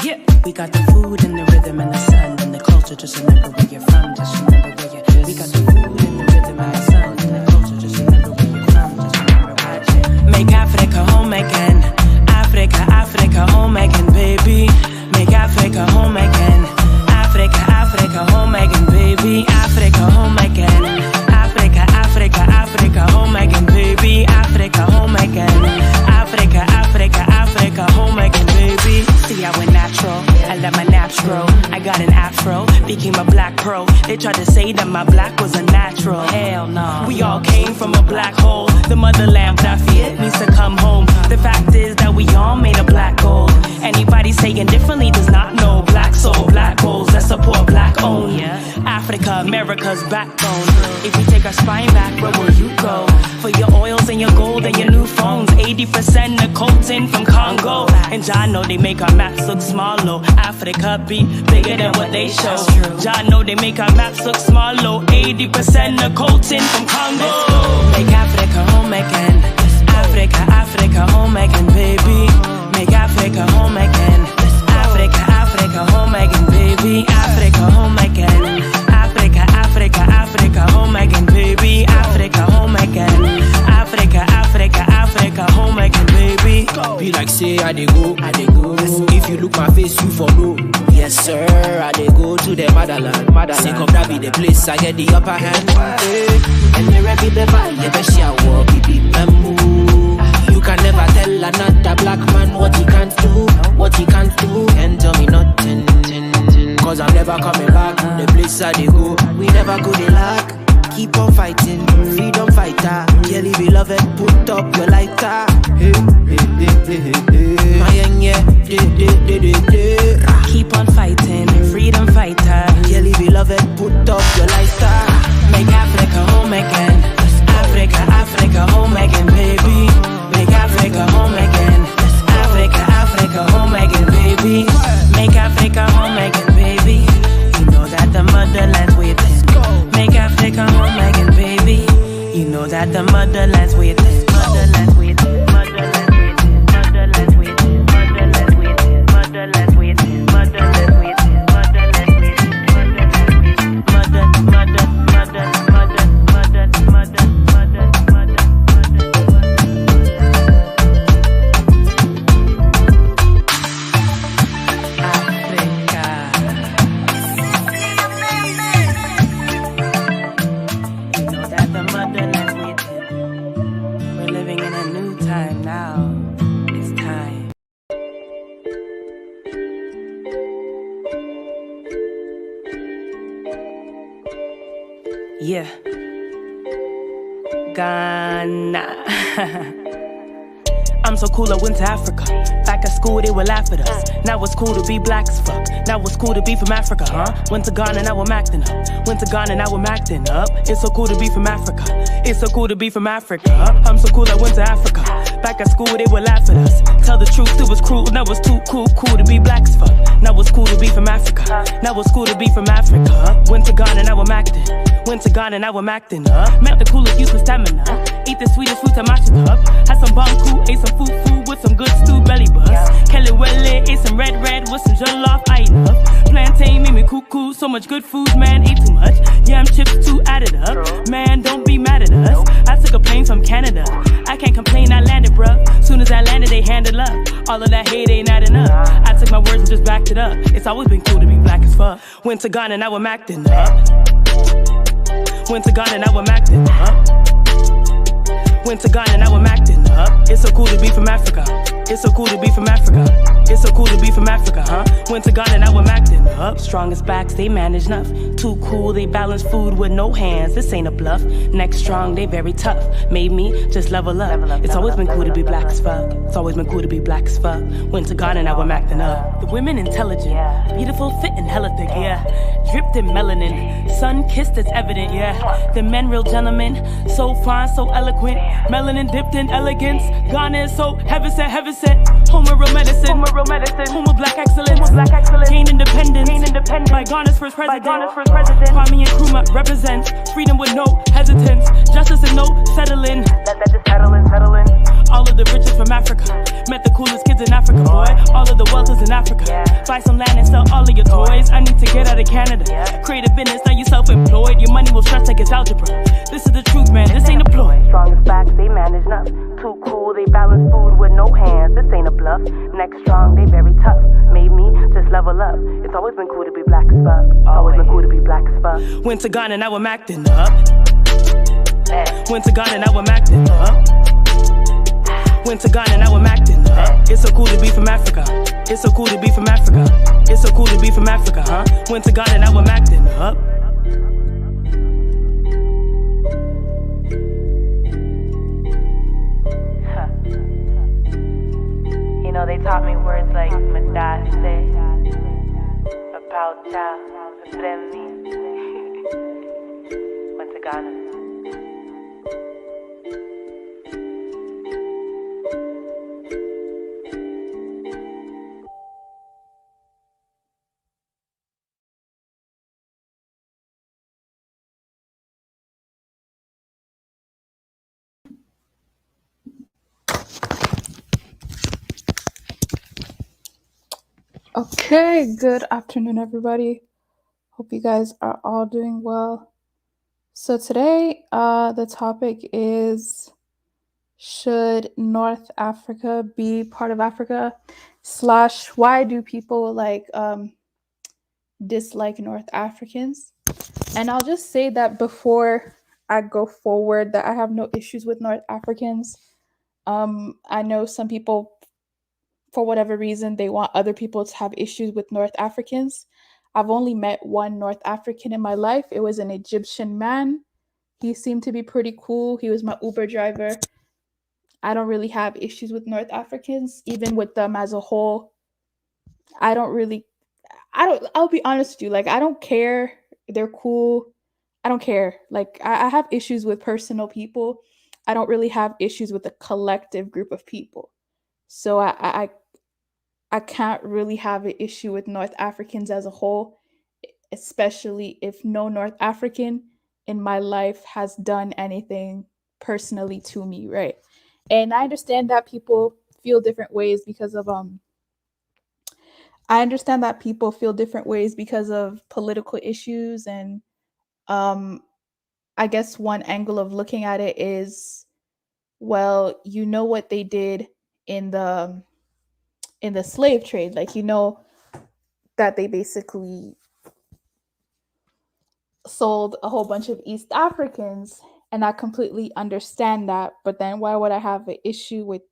Yeah, we got the food and the rhythm and the sun and the culture. Just remember where you're from. Just remember where you're. We got the food and the rhythm and the sun and the culture. Just remember where you're from. Just remember where you're. Make Africa home again. Africa, Africa home again, baby. Make Africa home again. Africa, Africa home again, baby. Africa home again. Africa, Africa, Africa home again, baby. Africa home again. Africa, Africa, Africa home again, baby. See, I went natural, I let my naps grow. I got an afro, became a black pro. They tried to say that my black was a natural. Hell no. We all came from a black hole. The motherland without fear needs to come home. The fact is that we all made a black gold. Anybody saying differently does not know. Black soul, black goals that support black own. Africa, America's backbone. If we take our spine back, where will you go? For your oils and your gold and your new phones. 80% the coltan from Congo. And John know they make our maps look small, low. Africa be bigger than what they show. John know they make our maps look small, low. 80% the coltan from Congo. Make Africa home again. Africa, Africa home again, baby. Make Africa home again. Africa, Africa home again, baby. Africa home again. Africa, Africa, Africa home again, baby. Africa home again. Africa, Africa, Africa home again, baby. Be like say I dey go, I dey go. If you look my face, you follow. Yes sir, I dey go to the motherland. Sake of that be the place I get the upper hand. And the ready the vibe, the best ya walk, baby, move. You can never tell another black man what he can't do, what he can't do. Can't tell me nothing, cause I'm never coming back. The place I dey go, we never go the lack. Keep on fighting, freedom fighter. Kelly beloved, put up your lighter. Keep on fighting, freedom fighter. Kelly beloved, put up your lighter. Make Africa home again. Africa, Africa home again, baby. Make Africa home again. Africa, Africa home again, baby. Make Africa home again, baby. You know that the motherland's waiting. Make Africa home again, baby. You know that the motherland's waiting. Motherland's waiting. Motherland's waiting. Motherland's waiting. Motherland's waiting. Motherland's waiting. Motherland's waiting. Motherland's waiting. Mother, mother, mother, mother, mother, mother, mother, mother, yeah, Ghana. I'm so cool, I went to Africa. Back at school, they would laugh at us. Now it's cool to be black as fuck. Now it's cool to be from Africa, huh? Went to Ghana, now I'm acting up. Went to Ghana, now I'm acting up. It's so cool to be from Africa. It's so cool to be from Africa. I'm so cool, I went to Africa. Back at school, they would laugh at us. Tell the truth, it was cruel. Now it's too cool to be black as fuck. Now it's cool to be from Africa. Now it's cool to be from Africa. Went to Ghana, now I'm acting. Went to Ghana, now I'm acting up. Met the coolest youth with stamina. Ate the sweetest fruit, I matched it up. Had some banku, ate some food with some good stew belly bus. Kelly Welle, ate some red with some jollof, I enough. Plantain made me cuckoo, so much good food, man, ate too much. Yam chips too added up. Man, don't be mad at us. I took a plane from Canada. I can't complain, I landed, bruh. Soon as I landed, they handed up. All of that hate ain't adding up. I took my words and just backed it up. It's always been cool to be black as fuck. Went to Ghana, now I'm acting up. Went to Ghana, now I'm acting up. Went to Ghana, now I'm acting up. It's so cool to be from Africa. It's so cool to be from Africa. It's so cool to be from Africa, huh? Went to Ghana, now I'm acting up. Strongest backs, they manage enough. Too cool, they balance food with no hands. This ain't a bluff. Next strong, they very tough. Made me just level up. It's always been cool to be black as fuck. It's always been cool to be black as fuck. Went to Ghana, now I'm acting up. The women intelligent, beautiful, fit, and hella thick, yeah. Dripped in melanin, sun kissed, it's evident, yeah. The men real gentlemen, so fine, so eloquent. Melanin dipped in elegance. Ghana is so heaven sent. Homo real medicine. Homo black excellence. Gain independence. By Ghana's first president. Kwame Nkrumah represents freedom with no hesitance. Justice and no settling. Let that just settle in. all of the riches from Africa. Met the coolest kids in Africa, boy. All of the wealth is in Africa. Buy some land and sell all of your toys. I need to get out of Canada. Create a business, now you self-employed. Your money will stretch like it's algebra. This is the truth, man, this ain't a ploy. Strongest facts, they manage enough. Too cool, they balance food with no hands. This ain't a bluff. Neck strong, they very tough. Made me just level up. It's always been cool to be black as fuck. Always been cool to be black as fuck. Went to Ghana, now I'm acting up. Went to Ghana, now I'm acting up. Went to Ghana, now I'm acting up. It's so cool to be from Africa. It's so cool to be from Africa. It's so cool to be from Africa, huh? Went to Ghana, now I'm acting up. You know, they taught me words like Madase, Apauta, Fremi. Went to Ghana. Okay, good afternoon, everybody. Hope you guys are all doing well. So today, the topic is, should North Africa be part of Africa? / why do people dislike North Africans? And I'll just say that before I go forward, that I have no issues with North Africans. I know some people, for whatever reason, they want other people to have issues with North Africans. I've only met one North African in my life. It was an Egyptian man. He seemed to be pretty cool. He was my Uber driver. I don't really have issues with North Africans, even with them as a whole. I'll be honest with you, I don't care. They're cool. I don't care. I have issues with personal people. I don't really have issues with a collective group of people. So I can't really have an issue with North Africans as a whole, especially if no North African in my life has done anything personally to me, right? And I understand that people feel different ways because of political issues, and I guess one angle of looking at it is, well, you know what they did in the slave trade, that they basically sold a whole bunch of East Africans, and I completely understand that. But then why would I have an issue with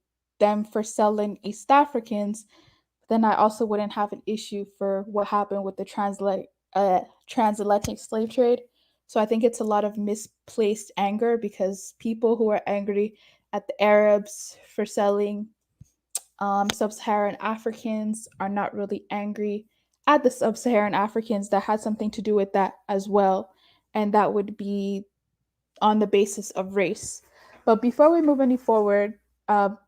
them for selling East Africans? Then I also wouldn't have an issue for what happened with the transatlantic slave trade. So I think it's a lot of misplaced anger, because people who are angry at the Arabs for selling sub-Saharan Africans are not really angry at the sub-Saharan Africans that had something to do with that as well. And that would be on the basis of race. But before we move any forward, someone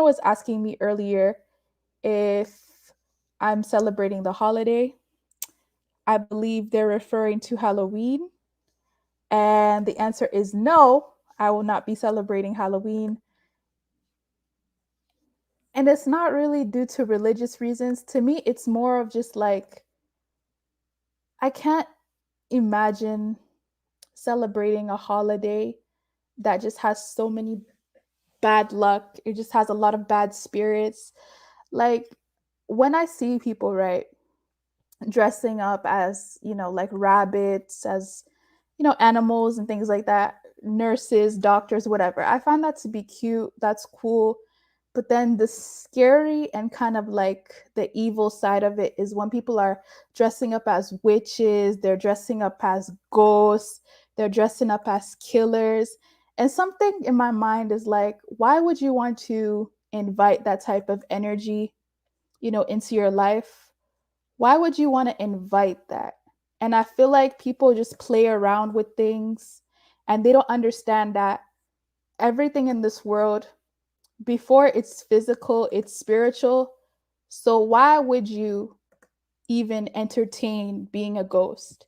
was asking me earlier if I'm celebrating the holiday. I believe they're referring to Halloween. And the answer is no, I will not be celebrating Halloween. And it's not really due to religious reasons. To me, it's more of just I can't imagine celebrating a holiday that just has so many bad luck. It just has a lot of bad spirits. When I see people, right, dressing up as, rabbits, as, animals and things like that, nurses, doctors, whatever, I find that to be cute. That's cool. But then the scary and kind of the evil side of it is when people are dressing up as witches, they're dressing up as ghosts, they're dressing up as killers. And something in my mind is why would you want to invite that type of energy, into your life? Why would you want to invite that? And I feel like people just play around with things, and they don't understand that everything in this world, before it's physical, it's spiritual. So why would you even entertain being a ghost?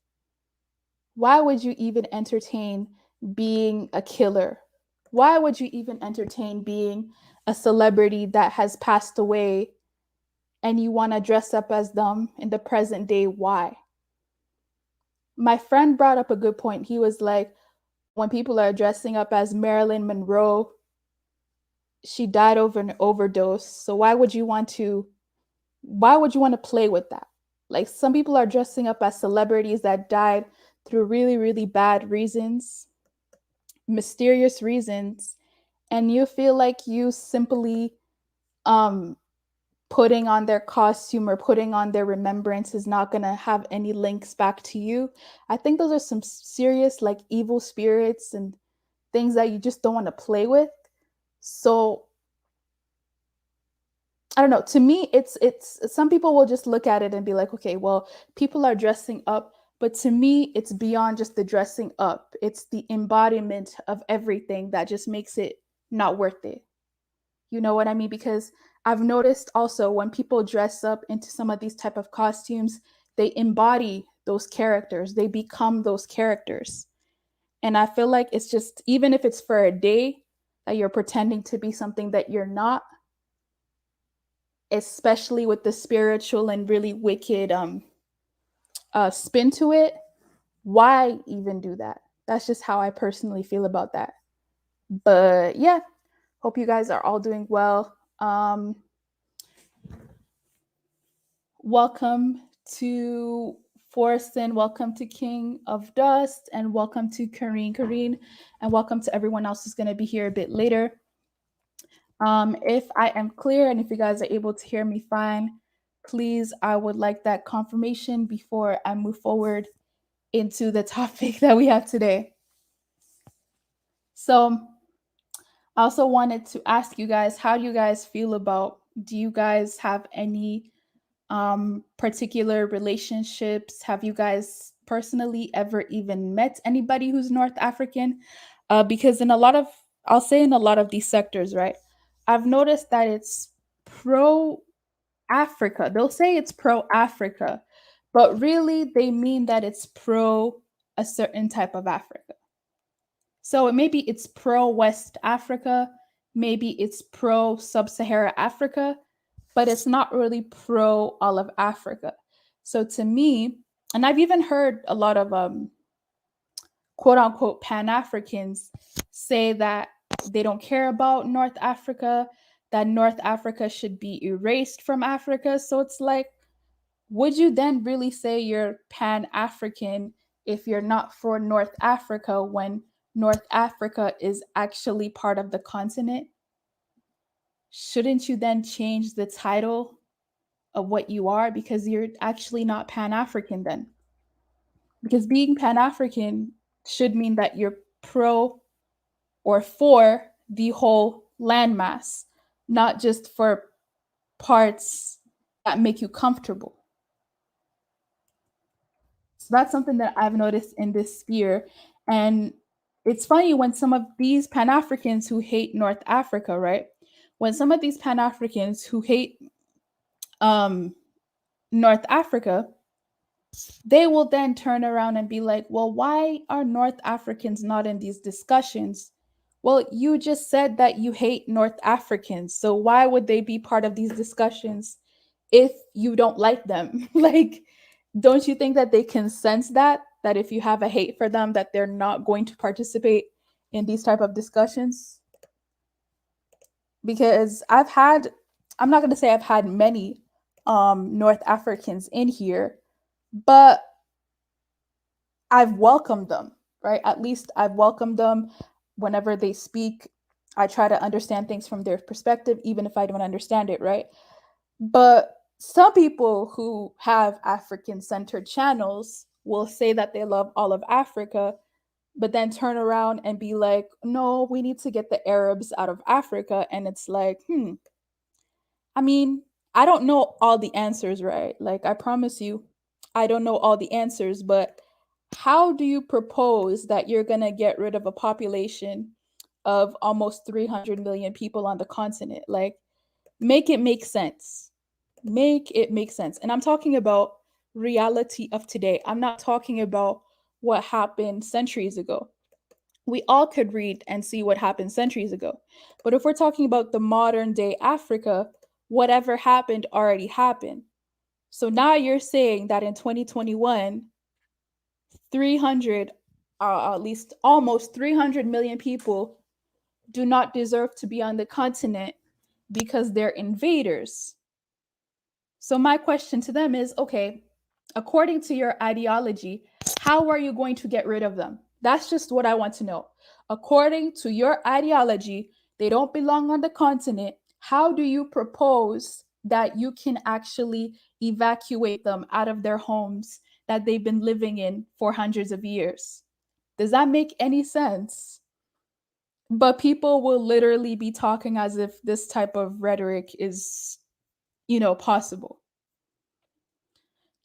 Why would you even entertain being a killer? Why would you even entertain being a celebrity that has passed away and you want to dress up as them in the present day? Why? My friend brought up a good point. He was like, when people are dressing up as Marilyn Monroe, she died over an overdose. So why would you want to play with that? Like, some people are dressing up as celebrities that died through really, really bad reasons, mysterious reasons, and you feel like you simply um putting on their costume or putting on their remembrance is not going to have any links back to you. I think those are some serious, like, evil spirits and things that you just don't want to play with. So I don't know. To me, it's some people will just look at it and be like, okay, well, people are dressing up, but to me, it's beyond just the dressing up. It's the embodiment of everything that just makes it not worth it. You know what I mean? Because I've noticed also when people dress up into some of these type of costumes, they embody those characters. They become those characters. And I feel like it's just, even if it's for a day that you're pretending to be something that you're not, especially with the spiritual and really wicked spin to it, why even do that? That's just how I personally feel about that. But yeah, hope you guys are all doing well. Welcome to Forreston, welcome to King of Dust, and welcome to Kareen, and welcome to everyone else who's going to be here a bit later. If I am clear and if you guys are able to hear me fine, please, I would like that confirmation before I move forward into the topic that we have today. So I also wanted to ask you guys, how do you guys feel about, do you guys have any particular relationships? Have you guys personally ever even met anybody who's North African? Because in a lot of, I'll say in a lot of these sectors, right? I've noticed that it's pro Africa. They'll say it's pro Africa, but really they mean that it's pro a certain type of Africa. So maybe it's pro West Africa, maybe it's pro Sub Sahara Africa, but it's not really pro all of Africa. So to me, and I've even heard a lot of quote unquote Pan Africans say that they don't care about North Africa, that North Africa should be erased from Africa. So it's like, would you then really say you're Pan African if you're not for North Africa when North Africa is actually part of the continent? Shouldn't you then change the title of what you are, because you're actually not Pan African then? Because being Pan African should mean that you're pro or for the whole landmass, not just for parts that make you comfortable. So that's something that I've noticed in this sphere. And it's funny when some of these Pan Africans who hate North Africa, right? When some of these Pan Africans who hate North Africa, they will then turn around and be like, well, why are North Africans not in these discussions? Well, you just said that you hate North Africans. So why would they be part of these discussions if you don't like them? Like, don't you think that they can sense that if you have a hate for them, that they're not going to participate in these type of discussions? Because I'm not going to say I've had many North Africans in here, but I've welcomed them, right? At least I've welcomed them. Whenever they speak, I try to understand things from their perspective, even if I don't understand it, right? But some people who have African-centered channels will say that they love all of Africa, but then turn around and be like, no, we need to get the Arabs out of Africa. And it's like, I mean, I don't know all the answers, right? Like, I promise you, I don't know all the answers, but how do you propose that you're going to get rid of a population of almost 300 million people on the continent? Like, make it make sense. Make it make sense. And I'm talking about reality of today. I'm not talking about what happened centuries ago. we all could read and see what happened centuries ago. But if we're talking about the modern day Africa, whatever happened already happened. So now you're saying that in 2021, 300, at least almost 300 million people do not deserve to be on the continent because they're invaders. So my question to them is, okay, according to your ideology, how are you going to get rid of them? That's just what I want to know. According to your ideology, they don't belong on the continent. How do you propose that you can actually evacuate them out of their homes that they've been living in for hundreds of years? Does that make any sense? But people will literally be talking as if this type of rhetoric is, possible.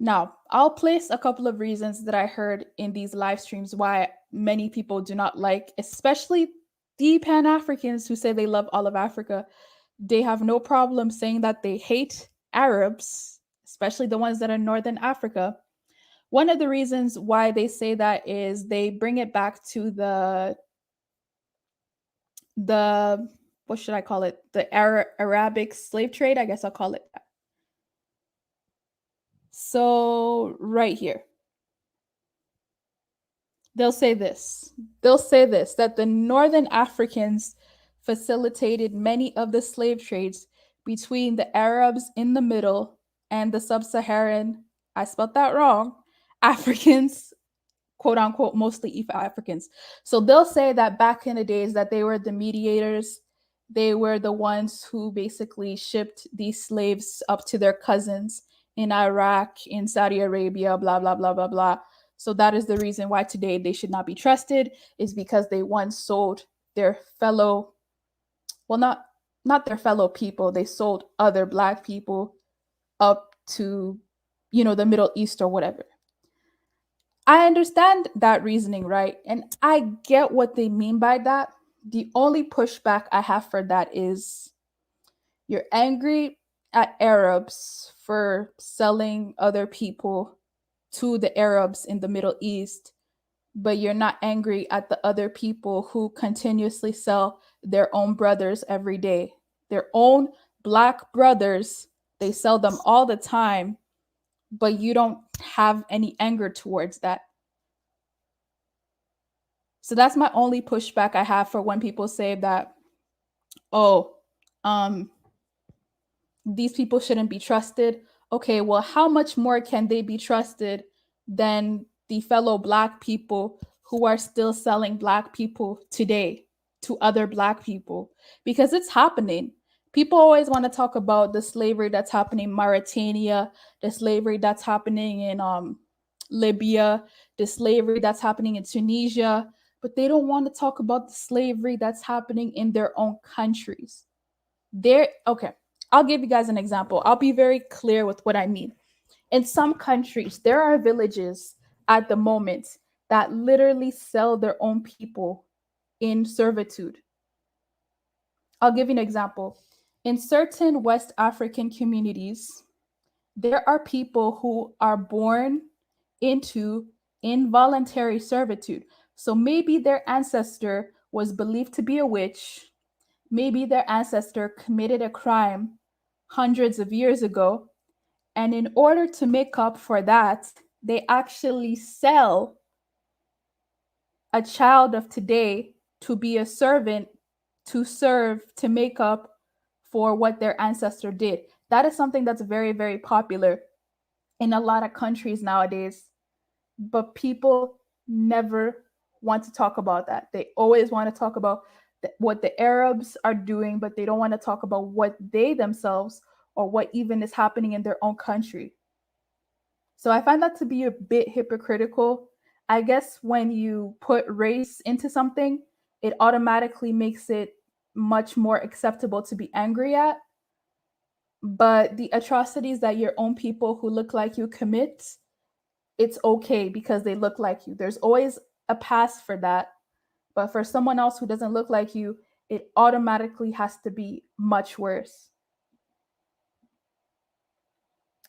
Now, I'll place a couple of reasons that I heard in these live streams why many people do not like, especially the Pan Africans who say they love all of Africa. They have no problem saying that they hate Arabs, especially the ones that are in Northern Africa. One of the reasons why they say that is they bring it back to the what should I call it? The Arabic slave trade, I guess I'll call it that. So, right here. They'll say this. They'll say this that the Northern Africans facilitated many of the slave trades between the Arabs in the middle and the sub-Saharan, I spelled that wrong, Africans, quote unquote, mostly East Africans. So they'll say that back in the days that they were the mediators, they were the ones who basically shipped these slaves up to their cousins in Iraq, in Saudi Arabia, blah, blah, blah, blah, blah. So that is the reason why today they should not be trusted, is because they once sold their fellow, well, not their fellow people, they sold other Black people up to, the Middle East or whatever. I understand that reasoning, right? And I get what they mean by that. The only pushback I have for that is you're angry at Arabs for selling other people to the Arabs in the Middle East, but you're not angry at the other people who continuously sell their own brothers every day. Their own Black brothers, they sell them all the time, but you don't have any anger towards that. So that's my only pushback I have for when people say that, oh, these people shouldn't be trusted. Okay, well, how much more can they be trusted than the fellow Black people who are still selling Black people today to other Black people? Because it's happening. People always want to talk about the slavery that's happening in Mauritania, the slavery that's happening in Libya, the slavery that's happening in Tunisia, but they don't want to talk about the slavery that's happening in their own countries. Okay, I'll give you guys an example. I'll be very clear with what I mean. In some countries, there are villages at the moment that literally sell their own people in servitude. I'll give you an example. In certain West African communities, there are people who are born into involuntary servitude. So maybe their ancestor was believed to be a witch. Maybe their ancestor committed a crime hundreds of years ago. And in order to make up for that, they actually sell a child of today to be a servant, to serve, to make up for what their ancestor did. That is something that's very, very popular in a lot of countries nowadays. But people never want to talk about that. They always want to talk about what the Arabs are doing, but they don't want to talk about what they themselves or what even is happening in their own country. So I find that to be a bit hypocritical. I guess when you put race into something, it automatically makes it much more acceptable to be angry at. But the atrocities that your own people who look like you commit, it's okay because they look like you. There's always a pass for that. But for someone else who doesn't look like you, it automatically has to be much worse.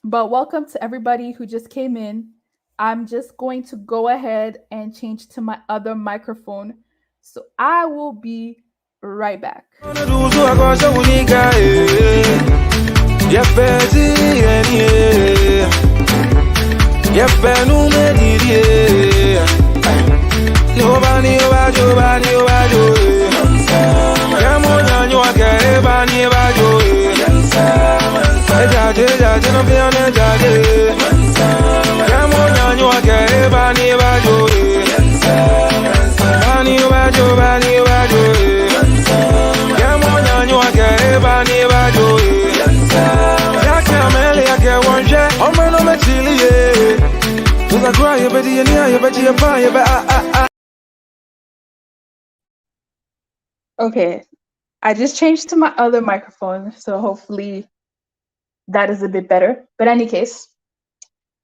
But welcome to everybody who just came in. I'm just going to go ahead and change to my other microphone So I will be right back. Okay, I just changed to my other microphone, so hopefully that is a bit better. But in any case,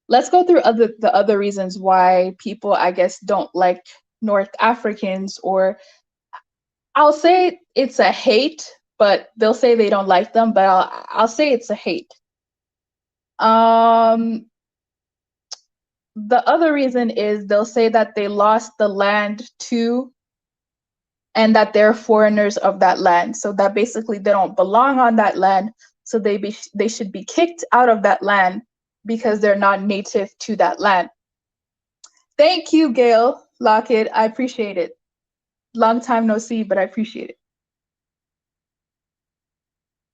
let's go through the other reasons why people, I guess, don't like North Africans, or I'll say it's a hate, but they'll say they don't like them, but I'll say it's a hate. The other reason is they'll say that they lost the land too, and that they're foreigners of that land. So that basically they don't belong on that land. So they should be kicked out of that land because they're not native to that land. Thank you, Gail Lockett. I appreciate it. Long time no see, but I appreciate it.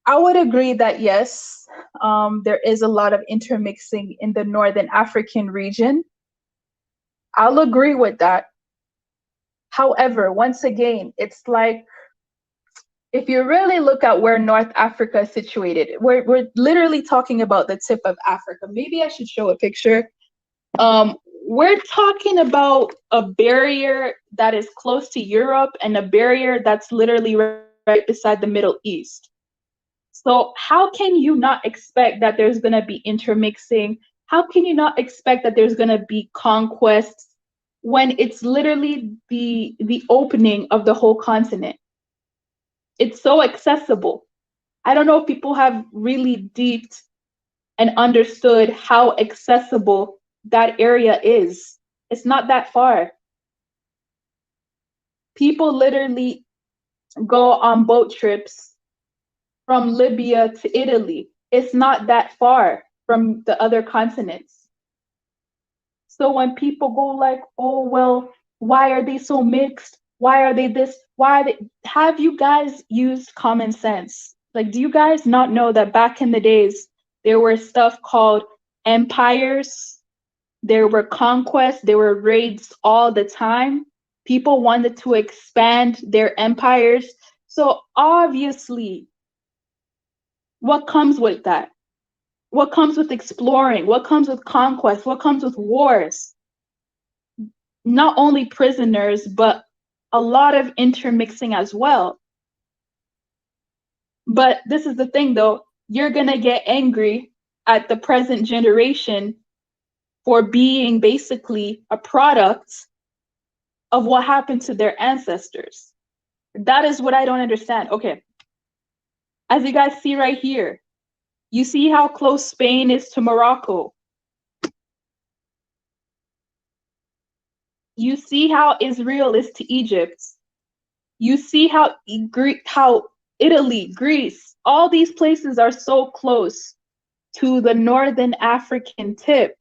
I would agree that yes, there is a lot of intermixing in the Northern African region. I'll agree with that. However, once again, it's like, if you really look at where North Africa is situated, we're literally talking about the tip of Africa. Maybe I should show a picture. We're talking about a barrier that is close to Europe and a barrier that's literally right beside the Middle East. So how can you not expect that there's going to be intermixing? How can you not expect that there's going to be conquests when it's literally the opening of the whole continent? It's so accessible. I don't know if people have really deeped and understood how accessible that area is. It's not that far. People literally go on boat trips from Libya to Italy. It's not that far from the other continents. So when people go like, oh, well, why are they so mixed? Why are they this? Why are they? Have you guys used common sense? Like, do you guys not know that back in the days, there were stuff called empires? There were conquests, there were raids all the time. People wanted to expand their empires. So obviously, what comes with that? What comes with exploring? What comes with conquest? What comes with wars? Not only prisoners, but a lot of intermixing as well. But this is the thing though, you're gonna get angry at the present generation for being basically a product of what happened to their ancestors. That is what I don't understand. Okay, as you guys see right here, you see how close Spain is to Morocco. You see how Israel is to Egypt. You see how Italy, Greece, all these places are so close to the Northern African tip.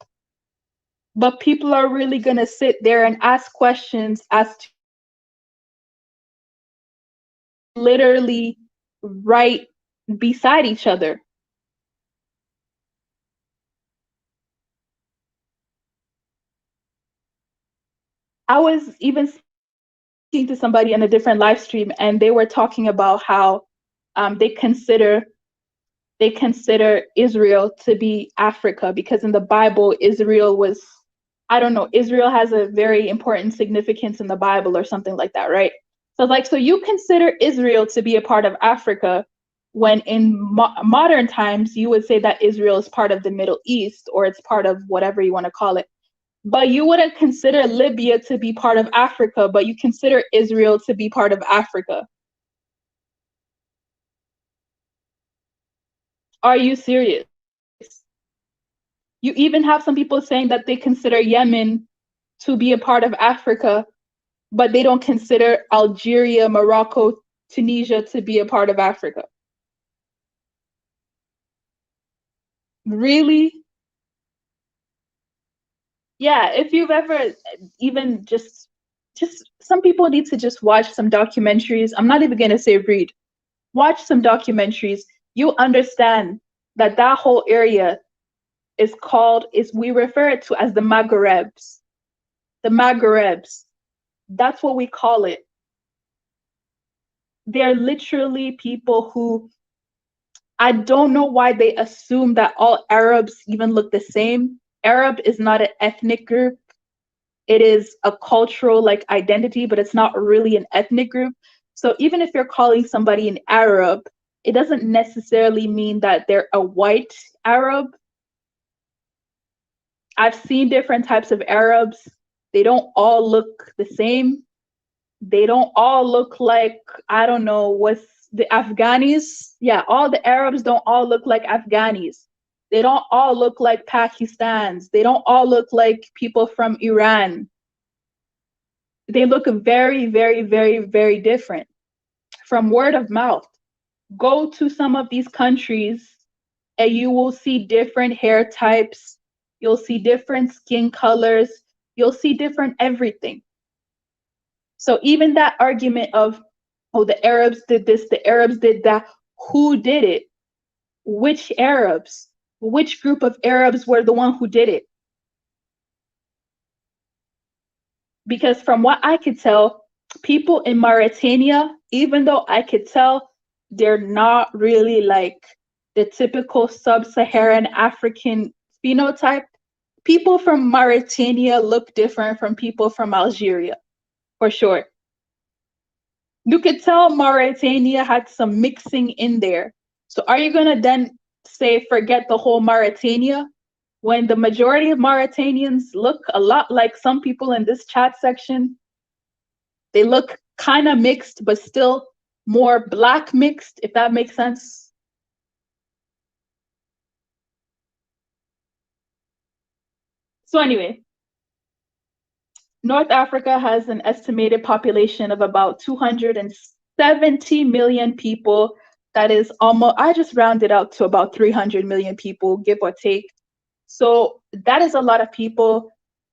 But people are really gonna sit there and ask questions as to literally right beside each other. I was even speaking to somebody in a different live stream, and they were talking about how they consider Israel to be Africa, because in the Bible, Israel was, I don't know, Israel has a very important significance in the Bible or something like that, right? So like, so you consider Israel to be a part of Africa, when in modern times, you would say that Israel is part of the Middle East, or it's part of whatever you want to call it. But you wouldn't consider Libya to be part of Africa, but you consider Israel to be part of Africa. Are you serious? You even have some people saying that they consider Yemen to be a part of Africa, but they don't consider Algeria, Morocco, Tunisia to be a part of Africa. Really? Yeah, if you've ever even just some people need to just watch some documentaries. I'm not even going to say read. Watch some documentaries. You understand that that whole area is we refer it to as the Maghrebs. The Maghrebs. That's what we call it. They're literally people who, I don't know why they assume that all Arabs even look the same. Arab is not an ethnic group. It is a cultural like identity, but it's not really an ethnic group. So even if you're calling somebody an Arab, it doesn't necessarily mean that they're a white Arab. I've seen different types of Arabs. They don't all look the same. They don't all look like, I don't know, what's the Afghanis? Yeah, all the Arabs don't all look like Afghanis. They don't all look like Pakistans. They don't all look like people from Iran. They look very, very, very, very different from word of mouth. Go to some of these countries and you will see different hair types. You'll see different skin colors. You'll see different everything. So even that argument of, oh, the Arabs did this, the Arabs did that, who did it? Which Arabs? Which group of Arabs were the one who did it? Because from what I could tell, people in Mauritania, even though I could tell they're not really like the typical sub-Saharan African phenotype, people from Mauritania look different from people from Algeria, for sure. You could tell Mauritania had some mixing in there. So are you gonna then say forget the whole Mauritania when the majority of Mauritanians look a lot like some people in this chat section? They look kind of mixed, but still more black mixed, if that makes sense. So anyway, North Africa has an estimated population of about 270 million people. That is almost, I just rounded out to about 300 million people, give or take. So that is a lot of people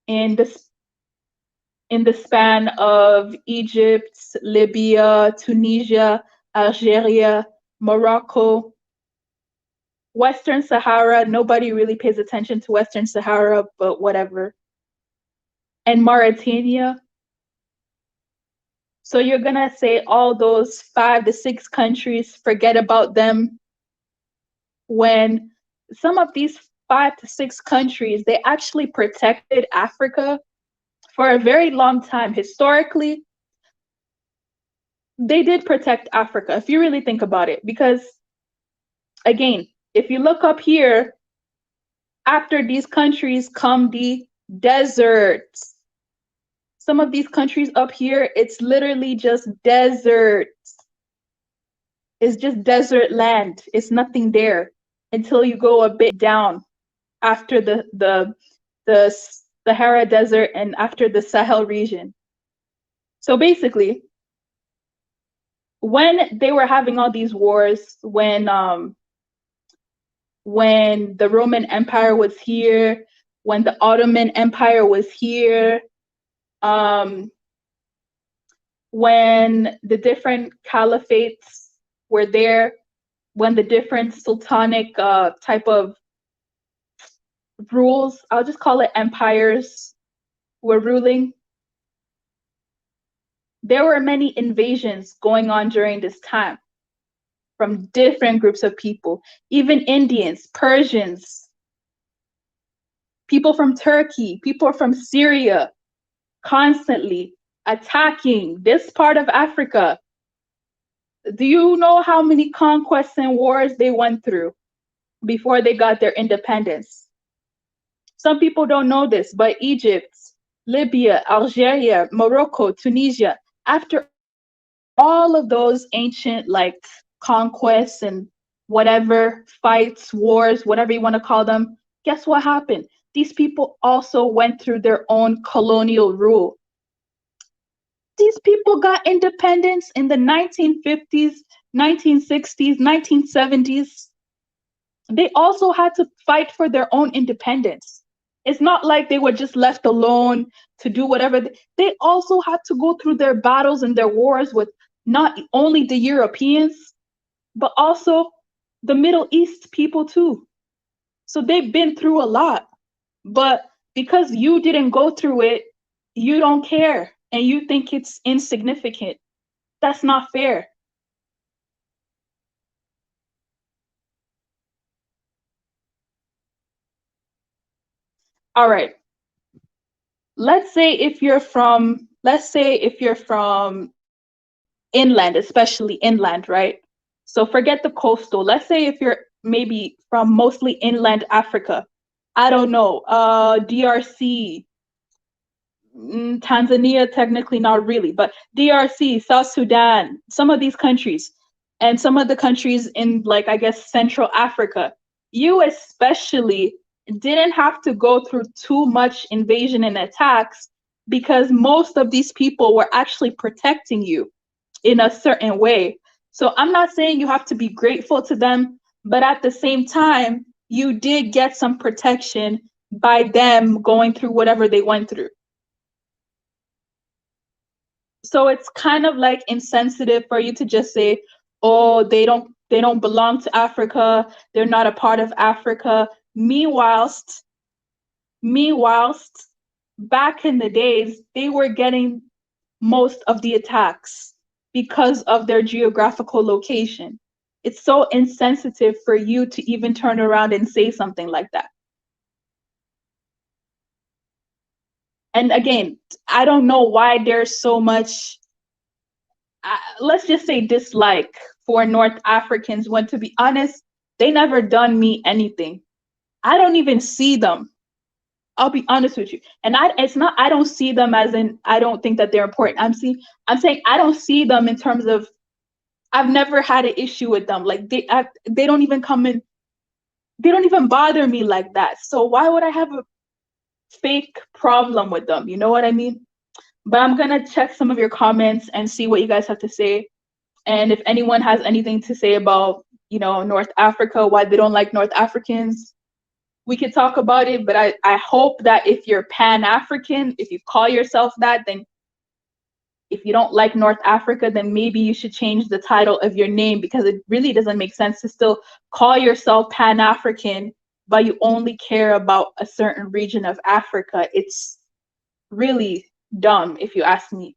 in the span of Egypt, Libya, Tunisia, Algeria, Morocco, Western Sahara. Nobody really pays attention to Western Sahara, but whatever. And Mauritania. So you're gonna say all those 5 to 6 countries, forget about them, when some of these 5 to 6 countries, they actually protected Africa for a very long time. Historically, they did protect Africa, if you really think about it, because again, if you look up here, after these countries come the deserts. Some of these countries up here, it's literally just deserts. It's just desert land. It's nothing there until you go a bit down after the Sahara Desert and after the Sahel region. So basically, when they were having all these wars, when the Roman Empire was here, when the Ottoman Empire was here, when the different caliphates were there, when the different sultanic type of rules, I'll just call it empires, were ruling, there were many invasions going on during this time from different groups of people, even Indians, Persians, people from Turkey, people from Syria, constantly attacking this part of Africa. Do you know how many conquests and wars they went through before they got their independence? Some people don't know this, but Egypt, Libya, Algeria, Morocco, Tunisia, after all of those ancient like conquests and whatever, fights, wars, whatever you want to call them, guess what happened? These people also went through their own colonial rule. These people got independence in the 1950s, 1960s, 1970s. They also had to fight for their own independence. It's not like they were just left alone to do whatever. They also had to go through their battles and their wars with not only the Europeans, but also the Middle East people too. So they've been through a lot. But because you didn't go through it, you don't care and you think it's insignificant. That's not fair. All right. Let's say if you're from inland, especially inland, right? So forget the coastal. Let's say if you're maybe from mostly inland Africa. I don't know, DRC, Tanzania, technically not really, but DRC, South Sudan, some of these countries, and some of the countries in, like, I guess, Central Africa, you especially didn't have to go through too much invasion and attacks because most of these people were actually protecting you in a certain way. So I'm not saying you have to be grateful to them, but at the same time, you did get some protection by them going through whatever they went through. So it's kind of like insensitive for you to just say, oh, they don't belong to Africa, they're not a part of Africa. Meanwhilest back in the days, they were getting most of the attacks because of their geographical location. It's so insensitive for you to even turn around and say something like that. And again, I don't know why there's so much, let's just say, dislike for North Africans, when, to be honest, they never done me anything. I don't even see them. I'll be honest with you. And it's not, I don't see them as in, I don't think that they're important. I'm saying I don't see them in terms of, I've never had an issue with them. Like they don't even come in, they don't even bother me like that. So why would I have a fake problem with them? You know what I mean? But I'm gonna check some of your comments and see what you guys have to say. And if anyone has anything to say about, North Africa, why they don't like North Africans, we could talk about it. But I hope that if you're Pan-African, if you call yourself that, then if you don't like North Africa, then maybe you should change the title of your name, because it really doesn't make sense to still call yourself Pan-African, but you only care about a certain region of Africa. It's really dumb, if you ask me.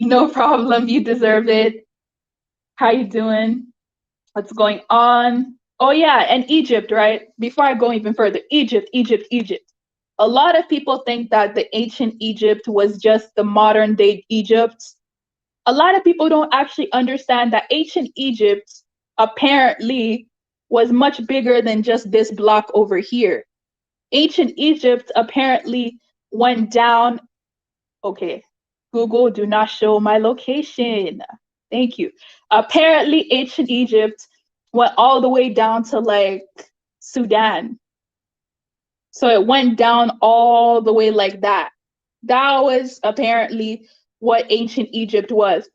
No problem, you deserve it. How you doing? What's going on? Oh yeah, and Egypt, right? Before I go even further, Egypt. A lot of people think that the ancient Egypt was just the modern day Egypt. A lot of people don't actually understand that ancient Egypt apparently was much bigger than just this block over here. Ancient Egypt apparently went down. Okay, Google, do not show my location. Thank you. Apparently, ancient Egypt went all the way down to like Sudan. So it went down all the way like that. That was apparently what ancient Egypt was.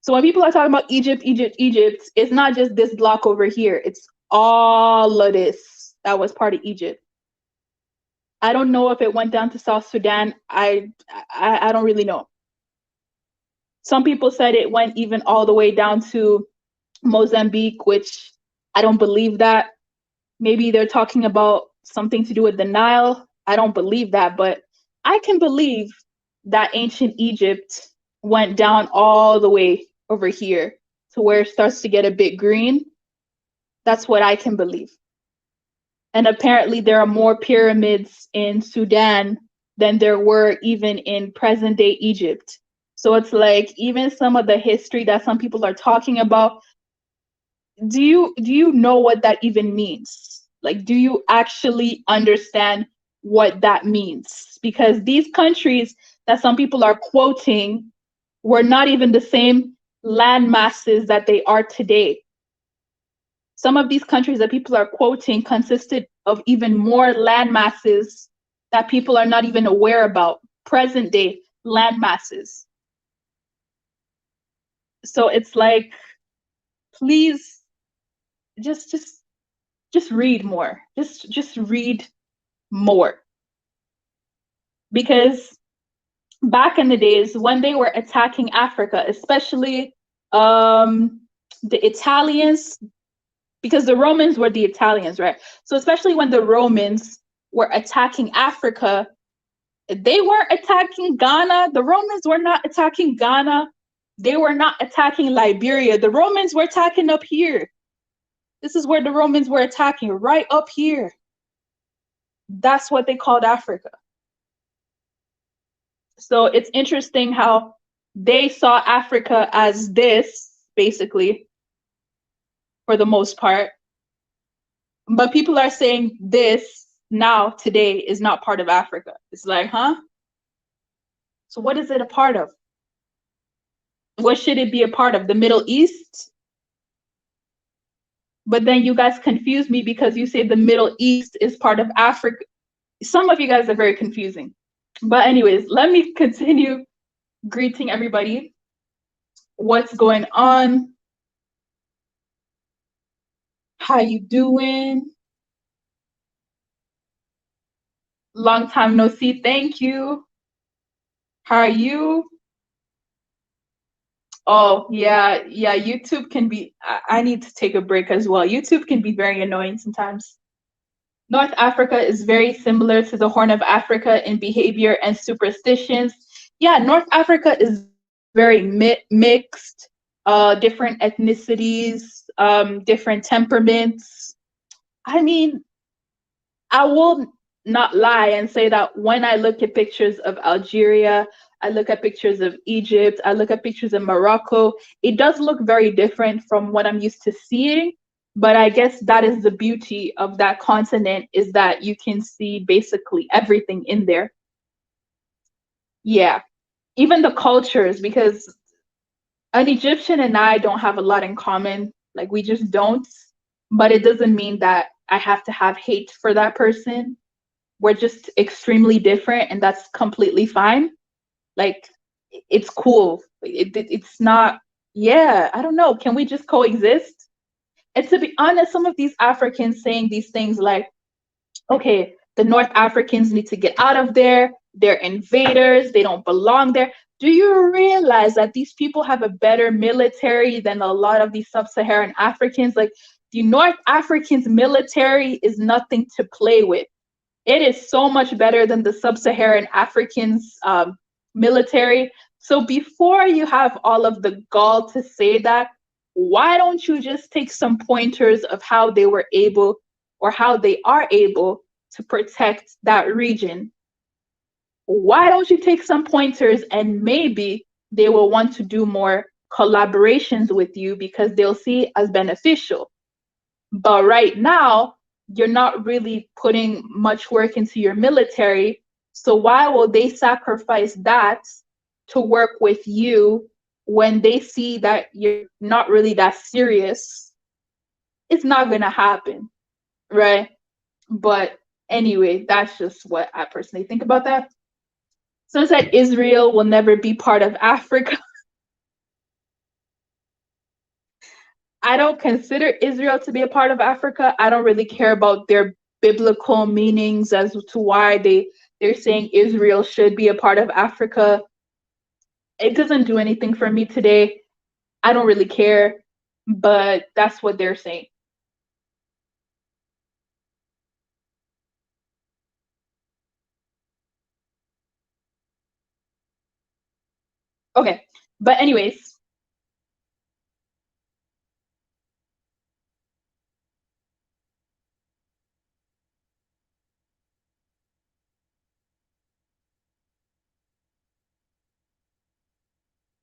So when people are talking about Egypt, it's not just this block over here. It's all of this that was part of Egypt. I don't know if it went down to South Sudan. I don't really know. Some people said it went even all the way down to Mozambique, which I don't believe that. Maybe they're talking about something to do with the Nile. I don't believe that, but I can believe that ancient Egypt went down all the way over here to where it starts to get a bit green. That's what I can believe. And apparently there are more pyramids in Sudan than there were even in present day Egypt. So it's like, even some of the history that some people are talking about, do you know what that even means? Like, do you actually understand what that means? Because these countries that some people are quoting were not even the same land masses that they are today. Some of these countries that people are quoting consisted of even more land masses that people are not even aware about. present day land masses. So it's like, please just read more. Just read more. Because back in the days when they were attacking Africa, especially the Italians, because the Romans were the Italians, right? So especially when the Romans were attacking Africa, they weren't attacking Ghana. The Romans were not attacking Ghana. They were not attacking Liberia. The Romans were attacking up here. This is where the Romans were attacking, right up here. That's what they called Africa. So it's interesting how they saw Africa as this, basically, for the most part. But people are saying this now, today, is not part of Africa. It's like, huh? So what is it a part of? What should it be a part of? The Middle East? But then you guys confuse me because you say the Middle East is part of Africa. Some of you guys are very confusing. But anyways, let me continue greeting everybody. What's going on? How you doing? Long time no see. Thank you. How are you? Oh, yeah. YouTube can be, I need to take a break as well. YouTube can be very annoying sometimes. North Africa is very similar to the Horn of Africa in behavior and superstitions. Yeah, North Africa is very mixed, different ethnicities, different temperaments. I mean, I will not lie and say that when I look at pictures of Algeria, I look at pictures of Egypt, I look at pictures of Morocco, it does look very different from what I'm used to seeing. But I guess that is the beauty of that continent, is that you can see basically everything in there. Yeah, even the cultures, because an Egyptian and I don't have a lot in common. Like, we just don't. But it doesn't mean that I have to have hate for that person. We're just extremely different, and that's completely fine. Like, it's cool. It's not, yeah, I don't know. Can we just coexist? And to be honest, some of these Africans saying these things like, okay, the North Africans need to get out of there. They're invaders. They don't belong there. Do you realize that these people have a better military than a lot of these sub-Saharan Africans? Like, the North Africans' military is nothing to play with. It is so much better than the sub-Saharan Africans' military. So before you have all of the gall to say that, why don't you just take some pointers of how they were able, or how they are able, to protect that region? Why don't you take some pointers, and maybe they will want to do more collaborations with you because they'll see it as beneficial. But right now, you're not really putting much work into your military. So why will they sacrifice that to work with you when they see that you're not really that serious? It's not going to happen, right? But anyway, that's just what I personally think about that. Someone said Israel will never be part of Africa. I don't consider Israel to be a part of Africa. I don't really care about their biblical meanings as to why they're saying Israel should be a part of Africa. It doesn't do anything for me today. I don't really care, but that's what they're saying. Okay, but anyways,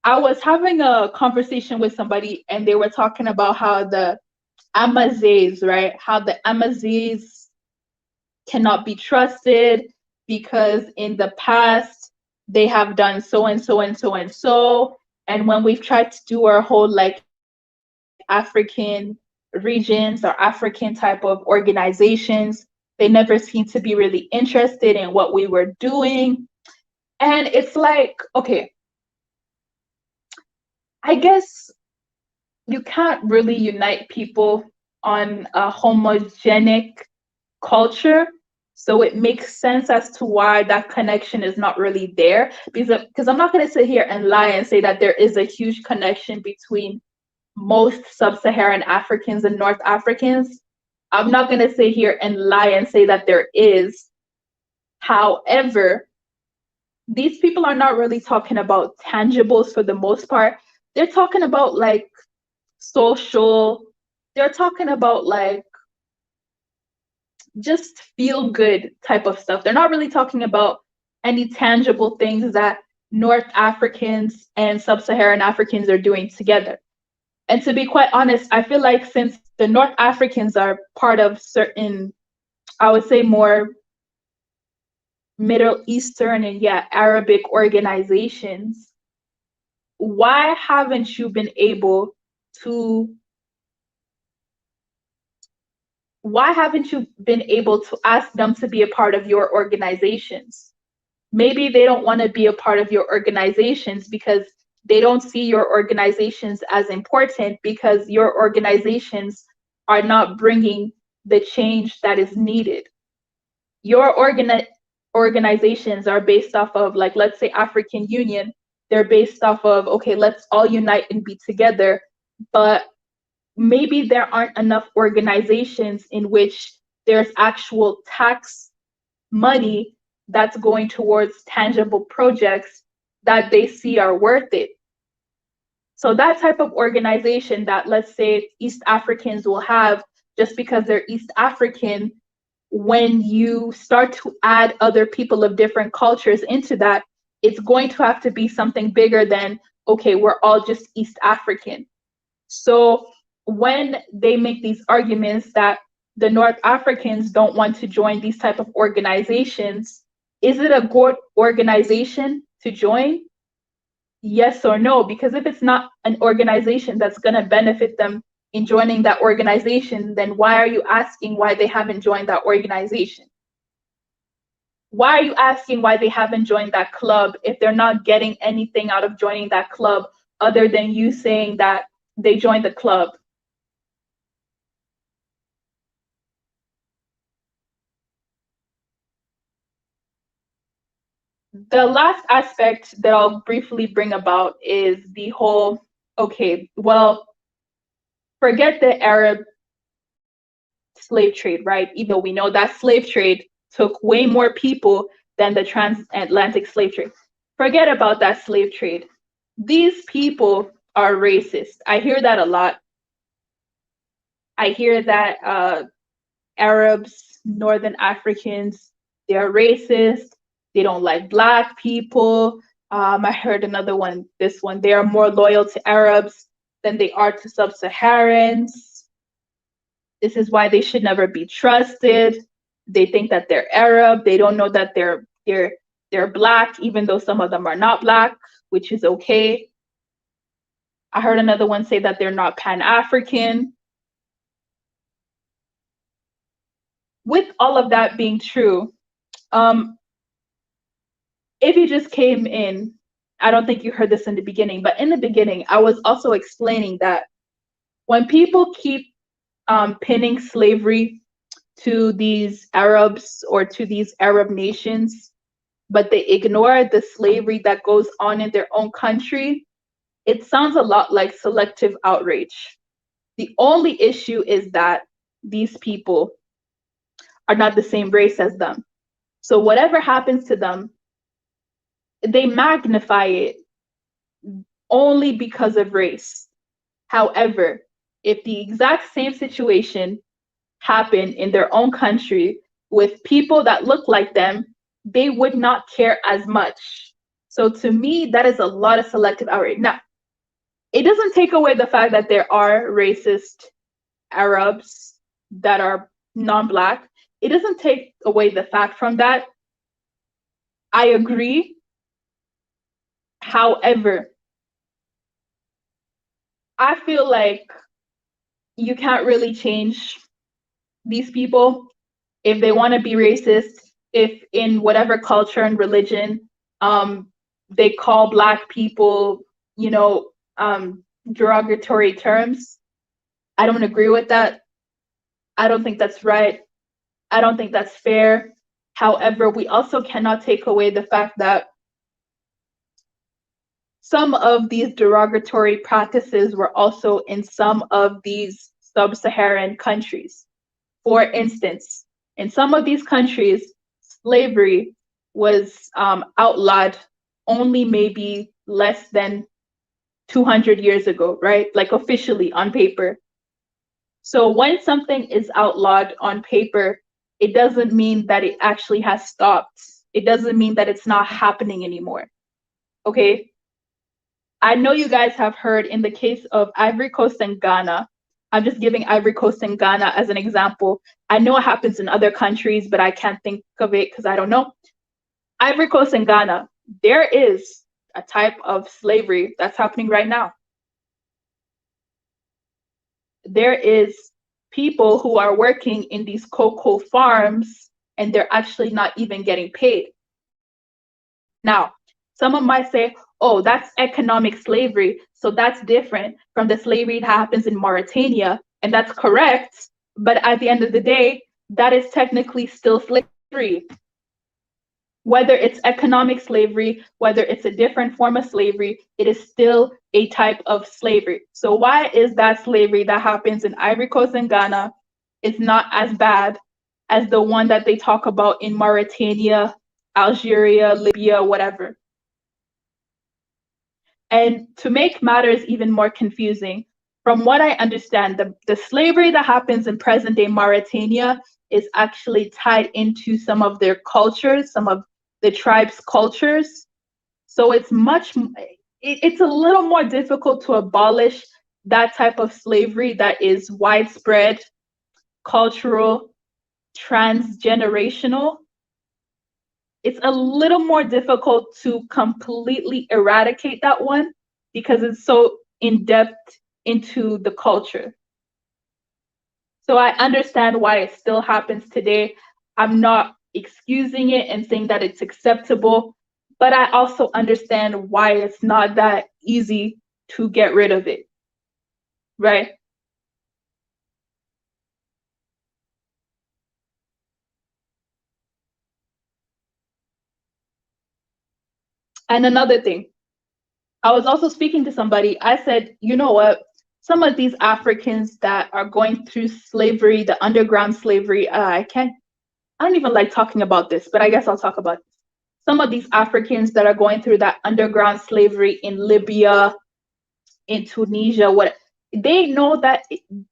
I was having a conversation with somebody, and they were talking about how the Amazes, right? How the Amazes cannot be trusted because in the past they have done so and so and so and so. And when we've tried to do our whole like African regions or African type of organizations, they never seem to be really interested in what we were doing. And it's like, okay, I guess you can't really unite people on a homogenic culture. So it makes sense as to why that connection is not really there. Because I'm not going to sit here and lie and say that there is a huge connection between most sub-Saharan Africans and North Africans. I'm not going to sit here and lie and say that there is. However, these people are not really talking about tangibles for the most part. They're talking about like social, they're talking about like just feel good type of stuff. They're not really talking about any tangible things that North Africans and Sub-Saharan Africans are doing together. And to be quite honest, I feel like since the North Africans are part of certain, I would say more Middle Eastern and Arabic organizations, why haven't you been able to ask them to be a part of your organizations? Maybe they don't want to be a part of your organizations because they don't see your organizations as important, because your organizations are not bringing the change that is needed. Your organizations are based off of, like, let's say African Union, they're based off of, okay, let's all unite and be together. But maybe there aren't enough organizations in which there's actual tax money that's going towards tangible projects that they see are worth it. So that type of organization that, let's say, East Africans will have just because they're East African, when you start to add other people of different cultures into that, it's going to have to be something bigger than, okay, we're all just East African. So when they make these arguments that the North Africans don't want to join these type of organizations, is it a good organization to join? Yes or no? Because if it's not an organization that's going to benefit them in joining that organization, then why are you asking why they haven't joined that organization? Why are you asking why they haven't joined that club if they're not getting anything out of joining that club other than you saying that they joined the club? The last aspect that I'll briefly bring about is the whole, okay, well, forget the Arab slave trade, right? Even though we know that slave trade took way more people than the transatlantic slave trade. Forget about that slave trade. These people are racist. I hear that a lot. I hear that Arabs, Northern Africans, they're racist. They don't like Black people. I heard another one, this one, they are more loyal to Arabs than they are to Sub-Saharans. This is why they should never be trusted. They think that they're Arab. They don't know that they're Black, even though some of them are not Black, which is okay. I heard another one say that they're not Pan-African. With all of that being true, if you just came in, I don't think you heard this in the beginning, but in the beginning, I was also explaining that when people keep pinning slavery to these Arabs or to these Arab nations, but they ignore the slavery that goes on in their own country, it sounds a lot like selective outrage. The only issue is that these people are not the same race as them. So whatever happens to them, they magnify it only because of race. However, if the exact same situation happened in their own country with people that look like them, they would not care as much. So to me, that is a lot of selective outrage. Now, it doesn't take away the fact that there are racist Arabs that are non-Black. It doesn't take away the fact from that. I agree. However, I feel like you can't really change these people if they want to be racist, if in whatever culture and religion they call Black people, derogatory terms. I don't agree with that. I don't think that's right. I don't think that's fair. However, we also cannot take away the fact that some of these derogatory practices were also in some of these sub-Saharan countries. For instance, in some of these countries, slavery was outlawed only maybe less than 200 years ago, right? Like officially on paper. So when something is outlawed on paper, it doesn't mean that it actually has stopped. It doesn't mean that it's not happening anymore. Okay? I know you guys have heard in the case of Ivory Coast and Ghana. I'm just giving Ivory Coast and Ghana as an example. I know it happens in other countries, but I can't think of it because I don't know. Ivory Coast and Ghana, there is a type of slavery that's happening right now. There is people who are working in these cocoa farms and they're actually not even getting paid. Now, someone might say, oh, that's economic slavery, so that's different from the slavery that happens in Mauritania, and that's correct, but at the end of the day, that is technically still slavery. Whether it's economic slavery, whether it's a different form of slavery, it is still a type of slavery. So why is that slavery that happens in Ivory Coast and Ghana is not as bad as the one that they talk about in Mauritania, Algeria, Libya, whatever? And to make matters even more confusing, from what I understand, the slavery that happens in present-day Mauritania is actually tied into some of their cultures, some of the tribe's cultures. So it's a little more difficult to abolish that type of slavery that is widespread, cultural, transgenerational. It's a little more difficult to completely eradicate that one because it's so in depth into the culture. So I understand why it still happens today. I'm not excusing it and saying that it's acceptable, but I also understand why it's not that easy to get rid of it, right? And another thing, I was also speaking to somebody. I said, you know what? Some of these Africans that are going through slavery, the underground slavery, I don't even like talking about this, but I guess I'll talk about this. Some of these Africans that are going through that underground slavery in Libya, in Tunisia, they know that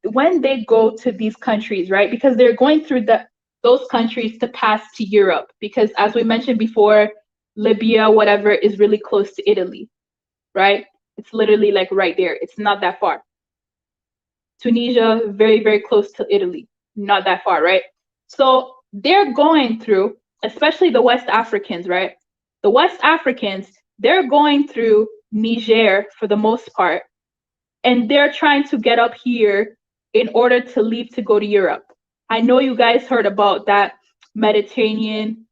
when they go to these countries, right? Because they're going through those countries to pass to Europe, because as we mentioned before, Libya, whatever, is really close to Italy, right? It's literally like right there. It's not that far. Tunisia, very, very close to Italy, not that far, right? So they're going through, especially the West Africans, right? The West Africans, they're going through Niger for the most part, and they're trying to get up here in order to leave to go to Europe. I know you guys heard about that Mediterranean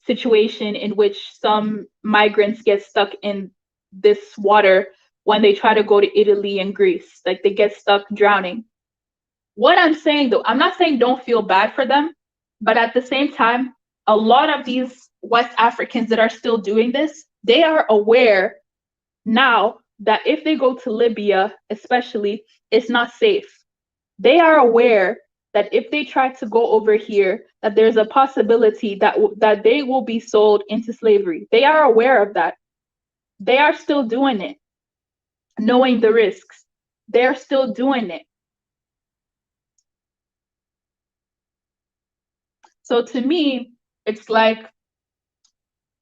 situation in which some migrants get stuck in this water when they try to go to Italy and Greece, like they get stuck drowning. What I'm saying though, I'm not saying don't feel bad for them, but at the same time, a lot of these West Africans that are still doing this, they are aware now that if they go to Libya, especially, it's not safe. They are aware that if they try to go over here, that there's a possibility that they will be sold into slavery. They are aware of that. They are still doing it, knowing the risks. They're still doing it. So to me, it's like,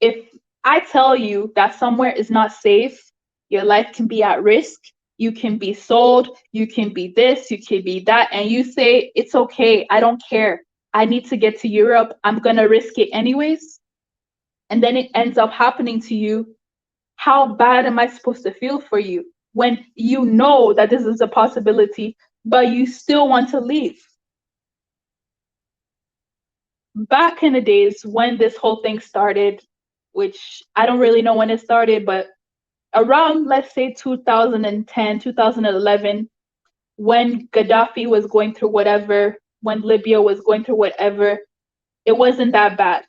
if I tell you that somewhere is not safe, your life can be at risk, you can be sold, you can be this, you can be that, and you say, it's okay, I don't care, I need to get to Europe, I'm gonna risk it anyways, and then it ends up happening to you, how bad am I supposed to feel for you when you know that this is a possibility, but you still want to leave? Back in the days when this whole thing started, which I don't really know when it started, but around, let's say 2010, 2011, when Gaddafi was going through whatever, when Libya was going through whatever, it wasn't that bad.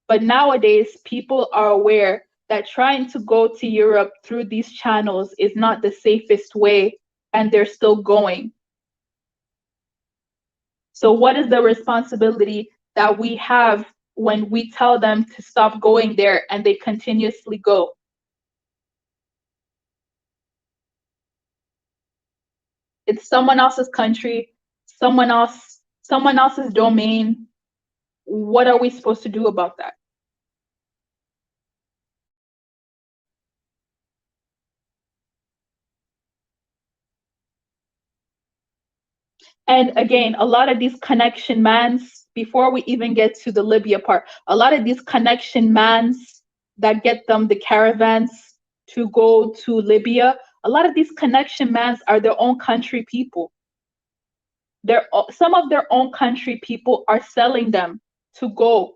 But nowadays, people are aware that trying to go to Europe through these channels is not the safest way, and they're still going. So what is the responsibility that we have when we tell them to stop going there and they continuously go? It's someone else's country, someone else's domain. What are we supposed to do about that? And again, a lot of these connection mans, before we even get to the Libya part, a lot of these connection mans that get them the caravans to go to Libya, a lot of these connection mans are their own country people. Some of their own country people are selling them to go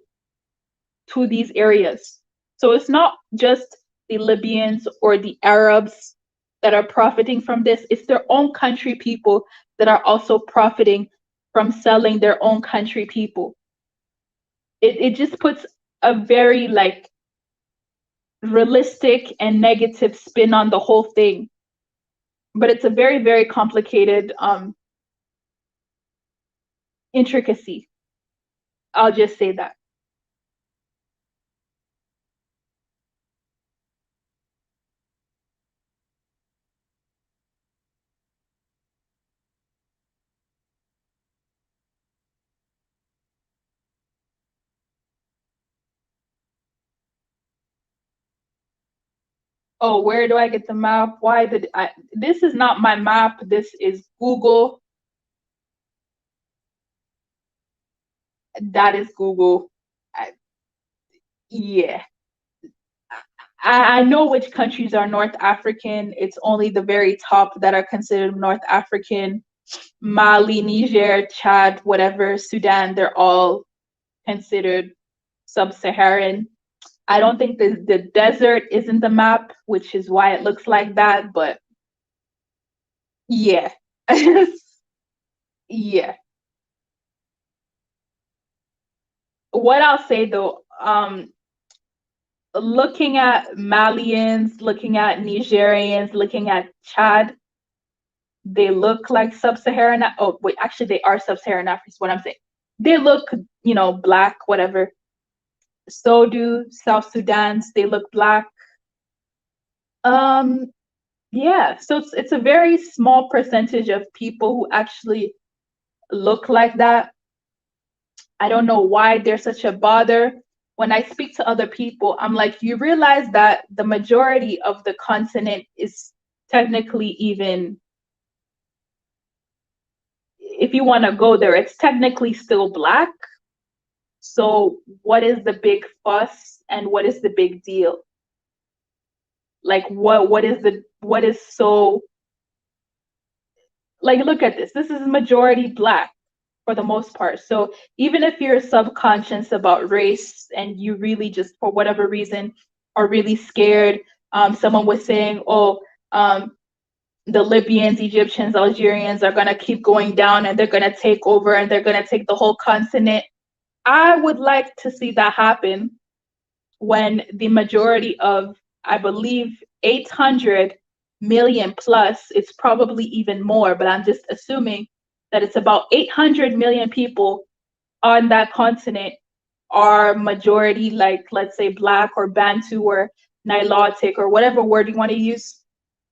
to these areas. So it's not just the Libyans or the Arabs that are profiting from this, it's their own country people that are also profiting from selling their own country people. It just puts a very like realistic and negative spin on the whole thing. But it's a very, very complicated intricacy. I'll just say that. Oh, where do I get the map? Why did I? This is not my map. This is Google. That is Google. Yeah. I know which countries are North African. It's only the very top that are considered North African. Mali, Niger, Chad, whatever, Sudan, they're all considered sub-Saharan. I don't think the desert is in the map, which is why it looks like that, but yeah. Yeah. What I'll say though, looking at Malians, looking at Nigerians, looking at Chad, they look like sub-Saharan. Oh, wait, actually, they are sub-Saharan Africans. What I'm saying, they look, black, whatever. So do South Sudan's. They look black. Yeah. So it's a very small percentage of people who actually look like that. I don't know why there's such a bother. When I speak to other people, I'm like, you realize that the majority of the continent is technically, even if you want to go there, it's technically still black. So what is the big fuss and what is the big deal? Like what is so, like, look at this. This is majority black for the most part. So even if you're subconscious about race and you really just, for whatever reason, are really scared, someone was saying, oh, the Libyans, Egyptians, Algerians are going to keep going down and they're going to take over and they're going to take the whole continent. I would like to see that happen when the majority of, I believe, 800 million plus, it's probably even more, but I'm just assuming that it's about 800 million people on that continent are majority, like, let's say black or Bantu or Nilotic or whatever word you want to use.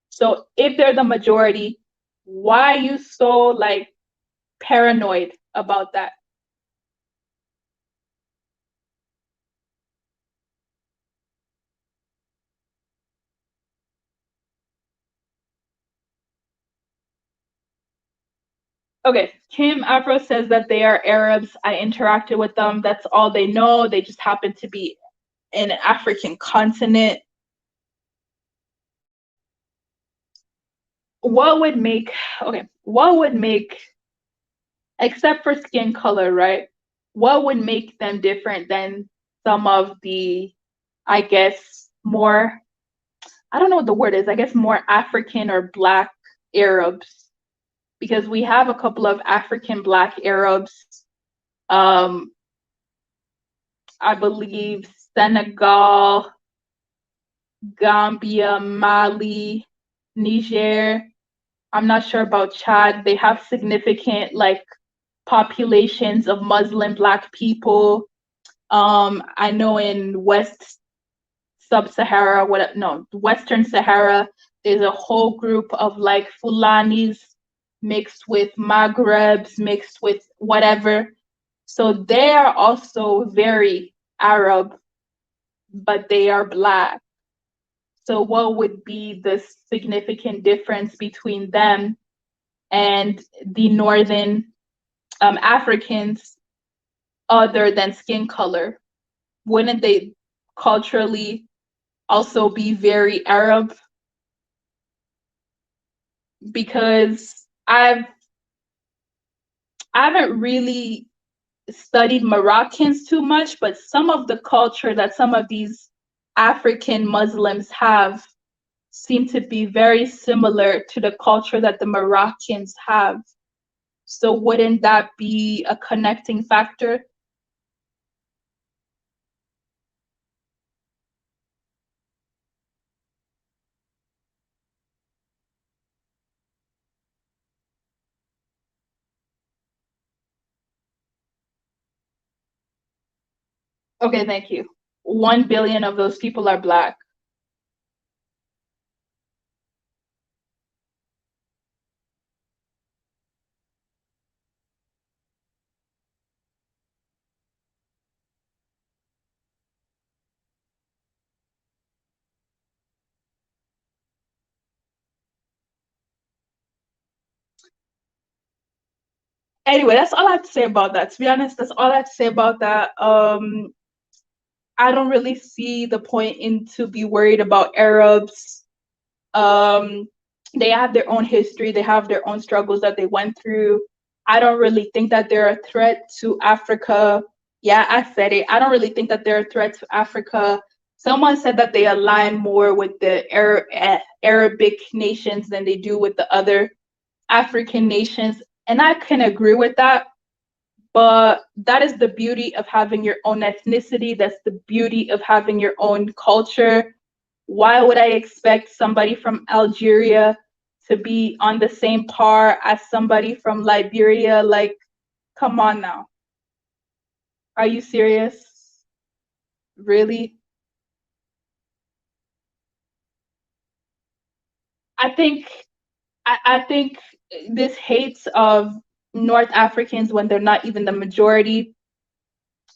So if they're the majority, why are you so like paranoid about that? Okay, Kim Afro says that they are Arabs. I interacted with them. That's all they know. They just happen to be in an African continent. What would make, except for skin color, right? What would make them different than some of the I guess, more, I don't know what the word is, I guess more African or Black Arabs, because we have a couple of African Black Arabs. I believe Senegal, Gambia, Mali, Niger. I'm not sure about Chad. They have significant like populations of Muslim Black people. I know in West Sub-Sahara, Western Sahara, there's a whole group of like Fulanis mixed with Maghrebs, mixed with whatever. So they are also very Arab, but they are Black. So what would be the significant difference between them and the Northern Africans other than skin color? Wouldn't they culturally also be very Arab? Because I haven't really studied Moroccans too much, but some of the culture that some of these African Muslims have seem to be very similar to the culture that the Moroccans have. So wouldn't that be a connecting factor? Okay, thank you. 1 billion of those people are Black. Anyway, that's all I have to say about that. To be honest, that's all I have to say about that. I don't really see the point in to be worried about Arabs. They have their own history. They have their own struggles that they went through. I don't really think that they're a threat to Africa. Yeah, I said it. I don't really think that they're a threat to Africa. Someone said that they align more with the Arabic nations than they do with the other African nations. And I can agree with that. But that is the beauty of having your own ethnicity. That's the beauty of having your own culture. Why would I expect somebody from Algeria to be on the same par as somebody from Liberia? Like, come on now. Are you serious? Really? I think this hate of North Africans when they're not even the majority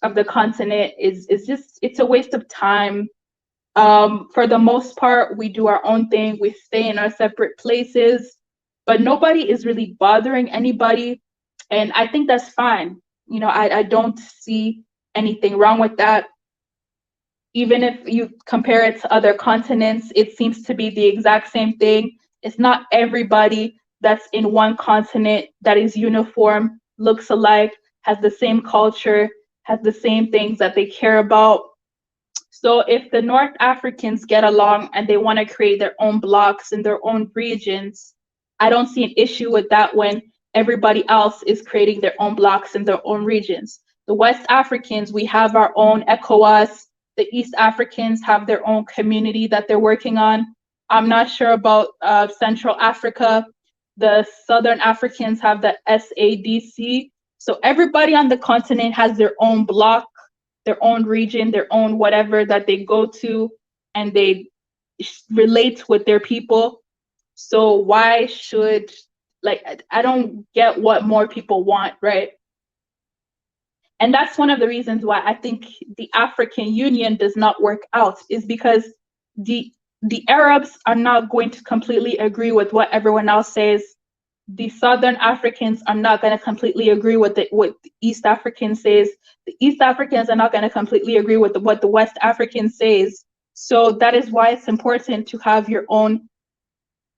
of the continent is just, it's a waste of time. For the most part, we do our own thing. We stay in our separate places, but nobody is really bothering anybody. And I think that's fine. You know, I don't see anything wrong with that. Even if you compare it to other continents, it seems to be the exact same thing. It's not everybody that's in one continent that is uniform, looks alike, has the same culture, has the same things that they care about. So if the North Africans get along and they want to create their own blocks in their own regions, I don't see an issue with that when everybody else is creating their own blocks in their own regions. The West Africans, we have our own ECOWAS. The East Africans have their own community that they're working on. I'm not sure about Central Africa. The Southern Africans have the SADC. So everybody on the continent has their own block, their own region, their own whatever that they go to, and they relate with their people. So why should, like, I don't get what more people want, right? And that's one of the reasons why I think the African Union does not work out, is because the Arabs are not going to completely agree with what everyone else says. The Southern Africans are not going to completely agree with what the East Africans says. The East Africans are not going to completely agree with what the West Africans says. So that is why it's important to have your own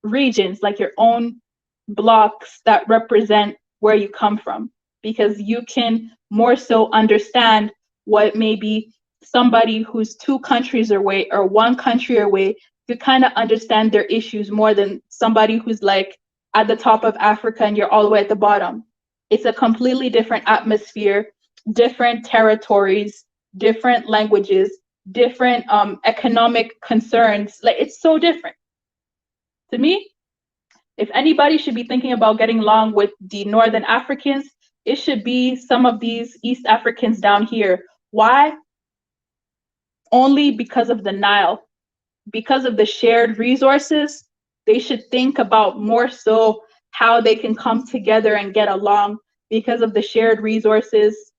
regions, like your own blocks that represent where you come from, because you can more so understand what maybe somebody who's 2 countries away or 1 country away to kind of understand their issues more than somebody who's like at the top of Africa and you're all the way at the bottom. It's a completely different atmosphere, different territories, different languages, different economic concerns. Like, it's so different. To me, if anybody should be thinking about getting along with the Northern Africans, it should be some of these East Africans down here. Why? Only because of the Nile, because of the shared resources. They should think about more so how they can come together and get along because of the shared resources.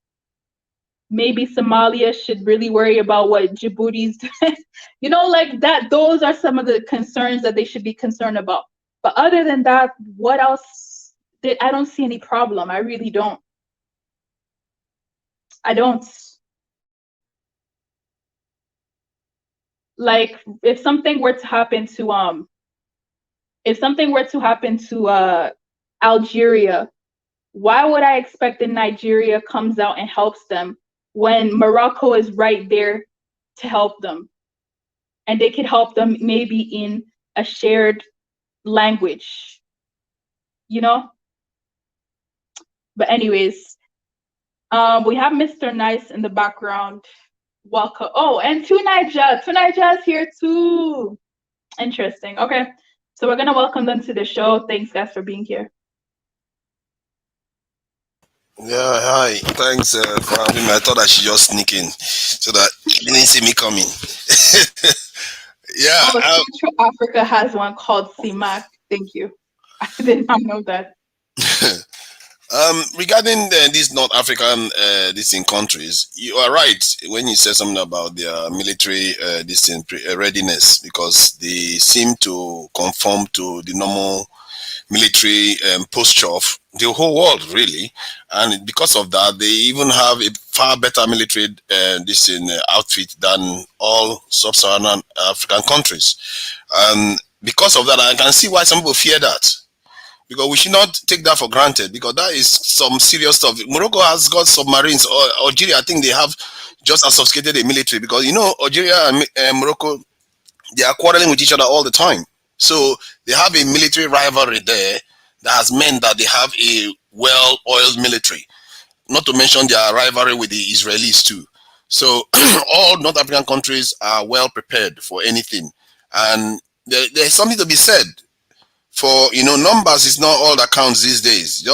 Maybe Somalia should really worry about what Djibouti's doing. You know, like that, those are some of the concerns that they should be concerned about. But other than that, what else? I don't see any problem. I really don't. I don't. Like, if something were to happen to Algeria, why would I expect that Nigeria comes out and helps them when Morocco is right there to help them? And they could help them maybe in a shared language, you know? But anyways, we have Mr. Nice in the background. Welcome. Oh, and Tunija is here too. Interesting. Okay, so we're gonna welcome them to the show. Thanks, guys, for being here. Yeah, hi. Thanks for having me. I thought I should just sneak in so that you didn't see me coming. Yeah. Oh, Central Africa has one called CIMAC. Thank you. I did not know that. Regarding these North African countries, you are right when you said something about their military readiness, because they seem to conform to the normal military posture of the whole world, really, and because of that, they even have a far better military outfit than all sub-Saharan African countries. Because of that, I can see why some people fear that. Because we should not take that for granted, because that is some serious stuff. Morocco has got submarines. Or Algeria, I think they have just as sophisticated a military, because Algeria and Morocco, they are quarreling with each other all the time. So they have a military rivalry there that has meant that they have a well-oiled military. Not to mention their rivalry with the Israelis too. So all North African countries are well prepared for anything, and there's something to be said. For numbers is not all that counts these days.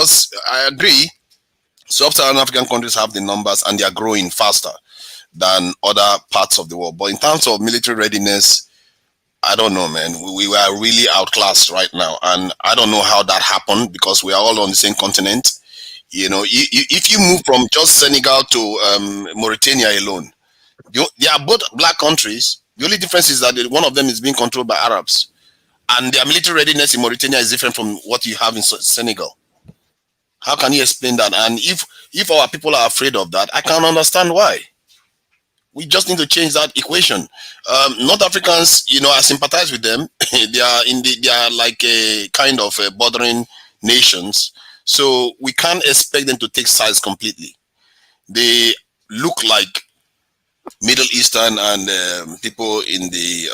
I agree, sub-Saharan African countries have the numbers and they are growing faster than other parts of the world. But in terms of military readiness, I don't know, man. We were really outclassed right now, and I don't know how that happened, because we are all on the same continent. If you move from just Senegal to Mauritania alone, they are both black countries. The only difference is that one of them is being controlled by Arabs. And their military readiness in Mauritania is different from what you have in Senegal. How can you explain that? And if our people are afraid of that, I can understand why. We just need to change that equation. North Africans, I sympathize with them. they are like a kind of bordering nations. So we can't expect them to take sides completely. They look like Middle Eastern and people in the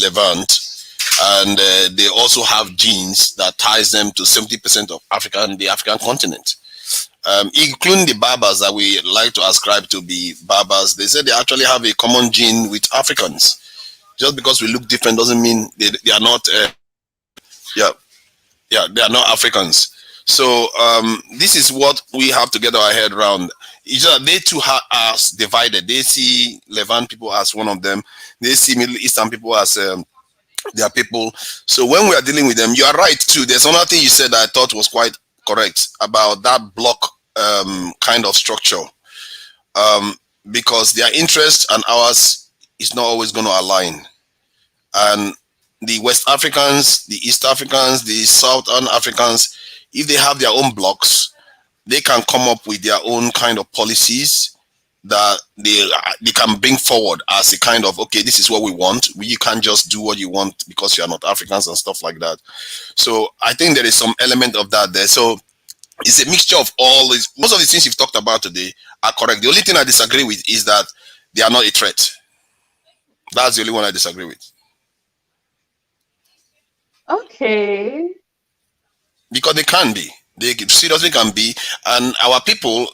Levant. And they also have genes that ties them to 70% of Africa and the African continent, including the Berbers that we like to ascribe to be Berbers. They say they actually have a common gene with Africans. Just because we look different doesn't mean they are not. They are not Africans. So this is what we have to get our head around. They too are divided. They see Levant people as one of them. They see Middle Eastern people as their people. So when we are dealing with them, you are right too. There's another thing you said that I thought was quite correct about that block kind of structure, because their interest and ours is not always going to align. And the West Africans, the East Africans, the Southern Africans, if they have their own blocks, they can come up with their own kind of policies that they can bring forward as a kind of, okay, this is what we want. You can't just do what you want because you are not Africans and stuff like that. So I think there is some element of that there. So it's a mixture of all this. Most of the things you've talked about today are correct. The only thing I disagree with is that they are not a threat. That's the only one I disagree with. Okay. Because they can be. They seriously can be. And our people,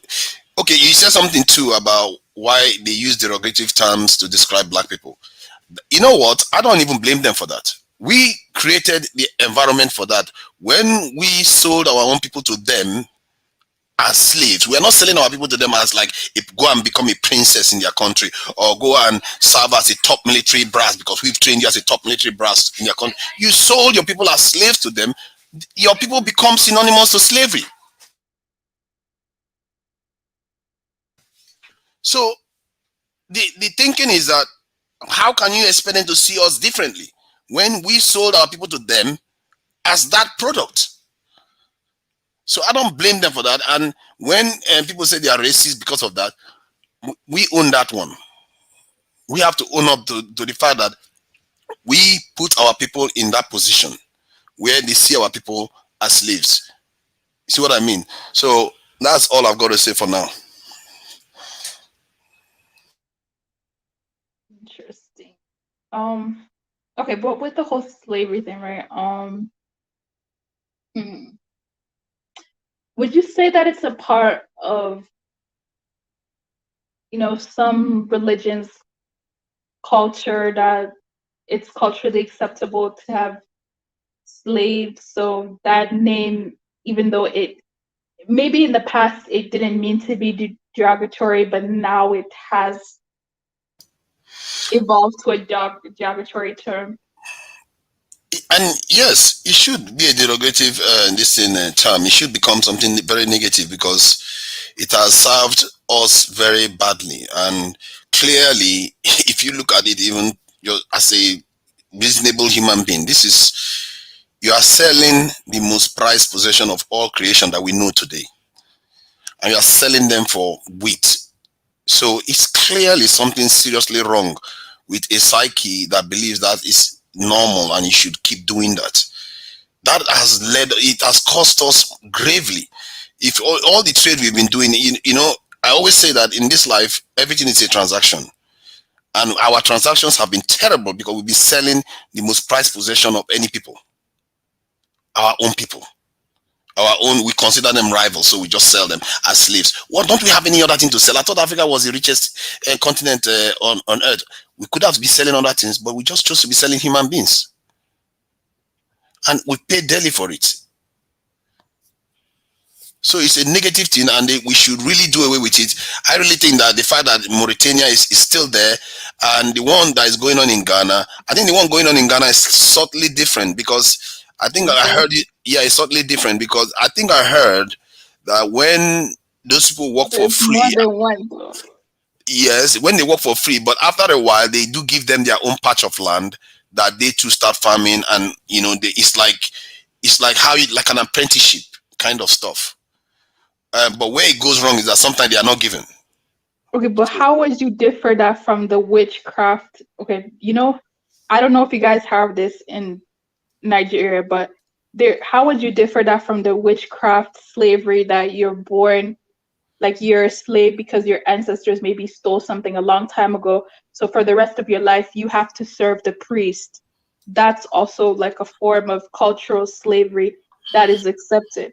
okay, you said something too about why they use derogative terms to describe black people. You know what? I don't even blame them for that. We created the environment for that. When we sold our own people to them as slaves, we are not selling our people to them as like, go and become a princess in their country, or go and serve as a top military brass because we've trained you as a top military brass in your country. You sold your people as slaves to them. Your people become synonymous to slavery. So the thinking is that, how can you expect them to see us differently when we sold our people to them as that product? So I don't blame them for that. And when people say they are racist because of that, we own that one. We have to own up to the fact that we put our people in that position where they see our people as slaves. See what I mean? So that's all I've got to say for now. Interesting. Okay, but with the whole slavery thing, right? Would you say that it's a part of, some religions' culture, that it's culturally acceptable to have slaves? So that name, even though it maybe in the past it didn't mean to be derogatory, but now it has evolved to a derogatory term. And yes, it should be a derogative term. It should become something very negative because it has served us very badly. And clearly, if you look at it, even as a reasonable human being, you are selling the most prized possession of all creation that we know today, and you are selling them for wheat. So it's clearly something seriously wrong with a psyche that believes that is normal and you should keep doing that. That has cost us gravely. If all the trade we've been doing, I always say that in this life, everything is a transaction. And our transactions have been terrible because we've been selling the most prized possession of any people. Our own people. Our own, we consider them rivals, so we just sell them as slaves. Well, don't we have any other thing to sell? I thought Africa was the richest continent on earth. We could have been selling other things, but we just chose to be selling human beings. And we pay dearly for it. So it's a negative thing, and we should really do away with it. I really think that the fact that Mauritania is still there, and the one that is going on in Ghana, I think the one going on in Ghana is subtly different, because I think I heard it. Yeah, it's subtly different because I think I heard that when those people work for free, yes, when they work for free, but after a while they do give them their own patch of land that they too start farming, and it's like like an apprenticeship kind of stuff. But where it goes wrong is that sometimes they are not given. Okay, but how would you differ that from the witchcraft? Okay, I don't know if you guys have this in Nigeria, but how would you differ that from the witchcraft slavery that you're born, like you're a slave because your ancestors maybe stole something a long time ago, so for the rest of your life you have to serve the priest? That's also like a form of cultural slavery that is accepted.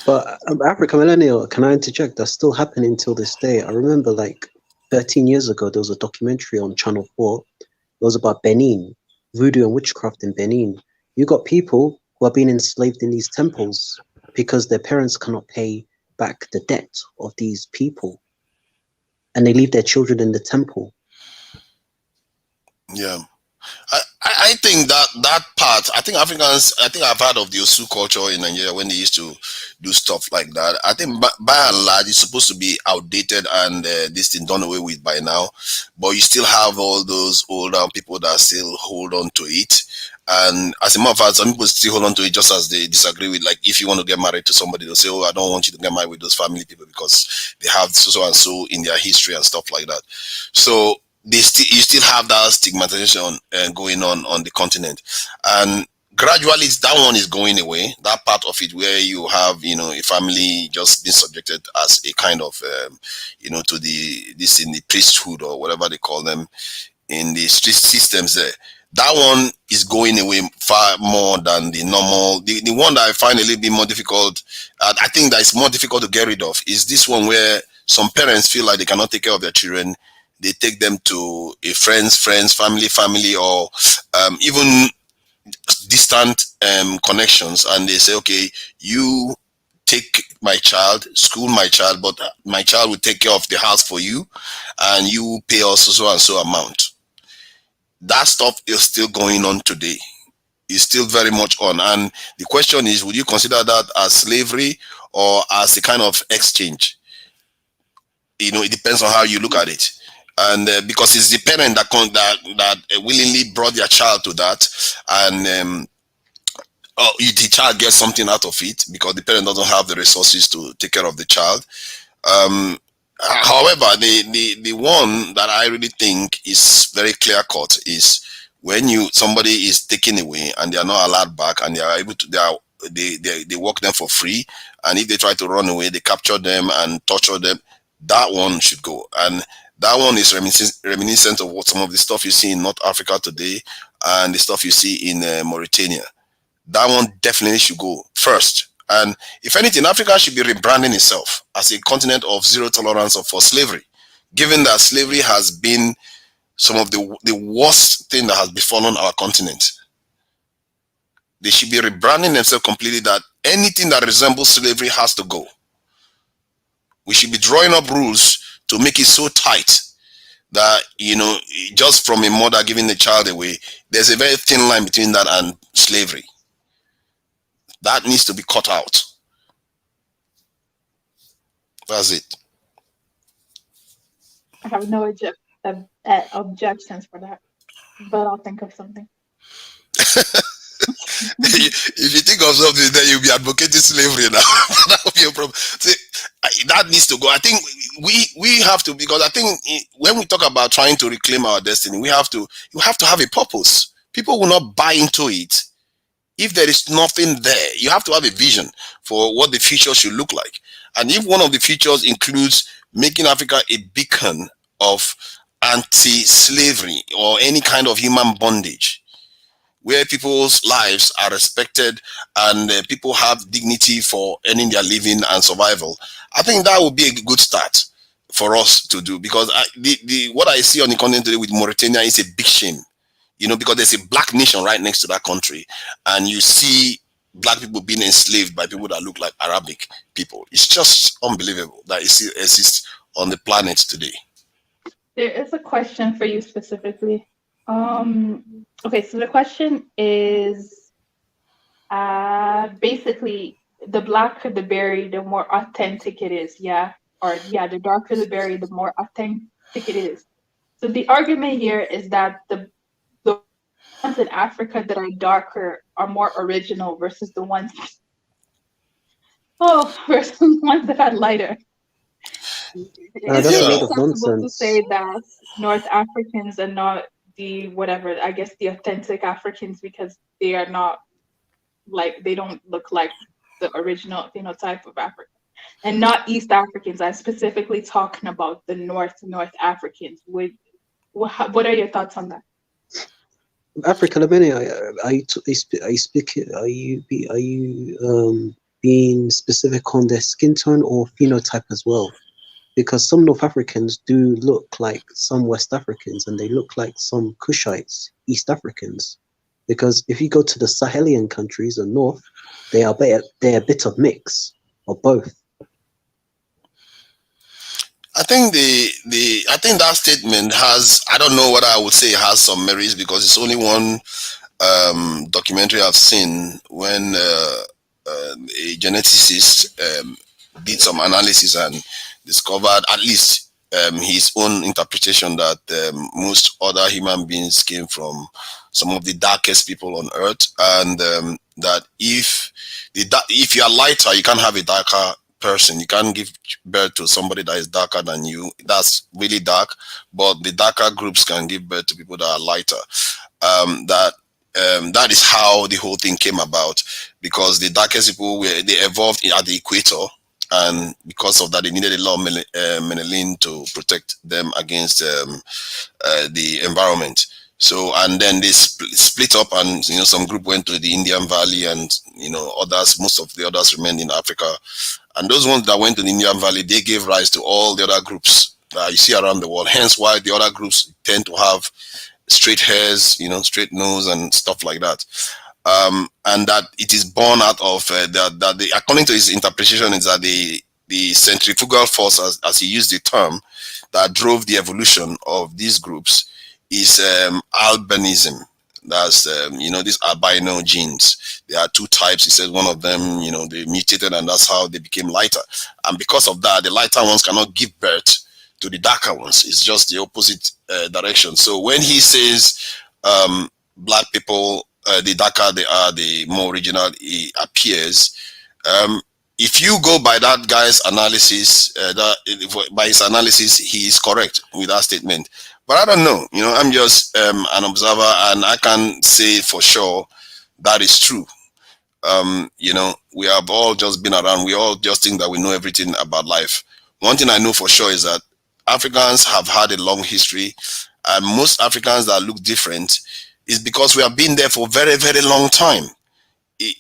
But Africa Millennial, can I interject? That's still happening till this day. I remember like 13 years ago, there was a documentary on Channel 4. It was about Benin, voodoo and witchcraft in Benin. You got people who are being enslaved in these temples because their parents cannot pay back the debt of these people. And they leave their children in the temple. Yeah. I think that part, I think I've heard of the Osu culture in Nigeria when they used to do stuff like that. I think by and large it's supposed to be outdated and this thing done away with by now, but you still have all those older people that still hold on to it. And as a matter of fact, some people still hold on to it just as they disagree with, like, if you want to get married to somebody, they'll say, oh, I don't want you to get married with those family people because they have so and so in their history and stuff like that. So you still have that stigmatization going on the continent. And gradually that one is going away. That part of it where you have, you know, a family just being subjected as a kind of, you know, to this in the priesthood or whatever they call them in the street systems there. That one is going away far more than the normal. The one that I find a little bit more difficult, I think that it's more difficult to get rid of, is this one where some parents feel like they cannot take care of their children. They take them to a friend's family, or even distant connections, and they say, okay, you take my child, school my child, but my child will take care of the house for you, and you pay us so and so amount. That stuff is still going on today. It's still very much on. And the question is, would you consider that as slavery or as a kind of exchange? You know, it depends on how you look at it. And because it's the parent that willingly brought their child to that, and the child gets something out of it because the parent doesn't have the resources to take care of the child. However, the one that I really think is very clear cut is when somebody is taken away and they are not allowed back, and they are able to they work them for free, and if they try to run away, they capture them and torture them. That one should go, and that one is reminiscent of what some of the stuff you see in North Africa today and the stuff you see in Mauritania. That one definitely should go first. And if anything, Africa should be rebranding itself as a continent of zero tolerance for slavery, given that slavery has been some of the worst thing that has befallen our continent. They should be rebranding themselves completely, that anything that resembles slavery has to go. We should be drawing up rules to make it so tight that, you know, just from a mother giving the child away, there's a very thin line between that and slavery. That needs to be cut out. That's it. I have no objections for that, but I'll think of something. If you think of something, then you'll be advocating slavery now. That will be a problem. See, that needs to go. I think we have to, because I think when we talk about trying to reclaim our destiny, you have to have a purpose. People will not buy into it if there is nothing there. You have to have a vision for what the future should look like. And if one of the features includes making Africa a beacon of anti-slavery or any kind of human bondage, where people's lives are respected and people have dignity for earning their living and survival, I think that would be a good start for us to do. Because what I see on the continent today with Mauritania is a big shame, you know, because there's a black nation right next to that country, and you see black people being enslaved by people that look like Arabic people. It's just unbelievable that it still exists on the planet today. There is a question for you specifically. Okay, so the question is basically, the blacker the berry, the more authentic it is, yeah? Or yeah, the darker the berry, the more authentic it is. So the argument here is that the ones in Africa that are darker are more original versus the ones versus the ones that are lighter. That's a lot of nonsense. To say that North Africans are not the whatever, I guess the authentic Africans, because they are not like, they don't look like the original phenotype of Africa, and not East Africans. I'm specifically talking about the North Africans. What are your thoughts on that? Africa, are you being specific on their skin tone or phenotype as well? Because some North Africans do look like some West Africans, and they look like some Kushites, East Africans. Because if you go to the Sahelian countries, the North, they're a bit of mix of both. I think I think that statement has, I don't know what I would say has some merits, because it's only one documentary I've seen when a geneticist did some analysis and discovered at least his own interpretation that most other human beings came from some of the darkest people on earth, and that if you are lighter, you can't have a darker person. You can't give birth to somebody that is darker than you. That's really dark, but the darker groups can give birth to people that are lighter. That that is how the whole thing came about, because the darkest people they evolved at the equator, and because of that they needed a lot of melanin to protect them against the environment. So, and then they split up, and some group went to the Indian Valley, and others, most of the others remained in Africa. And those ones that went to the Indian Valley, they gave rise to all the other groups that you see around the world. Hence why the other groups tend to have straight hairs, straight nose and stuff like that. And that it is born out of according to his interpretation, is that the centrifugal force, as he used the term, that drove the evolution of these groups is albinism. That's these albino genes. There are two types. He said one of them, they mutated, and that's how they became lighter. And because of that, the lighter ones cannot give birth to the darker ones. It's just the opposite direction. So when he says black people, the darker they are, the more original he appears. If you go by that guy's analysis, by his analysis, he is correct with that statement. But I don't know. I'm just an observer, and I can't say for sure that is true. We have all just been around. We all just think that we know everything about life. One thing I know for sure is that Africans have had a long history, and most Africans that look different is because we have been there for a very, very long time.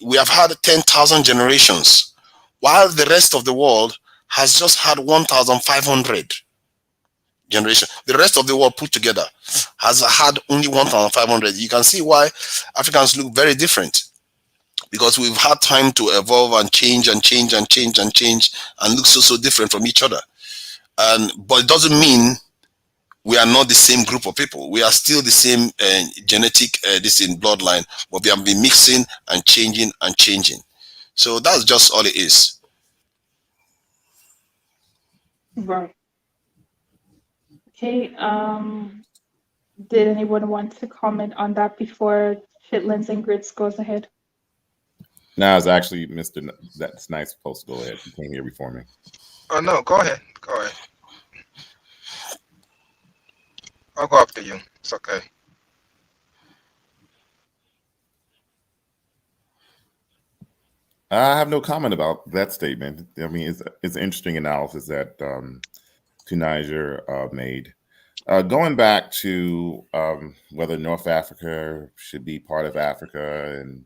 We have had 10,000 generations, while the rest of the world has just had 1,500 generation. The rest of the world put together has had only 1,500. You can see why Africans look very different, because we've had time to evolve and change and change and change and change and look so different from each other. But it doesn't mean we are not the same group of people. We are still the same genetic bloodline, but we have been mixing and changing and changing. So that's just all it is. Right. Okay. Did anyone want to comment on that before Chitlins and Grits goes ahead? No, it's actually Mr. That's nice. Supposed to go ahead. He came here before me. Oh no, go ahead. Go ahead. I'll go after you. It's okay. I have no comment about that statement. I mean, it's an interesting analysis that Tunisia made. Going back to whether North Africa should be part of Africa and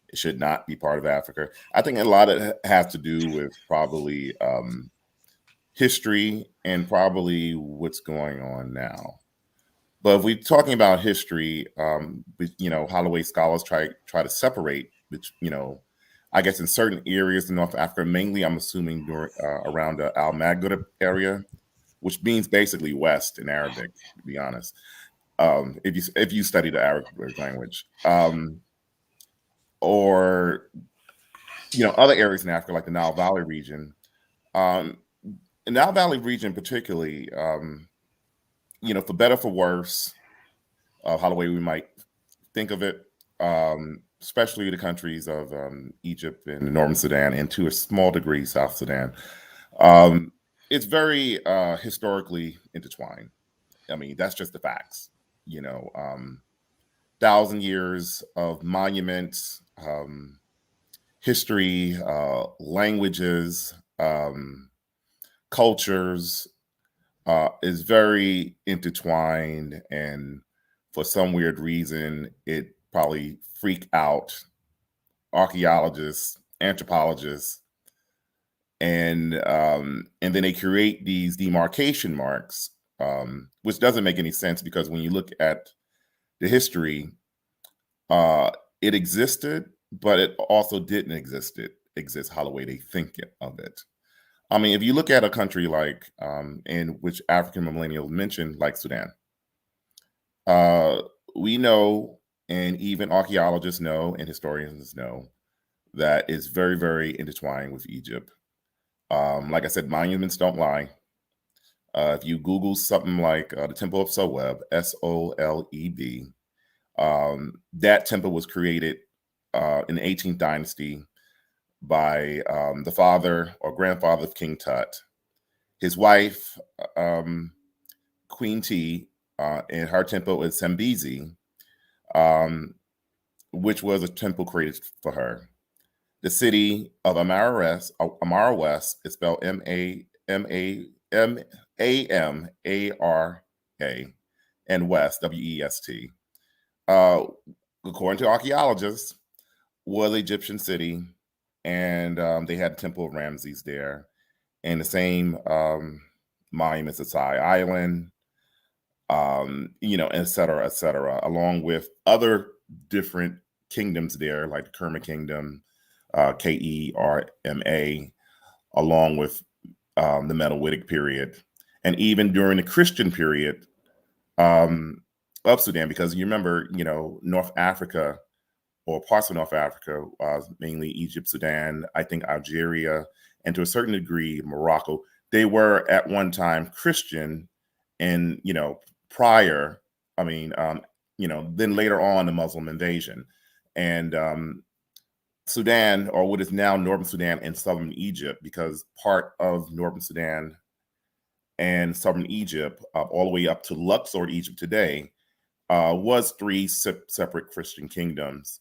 it should not be part of Africa, I think a lot of it has to do with probably history and probably what's going on now. But if we're talking about history, Holloway scholars try to separate, which, I guess in certain areas in North Africa, mainly I'm assuming around the Al Maghrib area, which means basically West in Arabic, to be honest. If you study the Arabic language, or other areas in Africa like the Nile Valley region, the Nile Valley region particularly, for better for worse, Holloway we might think of it, especially the countries of Egypt and Northern Sudan, and to a small degree South Sudan. It's very historically intertwined. I mean, that's just the facts. 1,000 years of monuments, history, languages, cultures is very intertwined, and for some weird reason, it probably freak out archaeologists, anthropologists, and then they create these demarcation marks, which doesn't make any sense, because when you look at the history, it existed, but it also didn't exist how the way they think of it. I mean, if you look at a country like, in which African millennials mentioned, like Sudan, we know, and even archaeologists know, and historians know, that it's very, very intertwined with Egypt. Like I said, monuments don't lie. If you Google something like the Temple of Soleb, Soleb, that temple was created in the 18th dynasty by the father or grandfather of King Tut. His wife, Queen T, and her temple is Sambesi. which was a temple created for her. The city of Amara West is spelled Amara, and West, West. According to archaeologists, was Egyptian city, and they had the Temple of Ramses there, and the same monuments at Sai Island, et cetera, along with other different kingdoms there, like the Kerma Kingdom, Kerma, along with the Meroitic period, and even during the Christian period of Sudan, because you remember, North Africa, or parts of North Africa, mainly Egypt, Sudan, I think Algeria, and to a certain degree, Morocco, they were at one time Christian, and, prior, then later on the Muslim invasion. And Sudan, or what is now Northern Sudan and Southern Egypt, because part of Northern Sudan and Southern Egypt, all the way up to Luxor, Egypt today, was three separate Christian kingdoms,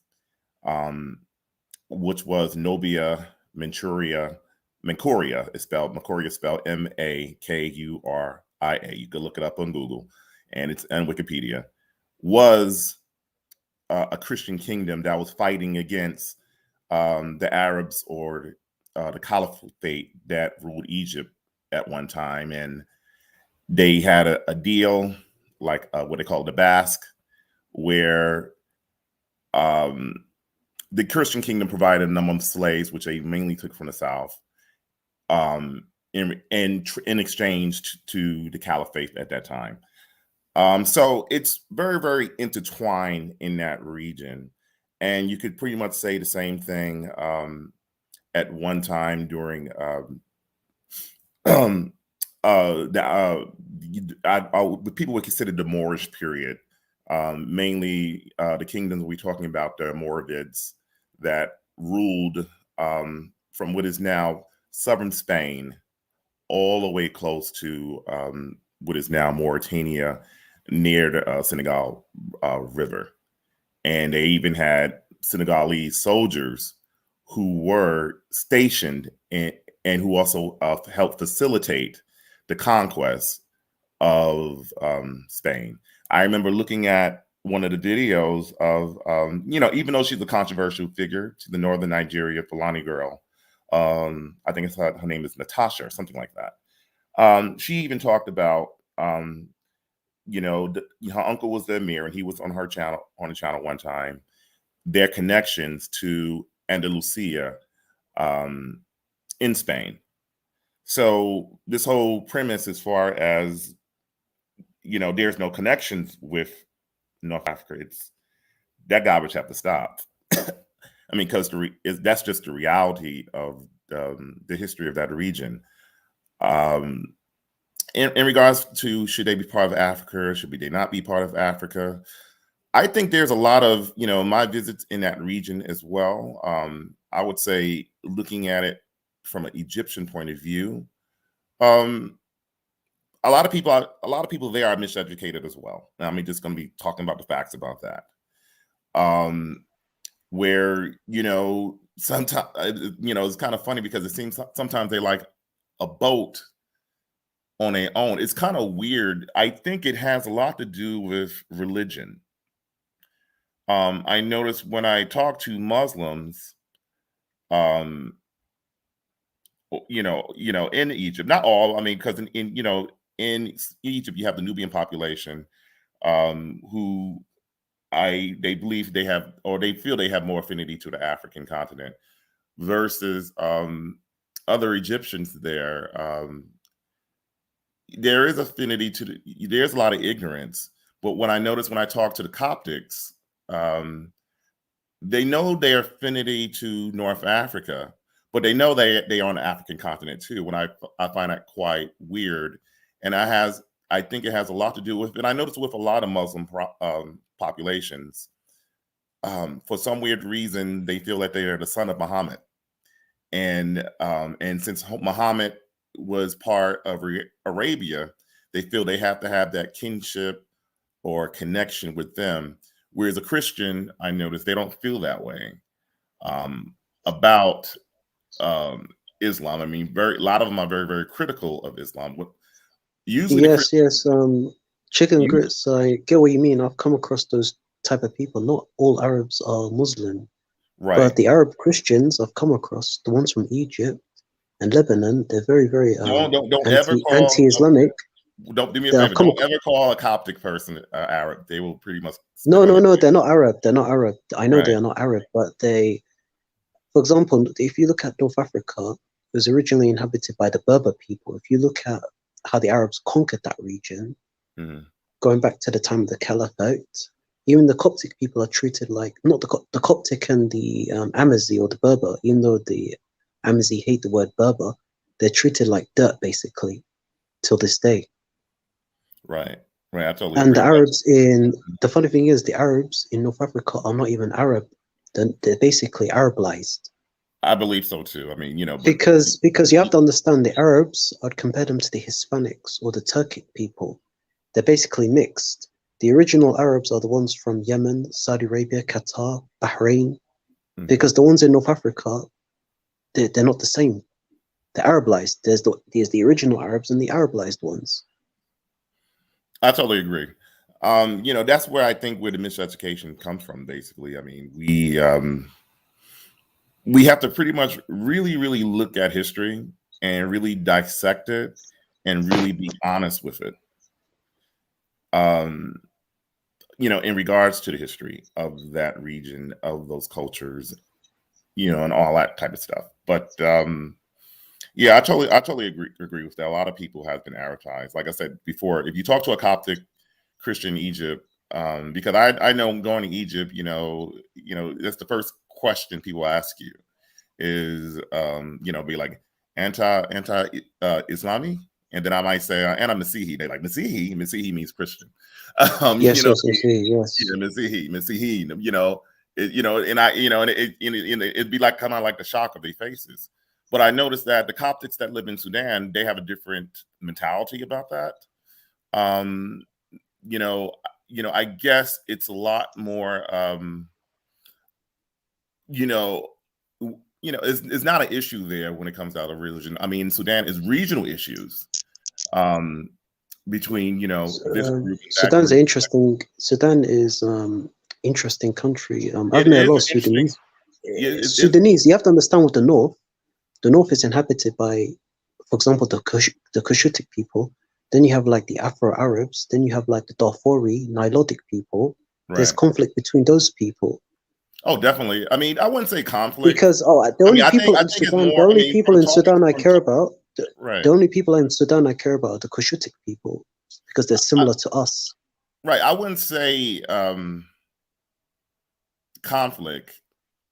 which was Nubia, Manchuria, Manchuria is spelled Makuria. You can look it up on Google, and it's on Wikipedia. Was a Christian kingdom that was fighting against the Arabs, or the Caliphate that ruled Egypt at one time, and they had a deal, like what they call the Basque, where the Christian kingdom provided a number of slaves, which they mainly took from the South, in exchange to the Caliphate at that time. So it's very, very intertwined in that region. And you could pretty much say the same thing at one time during what people would consider the Moorish period. Mainly the kingdoms we're talking about, the Almoravids, that ruled from what is now southern Spain all the way close to what is now Mauritania, near the Senegal River. And they even had Senegalese soldiers who were stationed and who also helped facilitate the conquest of Spain. I remember looking at one of the videos of, even though she's a controversial figure, she's the Northern Nigeria Fulani girl. I think her name is Natasha or something like that. She even talked about, her uncle was the emir, and he was on the channel one time, their connections to Andalusia in Spain. So this whole premise, as far as, there's no connections with North Africa, it's that garbage have to stop. Because that's just the reality of the history of that region. In regards to, should they be part of Africa, should they not be part of Africa? I think there's a lot of, my visits in that region as well. I would say, looking at it from an Egyptian point of view, a lot of people there are miseducated as well. Just going to be talking about the facts about that. Where, sometimes, it's kind of funny because it seems sometimes they like a boat on their own. It's kind of weird. I think it has a lot to do with religion. I noticed when I talk to Muslims, in Egypt, not all, because in Egypt, you have the Nubian population, who they believe they have, or they feel they have more affinity to the African continent versus other Egyptians there. There is affinity there's a lot of ignorance, but when I talk to the Coptics, they know their affinity to North Africa, but they know they are on the African continent too. When I find that quite weird, and I think it has a lot to do with, and I noticed with a lot of Muslim populations, for some weird reason, they feel that they are the son of Muhammad, and since Muhammad was part of Arabia, they feel they have to have that kinship or connection with them, Whereas a Christian, I notice they don't feel that way about Islam. I mean, a lot of them are very, very critical of Islam. Usually, yes, chicken grits. I get what you mean. I've come across those type of people. Not all Arabs are Muslim, right? But the Arab Christians I've come across, the ones from Egypt and Lebanon, they're very, very don't ever call anti-Islamic. Don't do me a favor. Don't ever call a Coptic person Arab. They will pretty much. No, they're not Arab. They're not Arab. I know they are not Arab, but they, for example, if you look at North Africa, it was originally inhabited by the Berber people. If you look at how the Arabs conquered that region, going back to the time of the Caliphate, even the Coptic people are treated like, not the Coptic and the Amazi or the Berber, even though the Amazi hate the word Berber, they're treated like dirt basically till this day. Right. I totally and agree. The Arabs the funny thing is, the Arabs in North Africa are not even Arab. They're basically Arabized. I believe so too. I mean, because you have to understand, the Arabs, I'd compare them to the Hispanics or the Turkic people. They're basically mixed. The original Arabs are the ones from Yemen, Saudi Arabia, Qatar, Bahrain, because the ones in North Africa, they're not the same. They're Arabized. There's the original Arabs and the Arabized ones. I totally agree. That's where I think where the miseducation comes from, basically. I mean, we have to pretty much really, really look at history and really dissect it and really be honest with it. In regards to the history of that region, of those cultures, and all that type of stuff. But I totally agree with that. A lot of people have been Arabized. Like I said before, if you talk to a Coptic Christian in Egypt, because I know going to Egypt, that's the first question people ask you is, be like anti-Islami. And then I might say, and I'm Masihi. They're like, Masihi? Masihi means Christian. Yes. Masihi, it'd be like kind of like the shock of their faces. But I noticed that the Coptics that live in Sudan, they have a different mentality about that. I guess it's a lot more, it's not an issue there when it comes down to religion. I mean, Sudan is regional issues between, this group. Sudan's interesting. Sudan is interesting country. I've met a lot of Sudanese. You have to understand with the North is inhabited by, for example, the Cushitic people. Then you have like the Afro-Arabs. Then you have like the Darfuri, Nilotic people. Right. There's conflict between those people. Oh, definitely. I mean, I wouldn't say conflict. Because the only people in Sudan I care about, the only people in Sudan I care about are the Cushitic people, because they're similar to us. Right. I wouldn't say conflict.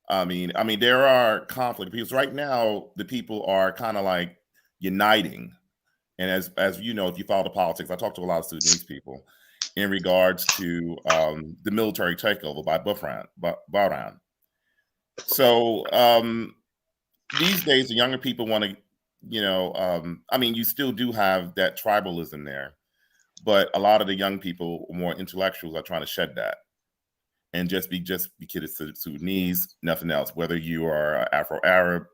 I mean, there are conflict because right now the people are kind of like uniting. And as you know, if you follow the politics, I talk to a lot of Sudanese people in regards to the military takeover by Bahrain. So these days, the younger people want to, you still do have that tribalism there, but a lot of the young people, more intellectuals, are trying to shed that and just be Sudanese, nothing else. Whether you are Afro-Arab,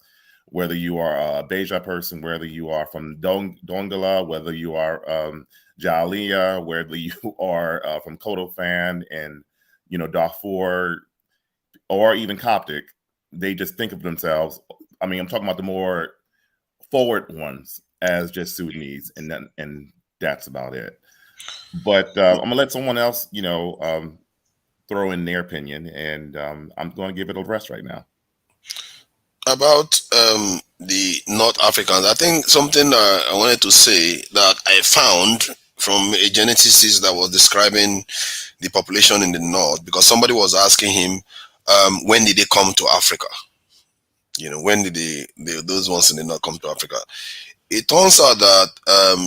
whether you are a Beja person, whether you are from Dongala, whether you are Jalia, whether you are from Kordofan and, Darfur, or even Coptic, they just think of themselves. I mean, I'm talking about the more forward ones as just Sudanese, and that's about it. But I'm gonna let someone else, throw in their opinion, and I'm going to give it a rest right now. About the North Africans, I think something I wanted to say that I found from a geneticist that was describing the population in the North, because somebody was asking him, when did they come to Africa? When did those ones in the North come to Africa? It turns out that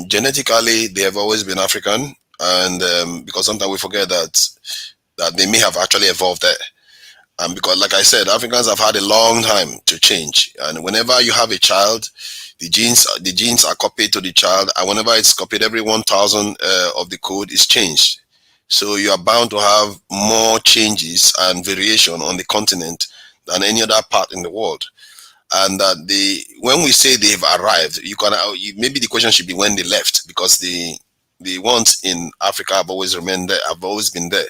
genetically they have always been African, and because sometimes we forget that they may have actually evolved there. Because, like I said, Africans have had a long time to change, and whenever you have a child, the genes are copied to the child, and whenever it's copied, every 1,000 of the code is changed. So you are bound to have more changes and variation on the continent than any other part in the world. And that when we say they've arrived, maybe the question should be when they left, because the ones in Africa have always remained there, have always been there.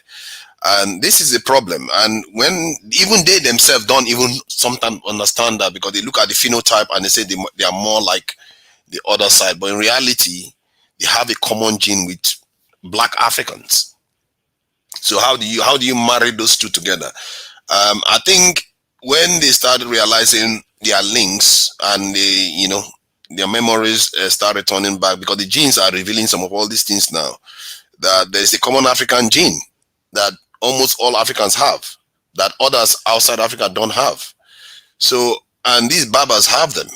And this is a problem. And when even they themselves don't even sometimes understand that, because they look at the phenotype and they say they are more like the other side. But in reality, they have a common gene with black Africans. So how do you marry those two together? I think when they started realizing their links and their memories start returning back, because the genes are revealing some of all these things now, that there is a common African gene that almost all Africans have, that others outside Africa don't have. So, and these Berbers have them.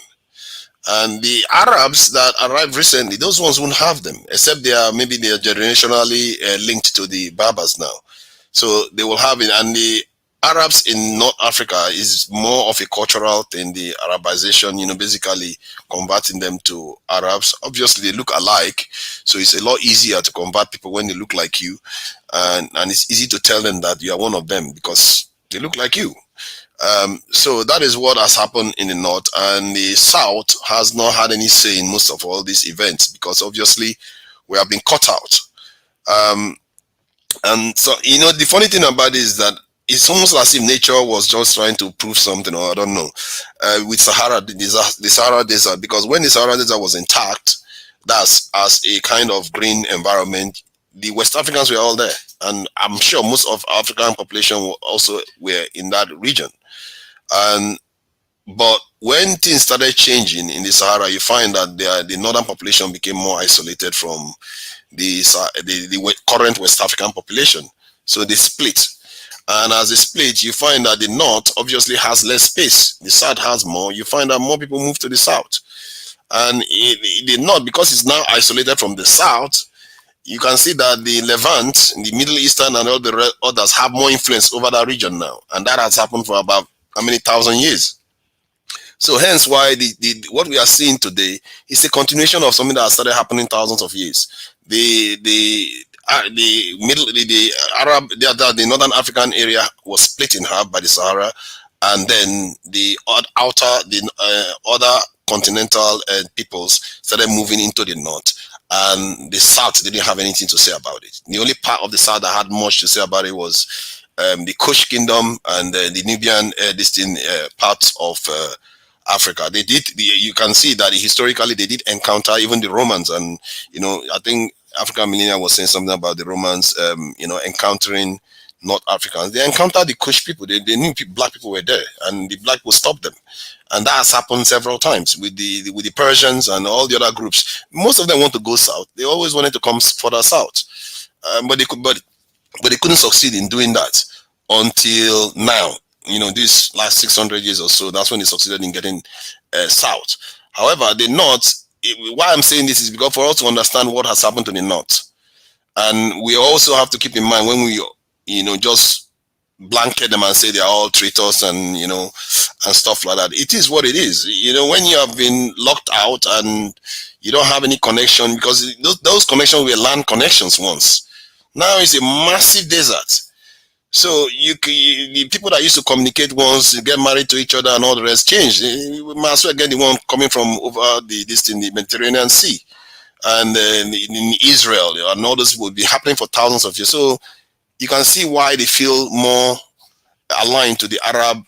And the Arabs that arrived recently, those ones won't have them, except they are generationally linked to the Berbers now. So they will have it. And the Arabs in North Africa is more of a cultural thing, the Arabization, basically converting them to Arabs. Obviously, they look alike, so it's a lot easier to convert people when they look like you. And it's easy to tell them that you are one of them because they look like you. So that is what has happened in the North, and the South has not had any say in most of all these events, because obviously we have been cut out. And so, the funny thing about it is that it's almost as if nature was just trying to prove something, or I don't know, with Sahara, the Sahara Desert, because when the Sahara Desert was intact, that's as a kind of green environment, the West Africans were all there. And I'm sure most of African population also were in that region. But when things started changing in the Sahara, you find that the northern population became more isolated from the current West African population. So they split. And as they split, you find that the north obviously has less space. The south has more. You find that more people move to the south. And the north, because it's now isolated from the south, you can see that the Levant, the Middle Eastern, and all the others have more influence over that region now. And that has happened for about how many thousand years? So hence why what we are seeing today is a continuation of something that started happening thousands of years. The northern African area was split in half by the Sahara, and then the other continental peoples started moving into the north, and the south didn't have anything to say about it. The only part of the south that had much to say about it was the Kush Kingdom and the Nubian parts of Africa. You can see that historically they did encounter even the Romans, and I think African Millennium was saying something about the Romans, encountering North Africans. They encountered the Kush people. They knew black people were there, and the black people stopped them. And that has happened several times with the Persians and all the other groups. Most of them want to go south. They always wanted to come further south, but they couldn't succeed in doing that until now. This last 600 years or so, that's when they succeeded in getting south. However, the north, why I'm saying this is because for us to understand what has happened to the north, and we also have to keep in mind when we, just blanket them and say they are all traitors and stuff like that. It is what it is. When you have been locked out and you don't have any connection, because those connections were land connections once. Now it's a massive desert. So the people that used to communicate once, get married to each other and all the rest change. We might as well get the one coming from over the Mediterranean Sea, and in Israel, and all those will be happening for thousands of years. So you can see why they feel more aligned to the Arab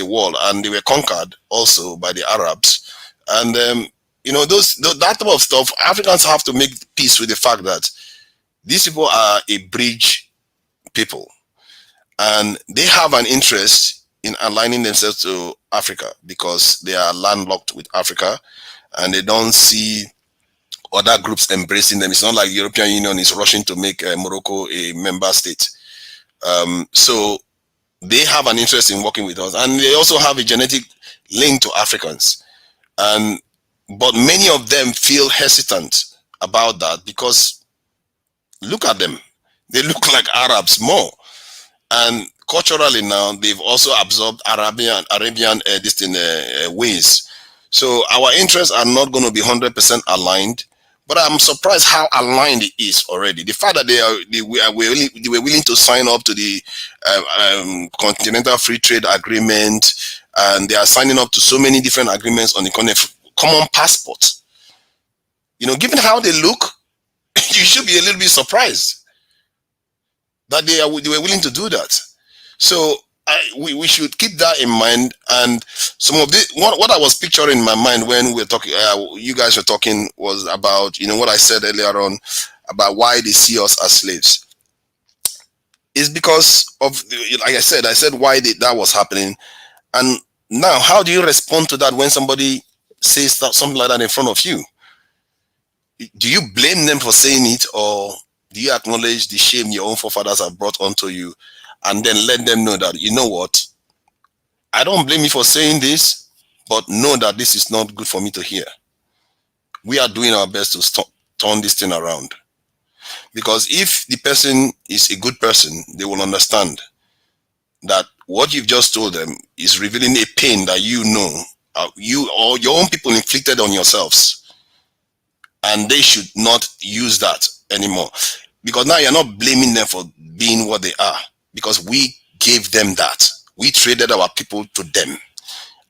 world, and they were conquered also by the Arabs. And that type of stuff, Africans have to make peace with the fact that these people are a bridge people. And they have an interest in aligning themselves to Africa because they are landlocked with Africa, and they don't see other groups embracing them. It's not like the European Union is rushing to make Morocco a member state. So they have an interest in working with us, and they also have a genetic link to Africans. But many of them feel hesitant about that because look at them. They look like Arabs more. And culturally now, they've also absorbed Arabian ways. So our interests are not going to be 100% aligned, But I'm surprised how aligned it is already. The fact that they were willing to sign up to the Continental Free Trade Agreement, and they are signing up to so many different agreements on the common passport. Given how they look, you should be a little bit surprised that they were willing to do that. So we should keep that in mind. And some of what I was picturing in my mind when we were talking, you guys were talking, was about what I said earlier on about why they see us as slaves. Is because of, like I said why that was happening. And now, how do you respond to that when somebody says something like that in front of you? Do you blame them for saying it, or do you acknowledge the shame your own forefathers have brought onto you, and then let them know that, you know what, I don't blame you for saying this, but know that this is not good for me to hear. We are doing our best to turn this thing around. Because if the person is a good person, they will understand that what you've just told them is revealing a pain that you or your own people inflicted on yourselves. And they should not use that anymore. Because now you're not blaming them for being what they are. Because we gave them that. We traded our people to them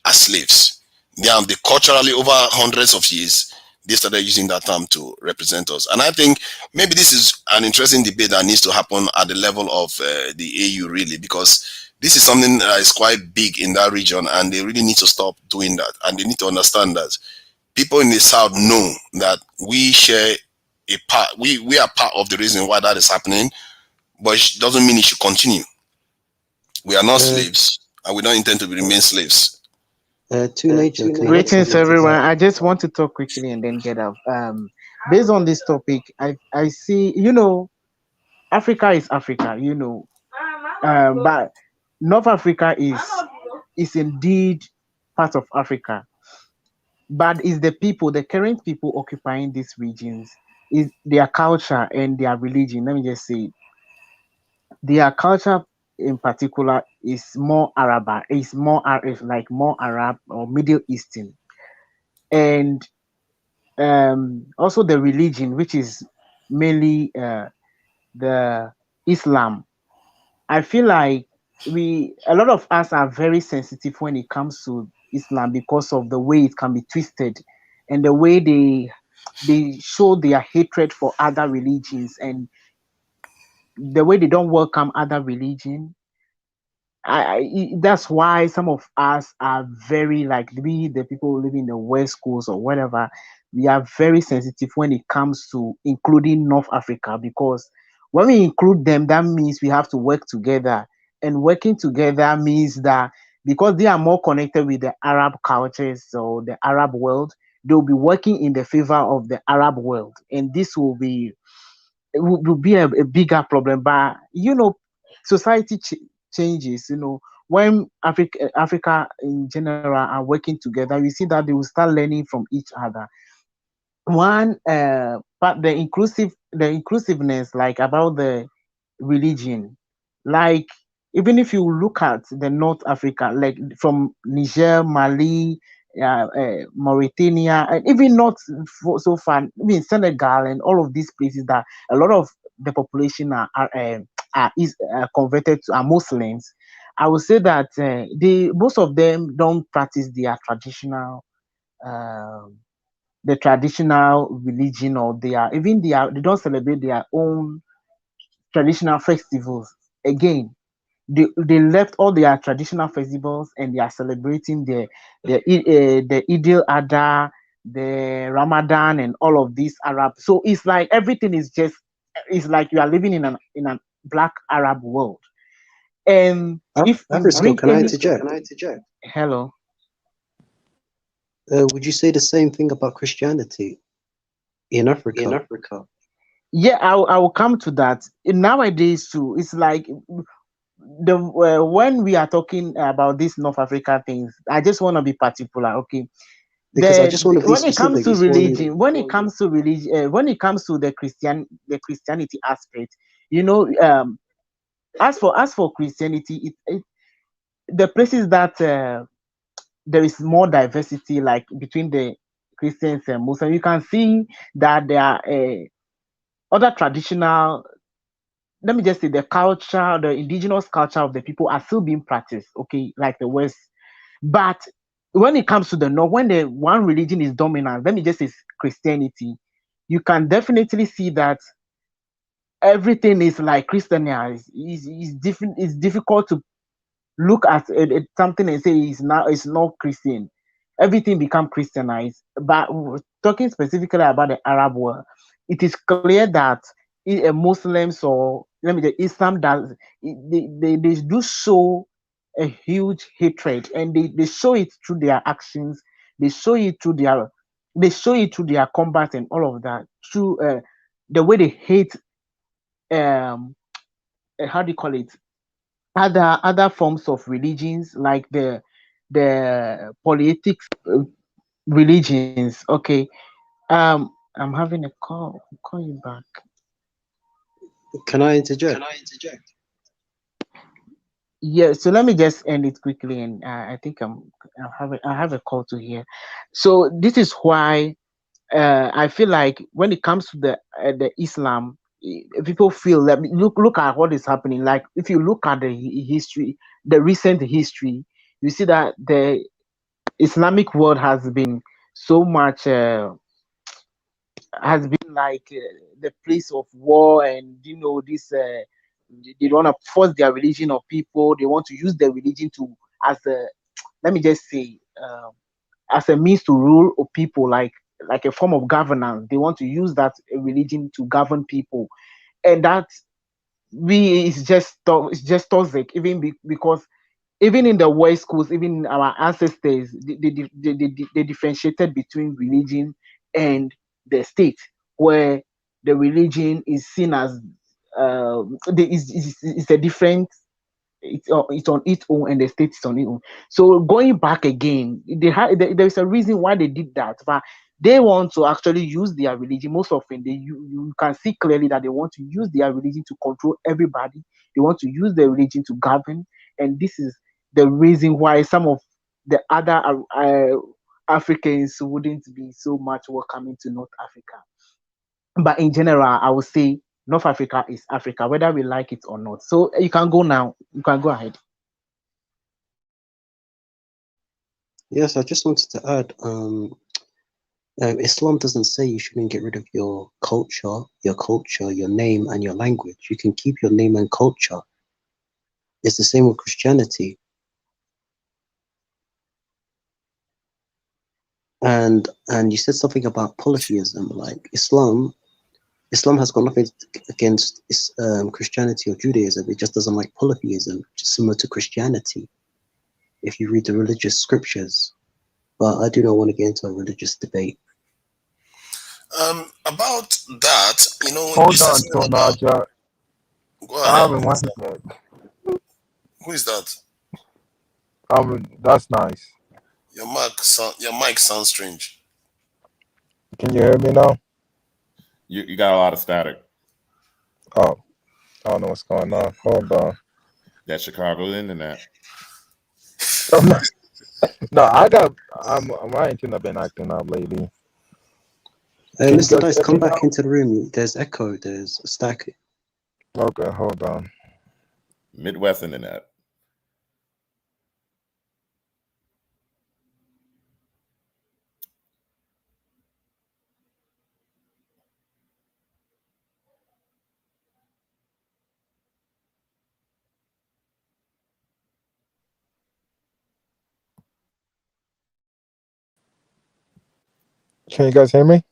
as slaves. They culturally, over hundreds of years, they started using that term to represent us. And I think maybe this is an interesting debate that needs to happen at the level of the AU, really, because this is something that is quite big in that region, and they really need to stop doing that. And they need to understand that people in the South know that we share a part. We are part of the reason why that is happening, but it doesn't mean it should continue. We are not slaves, and we don't intend to remain slaves. Greetings, everyone. I just want to talk quickly and then get out. Based on this topic, I see, Africa is Africa, but North Africa is indeed part of Africa. But is the current people occupying these regions, is their culture and their religion. Let me just say, their culture in particular is more Arab, is like more Arab or Middle Eastern, and also the religion, which is mainly the Islam. I feel like a lot of us are very sensitive when it comes to Islam because of the way it can be twisted and the way they show their hatred for other religions and the way they don't welcome other religion. That's why some of us are very, like, the people living in the West Coast or whatever, we are very sensitive when it comes to including North Africa, because when we include them, that means we have to work together, and working together means that because they are more connected with the Arab cultures or the Arab world, they'll be working in the favor of the Arab world, and this will be a bigger problem. But society changes. When Africa in general are working together, we see that they will start learning from each other. One but the inclusiveness, like, about the religion, like, even if you look at the North Africa, like from Niger, Mali, Mauritania, and even not so far, Senegal and all of these places, that a lot of the population are converted to, are Muslims. I would say that most of them don't practice their the traditional religion, or they don't celebrate their own traditional festivals. Again, they left all their traditional festivals and they are celebrating the Eid al-Adha, the Ramadan, and all of these Arab. So it's like everything is just, it's like you are living in a black Arab world. And if Frisco, can I interject? Hello. Would you say the same thing about Christianity in Africa? Yeah, I will come to that. Nowadays too, it's like when we are talking about these North Africa things, I just want to be particular, okay? Because I just want to be when it comes to specific. when it comes to the Christianity aspect, as for Christianity, the places that there is more diversity, like between the Christians and Muslims, you can see that there are other traditional, let me just say, the culture, the indigenous culture of the people are still being practiced, okay, like the West. But when it comes to the North, when the one religion is dominant, let me just say Christianity, you can definitely see that everything is like Christianized. It's different. It's difficult to look at something and say it's not Christian. Everything become Christianized. But talking specifically about the Arab world, it is clear that Muslims, or let me say Islam, does they do show a huge hatred, and they show it through their actions. They show it through their combat and all of that, through the way they hate, um how do you call it, other forms of religions, like the politics, religions. Okay. I'm having a call. I'll call you back. Can I interject? Yeah, so let me just end it quickly, and I think I have a call to hear. So this is why I feel like when it comes to the Islam, people feel that, look at what is happening. Like if you look at the history, the recent history, you see that the Islamic world has been so much, has been like the place of war, and this, they want to force their religion on people. They want to use their religion to, as a, let me just say, as a means to rule people, like a form of governance. They want to use that religion to govern people, and that we it's just toxic, even because even in the West schools, even our ancestors, they differentiated between religion and the state, where the religion is seen as, is a different, it's on its own, and the state is on its own. So going back again, there's a reason why they did that, but they want to actually use their religion. Most often, you can see clearly that they want to use their religion to control everybody. They want to use their religion to govern, and this is the reason why some of the other Africans wouldn't be so much welcoming to North Africa. But in general, I would say North Africa is Africa, whether we like it or not. So you can go now. You can go ahead. Yes, I just wanted to add, Islam doesn't say you shouldn't get rid of your culture, your name, and your language. You can keep your name and culture. It's the same with Christianity. And you said something about polytheism. Like Islam has got nothing against Christianity or Judaism. It just doesn't like polytheism, just similar to Christianity, if you read the religious scriptures. But I do not want to get into a religious debate. About that, Hold on, Tonaja. Go ahead. Who is that? That's nice. Your mic sounds strange. Can you hear me now? You got a lot of static. Oh, I don't know what's going on. Hold on. That Chicago internet. No, my internet been acting up lately. Mr. Dice, come back into the room. There's echo. There's static. Okay, hold on. Midwest internet. Can you guys hear me?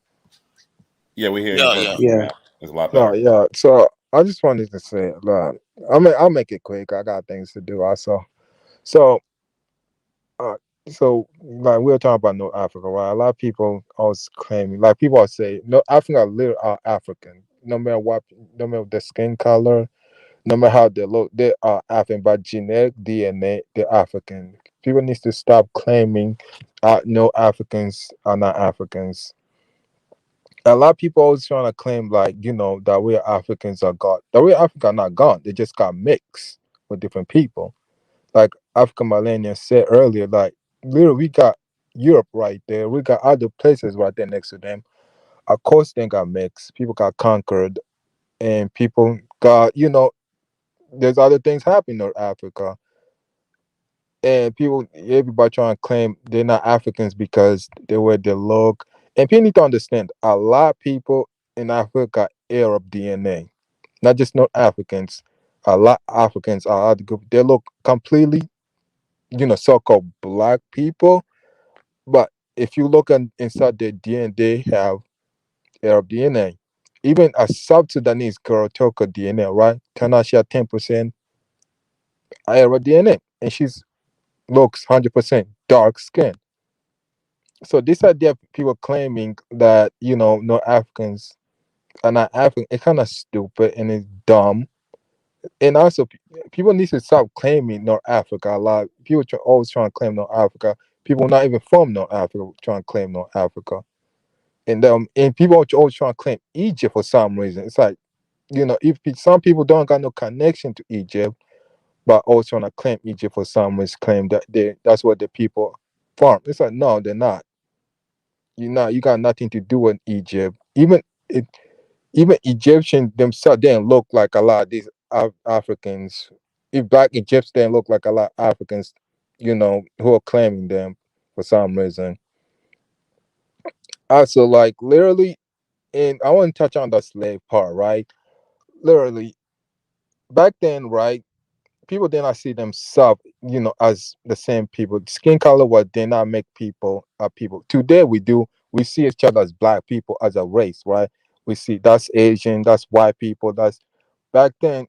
Yeah, we hear you. Yeah. It's a lot better. No, yeah. So I just wanted to say, look, I'll make it quick. I got things to do also. So, like we were talking about North Africa, right? A lot of people always claim, like people always say, no, Africa are African, no matter what, no matter the skin color, no matter how they look, they are African. By genetic DNA, they're African. People need to stop claiming no Africans are not Africans. A lot of people always trying to claim, like, that we Africans are gone. That we Africa are not gone. They just got mixed with different people. Like African Millennium said earlier, like literally we got Europe right there. We got other places right there next to them. Of course, they got mixed. People got conquered, and people got, there's other things happening in North Africa. And everybody trying to claim they're not Africans because they wear their look. And people need to understand a lot of people in Africa got Arab DNA, not just North Africans. A lot of Africans are other group. They look completely, so-called black people. But if you look inside their DNA, they have Arab DNA. Even a South Sudanese girl took her DNA, right? Turn out she had 10% Arab DNA, and she's looks 100% dark skin. So this idea of people claiming that no Africans are not African, it's kind of stupid and it's dumb. And also, people need to stop claiming North Africa. A lot of people always trying to claim North Africa. People not even from North Africa trying to claim North Africa. And people always trying to claim Egypt for some reason. It's like, if some people don't got no connection to Egypt, but always trying to claim Egypt for some reason, claim that that's what the people from. It's like, no, they're not. You got nothing to do with Egypt. Even Egyptians themselves didn't look like a lot of these Africans. If black Egyptians didn't look like a lot of Africans, who are claiming them for some reason. Also, like literally, and I want to touch on the slave part, right? Literally, back then, right? People did not see themselves, as the same people. Skin color was did not make people people. Today we do. We see each other as black people as a race, right? We see that's Asian, that's white people. That's back then.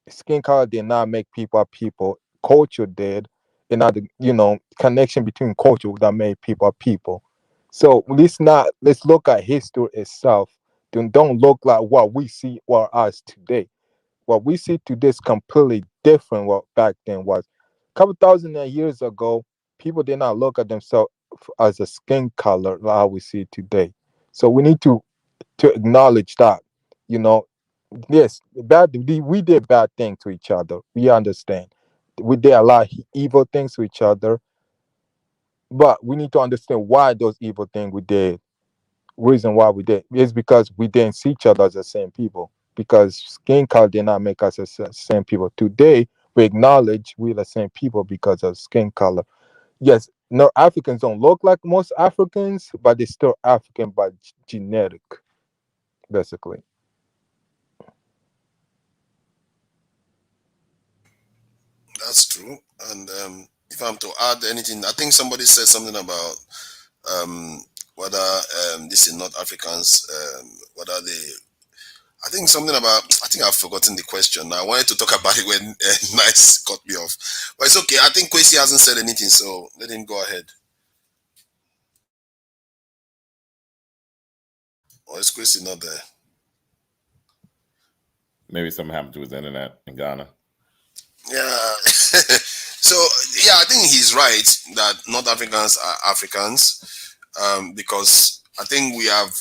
Skin color did not make people people. Culture did, and not the connection between culture that made people people. So let's look at history itself. Don't look like what we see or us today. What we see today is completely different what back then was. A couple thousand years ago, people did not look at themselves as a skin color like how we see today. So we need to acknowledge that, you know, yes, we did bad things to each other. We understand. We did a lot of evil things to each other, but we need to understand why those evil things we did. Reason why we did is because we didn't see each other as the same people. Because skin color did not make us the same people. Today, we acknowledge we're the same people because of skin color. Yes, no Africans don't look like most Africans, but they're still African by genetic, basically. That's true. And if I'm to add anything, I think somebody said something about um, whether this is not Africans, whether they. I think something about. I think I've forgotten the question. I wanted to talk about it when Nice cut me off, but it's okay. I think Kwesi hasn't said anything, so let him go ahead. Or is Kwesi not there? Maybe something happened to his internet in Ghana. Yeah. So yeah, I think he's right that North Africans are Africans, because I think we have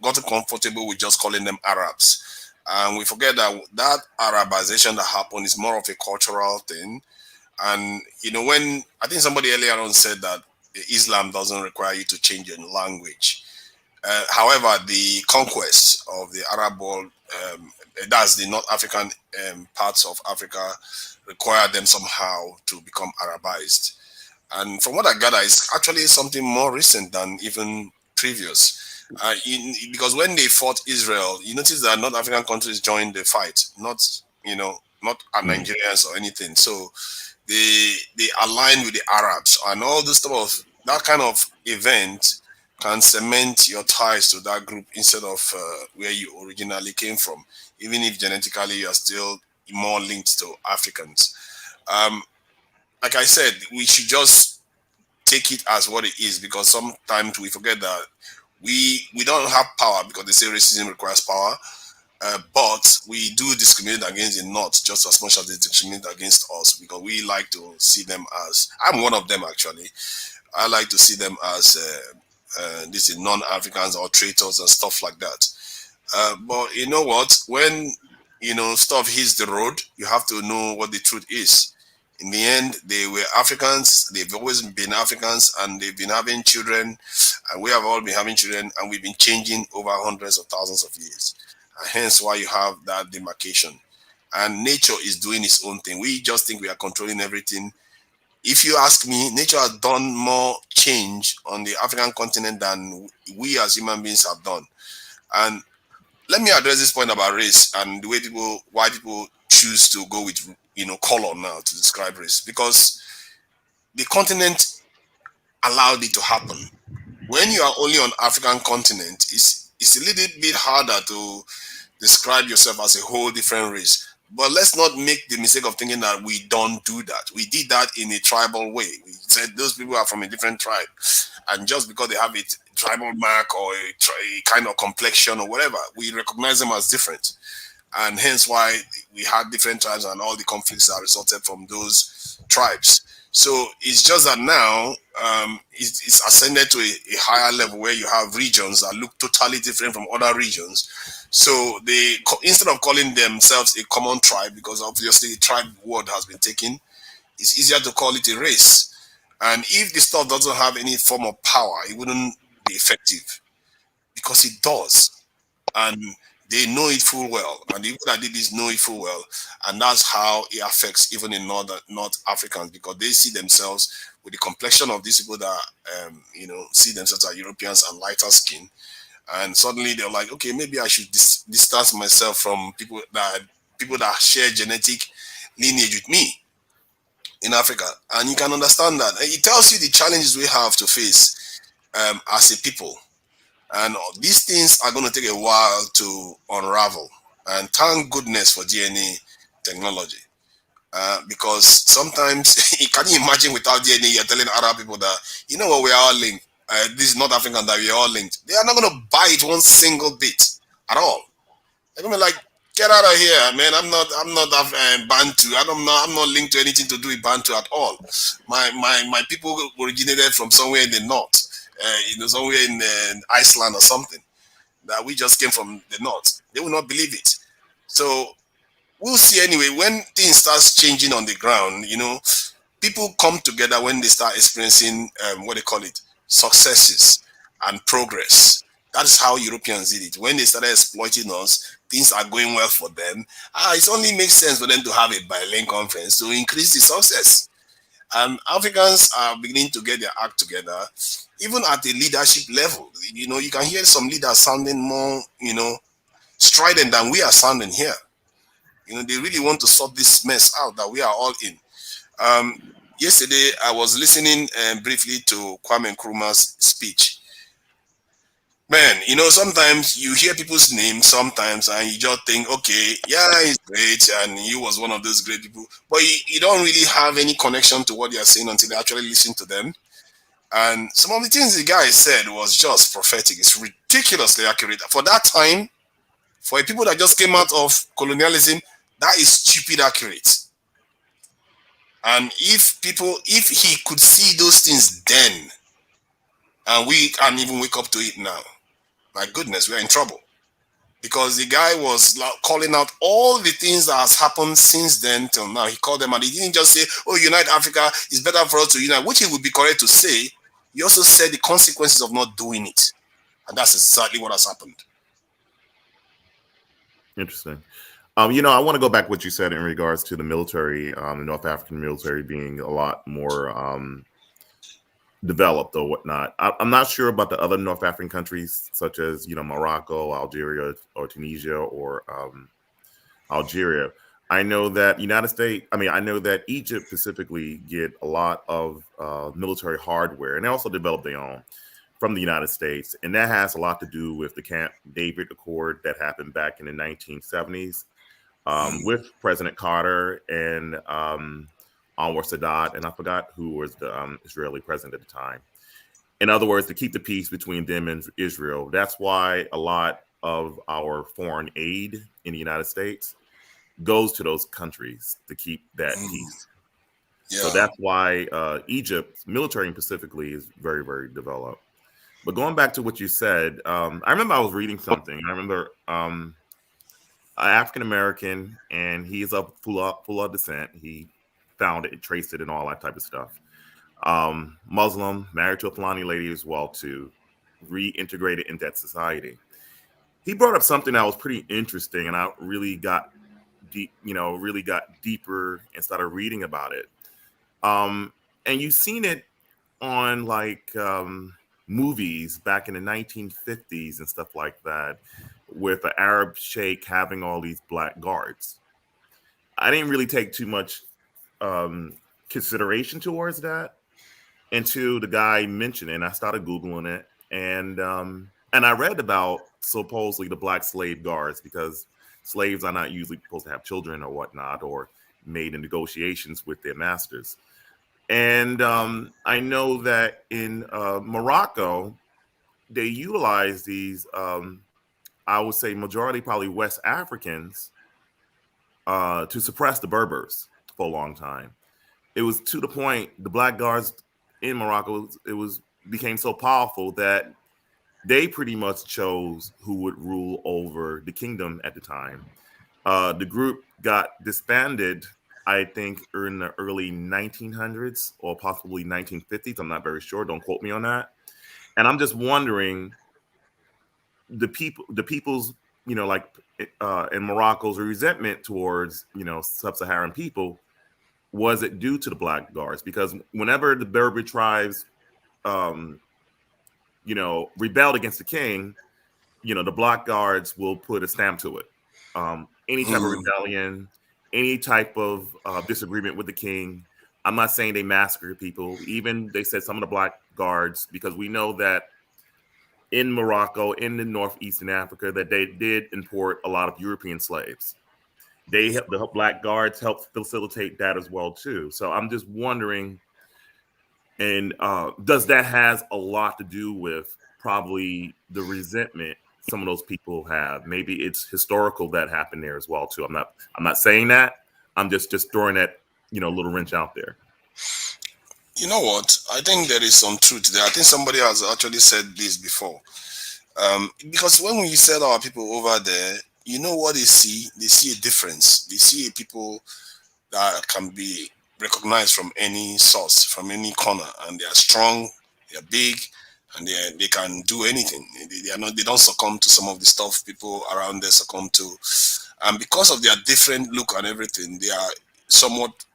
gotten comfortable with just calling them Arabs, and we forget that that Arabization that happened is more of a cultural thing. And when I think somebody earlier on said that Islam doesn't require you to change your language. However, the conquest of the Arab world, that's the North African parts of Africa, required them somehow to become Arabized. And from what I gather, it's actually something more recent than even previous. Because when they fought Israel, you notice that North African countries joined the fight, not Nigerians or anything. So they align with the Arabs, and all this stuff of that kind of event can cement your ties to that group instead of where you originally came from, even if genetically you are still more linked to Africans. Um, like I said, we should just take it as what it is, because sometimes we forget that we don't have power, because they say racism requires power. But we do discriminate against the North just as much as they discriminate against us, because we like to see them as, I'm one of them actually. I like to see them as these non-Africans or traitors and stuff like that. But you know what? When stuff hits the road, you have to know what the truth is. In the end, they were Africans. They've always been Africans, and they've been having children, and we have all been having children, and we've been changing over hundreds of thousands of years. And hence why you have that demarcation. And nature is doing its own thing. We just think we are controlling everything. If you ask me, nature has done more change on the African continent than we as human beings have done. And let me address this point about race and the way why people choose to go with color now to describe race, because the continent allowed it to happen. When you are only on African continent, it's a little bit harder to describe yourself as a whole different race. But let's not make the mistake of thinking that we don't do that. We did that in a tribal way. We said those people are from a different tribe, and just because they have a tribal mark or a kind of complexion or whatever, we recognize them as different. And hence why we had different tribes and all the conflicts that resulted from those tribes. So it's just that now it's ascended to a higher level where you have regions that look totally different from other regions. So they, instead of calling themselves a common tribe, because obviously the tribe word has been taken, it's easier to call it a race. And if the stuff doesn't have any form of power, it wouldn't be effective, because it does. And they know it full well, and the people that did this know it full well, and that's how it affects even in North Africans, because they see themselves with the complexion of these people that see themselves as Europeans and lighter skin, and suddenly they're like, okay, maybe I should distance myself from people that share genetic lineage with me in Africa. And you can understand that. It tells you the challenges we have to face as a people. And these things are going to take a while to unravel. And thank goodness for DNA technology. Because sometimes you can imagine without DNA, you're telling other people that, you know what, we are all linked. This is not African, that we are all linked. They are not going to buy it one single bit at all. They're going to be like, get out of here, man. I'm not Bantu. I'm not linked to anything to do with Bantu at all. My people originated from somewhere in the north. Somewhere in Iceland or something, that we just came from the north. They will not believe it. So we'll see anyway. When things starts changing on the ground, people come together when they start experiencing what they call it, successes and progress. That is how Europeans did it. When they started exploiting us, things are going well for them. It only makes sense for them to have a Berlin conference to increase the success. Africans are beginning to get their act together, even at the leadership level. You can hear some leaders sounding more, strident than we are sounding here. They really want to sort this mess out that we are all in. Yesterday, I was listening briefly to Kwame Nkrumah's speech. Man, sometimes you hear people's names sometimes and you just think, okay, yeah, he's great and he was one of those great people, but you don't really have any connection to what they are saying until you actually listen to them. And some of the things the guy said was just prophetic. It's ridiculously accurate. For that time, for people that just came out of colonialism, that is stupid accurate. And if he could see those things then, and we can't even wake up to it now, my goodness, we're in trouble. Because the guy was calling out all the things that has happened since then till now. He called them, and he didn't just say, oh, unite Africa, it's better for us to unite, which it would be correct to say. He also said the consequences of not doing it. And that's exactly what has happened. Interesting. I want to go back to what you said in regards to the military, the North African military being a lot more developed or whatnot. I'm not sure about the other North African countries, such as Morocco, Algeria, or Tunisia, or Algeria. I know that I know that Egypt specifically get a lot of military hardware, and they also develop their own from the United States, and that has a lot to do with the Camp David Accord that happened back in the 1970s with President Carter and Anwar Sadat, and I forgot who was the Israeli president at the time. In other words, to keep the peace between them and Israel. That's why a lot of our foreign aid in the United States goes to those countries to keep that peace. Yeah. So that's why Egypt's military specifically is very, very developed. But going back to what you said, I remember I was reading something. I remember African American, and he's of full descent. He found it, traced it, and all that type of stuff. Muslim, married to a Fulani lady as well, too, reintegrated into that society. He brought up something that was pretty interesting, and I really got deep, really got deeper and started reading about it. And you've seen it on like movies back in the 1950s and stuff like that, with an Arab sheikh having all these black guards. I didn't really take too much consideration towards that until the guy mentioned it, and I started Googling it, and I read about supposedly the black slave guards, because slaves are not usually supposed to have children or whatnot, or made in negotiations with their masters. And I know that in Morocco, they utilize these, I would say majority probably West Africans, to suppress the Berbers for a long time. It was to the point, the black guards in Morocco, became so powerful that they pretty much chose who would rule over the kingdom at the time. The group got disbanded, I think, in the early 1900s or possibly 1950s. I'm not very sure. Don't quote me on that. And I'm just wondering, the people's, like in Morocco's resentment towards, sub-Saharan people, was it due to the black guards? Because whenever the Berber tribes, rebelled against the king, the black guards will put a stamp to it. Any type of rebellion, any type of disagreement with the king. I'm not saying they massacred people. Even they said some of the black guards, because we know that in Morocco, in the northeastern Africa, that they did import a lot of European slaves. The black guards helped facilitate that as well too. So I'm just wondering, and does that has a lot to do with probably the resentment some of those people have? Maybe it's historical that happened there as well too. I'm not saying that. I'm just throwing that little wrench out there. You know what? I think there is some truth there. I think somebody has actually said this before. Because when we said our people over there, you know what they see? They see a difference. They see people that can be recognized from any source, from any corner, and they are strong, they are big, and they can do anything. They don't succumb to some of the stuff people around there succumb to. And because of their different look and everything, they are somewhat,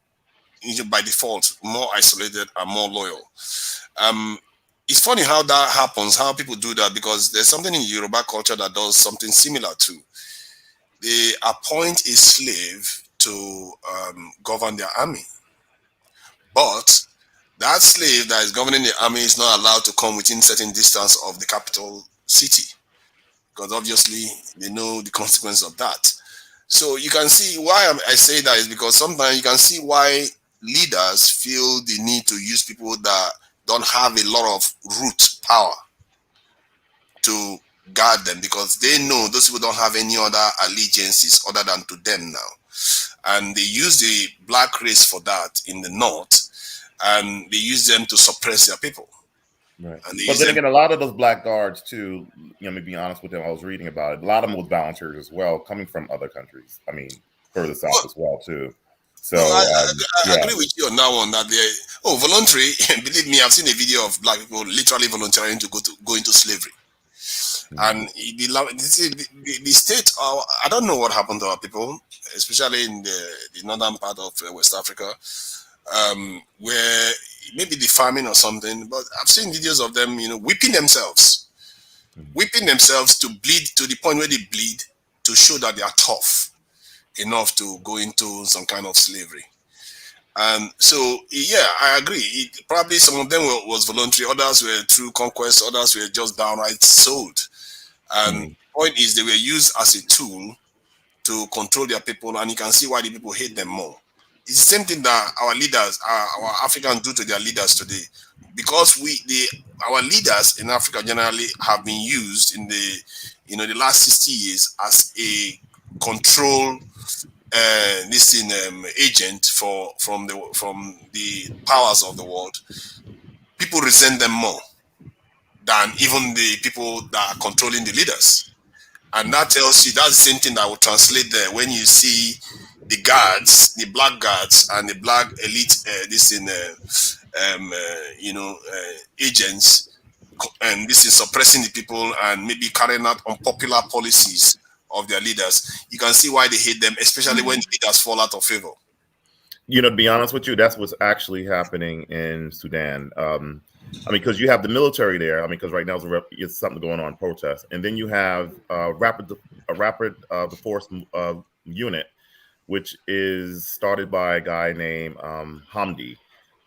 by default, more isolated and more loyal. It's funny how that happens, how people do that, because there's something in Yoruba culture that does something similar too. They appoint a slave to govern their army. But that slave that is governing the army is not allowed to come within certain distance of the capital city, because obviously they know the consequence of that. So you can see why I say that is because sometimes you can see why leaders feel the need to use people that don't have a lot of root power to guard them, because they know those people don't have any other allegiances other than to them now. And they use the black race for that in the north, and they use them to suppress their people. Right. But then again, a lot of those black guards too, let me be honest with them, I was reading about it, a lot of them was volunteers as well, coming from other countries. I mean, further south as well too. So I agree with you on that one, that voluntary. Believe me, I've seen a video of black people literally volunteering to go into slavery. And the state, I don't know what happened to our people, especially in the northern part of West Africa, where maybe the farming or something, but I've seen videos of them, whipping themselves to bleed, to the point where they bleed, to show that they are tough enough to go into some kind of slavery. So yeah, I agree. Probably some of them was voluntary, others were through conquest, others were just downright sold. And point is, they were used as a tool to control their people, and you can see why the people hate them more. It's the same thing that our leaders, our Africans, do to their leaders today, because our leaders in Africa generally have been used in the last 60 years as a control agent from the powers of the world. People resent them more than even the people that are controlling the leaders. And that tells you that's the same thing that will translate there when you see the guards, the black guards, and the black elite, agents, and this is suppressing the people and maybe carrying out unpopular policies of their leaders. You can see why they hate them, especially when the leaders fall out of favor. You know, to be honest with you, that's what's actually happening in Sudan. I mean, because you have the military there. I mean, because right now it's something going on, protest, and then you have a rapid force unit, which is started by a guy named Hamdi.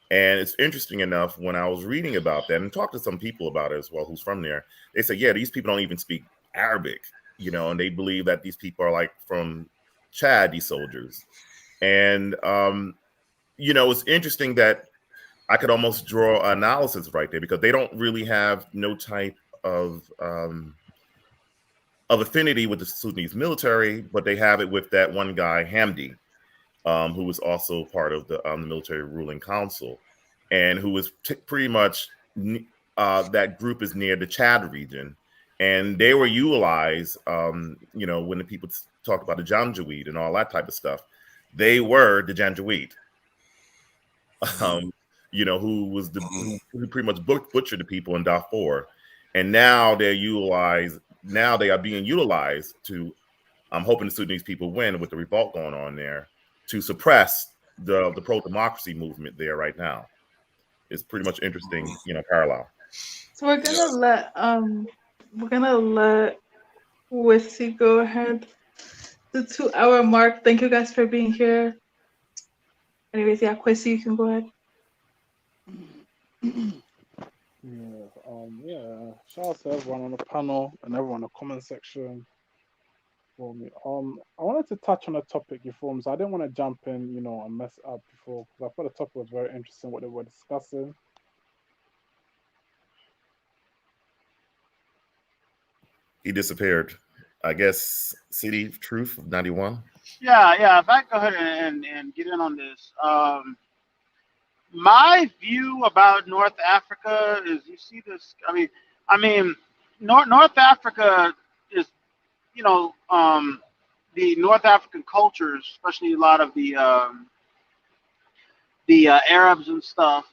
And it's interesting enough, when I was reading about that and talked to some people about it as well, who's from there, they say, yeah, these people don't even speak Arabic, you know, and they believe that these people are like from Chad, these soldiers. And, you know, it's interesting that I could almost draw analysis right there, because they don't really have no type of affinity with the Sudanese military, but they have it with that one guy, Hamdi, who was also part of the military ruling council, and who was pretty much that group is near the Chad region, and they were utilized. You know, when the people talked about the Janjaweed and all that type of stuff, they were the Janjaweed. You know, who pretty much butchered the people in Darfur, and now they're utilized. Now they are being utilized to. I'm hoping the Sudanese people win with the revolt going on there, to suppress the pro-democracy movement there right now. It's pretty much interesting, you know, parallel. So we're gonna let Wissy go ahead. The 2-hour mark. Thank you guys for being here. Anyways, yeah, Kwesi, you can go ahead. Shout out to everyone on the panel and everyone in the comment section for me. I wanted to touch on a topic you formed, so I didn't want to jump in, you know, and mess it up before, because I thought the topic was very interesting, what they were discussing. He disappeared. I guess City Truth 91. Yeah. If I can go ahead and get in on this. My view about North Africa is, you see this. I mean, North Africa is, you know, the North African cultures, especially a lot of the Arabs and stuff.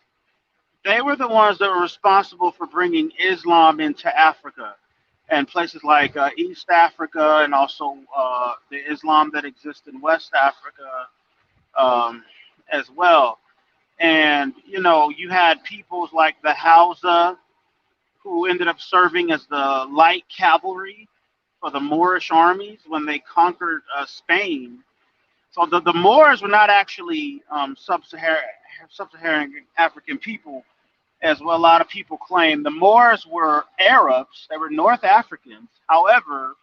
They were the ones that were responsible for bringing Islam into Africa, and places like East Africa, and also the Islam that exists in West Africa as well. And, you know, you had peoples like the Hausa, who ended up serving as the light cavalry for the Moorish armies when they conquered Spain. So the Moors were not actually sub-Saharan African people, as well a lot of people claim. The Moors were Arabs. They were North Africans. However,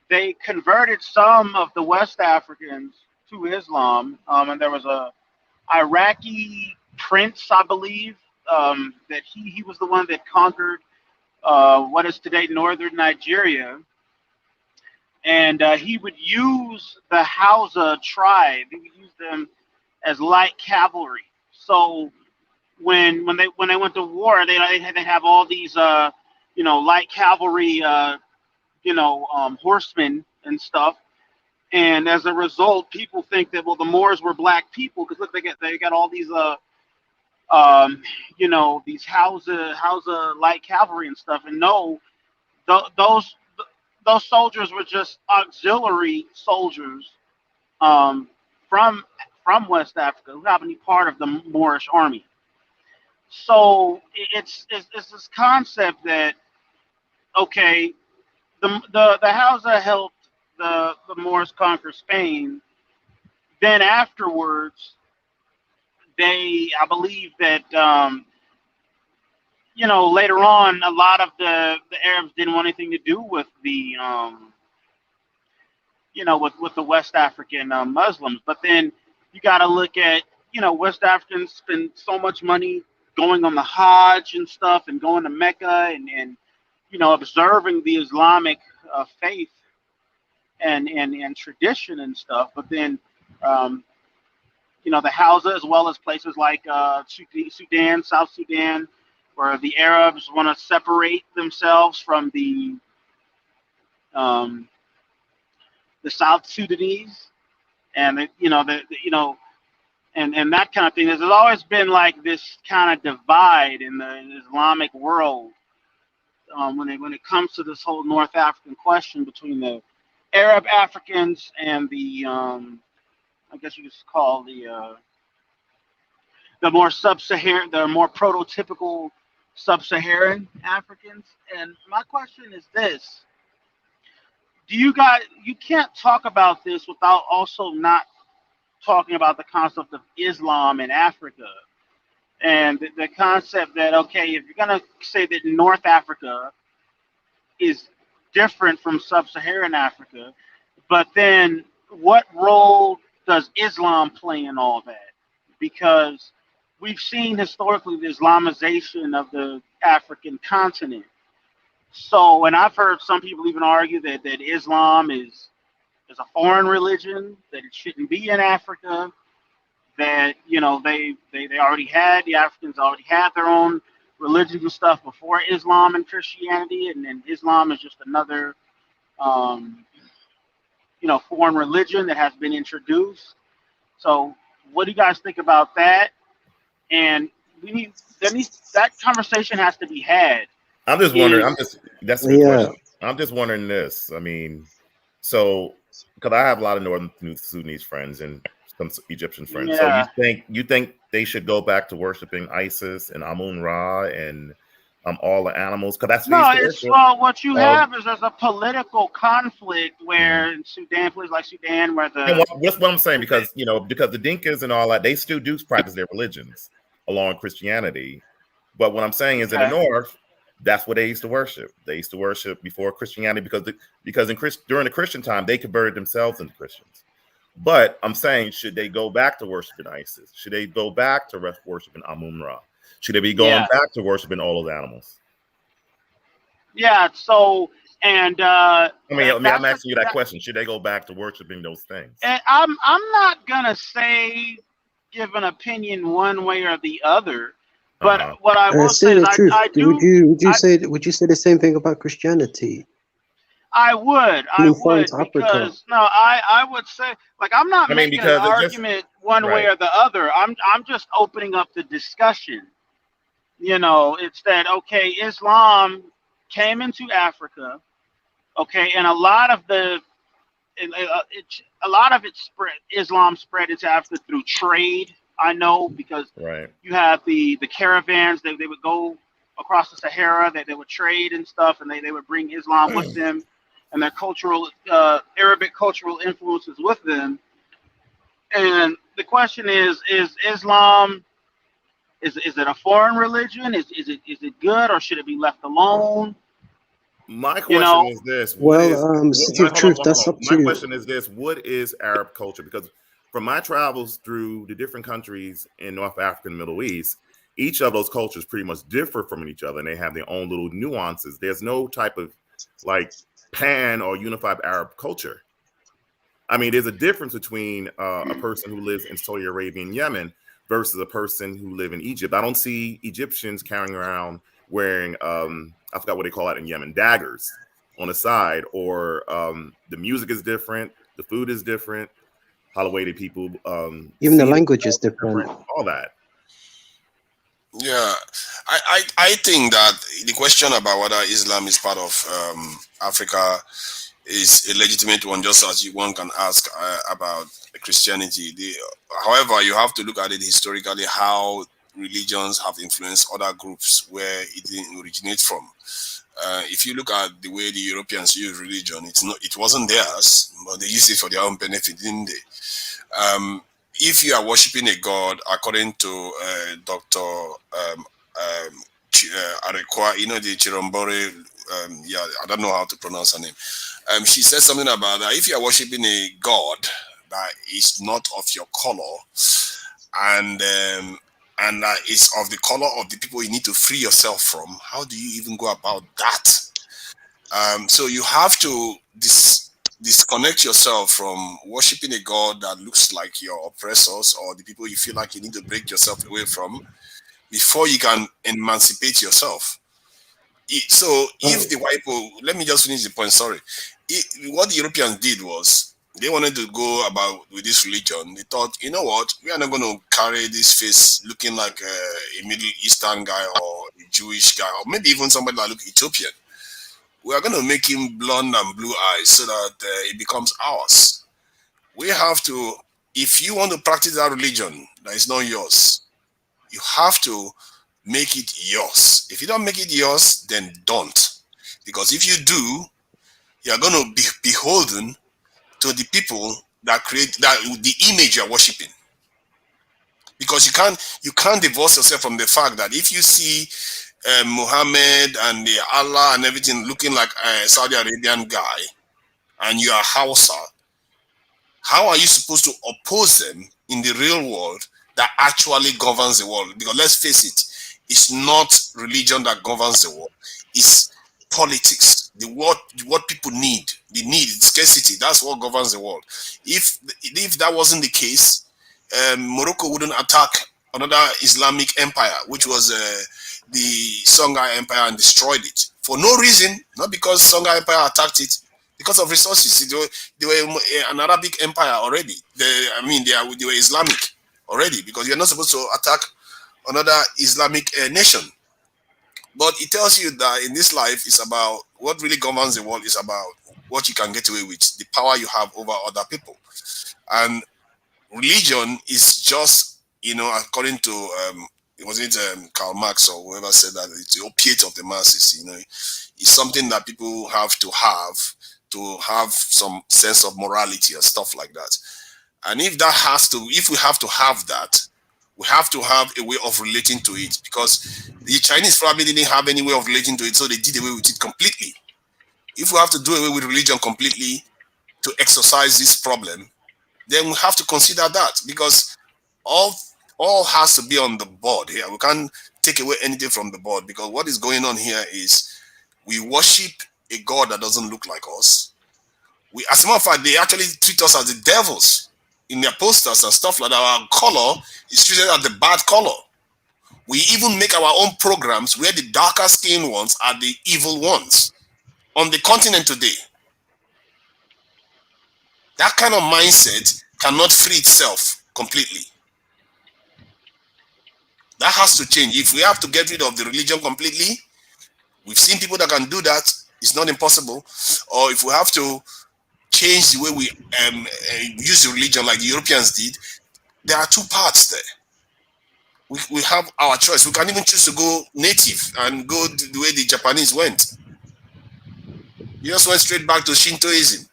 they converted some of the West Africans to Islam, and there was a Iraqi prince, I believe, that he was the one that conquered what is today northern Nigeria, and he would use the Hausa tribe. He would use them as light cavalry. So when they went to war, they had to have all these you know, light cavalry horsemen and stuff. And as a result, people think that, well, the Moors were black people, because look, they got all these you know, these Hausa light cavalry and stuff. And no, those soldiers were just auxiliary soldiers from West Africa, who happened to be part of the Moorish army. So it's this concept that, okay, the Hausa helped the Moors conquer Spain. Then afterwards, I believe that you know, later on, a lot of the Arabs didn't want anything to do with the you know, with the West African Muslims. But then you got to look at, you know, West Africans spend so much money going on the Hajj and stuff, and going to Mecca, and you know, observing the Islamic faith and tradition and stuff. But then you know, the Hausa, as well as places like Sudan, South Sudan, where the Arabs want to separate themselves from the South Sudanese. and and that kind of thing. There's always been like this kind of divide in the Islamic world when it comes to this whole North African question between the Arab Africans and the I guess you could call the more sub-Saharan, the more prototypical sub-Saharan Africans. And my question is this: you can't talk about this without also not talking about the concept of Islam in Africa and the concept that, okay, if you're gonna say that North Africa is different from sub-Saharan Africa, but then what role does Islam play in all that? Because we've seen historically the Islamization of the African continent. So, and I've heard some people even argue that Islam is a foreign religion, that it shouldn't be in Africa, that they already had, the Africans already had their own religions and stuff before Islam and Christianity, and then Islam is just another foreign religion that has been introduced. So what do you guys think about that? And that conversation has to be had. I'm just wondering. That's a good question. I'm just wondering this. I mean, so because I have a lot of Northern Sudanese friends and some Egyptian friends. Yeah. So you think they should go back to worshiping Isis and Amun Ra and all the animals? Because that's what you have is there's a political conflict where in Sudan, places like Sudan, where that's what I'm saying, because because the Dinkas and all that, they still do practice their religions along Christianity. But what I'm saying is in the north, that's what they used to worship. They used to worship before Christianity because during the Christian time, they converted themselves into Christians. But I'm saying, should they go back to worshiping Isis? Should they go back to worshiping Amun Ra? Should they be going back to worshiping all those animals? Yeah. So, and I'm asking you that question. Should they go back to worshiping those things? And I'm not gonna give an opinion one way or the other. But what I will say is, I do. Would you say the same thing about Christianity? I would because I would say, like, I'm not making an argument one way or the other. I'm just opening up the discussion. It's that, okay, Islam came into Africa, okay, and a lot of Islam spread into Africa through trade. I know, because you have the caravans, they would go across the Sahara, they would trade and stuff, and they would bring Islam with them and their cultural Arabic cultural influences with them. And the question is Islam, is it a foreign religion? Is it good, or should it be left alone? My question is this. My question is this: what is Arab culture? Because from my travels through the different countries in North Africa and Middle East, each of those cultures pretty much differ from each other, and they have their own little nuances. There's no type of like pan or unified Arab culture. I mean, there's a difference between a person who lives in Saudi Arabia and Yemen versus a person who lives in Egypt. I don't see Egyptians carrying around wearing, I forgot what they call it in Yemen, daggers on the side, or the music is different, the food is different. How the way that people even the language is different, all that. Yeah, I think that the question about whether Islam is part of Africa is a legitimate one, just as one can ask about Christianity. However, you have to look at it historically, how religions have influenced other groups where it didn't originate from. If you look at the way the Europeans use religion, it wasn't theirs, but they used it for their own benefit, didn't they? If you are worshiping a god, according to Dr. Arekwa, the Chirombore, I don't know how to pronounce her name. She said something about that. If you are worshiping a god that is not of your color, and that is of the color of the people you need to free yourself from, how do you even go about that? So you have to disconnect yourself from worshiping a god that looks like your oppressors or the people you feel like you need to break yourself away from before you can emancipate yourself. So if the white people, let me just finish the point, sorry. What the Europeans did was they wanted to go about with this religion. They thought, you know what, we are not going to carry this face looking like a Middle Eastern guy or a Jewish guy, or maybe even somebody that look Ethiopian. We are going to make him blonde and blue eyes so that it becomes ours. We have to, if you want to practice that religion that is not yours, you have to make it yours. If you don't make it yours, then don't. Because if you do, you are going to be beholden to the people that create that the image you are worshiping. Because you can't divorce yourself from the fact that if you see Muhammad and the Allah and everything looking like a Saudi Arabian guy, and you are Hausa, how are you supposed to oppose them in the real world that actually governs the world? Because let's face it, it's not religion that governs the world, it's politics. What people need, the need, scarcity, that's what governs the world. If that wasn't the case, Morocco wouldn't attack another Islamic empire, which was the Songhai Empire, and destroyed it for no reason, not because Songhai Empire attacked it, because of resources. They were an Arabic empire already. They were Islamic already, because you're not supposed to attack another Islamic nation. But it tells you that in this life, it's about what really governs the world is about what you can get away with, the power you have over other people. And religion is just, according to it wasn't Karl Marx or whoever said that it's the opiate of the masses. It's something that people have to have some sense of morality and stuff like that. And if we have to have that, we have to have a way of relating to it, because the Chinese probably didn't have any way of relating to it, so they did away with it completely. If we have to do away with religion completely to exorcise this problem, then we have to consider that, because all has to be on the board here. We can't take away anything from the board, because what is going on here is we worship a God that doesn't look like us. As a matter of fact, they actually treat us as the devils in their posters and stuff like that. Our color is treated as the bad color. We even make our own programs where the darker skinned ones are the evil ones on the continent today. That kind of mindset cannot free itself completely. That has to change. If we have to get rid of the religion completely, we've seen people that can do that. It's not impossible. Or if we have to change the way we use the religion like the Europeans did, there are two parts there. We have our choice. We can even choose to go native and go the way the Japanese went. You just went straight back to Shintoism.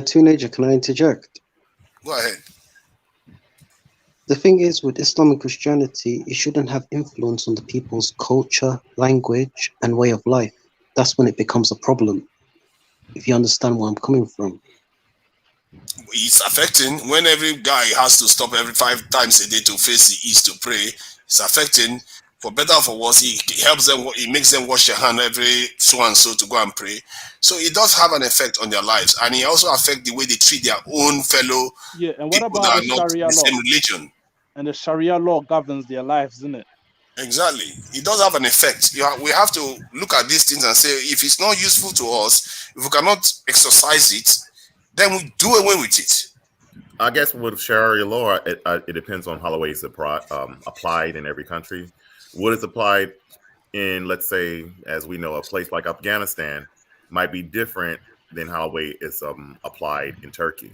Teenager, can I interject? Go ahead. The thing is, with Islamic Christianity, it shouldn't have influence on the people's culture, language, and way of life. That's when it becomes a problem, if you understand where I'm coming from. It's affecting when every guy has to stop every 5 times a day to face the east to pray. It's affecting, for better or for worse. It helps them, it makes them wash their hand every so and so to go and pray. So it does have an effect on their lives, and it also affects the way they treat their own fellow and what people about that the are not Sharia the same law? religion. And the Sharia law governs their lives, isn't it? Exactly. It does have an effect. We have to look at these things and say, if it's not useful to us, if we cannot exercise it, then we do away with it. I guess with Sharia law, it depends on how the way it's applied in every country. What is applied in, let's say, as we know, a place like Afghanistan might be different than how the way it's applied in Turkey.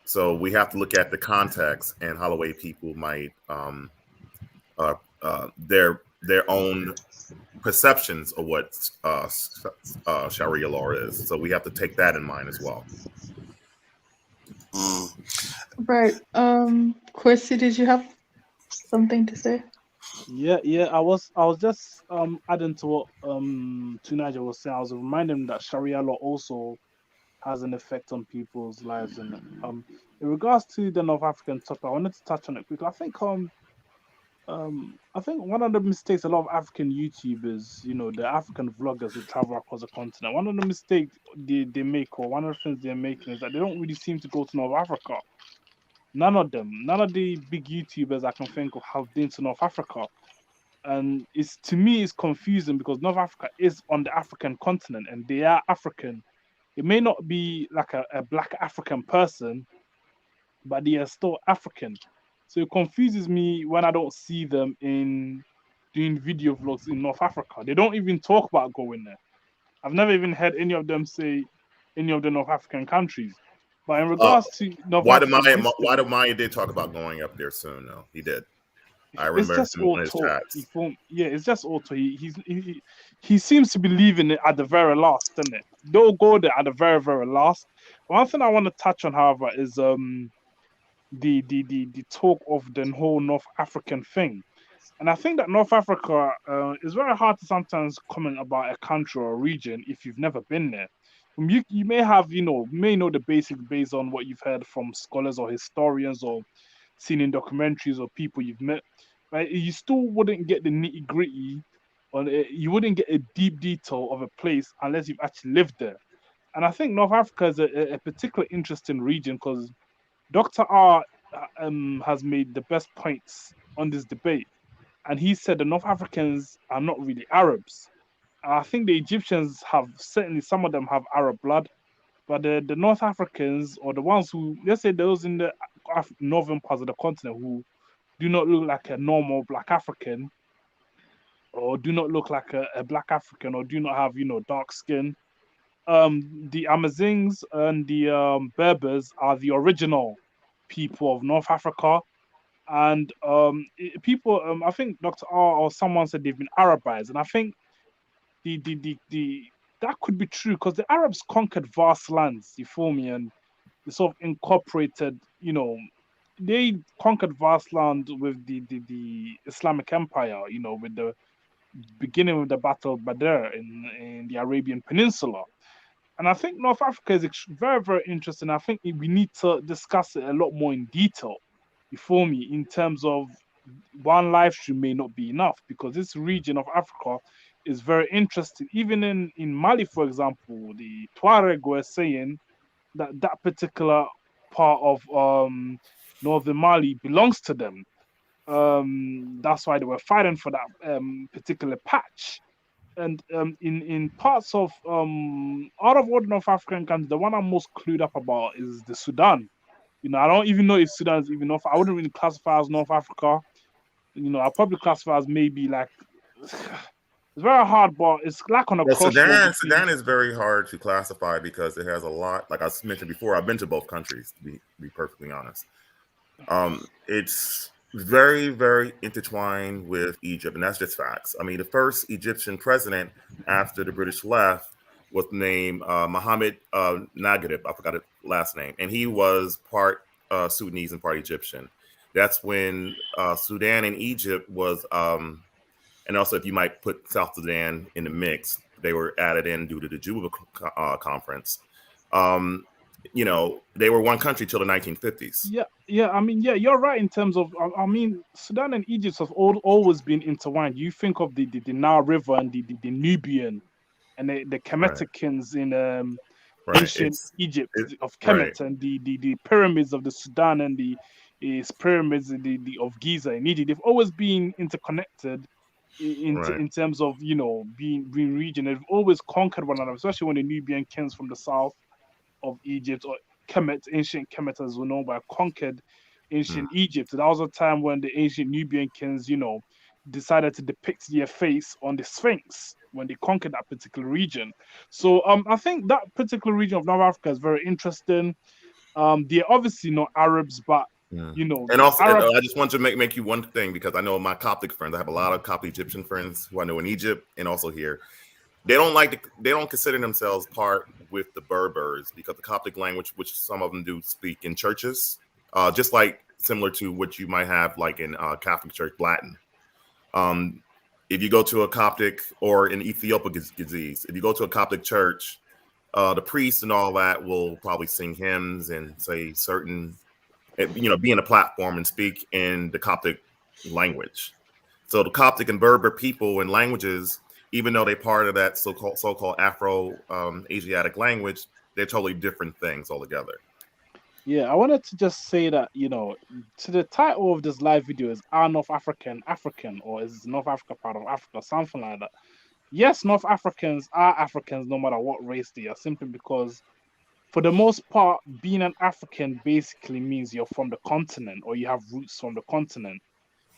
So we have to look at the context and how the way people might their own perceptions of what Sharia law is. So we have to take that in mind as well. Right. Quincy, did you have something to say? Yeah. I was just adding to what Tunaja was saying. I was reminding him that Sharia law also has an effect on people's lives. And in regards to the North African topic, I wanted to touch on it quickly. I think one of the mistakes a lot of African YouTubers, the African vloggers who travel across the continent, one of the mistakes they make, or one of the things they're making, is that they don't really seem to go to North Africa. None of the big YouTubers I can think of have been to North Africa. And to me it's confusing, because North Africa is on the African continent and they are African. It may not be like a black African person, but they are still African. So it confuses me when I don't see them in doing video vlogs in North Africa. They don't even talk about going there. I've never even heard any of them say any of the North African countries. But in regards to North African Why history, did Maya did talk about going up there soon though? He did. I it's remember just him all on his talk. chats. Yeah, it's just all talk. He seems to be leaving it at the very last, doesn't it? They'll go there at the very, very last. One thing I want to touch on, however, is the talk of the whole North African thing. And I think that North Africa is very hard to sometimes comment about a country or a region if you've never been there. You may have, may know the basics based on what you've heard from scholars or historians or seen in documentaries or people you've met. Right? You still wouldn't get the nitty gritty, or you wouldn't get a deep detail of a place unless you've actually lived there. And I think North Africa is a particularly interesting region because Dr. R has made the best points on this debate. And he said the North Africans are not really Arabs. I think the Egyptians have certainly, some of them have Arab blood, but the North Africans, or the ones who, let's say those in the northern parts of the continent who do not look like a normal black African, or do not look like a black African, or do not have, dark skin. The Amazons and the Berbers are the original people of North Africa. And people, I think Dr. R or someone said they've been Arabized, and I think the that could be true because the Arabs conquered vast lands, you feel me, and they sort of incorporated, they conquered vast land with the Islamic Empire, with the beginning with the Battle of Badr in the Arabian Peninsula. And I think North Africa is very, very interesting. I think we need to discuss it a lot more in detail, you feel me, in terms of one live stream may not be enough because this region of Africa is very interesting. Even in Mali, for example, the Tuareg were saying that that particular part of northern Mali belongs to them. That's why they were fighting for that particular patch. And in parts of out of all the North African countries, the one I'm most clued up about is the Sudan. I don't even know if Sudan is even North. I wouldn't really classify as North Africa. I'll probably classify as maybe like it's very hard, but it's like on a Well, crossroad between. Sudan is very hard to classify because it has a lot. Like I mentioned before, I've been to both countries. To be perfectly honest, it's very, very intertwined with Egypt, and that's just facts. I mean, the first Egyptian president after the British left was named Mohammed Naguib. I forgot his last name, and he was part Sudanese and part Egyptian. That's when Sudan and Egypt was, and also if you might put South Sudan in the mix, they were added in due to the Juba conference. They were one country till the 1950s. Yeah. I mean, yeah, you're right in terms of. I mean, Sudan and Egypt have always been intertwined. You think of the Nile River and the Nubian and the Kemeticans in ancient Egypt of Kemet and the pyramids of the Sudan and the pyramids of Giza in Egypt. They've always been interconnected in terms of being region. They've always conquered one another, especially when the Nubian kings from the south of Egypt or Kemet, ancient Kemet as we know, by conquered ancient Egypt. That was a time when the ancient Nubian kings, decided to depict their face on the Sphinx when they conquered that particular region. So I think that particular region of North Africa is very interesting. They're obviously not Arabs, but and also I just want to make you one thing because I know my Coptic friends. I have a lot of Coptic Egyptian friends who I know in Egypt and also here. They don't consider themselves part with the Berbers because the Coptic language, which some of them do speak in churches, just like similar to what you might have like in Catholic Church Latin. If you go to a Coptic or in Ethiopic disease, if you go to a Coptic church, the priest and all that will probably sing hymns and say certain, be in a platform and speak in the Coptic language. So the Coptic and Berber people and languages, even though they're part of that so-called Afro-Asiatic language, they're totally different things altogether. Yeah, I wanted to just say that, to the title of this live video is Are North African, or is North Africa part of Africa, something like that. yes, North Africans are Africans no matter what race they are, simply because, for the most part, being an African basically means you're from the continent or you have roots from the continent.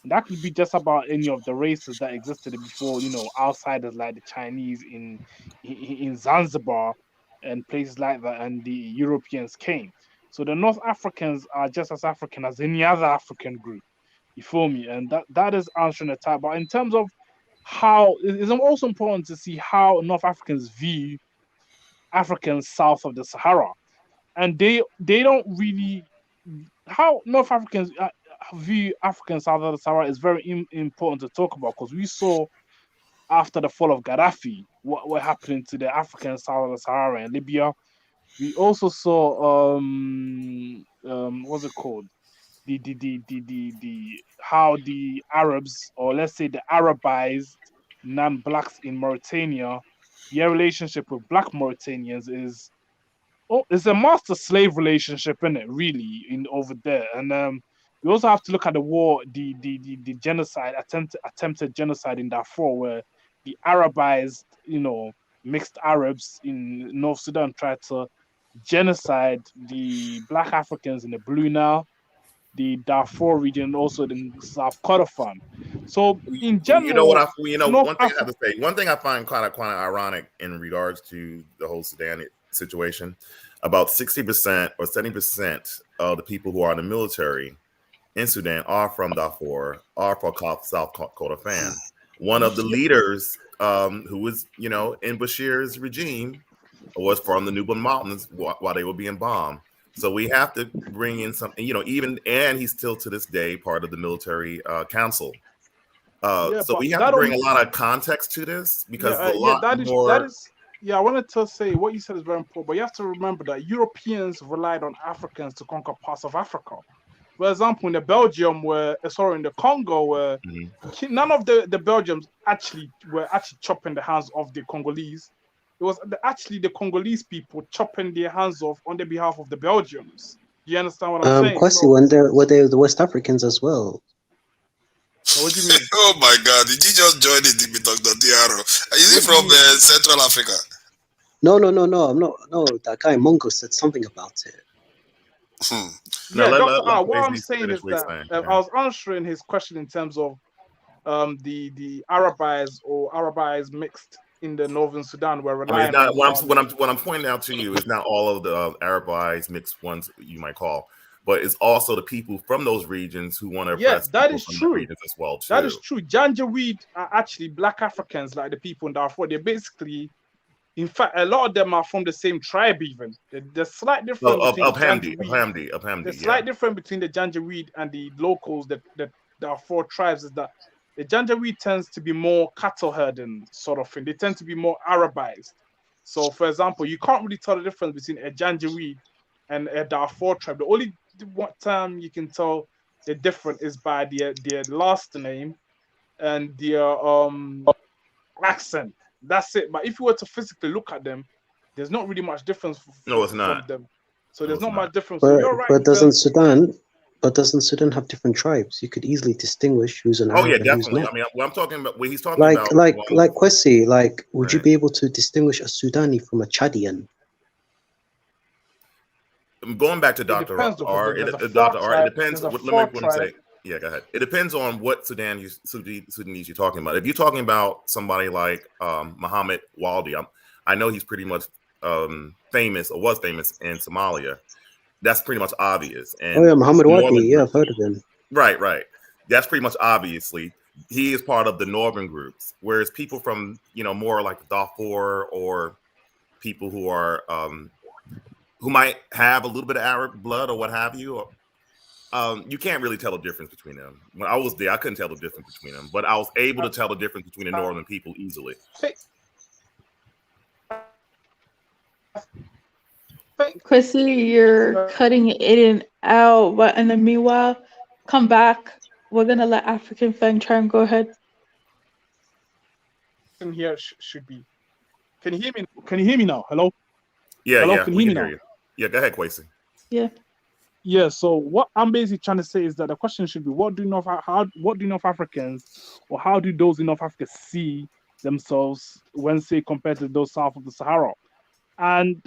And that could be just about any of the races that existed before, outsiders like the Chinese in Zanzibar and places like that, and the Europeans came. So the North Africans are just as African as any other African group. You feel me? And that is answering the type. But in terms of how, it's also important to see how North Africans view Africans south of the Sahara, and they don't really, how North Africans view Africans south of the Sahara is very important to talk about, because we saw after the fall of Gaddafi what happened to the Africans south of the Sahara in Libya. We also saw what's it called, the how the Arabs, or let's say the Arabized non-blacks in Mauritania, their relationship with black Mauritanians is, it's a master slave relationship, isn't it? Really, in over there, and we also have to look at the war, the genocide, attempted genocide in Darfur, where the Arabized, mixed Arabs in North Sudan tried to genocide the black Africans in the Blue Nile, the Darfur region, also the South Kordofan. So in general, one thing I have to say, one thing I find kind of ironic in regards to the whole Sudan situation, about 60% or 70% of the people who are in the military in Sudan are from Darfur, are from South Kordofan. One of the leaders who was, in Bashir's regime was from the Nubian Mountains while they were being bombed. So we have to bring in something, and he's still to this day part of the military council. So we have to bring a lot of context to this, because I wanted to say what you said is very important, but you have to remember that Europeans relied on Africans to conquer parts of Africa. For example, in the Belgium, in the Congo, where none of the Belgians were chopping the hands of the Congolese. It was actually the Congolese people chopping their hands off on the behalf of the Belgians. Do you understand what I'm saying? Kwasi, were they the West Africans as well? What do you mean? Oh my God! Did you just join the Dr. Diaro? Is he from Central Africa? No, I'm not. No, that guy Mongo said something about it. What I'm saying is that I was answering his question in terms of the Arabized or Arabized mixed in the northern Sudan, where relying on what I'm pointing out to you is not all of the Arabized mixed ones you might call, but it's also the people from those regions who want to oppress that is from true. The regions as well too. That is true. Janjaweed are actually black Africans, like the people in Darfur. They're basically, in fact, a lot of them are from the same tribe. Even there's slight difference between the slight difference between the Janjaweed and the locals, that Darfur tribes, is that the Janjaweed tends to be more cattle herding sort of thing. They tend to be more Arabized. So, for example, you can't really tell the difference between a Janjaweed and a Darfur tribe. The only time you can tell the difference is by their last name and their accent. That's it. But if you were to physically look at them, there's not really much difference from them. So there's not much difference. So you're right. But doesn't Sudan have different tribes? You could easily distinguish who's an Arab. Oh yeah, definitely. I mean, what I'm talking about, what he's talking about, like Kwesi, would right. you be able to distinguish a Sudani from a Chadian? Going back to Dr. R, it depends. Let me say. Yeah, go ahead. It depends on what Sudanese you're talking about. If you're talking about somebody like Muhammad Waldi, I know he's pretty much famous, or was famous in Somalia. That's pretty much obvious. And Muhammad Waldi, yeah, I've heard of him. Right. That's pretty much obviously. He is part of the northern groups, whereas people from more like Darfur, or people who are who might have a little bit of Arab blood or what have you, you can't really tell the difference between them. When I was there, I couldn't tell the difference between them, but I was able to tell the difference between the northern people easily. Chrissy, you're cutting it in and out, but in the meanwhile, come back. We're gonna let African Fang try and go ahead. Here should be. Can you hear me? Can you hear me now? Hello. Yeah, hello? yeah. Can you hear me now? You. Yeah, go ahead, Kwesi. Yeah. Yeah. So what I'm basically trying to say is that the question should be: what do North Africans, or how do those in North Africa see themselves when say compared to those south of the Sahara. And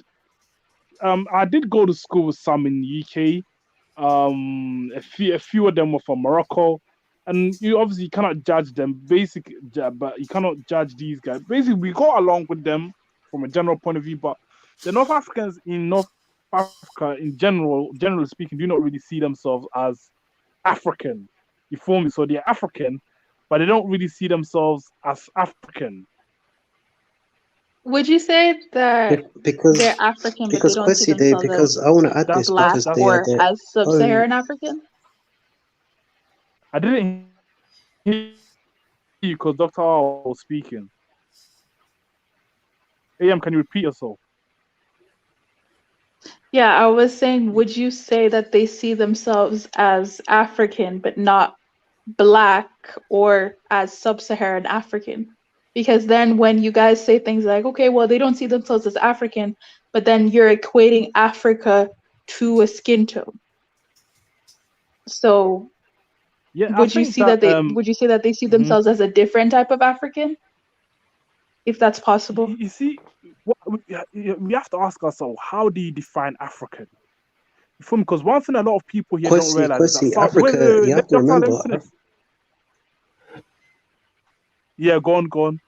I did go to school with some in the UK. A few of them were from Morocco, and you obviously cannot judge them. But you cannot judge these guys. Basically, we got along with them from a general point of view, but the North Africans in North Africa, generally speaking, do not really see themselves as African. You feel me? So they're African, but they don't really see themselves as African. Would you say that Because they're African, but they because don't see Kwesi, they themselves because as I want to add That's this black because that's they are or their as own. sub-Saharan African? I didn't hear you because Dr. R was speaking. AM, can you repeat yourself? Yeah, I was saying, would you say that they see themselves as African, but not black or as sub-Saharan African? Because then when you guys say things like, okay, well, they don't see themselves as African, but then you're equating Africa to a skin tone. So Yeah, I would you think see that that would you say that they see mhm. themselves as a different type of African, if that's possible? You see, we have to ask ourselves, how do you define African? You feel me? Because one thing a lot of people here don't realize is that Africa, you have let to Dr. Let remember, me finish. Yeah, go on.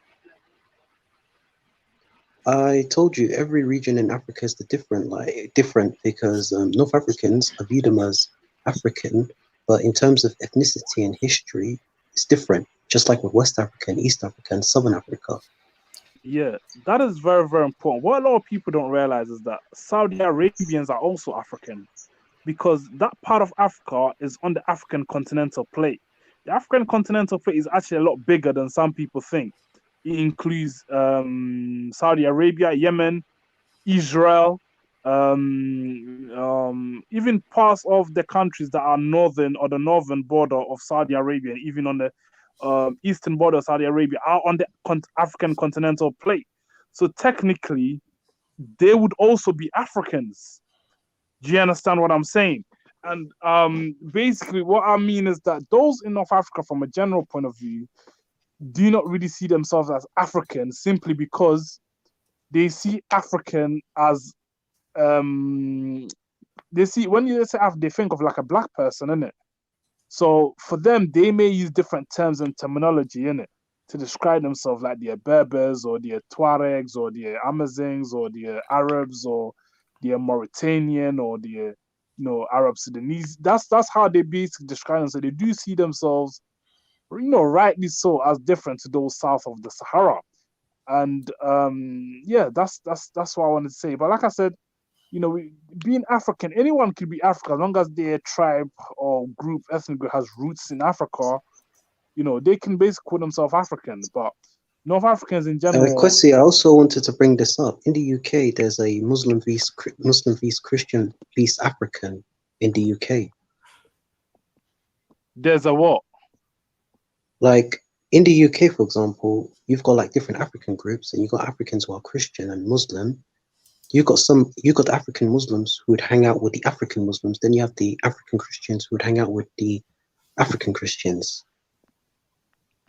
I told you every region in Africa is different because North Africans I view them as African, but in terms of ethnicity and history, it's different. Just like with West Africa and East Africa and Southern Africa. Yeah, that is very, very important. What a lot of people don't realize is that Saudi Arabians are also African because that part of Africa is on the African continental plate. The African continental plate is actually a lot bigger than some people think. It includes Saudi Arabia, Yemen, Israel, even parts of the countries that are northern or the northern border of Saudi Arabia, even on the eastern border of Saudi Arabia, are on the African continental plate. So technically, they would also be Africans. Do you understand what I'm saying? And basically, what I mean is that those in North Africa, from a general point of view, do not really see themselves as African simply because they see African as they see when you say African, they think of like a black person, innit? So for them, they may use different terms and terminology in it to describe themselves, like the Berbers or the Tuaregs or the Amazons or the Arabs or the Mauritanian or the Arab Sudanese. That's how they basically describe themselves. They do see themselves, rightly so, as different to those south of the Sahara. And yeah, that's what I wanted to say. But like I said, being African, anyone can be African as long as their tribe or group, ethnic group has roots in Africa. They can basically call themselves African. But North Africans in general. Kwesi, I also wanted to bring this up. In the UK, there's a Muslim vs Christian vs African in the UK. There's a what? Like in the UK, for example, you've got like different African groups, and you've got Africans who are Christian and Muslim. You got the African Muslims who would hang out with the African Muslims. Then you have the African Christians who would hang out with the African Christians.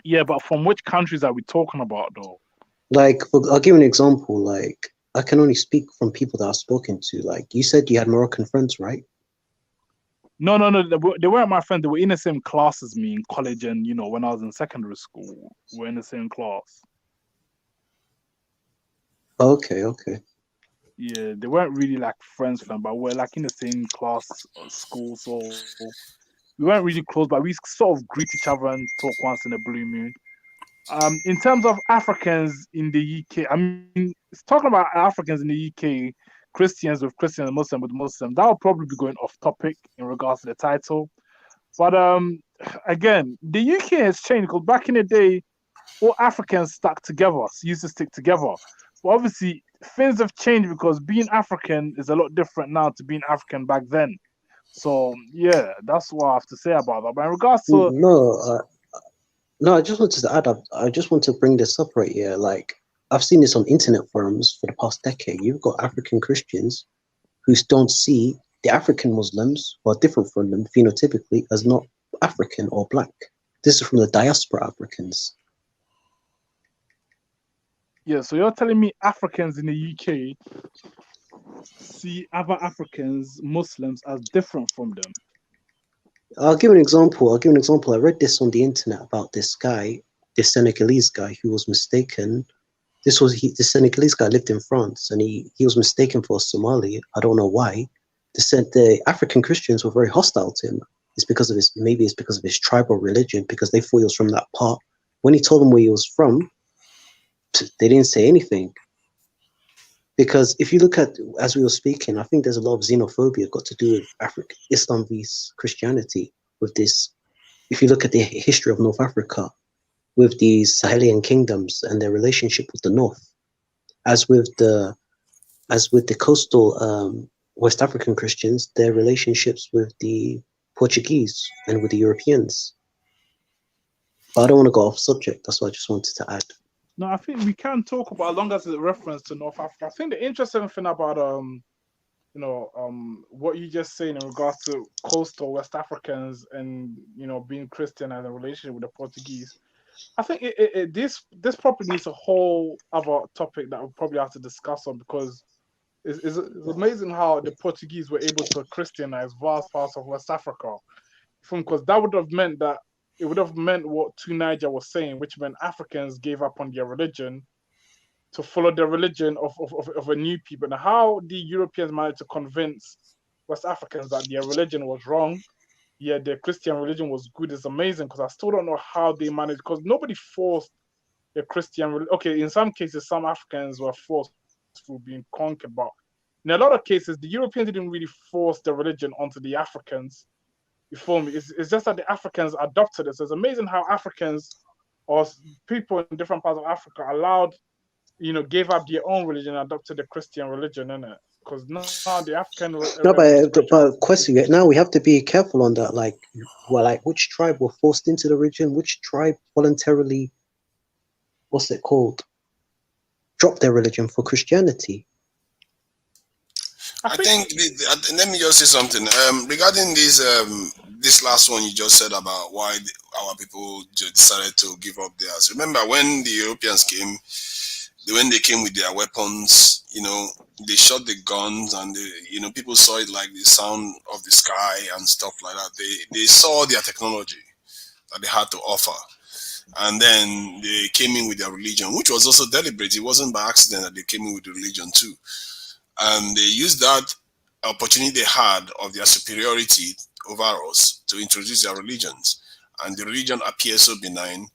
Yeah, but from which countries are we talking about, though? Like, I'll give you an example. Like, I can only speak from people that I've spoken to. Like, you said you had Moroccan friends, right? No, they weren't my friends. They were in the same class as me in college, and when I was in secondary school, we're in the same class. Okay. Yeah, they weren't really like friends, but we're like in the same class or school, so we weren't really close, but we sort of greet each other and talk once in a blue moon. In terms of Africans in the UK, I mean, it's talking about Africans in the UK, Christians with Christians and Muslim with Muslim. That will probably be going off topic in regards to the title. But again, the UK has changed because back in the day, all Africans stuck together, used to stick together. But obviously, things have changed because being African is a lot different now to being African back then. So yeah, that's what I have to say about that. But in regards to no, I just wanted to add up. I just want to bring this up right here. Like, I've seen this on internet forums for the past decade. You've got African Christians who don't see the African Muslims, who are different from them phenotypically, as not African or black. This is from the diaspora Africans. Yeah, so you're telling me Africans in the UK see other Africans, Muslims, as different from them? I'll give an example. I read this on the internet about this guy, this Senegalese guy who was mistaken. The Senegalese guy lived in France, and he was mistaken for a Somali. I don't know why. The African Christians were very hostile to him. It's because of his tribal religion, because they thought he was from that part. When he told them where he was from, they didn't say anything. Because if you look at, as we were speaking, I think there's a lot of xenophobia got to do with Islam vs Christianity. With this, if you look at the history of North Africa, with these Sahelian kingdoms and their relationship with the North, as with the coastal West African Christians, their relationships with the Portuguese and with the Europeans. But I don't want to go off subject. That's what I just wanted to add. No, I think we can talk about, as long as it's a reference to North Africa. I think the interesting thing about what you just saying in regards to coastal West Africans and being Christian and a relationship with the Portuguese, I think this probably needs a whole other topic that we'll probably have to discuss on, because it's amazing how the Portuguese were able to Christianize vast parts of West Africa. Because that would have meant what Niger was saying, which meant Africans gave up on their religion to follow the religion of a new people. Now, how the Europeans managed to convince West Africans that their religion was wrong, yeah, their Christian religion was good, is amazing, because I still don't know how they managed, because nobody forced the Christian religion. Okay, in some cases, some Africans were forced through being conquered, but in a lot of cases, the Europeans didn't really force the religion onto the Africans. You feel me? It's just that the Africans adopted it. So it's amazing how Africans or people in different parts of Africa gave up their own religion and adopted the Christian religion, innit? Because now the African No, but question. Now we have to be careful on that. Like which tribe were forced into the religion? Which tribe voluntarily, what's it called, dropped their religion for Christianity? I think let me just say something regarding this last one you just said about why our people decided to give up theirs. Remember when the Europeans came, when they came with their weapons, they shot the guns, and people saw it like the sound of the sky and stuff like that. They saw their technology that they had to offer, and then they came in with their religion, which was also deliberate. It wasn't by accident that they came in with the religion too. And they used that opportunity they had of their superiority over us to introduce their religions. And the religion appears so benign,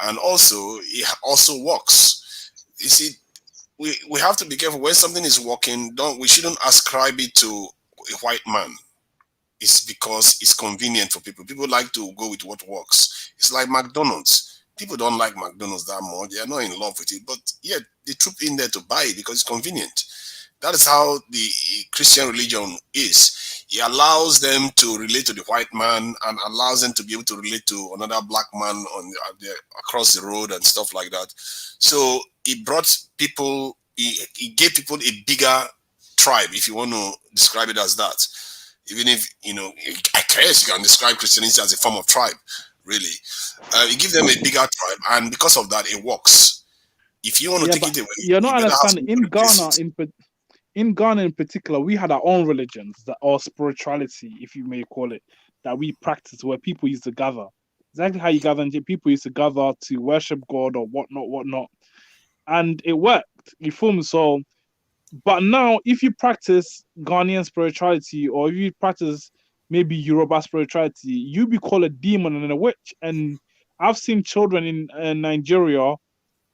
and also it also works. You see, we have to be careful when something is working. We shouldn't ascribe it to a white man. It's because it's convenient for people. People like to go with what works. It's like McDonald's. People don't like McDonald's that much. They are not in love with it, but yet they troop in there to buy it because it's convenient. That is how the Christian religion is. It allows them to relate to the white man and allows them to be able to relate to another black man across the road and stuff like that. So it brought people, it gave people a bigger tribe, if you want to describe it as that. Even if, I guess you can describe Christianity as a form of tribe, really. It gives them a bigger tribe, and because of that, it works. If you want to take it away, you're not understanding. In Ghana in particular, we had our own religions, or spirituality, if you may call it, that we practiced, where people used to gather. Exactly how you gather, and people used to gather to worship God or whatnot. And it worked. You feel me? So, but now, if you practice Ghanaian spirituality, or if you practice maybe Yoruba spirituality, you be called a demon and a witch. And I've seen children in Nigeria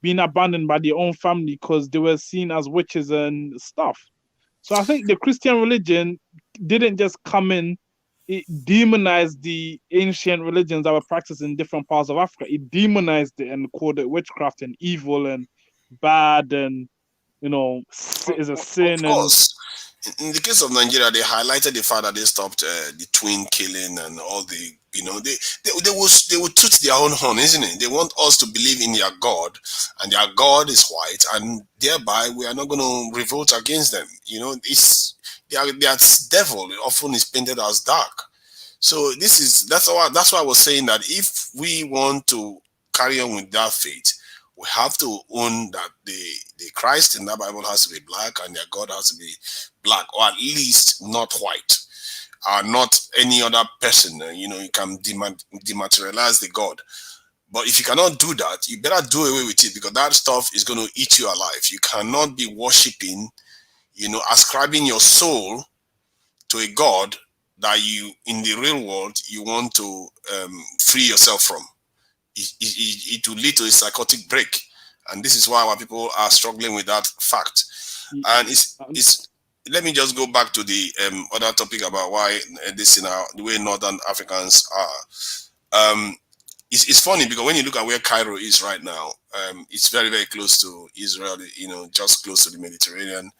being abandoned by their own family because they were seen as witches and stuff. So I think the Christian religion didn't just come in, it demonized the ancient religions that were practiced in different parts of Africa. It demonized it and called it witchcraft and evil and bad and, is a sin. Of course. In the case of Nigeria, they highlighted the fact that they stopped the twin killing and all the, they would toot their own horn, isn't it? They want us to believe in their God, and their God is white, and thereby we are not going to revolt against them. It's their devil often is painted as dark. So that's why I was saying that if we want to carry on with that faith, we have to own that the Christ in that Bible has to be black and their God has to be black, or at least not white, not any other person. You know, you can dematerialize the God. But if you cannot do that, you better do away with it, because that stuff is going to eat you alive. You cannot be worshiping, you know, ascribing your soul to a God that you, in the real world, you want to free yourself from. It will lead to a psychotic break. And this is why our people are struggling with that fact. And it's let me just go back to the other topic about why this in the way Northern Africans are. It's funny because when you look at where Cairo is right now, it's very, very close to Israel, you know, just close to the Mediterranean.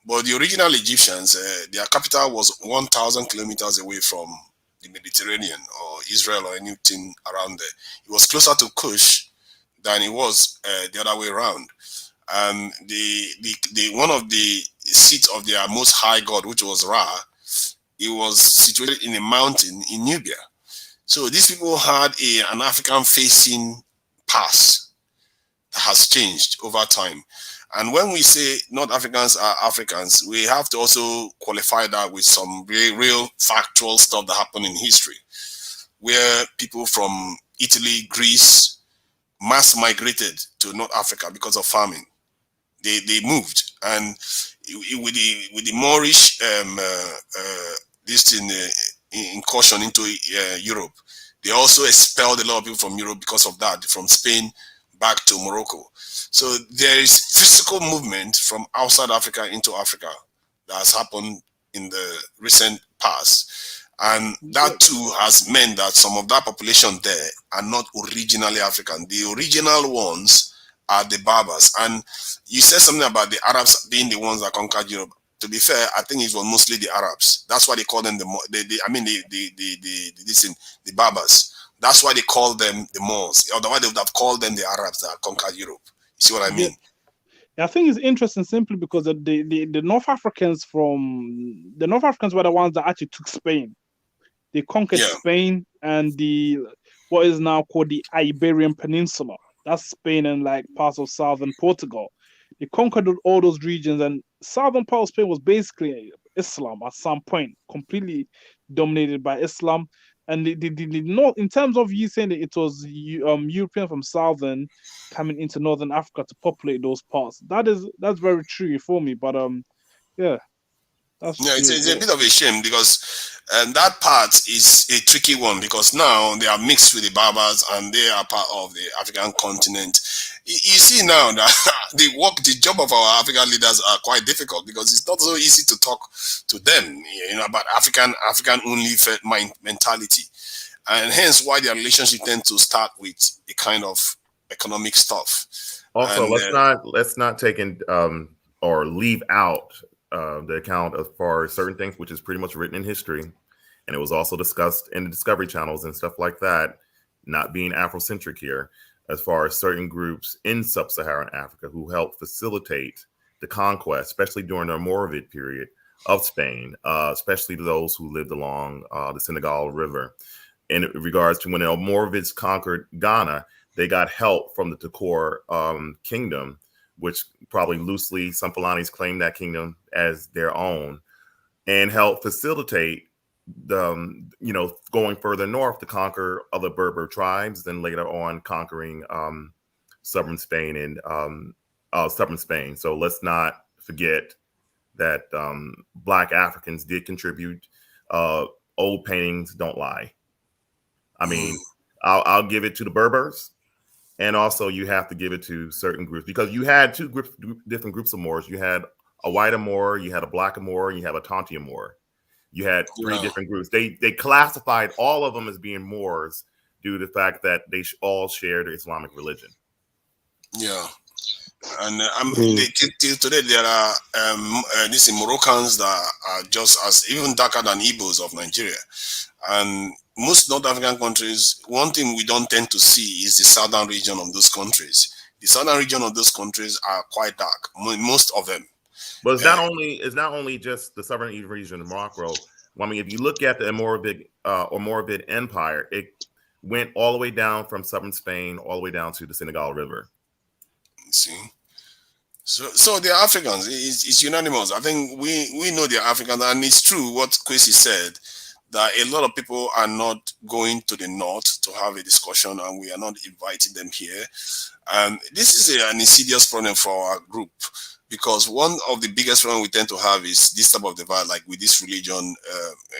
But the original Egyptians, their capital was 1,000 kilometers away from the Mediterranean or Israel or anything around there. It was closer to Kush than it was the other way around. And the one of the seats of their most high god, which was Ra, it was situated in a mountain in Nubia. So these people had an African-facing past that has changed over time. And when we say North Africans are Africans, we have to also qualify that with some real factual stuff that happened in history, where people from Italy, Greece, mass migrated to North Africa because of farming. They moved, and with the Moorish incursion into Europe, they also expelled a lot of people from Europe because of that, from Spain back to Morocco. So there is physical movement from outside Africa into Africa that has happened in the recent past. And that too has meant that some of that population there are not originally African. The original ones are the Berbers. And you said something about the Arabs being the ones that conquered Europe. To be fair, I think it was mostly the Arabs. That's why they call them the Berbers. That's why they call them the Moors. Otherwise, they would have called them the Arabs that conquered Europe. You see what I mean? Yeah, I think it's interesting simply because the North Africans were the ones that actually took Spain. They conquered Spain and what is now called the Iberian Peninsula. That's Spain and like parts of southern Portugal. They conquered all those regions, and southern part of Spain was basically Islam at some point, completely dominated by Islam. And they not, in terms of you saying that it was European from southern coming into northern Africa to populate those parts. That's very true for me. But yeah. It's a bit of a shame because that part is a tricky one, because now they are mixed with the Berbers and they are part of the African continent. You see now that the job of our African leaders are quite difficult, because it's not so easy to talk to them, you know, about African only mentality, and hence why their relationship tend to start with a kind of economic stuff. Also, let's not take in or leave out the account of for certain things, which is pretty much written in history, and it was also discussed in the Discovery channels and stuff like that, not being Afrocentric here, as far as certain groups in sub-Saharan Africa who helped facilitate the conquest, especially during the Almoravid period of Spain, especially those who lived along the Senegal River. In regards to when the Almoravids conquered Ghana, they got help from the Takor kingdom, which probably loosely some Fulanis claim that kingdom as their own, and help facilitate the, going further north to conquer other Berber tribes, then later on conquering southern Spain and southern Spain. So let's not forget that Black Africans did contribute. Old paintings don't lie. I mean, I'll give it to the Berbers. And also you have to give it to certain groups, because you had different groups of Moors. You had a white Moor, you had a black Moor, and you have a Tonti Moor. You had three different groups. They classified all of them as being Moors due to the fact that they all shared the Islamic religion. Yeah. And till today, there are these Moroccans that are just as even darker than Igbos of Nigeria. And most North African countries, one thing we don't tend to see is the southern region of those countries. The southern region of those countries are quite dark, most of them. But it's not only just the southern region of Morocco. I mean, if you look at the Almoravid Empire, it went all the way down from southern Spain all the way down to the Senegal River. See, so the Africans, it's unanimous. I think we know they're Africans, and it's true what Kwesi said, that a lot of people are not going to the north to have a discussion, and we are not inviting them here. And this is an insidious problem for our group, because one of the biggest problems we tend to have is this type of divide, like with this religion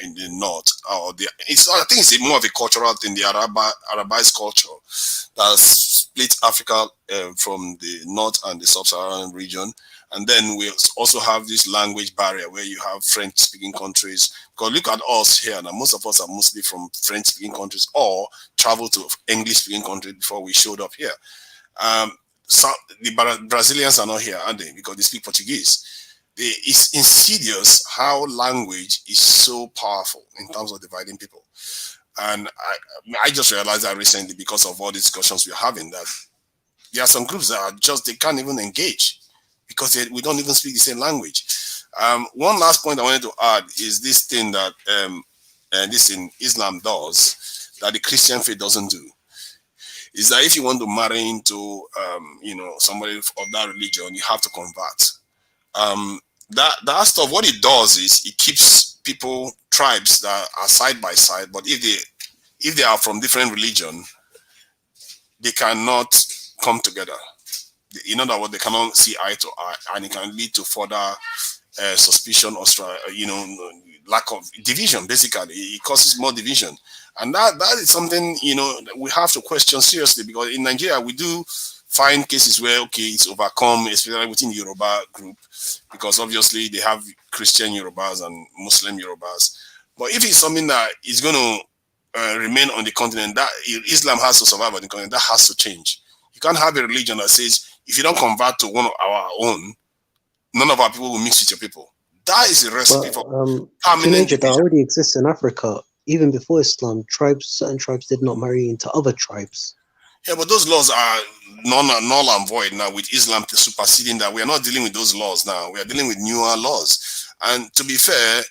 in the north. I think it's more of a cultural thing, the Arabized culture that split Africa from the north and the sub-Saharan region. And then we also have this language barrier where you have French-speaking countries. Because look at us here now, most of us are mostly from French-speaking countries or travel to English-speaking countries before we showed up here. So the Brazilians are not here, are they? Because they speak Portuguese. It's insidious how language is so powerful in terms of dividing people. And I just realized that recently because of all the discussions we're having, that there are some groups that are just, they can't even engage because we don't even speak the same language. One last point I wanted to add is this thing that this in Islam does that the Christian faith doesn't do. Is that if you want to marry into somebody of that religion, you have to convert. That stuff, what it does is it keeps people, tribes that are side by side, but if they are from different religion, they cannot come together. In other words, they cannot see eye to eye, and it can lead to further suspicion or lack of division. Basically, it causes more division. And that is something, we have to question seriously, because in Nigeria, we do find cases where, okay, it's overcome, especially within the Yoruba group, because obviously they have Christian Yorubas and Muslim Yorubas. But if it's something that is going to remain on the continent, that Islam has to survive on the continent, that has to change. You can't have a religion that says, if you don't convert to one of our own, none of our people will mix with your people. That is a recipe for permanent teenager that already exists in Africa. Even before Islam, certain tribes did not marry into other tribes. Yeah, but those laws are null and void now with Islam superseding that. We are not dealing with those laws now. We are dealing with newer laws. And to be fair,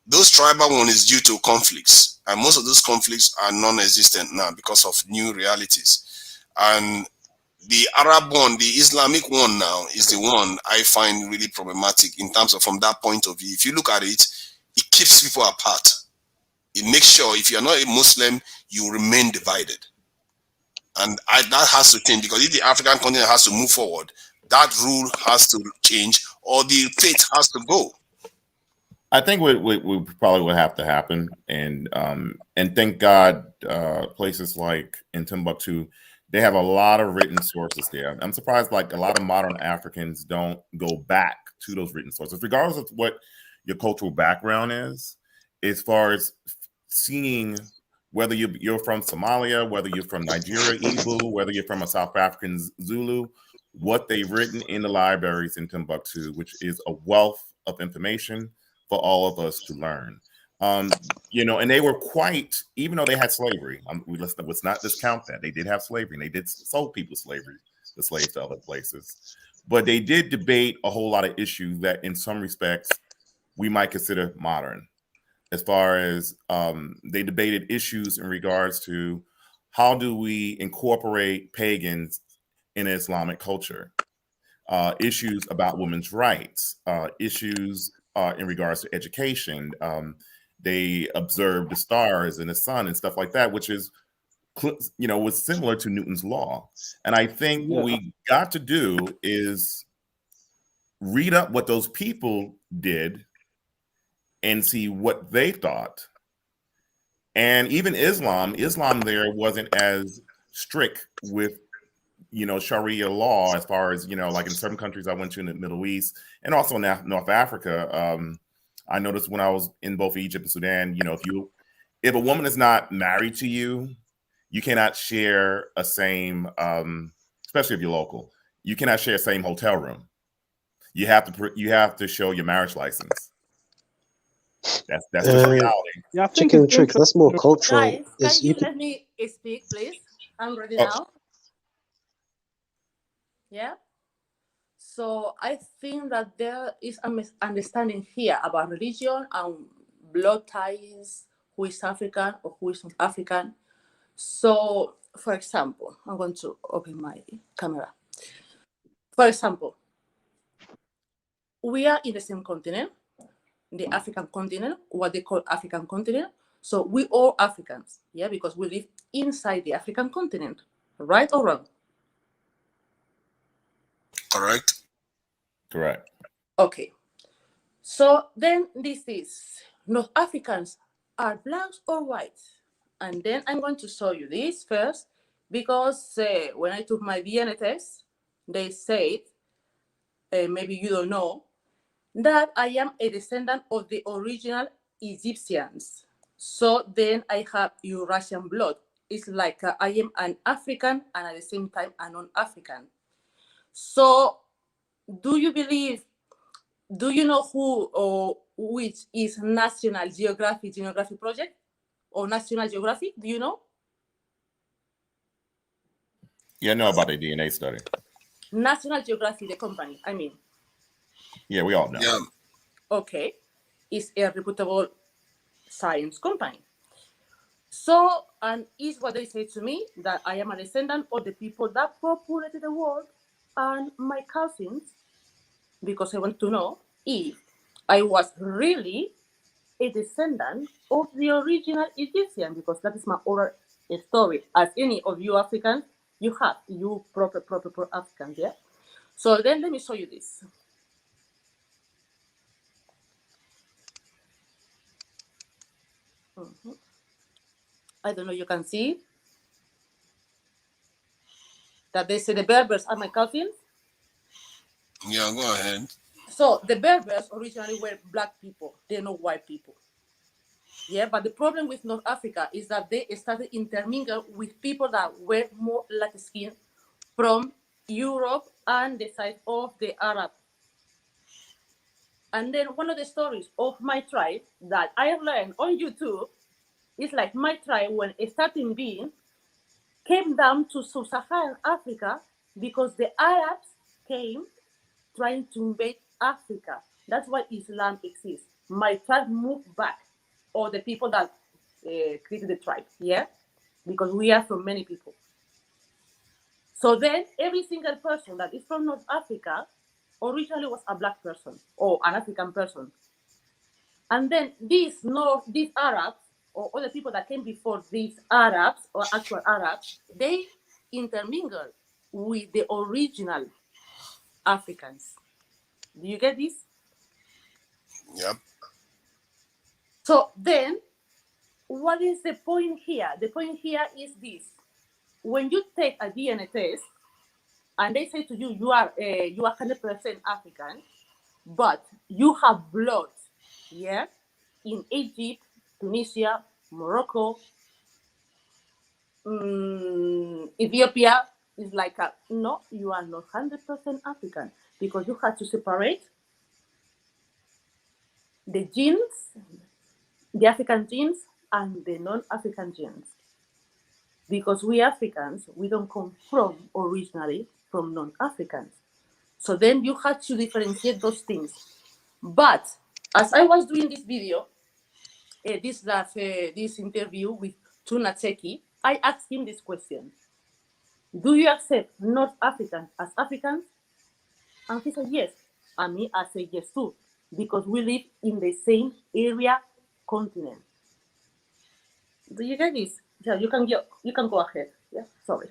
those tribal one is due to conflicts. And most of those conflicts are non-existent now because of new realities. And the Arab one, the Islamic one now, is the one I find really problematic in terms of, from that point of view. If you look at it, it keeps people apart. It makes sure if you're not a Muslim, you remain divided. And that has to change, because if the African continent has to move forward, that rule has to change, or the faith has to go. I think we probably would have to happen, and thank God, places like in Timbuktu, they have a lot of written sources there. I'm surprised, like a lot of modern Africans don't go back to those written sources, regardless of what your cultural background is, as far as seeing whether you're from Somalia, whether you're from Nigeria, Igbo, whether you're from a South African Zulu, what they've written in the libraries in Timbuktu, which is a wealth of information for all of us to learn. And they were quite, even though they had slavery, let's not discount that. They did have slavery, and they did sold people the slaves to other places. But they did debate a whole lot of issues that in some respects we might consider modern. As far as they debated issues in regards to how do we incorporate pagans in Islamic culture, issues about women's rights, issues in regards to education. They observed the stars and the sun and stuff like that, which is, was similar to Newton's law. And I think what we got to do is read up what those people did and see what they thought. And even Islam there wasn't as strict with, Sharia law, as far as, like in certain countries I went to in the Middle East and also in North Africa. I noticed when I was in both Egypt and Sudan, if a woman is not married to you, you cannot share a same, especially if you're local, you cannot share a same hotel room. You have to show your marriage license. That's just reality. Yeah, chicken tricks. That's more cultural. Guys, can you let me speak, please? I'm ready now. Yeah. So I think that there is a misunderstanding here about religion and blood ties, who is African or who is not African. So, for example, I'm going to open my camera. For example, we are in the same continent, the African continent, what they call African continent. So we all Africans, yeah, because we live inside the African continent, right or wrong? Correct. Correct. Okay. So then this is North Africans are blacks or white? And then I'm going to show you this first because when I took my DNA test, they said, maybe you don't know, that I am a descendant of the original Egyptians. So then I have Eurasian blood. It's like I am an African and at the same time a non-African. So do you know who or which is National Geographic Project or National Geographic? Do you know? Yeah, I know about the DNA study. National Geographic, the company, I mean. Yeah, we all know. Yeah. Okay. It's a reputable science company. So, and is what they say to me, that I am a descendant of the people that populated the world and my cousins, because I want to know if I was really a descendant of the original Egyptian, because that is my oral story. As any of you Africans, you have, you proper Africans, yeah? So then let me show you this. I don't know, you can see that they say the Berbers are my cousins. Yeah, go ahead. So the Berbers originally were black people. They're not white people. Yeah, but the problem with North Africa is that they started intermingling with people that were more light skinned from Europe and the side of the Arab. And then one of the stories of my tribe that I learned on YouTube is like my tribe, when it started being, came down to sub-Saharan Africa because the Arabs came trying to invade Africa. That's why Islam exists. My tribe moved back, or the people that created the tribe, yeah? Because we are from many people. So then every single person that is from North Africa originally was a black person or an African person. And then these Arabs, or other people that came before these Arabs, or actual Arabs, they intermingled with the original Africans. Do you get this? Yep. So then, what is the point here? The point here is this. When you take a DNA test, and they say to you, you are 100% African, but you have blood, yeah, in Egypt, Tunisia, Morocco, Ethiopia, is like, no, you are not 100% African, because you have to separate the genes, the African genes, and the non-African genes. Because we Africans, we don't come from originally from non-Africans. So then you have to differentiate those things. But as I was doing this video, this interview with Tuna Cheki, I asked him this question. Do you accept North Africans as Africans? And he said yes. And me, I say yes too, because we live in the same area, continent. Do you get this? Yeah, you can go ahead. Yeah, sorry.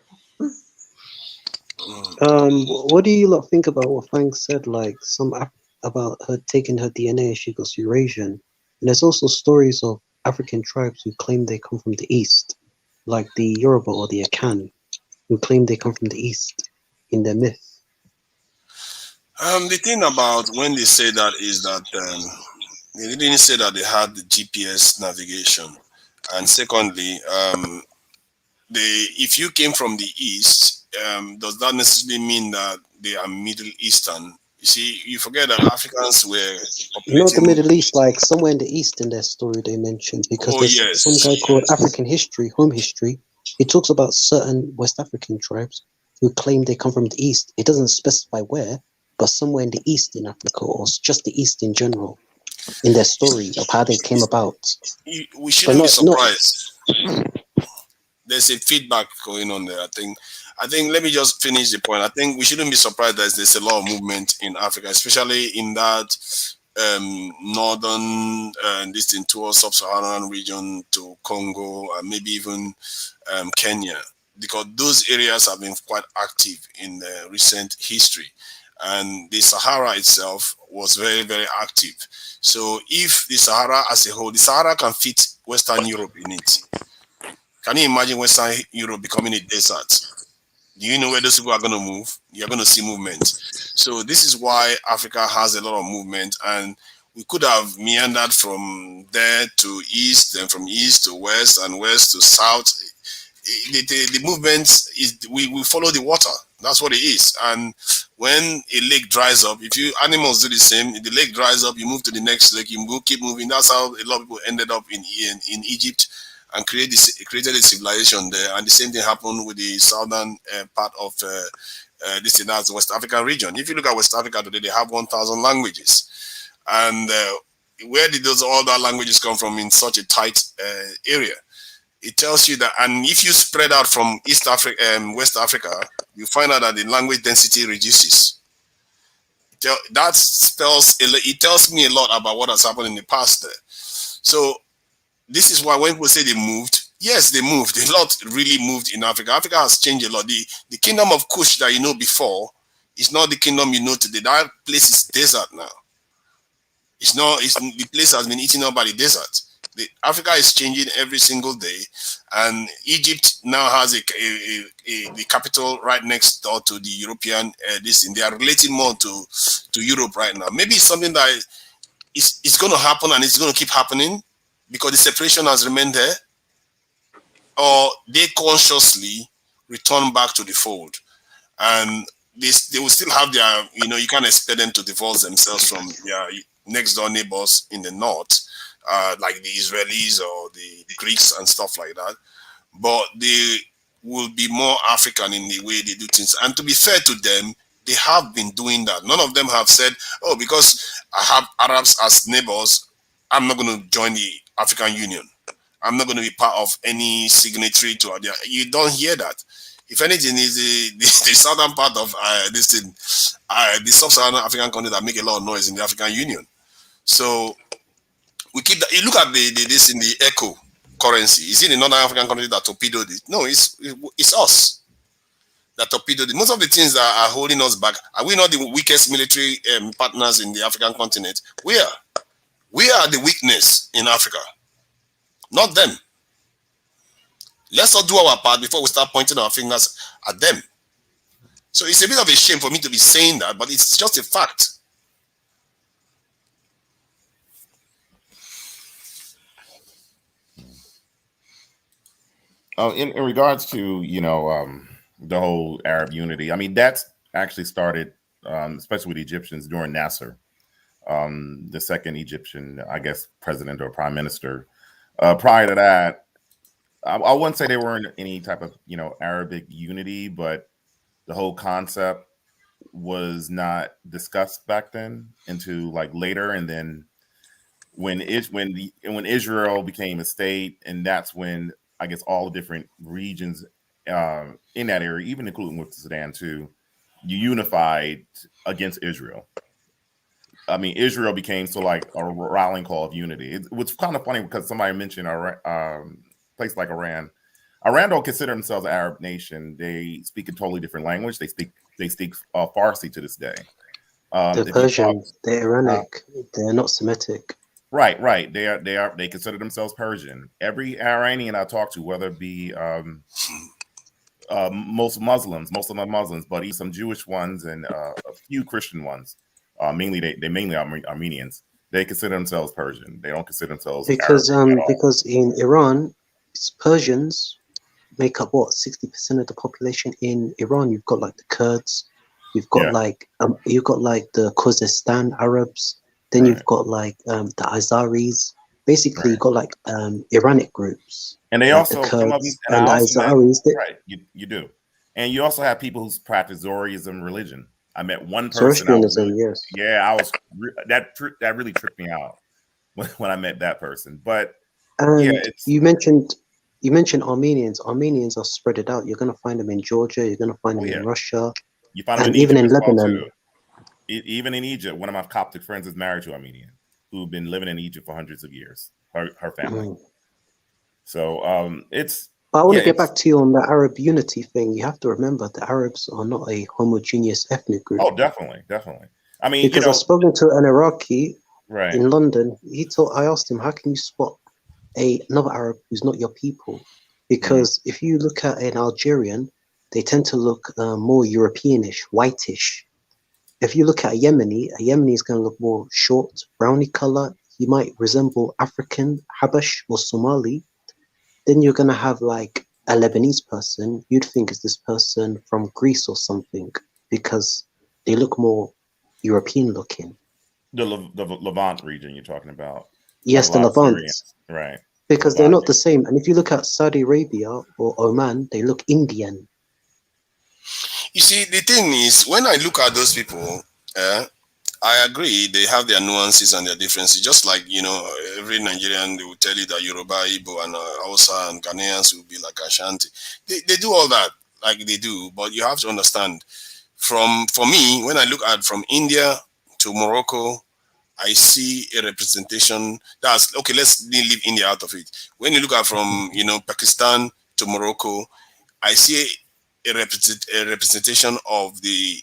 What do you lot think about what Fang said? Like about her taking her DNA, she goes Eurasian. And there's also stories of African tribes who claim they come from the east, like the Yoruba or the Akan, who claim they come from the east in their myth. The thing about when they say that is that they didn't say that they had the GPS navigation, and secondly, if you came from the east, does that necessarily mean that they are Middle Eastern? You see, you forget that Africans were populating... Not the Middle East, like somewhere in the east in their story they mentioned, because there's some guy called African History, Home History. He talks about certain West African tribes who claim they come from the east. It doesn't specify where, but somewhere in the east in Africa, or just the east in general, in their story of how they came about. We shouldn't be surprised. There's a feedback going on there. I think I think, let me just finish the point. I think we shouldn't be surprised that there's a lot of movement in Africa, especially in that northern this thing towards sub-Saharan region to Congo and maybe even Kenya, because those areas have been quite active in the recent history, and the Sahara itself was very, very active. So if the Sahara as a whole, the Sahara can fit Western Europe in it. Can you imagine Western Europe becoming a desert? Do you know where those people are going to move? You're going to see movement. So this is why Africa has a lot of movement, and we could have meandered from there to east, and from east to west, and west to south. The movement is we follow the water. That's what it is. And when a lake dries up, if you animals do the same, if the lake dries up, you move to the next lake, you keep moving. That's how a lot of people ended up in Egypt and created a civilization there. And the same thing happened with the southern part of this that's the West African region. If you look at West Africa today, they have 1,000 languages. And where did all that languages come from in such a tight area? It tells you that, and if you spread out from East Africa and West Africa, you find out that the language density reduces. It tells me a lot about what has happened in the past there. So this is why when people say they moved, yes, they moved. A lot really moved in Africa. Africa has changed a lot. The kingdom of Kush that you know before is not the kingdom you know today. That place is desert now. It's not. The place has been eaten up by the desert. Africa is changing every single day, and Egypt now has the capital right next door to the European. They are relating more to Europe right now. Maybe it's something that it's going to happen, and it's going to keep happening because the separation has remained there, or they consciously return back to the fold, and they will still have their. You can't expect them to divorce themselves from their next door neighbors in the north. Like the Israelis or the Greeks and stuff like that, but they will be more African in the way they do things. And to be fair to them, they have been doing that. None of them have said, "Oh, because I have Arabs as neighbors, I'm not going to join the African Union. I'm not going to be part of any signatory to it." You don't hear that. If anything, is the southern part of the sub-Saharan African country that make a lot of noise in the African Union. So we keep that. You look at this in the ECO currency. Is it another African country that torpedoed it? No, it's us that torpedoed it. Most of the things that are holding us back, are we not the weakest military partners in the African continent? We are the weakness in Africa, not them. Let's not do our part before we start pointing our fingers at them. So it's a bit of a shame for me to be saying that, but it's just a fact. In regards to the whole Arab unity, I mean that's actually started, especially with the Egyptians during Nasser, the second Egyptian, I guess, president or prime minister. Prior to that, I wouldn't say they were in any type of Arabic unity, but the whole concept was not discussed back then into like later, and then when Israel became a state, and that's when I guess all the different regions in that area, even including with Sudan too, you unified against Israel. I mean, Israel became like a rallying call of unity. It was kind of funny because somebody mentioned a place like Iran. Iran don't consider themselves an Arab nation. They speak a totally different language. They speak Farsi to this day. They're Persian. They're Iranic. They're not Semitic. Right. They consider themselves Persian. Every Iranian I talk to, whether it be most of them are Muslims, but even some Jewish ones and a few Christian ones, mainly they mainly are Armenians. They consider themselves Persian. They don't consider themselves Arab because in Iran, it's Persians make up 60% of the population in Iran. You've got like the Kurds, you've got like the Khuzestan Arabs. Then you've got like the Azaris. Basically, you've got like Iranic groups. And they also, some of these, and the Azaris. Right, you do. And you also have people who practice Zoroastrianism religion. I met one person. Yes. Yeah, that really tripped me out when I met that person. But you mentioned You mentioned Armenians. Armenians are spread out. You're going to find them in Georgia. You're going to find Oh them in yeah, Russia, you find them and in even Egypt in as well Lebanon. too. Even in Egypt, one of my Coptic friends is married to Armenian, who've been living in Egypt for hundreds of years. Her family. Mm. So it's But I want yeah, to get it's back to you on the Arab unity thing. You have to remember the Arabs are not a homogeneous ethnic group. oh definitely. I mean, Because I've spoken to an Iraqi right. in London. I asked him, how can you spot another Arab who's not your people? Because if you look at an Algerian, they tend to look more Europeanish, whitish. If you look at a Yemeni is going to look more short, browny color. He might resemble African, Habash, or Somali. Then you're going to have like a Lebanese person. You'd think is this person from Greece or something because they look more European looking. The Levant region you're talking about, like Yes, a the lot of Levant, Syrians, right? because they're Levant. not the same. And if you look at Saudi Arabia or Oman, they look Indian. You see, the thing is, when I look at those people, I agree they have their nuances and their differences. Just like, every Nigerian, they will tell you that Yoruba, Igbo, and Hausa and Ghanaians will be like Ashanti. They do all that like they do, but you have to understand. For me, when I look at from India to Morocco, I see a representation. That's okay. Let's leave India out of it. When you look at from Pakistan to Morocco, I see a representation of the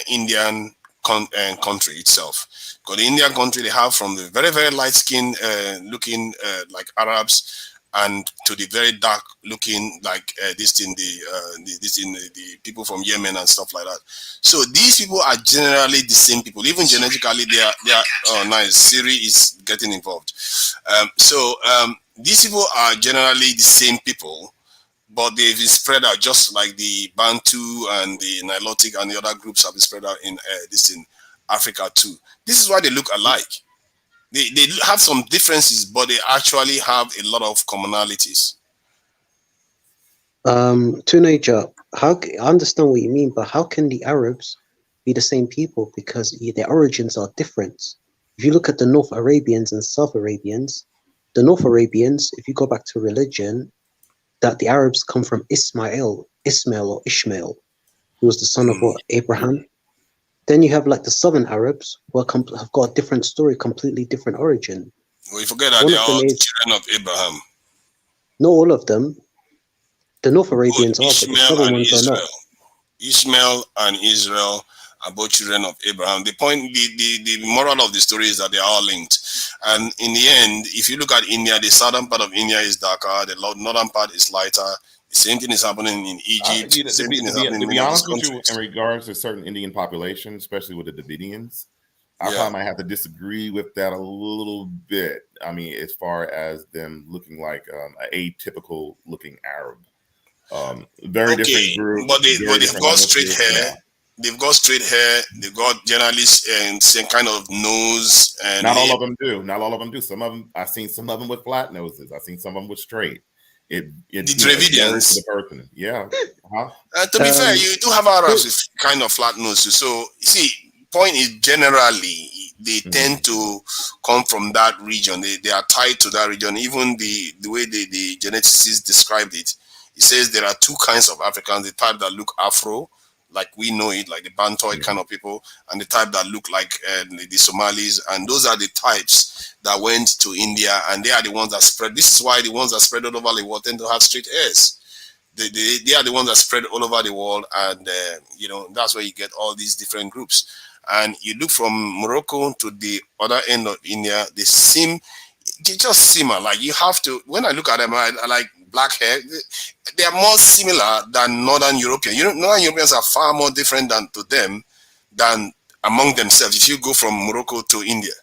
Indian country itself. Because the Indian country, they have from the very, very light skin looking like Arabs, and to the very dark looking like the people from Yemen and stuff like that. So these people are generally the same people. Even genetically, they are. Oh, nice. Siri is getting involved. These people are generally the same people, but they've been spread out just like the Bantu and the Nilotic and the other groups have been spread out in Africa too. This is why they look alike. They have some differences, but they actually have a lot of commonalities. Tunaja, I understand what you mean, but how can the Arabs be the same people? Because their origins are different. If you look at the North Arabians and South Arabians, the North Arabians, if you go back to religion, that the Arabs come from Ismail, who was the son of what, Abraham. Then you have like the Southern Arabs who have got a different story, completely different origin. We forget that they're all children of Abraham. Not all of them. The North Arabians both are, but the Southern ones are not. Ishmael and Israel are both children of Abraham. The point, the moral of the story is that they are all linked. And in the end, if you look at India, the southern part of India is darker, the northern part is lighter. The same thing is happening in Egypt. To be honest with you, in regards to certain Indian populations, especially with the Davidians, I probably might have to disagree with that a little bit. I mean, as far as them looking like an atypical looking Arab. Very different group. But they've got straight hair. Yeah. They've got straight hair. They've got journalists and same kind of nose. And not all of them do. Not all of them do. Some of them, I've seen some of them with flat noses. I've seen some of them with straight. The Dravidians. The person. Yeah. To be fair, you do have Arabs with kind of flat noses. So you see, point is generally they tend to come from that region. They are tied to that region. Even the way the geneticists described it, it says there are two kinds of Africans: the type that look Afro, like we know it, like the Bantoid kind of people, and the type that look like the Somalis. And those are the types that went to India, and they are the ones that spread. This is why the ones that spread all over the world tend to have straight hairs. They are the ones that spread all over the world, and that's where you get all these different groups. And you look from Morocco to the other end of India, they just similar. Like you have to, when I look at them, I like black hair. They are more similar than Northern Europeans. Northern Europeans are far more different than among themselves. If you go from Morocco to India,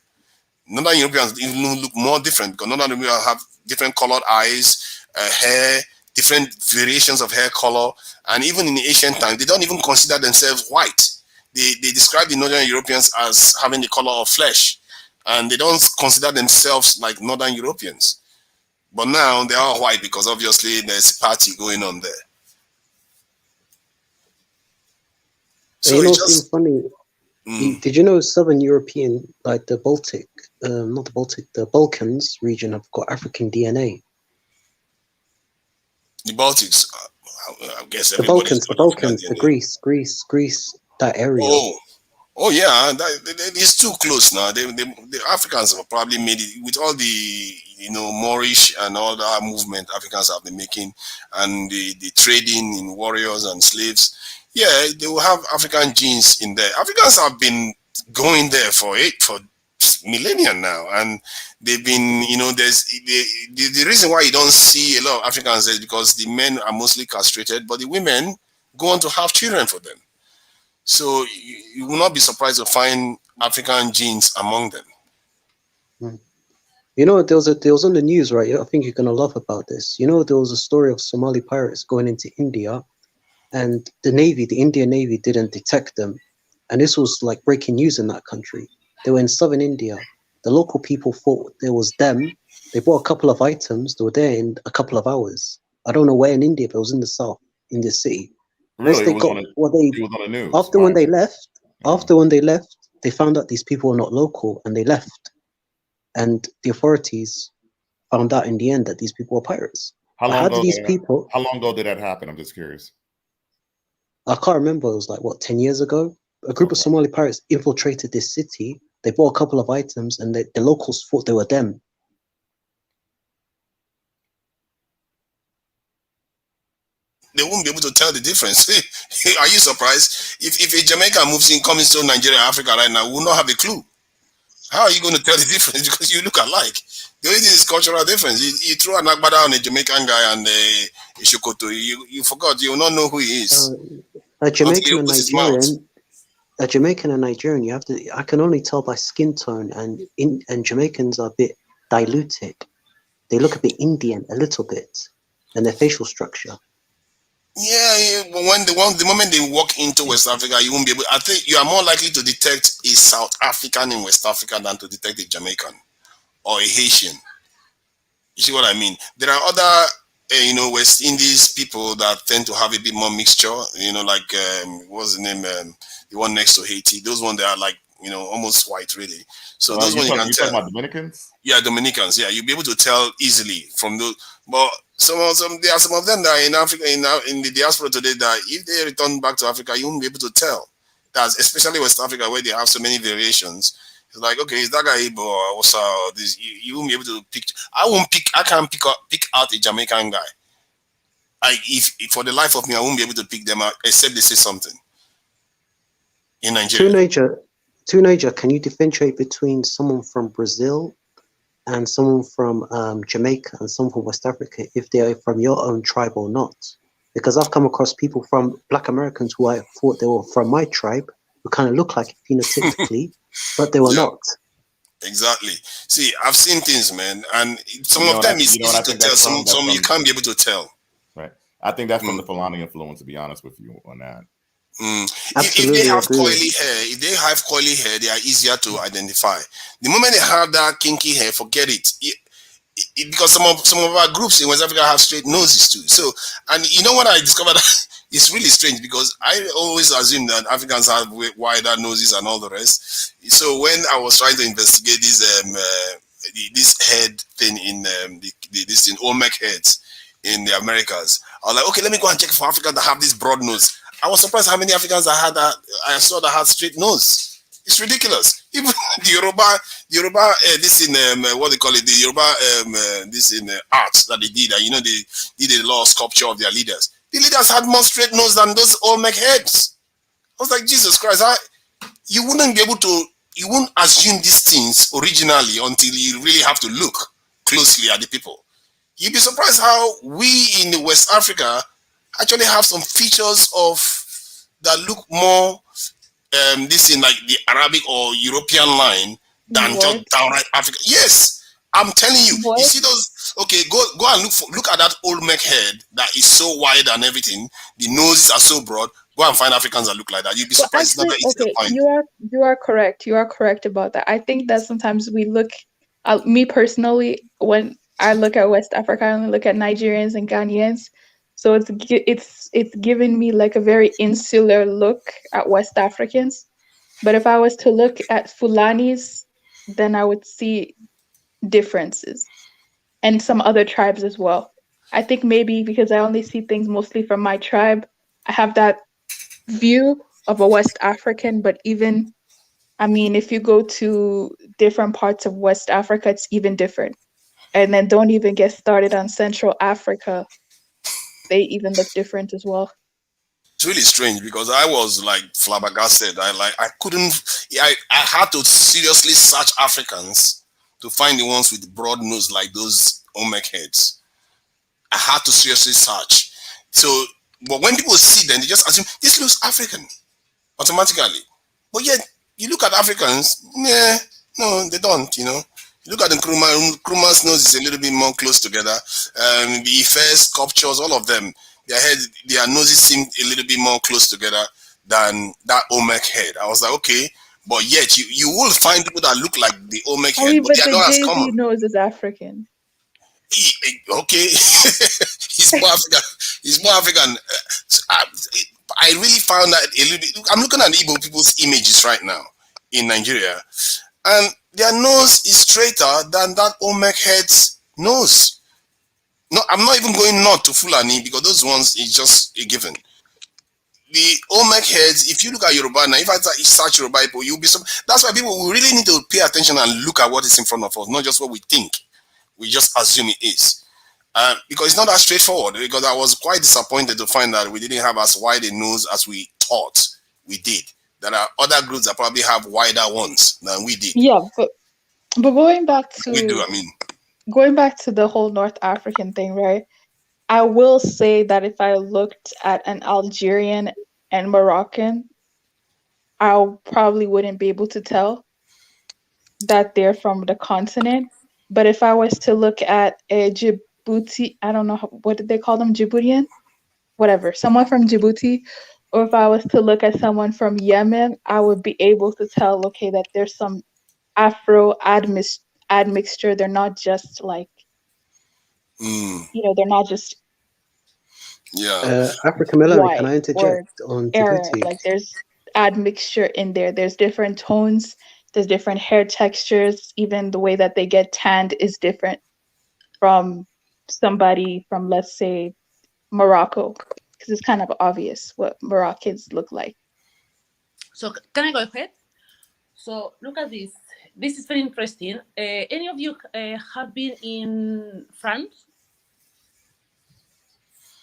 Northern Europeans even look more different because Northern Europeans have different colored eyes, hair, different variations of hair color, and even in the ancient times, they don't even consider themselves white. They describe the Northern Europeans as having the color of flesh, and they don't consider themselves like Northern Europeans. But now they are white because obviously there's a party going on there. So it's funny. Did you know Southern European, like the Baltic, not the Baltic, the Balkans region have got African DNA? The Baltics. I guess The everybody's Balkans, the got African Balkans, the DNA. Greece, that area. Oh yeah, it's too close now. The Africans have probably made it with all the Moorish and all that movement Africans have been making, and the trading in warriors and slaves. Yeah, they will have African genes in there. Africans have been going there for millennia now, and they've been there's the reason why you don't see a lot of Africans is because the men are mostly castrated, but the women go on to have children for them. So you will not be surprised to find African genes among them. You know, there was on the news, right? I think you're gonna laugh about this. You know, there was a story of Somali pirates going into India, and the Indian Navy, didn't detect them, and this was like breaking news in that country. They were in southern India. The local people thought it was them. They bought a couple of items. They were there in a couple of hours. I don't know where in India, but it was in the south, in the city. Once Really, they it was got on the news. after when they left, they found out these people were not local, and they left. And the authorities found out in the end that these people were pirates. How long ago did that happen? I'm just curious. I can't remember. It was like, what, 10 years ago? A group of Somali pirates infiltrated this city. They bought a couple of items, and the locals thought they were them. They won't be able to tell the difference. Are you surprised? If a Jamaican moves in, comes to Nigeria, Africa right now, we will not have a clue. How are you going to tell the difference? Because you look alike. The only thing is cultural difference. You throw an agbada on a Jamaican guy and a Shokoto, you forgot. You will not know who he is. A Jamaican and Nigerian, I can only tell by skin tone, and Jamaicans are a bit diluted. They look a bit Indian, a little bit, and their facial structure. Yeah, but the moment they walk into West Africa, you won't be able. I think you are more likely to detect a South African in West Africa than to detect a Jamaican or a Haitian. You see what I mean? There are other, West Indies people that tend to have a bit more mixture. Like what's the name? The one next to Haiti. Those ones that are like almost white, really. So those ones you can tell. Talking about Dominicans? Yeah, Dominicans. Yeah, you'll be able to tell easily from those. But there are some of them that are in Africa, in the diaspora today, that if they return back to Africa, you won't be able to tell. That's especially West Africa, where they have so many variations. It's like, okay, is that guy Igbo or what's this? You won't be able to pick. I can't pick out a Jamaican guy. If for the life of me, I won't be able to pick them out except they say something. In Nigeria. To Niger, can you differentiate between someone from Brazil and someone from Jamaica and someone from West Africa, if they are from your own tribe or not? Because I've come across people from Black Americans who I thought they were from my tribe, who kind of look like it phenotypically, but they were not. Exactly. See, I've seen things, man, and some of them is easy to tell. Some you can't be able to tell. Right. I think that's from the Fulani influence, to be honest with you on that. If they have curly hair, they are easier to identify. The moment they have that kinky hair, forget it. Because some of our groups in West Africa have straight noses too. So, and you know what I discovered? It's really strange because I always assume that Africans have wider noses and all the rest. So when I was trying to investigate this head thing in this in Olmec heads in the Americas, I was like, okay, let me go and check for Africans that have this broad nose. I was surprised how many Africans I saw that had straight nose. It's ridiculous. Even the Yoruba, this in what they call it, the Yoruba, this in art that they did. They did a lot of sculpture of their leaders. The leaders had more straight nose than those Olmec heads. I was like, Jesus Christ! You wouldn't assume these things originally until you really have to look closely at the people. You'd be surprised how we in West Africa actually have some features that look more this in like the Arabic or European line than just downright Africa. Yes, I'm telling you. You see those? Okay, go and look at that Olmec head that is so wide and everything. The noses are so broad. Go and find Africans that look like that. You'd be surprised. Actually, it's not that easy to find. you are correct. You are correct about that. I think that sometimes we look. Me personally, when I look at West Africa, I only look at Nigerians and Ghanaians. So it's given me like a very insular look at West Africans. But if I was to look at Fulanis, then I would see differences, and some other tribes as well. I think maybe because I only see things mostly from my tribe, I have that view of a West African, but even, I mean, if you go to different parts of West Africa, it's even different. And then don't even get started on Central Africa. They even look different as well. It's really strange because I was like flabbergasted. I couldn't. I had to seriously search Africans to find the ones with broad nose like those Olmec heads. I had to seriously search. So, but when people see them, they just assume this looks African automatically. But yet, you look at Africans, nah, no, they don't. You know, you look at the Nkrumah's nose is a little bit more close together. The Ife sculptures, all of them, their noses seem a little bit more close together than that Olmec head. I was like, okay, but yet you will find people that look like the Olmec Oh, head, but but they are the not as Jay-Z common. nose is African. Okay, he's more African. He's more African. I really found that a little bit. I'm looking at Igbo people's images right now in Nigeria, and their nose is straighter than that Olmec head's nose. No, I'm not even going north to Fulani because those ones is just a given. The Olmec heads, if you look at Yoruba now, if I search Yoruba people, you'll be that's why people will really need to pay attention and look at what is in front of us, not just what we think. We just assume it is. Because it's not that straightforward. Because I was quite disappointed to find that we didn't have as wide a nose as we thought we did. There are other groups that probably have wider ones than we did. Yeah, but going back We do, to I mean. going back to the whole North African thing, right? I will say that if I looked at an Algerian and Moroccan, I probably wouldn't be able to tell that they're from the continent. But if I was to look at a Djibouti, I don't know what did they call them, Djiboutian? Whatever, someone from Djibouti, or if I was to look at someone from Yemen, I would be able to tell, okay, that there's some Afro admixture. They're not just like, they're not just Yeah. Africa Melanie, can white I or interject on Arab. Djibouti? Like there's admixture in there. There's different tones, there's different hair textures. Even the way that they get tanned is different from somebody from, let's say, Morocco, because it's kind of obvious what Moroccans look like. So can I go ahead? So look at this. This is very interesting. Any of you have been in France?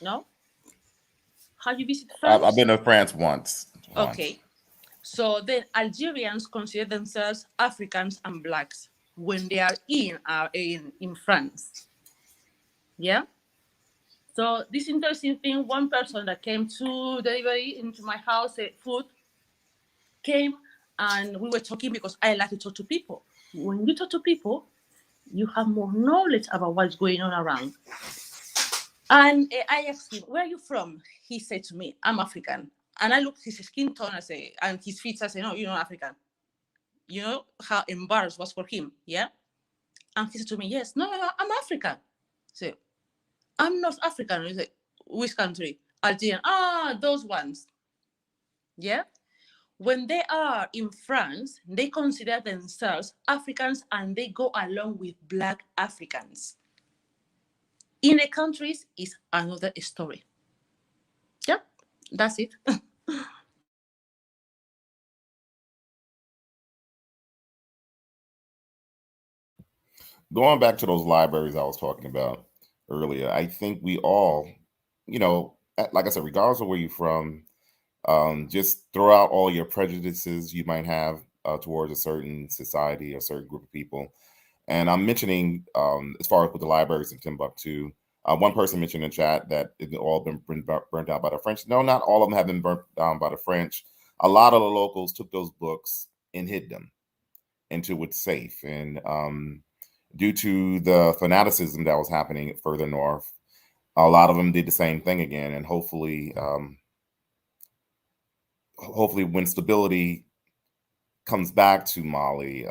No? Have you visited France? I've been to France once. Okay. So then Algerians consider themselves Africans and blacks when they are in France. Yeah? So this interesting thing, one person that came to delivery into my house, food, came and we were talking because I like to talk to people. When you talk to people, you have more knowledge about what's going on around. And I asked him, where are you from? He said to me, I'm African. And I looked at his skin tone, and his feet, I said, no, you're not African. You know how embarrassed was for him, yeah? And he said to me, yes, no, I'm African. So I'm North African. He said, which country? Algerian. Those ones. Yeah? When they are in France, they consider themselves Africans and they go along with Black Africans. In the countries is another story. Yeah, that's it. Going back to those libraries I was talking about earlier, I think we all, like I said, regardless of where you're from, just throw out all your prejudices you might have towards a certain society, a certain group of people. And I'm mentioning, as far as with the libraries in Timbuktu, one person mentioned in chat that it's all been burnt out by the French. No, not all of them have been burnt down by the French. A lot of the locals took those books and hid them into what's safe. And due to the fanaticism that was happening further north, a lot of them did the same thing again. And hopefully when stability comes back to Mali,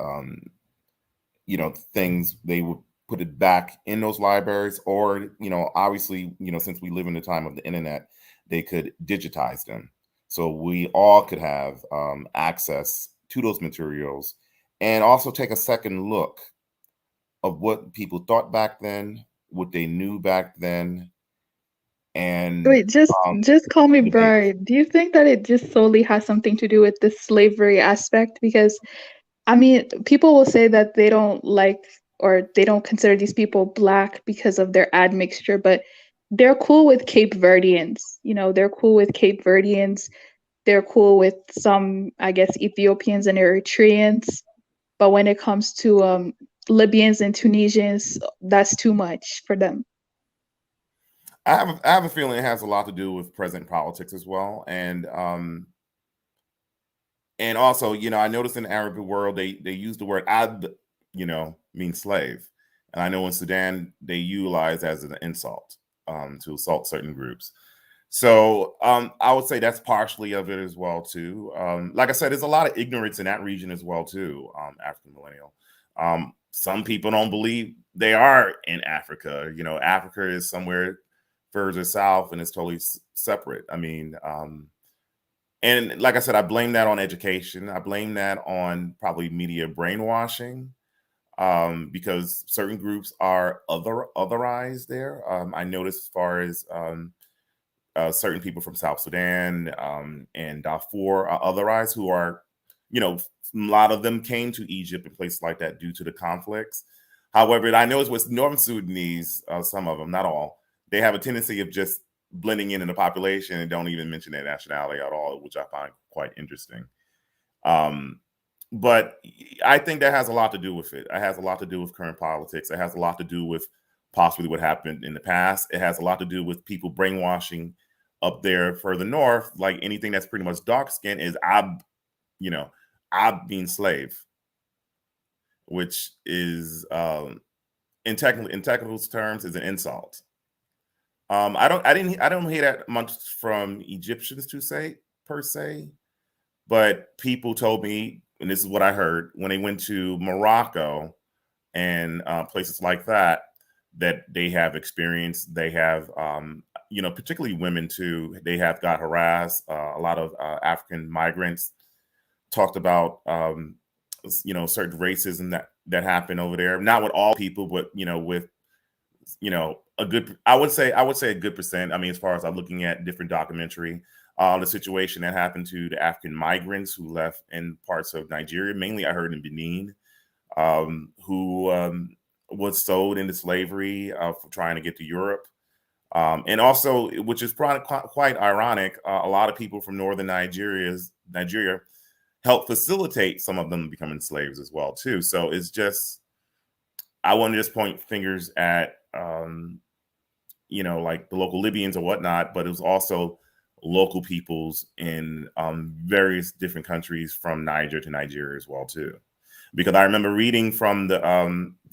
things, they would put it back in those libraries, or, obviously, since we live in the time of the internet, they could digitize them. So we all could have access to those materials, and also take a second look of what people thought back then, what they knew back then, and Wait, just call me what they- Brian. Do you think that it just solely has something to do with the slavery aspect? Because I mean, people will say that they don't like or they don't consider these people black because of their admixture, but they're cool with Cape Verdeans. You know, they're cool with Cape Verdeans. They're cool with some, I guess, Ethiopians and Eritreans. But when it comes to Libyans and Tunisians, that's too much for them. I have a feeling it has a lot to do with present politics as well, and also, you know, I noticed in the Arab world they use the word abd, you know, means slave, and I know in Sudan they utilize as an insult to assault certain groups. So I would say that's partially of it as well too. Like I said, there's a lot of ignorance in that region as well too. African millennial. Some people don't believe they are in Africa. You know, Africa is somewhere further south and it's totally separate. I mean, and like I said, I blame that on education. I blame that on probably media brainwashing, because certain groups are otherized there. I noticed as far as certain people from South Sudan and Darfur are otherized, who are, you know, a lot of them came to Egypt and places like that due to the conflicts. However, I know it's with Northern Sudanese, some of them, not all, they have a tendency of just blending in the population and don't even mention their nationality at all, which I find quite interesting. But I think that has a lot to do with it. It has a lot to do with current politics. It has a lot to do with possibly what happened in the past. It has a lot to do with people brainwashing up there further north. Like anything that's pretty much dark skin is you know, being slave, which is in technical terms is an insult. I don't hear that much from Egyptians per se, but people told me, and this is what I heard when they went to Morocco and places like that, that they have experienced. They have, you know, particularly women too. They have got harassed. A lot of African migrants talked about, you know, certain racism that happened over there. Not with all people, but you know, with a good, I would say a good percent. I mean, as far as I'm looking at different documentary, the situation that happened to the African migrants who left in parts of Nigeria, mainly I heard in Benin, who was sold into slavery for trying to get to Europe. And also, which is probably quite ironic, a lot of people from northern Nigeria helped facilitate some of them becoming slaves as well too. So it's just, I want to just point fingers at, you know, like the local Libyans or whatnot, but it was also local peoples in various different countries from Niger to Nigeria as well too. Because I remember reading from the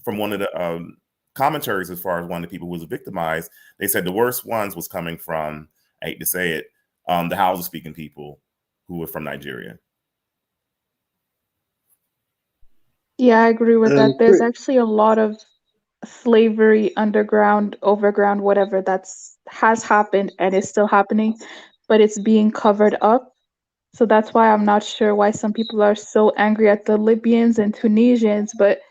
from one of the commentaries as far as one of the people who was victimized, they said the worst ones was coming from, I hate to say it, the Hausa speaking people who were from Nigeria. Yeah, I agree with that. There's actually a lot of slavery, underground, overground, whatever has happened and is still happening, but it's being covered up. So that's why I'm not sure why some people are so angry at the Libyans and Tunisians. But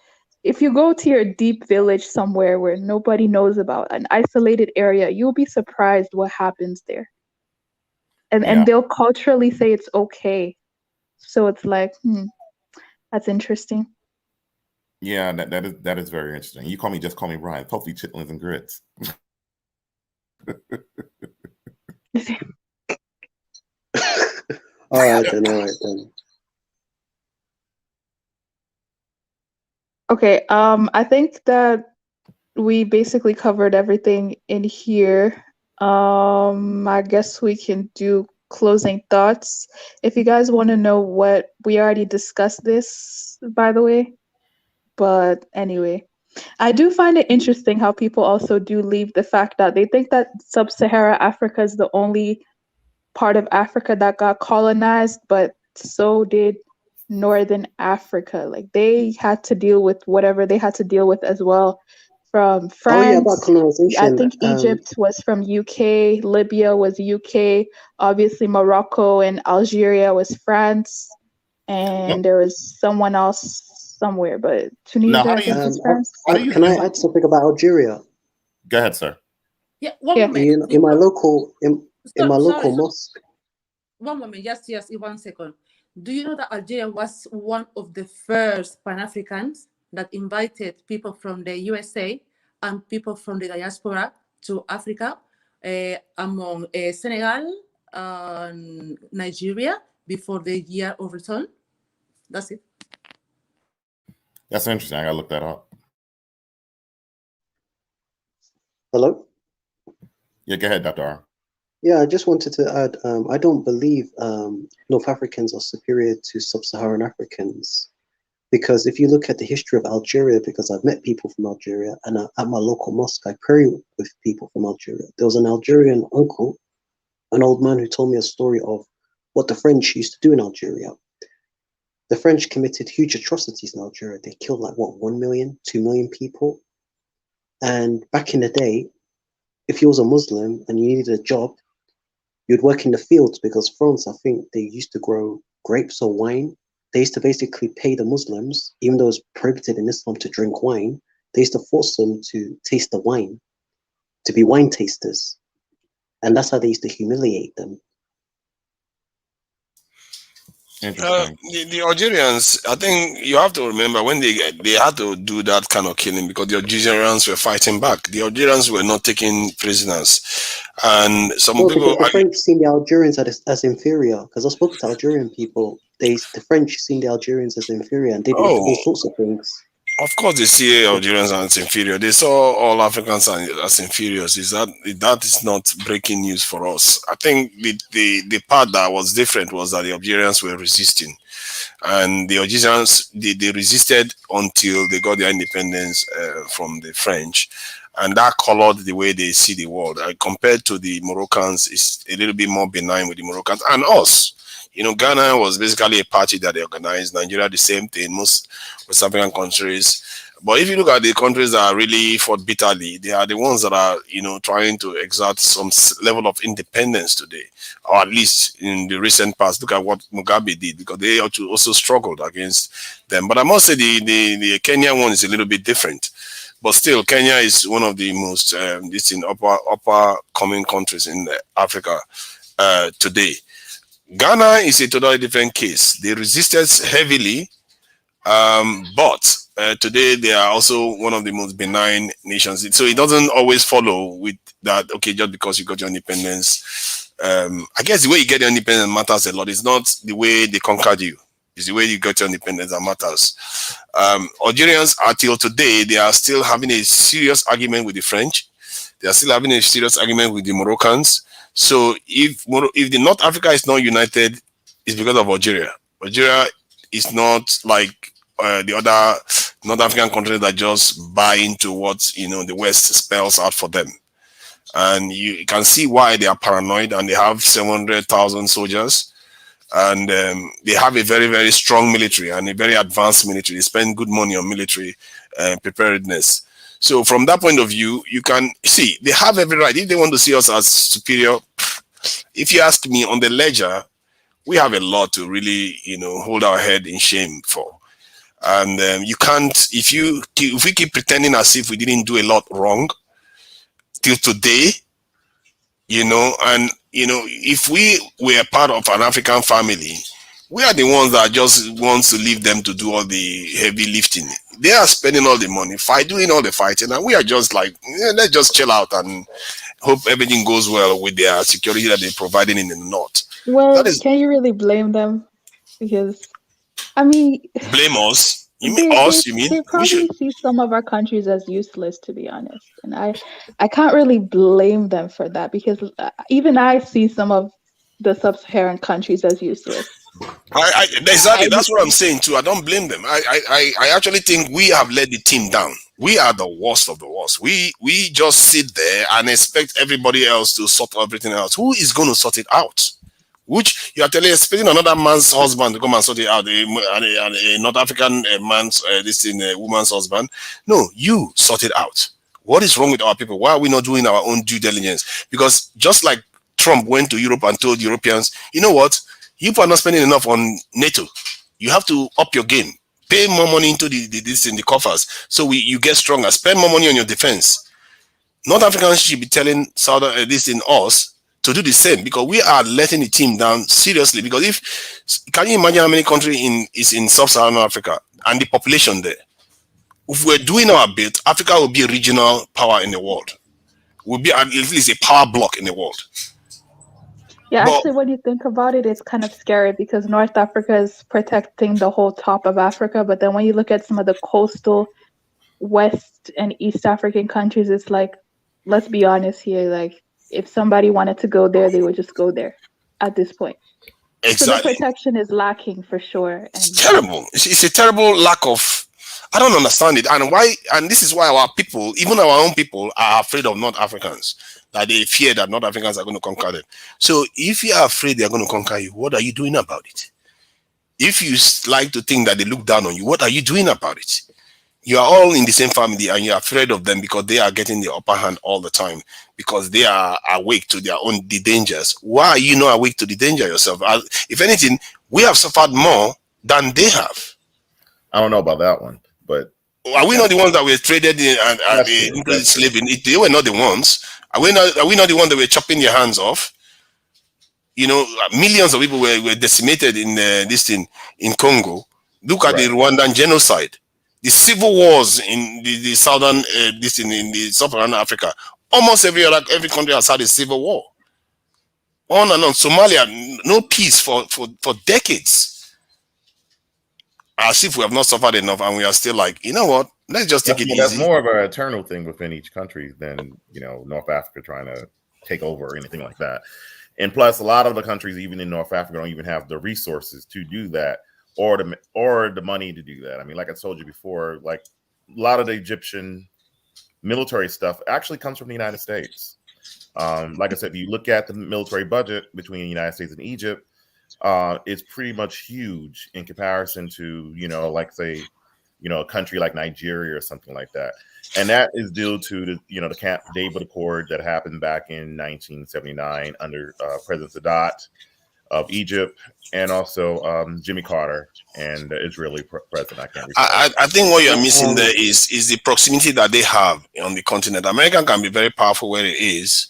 if you go to your deep village somewhere where nobody knows about, an isolated area, you'll be surprised what happens there. And they'll culturally say it's okay. So it's like, that's interesting. Yeah, that is very interesting. You just call me Brian. Hopefully chitlins and grits. All right then. Okay, I think that we basically covered everything in here. I guess we can do closing thoughts. If you guys want to know what we already discussed this, by the way. But anyway, I do find it interesting how people also do leave the fact that they think that sub-Saharan Africa is the only part of Africa that got colonized, but so did Northern Africa. Like they had to deal with whatever they had to deal with as well. From France. Oh yeah, about colonization. I think Egypt was from UK, Libya was UK, obviously Morocco and Algeria was France, and there was someone else somewhere, but Tunisia, I think, was France. Can I add something about Algeria? Go ahead, sir. Yeah, one Yeah. moment. In my local in my Sorry, local sorry. mosque. One moment. Yes, yes, in 1 second. Do you know that Algeria was one of the first Pan-Africans that invited people from the USA and people from the diaspora to Africa, among Senegal and Nigeria before the year of return? That's it. That's interesting. I gotta look that up. Hello? Yeah, go ahead, Dr. R. Yeah, I just wanted to add, I don't believe North Africans are superior to sub-Saharan Africans, because if you look at the history of Algeria, because I've met people from Algeria, and at my local mosque, I pray with people from Algeria. There was an Algerian uncle, an old man, who told me a story of what the French used to do in Algeria. The French committed huge atrocities in Algeria. They killed like, what, 1 million, 2 million people? And back in the day, if you was a Muslim and you needed a job, you'd work in the fields, because France, I think they used to grow grapes or wine. They used to basically pay the Muslims, even though it's prohibited in Islam to drink wine, they used to force them to taste the wine, to be wine tasters. And that's how they used to humiliate them. The Algerians, I think you have to remember when they had to do that kind of killing because the Algerians were fighting back. The Algerians were not taking prisoners, and some people. Because the French seen the Algerians as inferior. Because I spoke to Algerian people, the French seen the Algerians as inferior, and they did all sorts of things. Of course, they see Algerians as inferior. They saw all Africans as inferiors. That is not breaking news for us. I think the part that was different was that the Algerians were resisting, and the Algerians they resisted until they got their independence from the French, and that colored the way they see the world. Compared to the Moroccans, it's a little bit more benign with the Moroccans and us. You know, Ghana was basically a party that they organized. Nigeria, the same thing. Most West African countries. But if you look at the countries that really fought bitterly, they are the ones that are, trying to exert some level of independence today, or at least in the recent past. Look at what Mugabe did, because they also struggled against them. But I must say the Kenya one is a little bit different. But still, Kenya is one of the most upper coming countries in Africa today. Ghana is a totally different case. They resisted heavily, but today they are also one of the most benign nations. So it doesn't always follow with that, okay, just because you got your independence. I guess the way you get your independence matters a lot. It's not the way they conquered you. It's the way you got your independence that matters. Algerians, until today, they are still having a serious argument with the French. They are still having a serious argument with the Moroccans. So if the North Africa is not united, it's because of Algeria. Algeria is not like the other North African countries that just buy into what the West spells out for them. And you can see why they are paranoid, and they have 700,000 soldiers, and they have a very, very strong military and a very advanced military. They spend good money on military preparedness. So from that point of view, you can see they have every right. If they want to see us as superior, if you ask me, on the ledger, we have a lot to really, hold our head in shame for. And you can't, if we keep pretending as if we didn't do a lot wrong till today, and if we were part of an African family, we are the ones that just wants to leave them to do all the heavy lifting. They are spending all the money, doing all the fighting, and we are just like, let's just chill out and hope everything goes well with their security that they're providing in the north. Well, can you really blame them? Because, I mean, blame us? You mean they, us? They, You mean they probably see some of our countries as useless, to be honest. And I can't really blame them for that, because even I see some of the sub-Saharan countries as useless. Exactly, that's what I'm saying too. I don't blame them. I actually think we have let the team down. We are the worst of the worst. We just sit there and expect everybody else to sort everything out. Who is going to sort it out? Which you are expecting another man's husband to come and sort it out, a North African man's woman's husband. No, you sort it out. What is wrong with our people? Why are we not doing our own due diligence? Because just like Trump went to Europe and told Europeans, you know what? You are not spending enough on NATO. You have to up your game. Pay more money into the coffers, so you get stronger. Spend more money on your defense. North Africans should be telling Southern this in us to do the same, because we are letting the team down seriously. Because can you imagine how many countries is in sub-Saharan Africa and the population there? If we're doing our bit, Africa will be a regional power in the world. Will be at least a power block in the world. Yeah, But actually, when you think about it, it's kind of scary because North Africa is protecting the whole top of Africa. But then when you look at some of the coastal West and East African countries, it's like, let's be honest here, like if somebody wanted to go there, they would just go there at this point. So the exactly, protection is lacking for sure. it's And terrible. It's a terrible lack of. I don't understand it, and why. And this is why our people, even our own people, are afraid of North Africans. That they fear that North Africans are going to conquer them. So if you are afraid they are going to conquer you, what are you doing about it? If you like to think that they look down on you, what are you doing about it? You are all in the same family and you're afraid of them because they are getting the upper hand all the time, because they are awake to their own the dangers. Why are you not awake to the danger yourself? If anything, we have suffered more than they have. I don't know about that one, but are we not the ones that were traded in and into slavery? They were not the ones. Are we not the ones that were chopping their hands off? You know, millions of people were decimated in this thing in Congo. Look at the Rwandan genocide, the civil wars in the southern this in the sub-Saharan Africa. Almost every country has had a civil war. On and on. Somalia, no peace for decades. As if we have not suffered enough, and we are still like, you know what? Let's just take it easy. That's more of an eternal thing within each country than North Africa trying to take over or anything like that. And plus, a lot of the countries, even in North Africa, don't even have the resources to do that, or the money to do that. I mean, like I told you before, like a lot of the Egyptian military stuff actually comes from the United States. Like I said, if you look at the military budget between the United States and Egypt, it's pretty much huge in comparison to, like say, a country like Nigeria or something like that. And that is due to the Camp David Accord that happened back in 1979 under President Sadat of Egypt, and also Jimmy Carter and the Israeli president. I can't recall. I think what you're missing there is the proximity that they have on the continent. America can be very powerful where it is,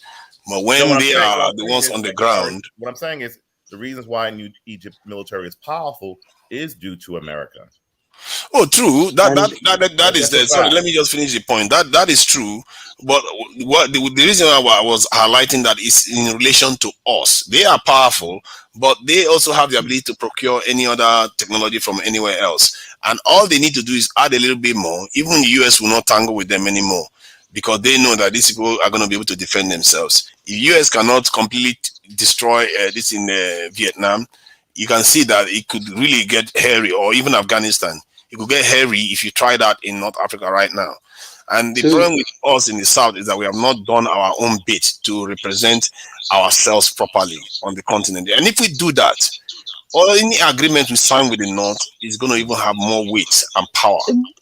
but when they are the ones on the ground. What I'm saying is the reasons why New Egypt military is powerful is due to America. Oh, true. That is there. Sorry, let me just finish the point. That is true. But what the reason I was highlighting that is in relation to us. They are powerful, but they also have the ability to procure any other technology from anywhere else. And all they need to do is add a little bit more. Even the US will not tangle with them anymore, because they know that these people are going to be able to defend themselves. If US cannot completely destroy this in Vietnam, you can see that it could really get hairy, or even Afghanistan. It could get hairy if you try that in North Africa right now. And the problem with us in the South is that we have not done our own bit to represent ourselves properly on the continent. And if we do that, or any agreement we sign with the North is going to even have more weight and power.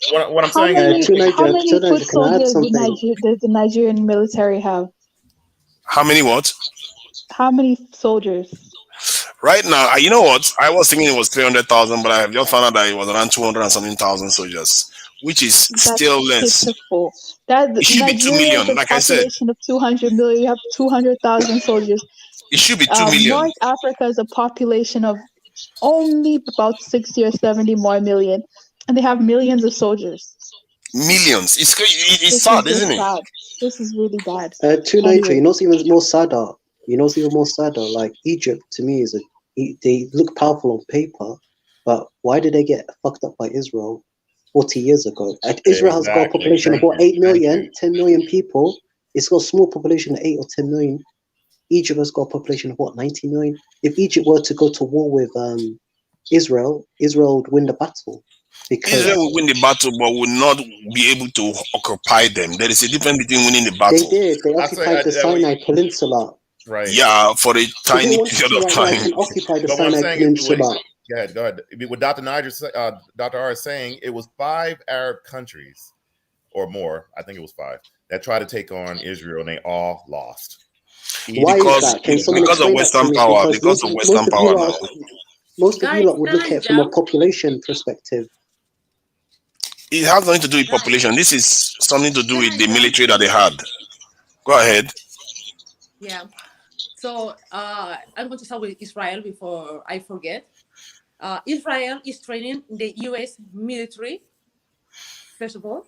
What I'm saying is, how many foot soldiers does the Nigerian military have? How many what? How many soldiers? Right now, you know what? I was thinking it was 300,000, but I have just found out that it was around 200 and something thousand soldiers, which is still less. Pitiful. It should be 2 million, like I said. Population of 200 million. You have 200,000 soldiers. It should be 2 million. North Africa is a population of only about 60 or 70 more million, and they have millions of soldiers. Millions. It's sad, isn't it? Sad. This is really bad. You know, even more sadder. Like Egypt, to me, they look powerful on paper, but why did they get fucked up by Israel 40 years ago? Israel has got a population of what, 8 million, 10 million people. It's got a small population of 8 or 10 million. Egypt has got a population of what, 90 million? If Egypt were to go to war with Israel would win the battle. Because Israel will win the battle, but will not be able to occupy them. There is a difference between winning the battle. They did. They occupied the Sinai Peninsula. Right. Yeah, for a tiny period of time. Occupy the Sinai Peninsula. Go ahead. What Dr. R is saying, it was 5 Arab countries or more, I think it was 5, that tried to take on Israel, and they all lost. Why is that? Because of Western power. Because of Western power now. Most of you would look at it from a population perspective. It has nothing to do with population. This is something to do with the military that they had. Go ahead. Yeah. So I'm going to start with Israel before I forget. Israel is training the U.S. military. First of all,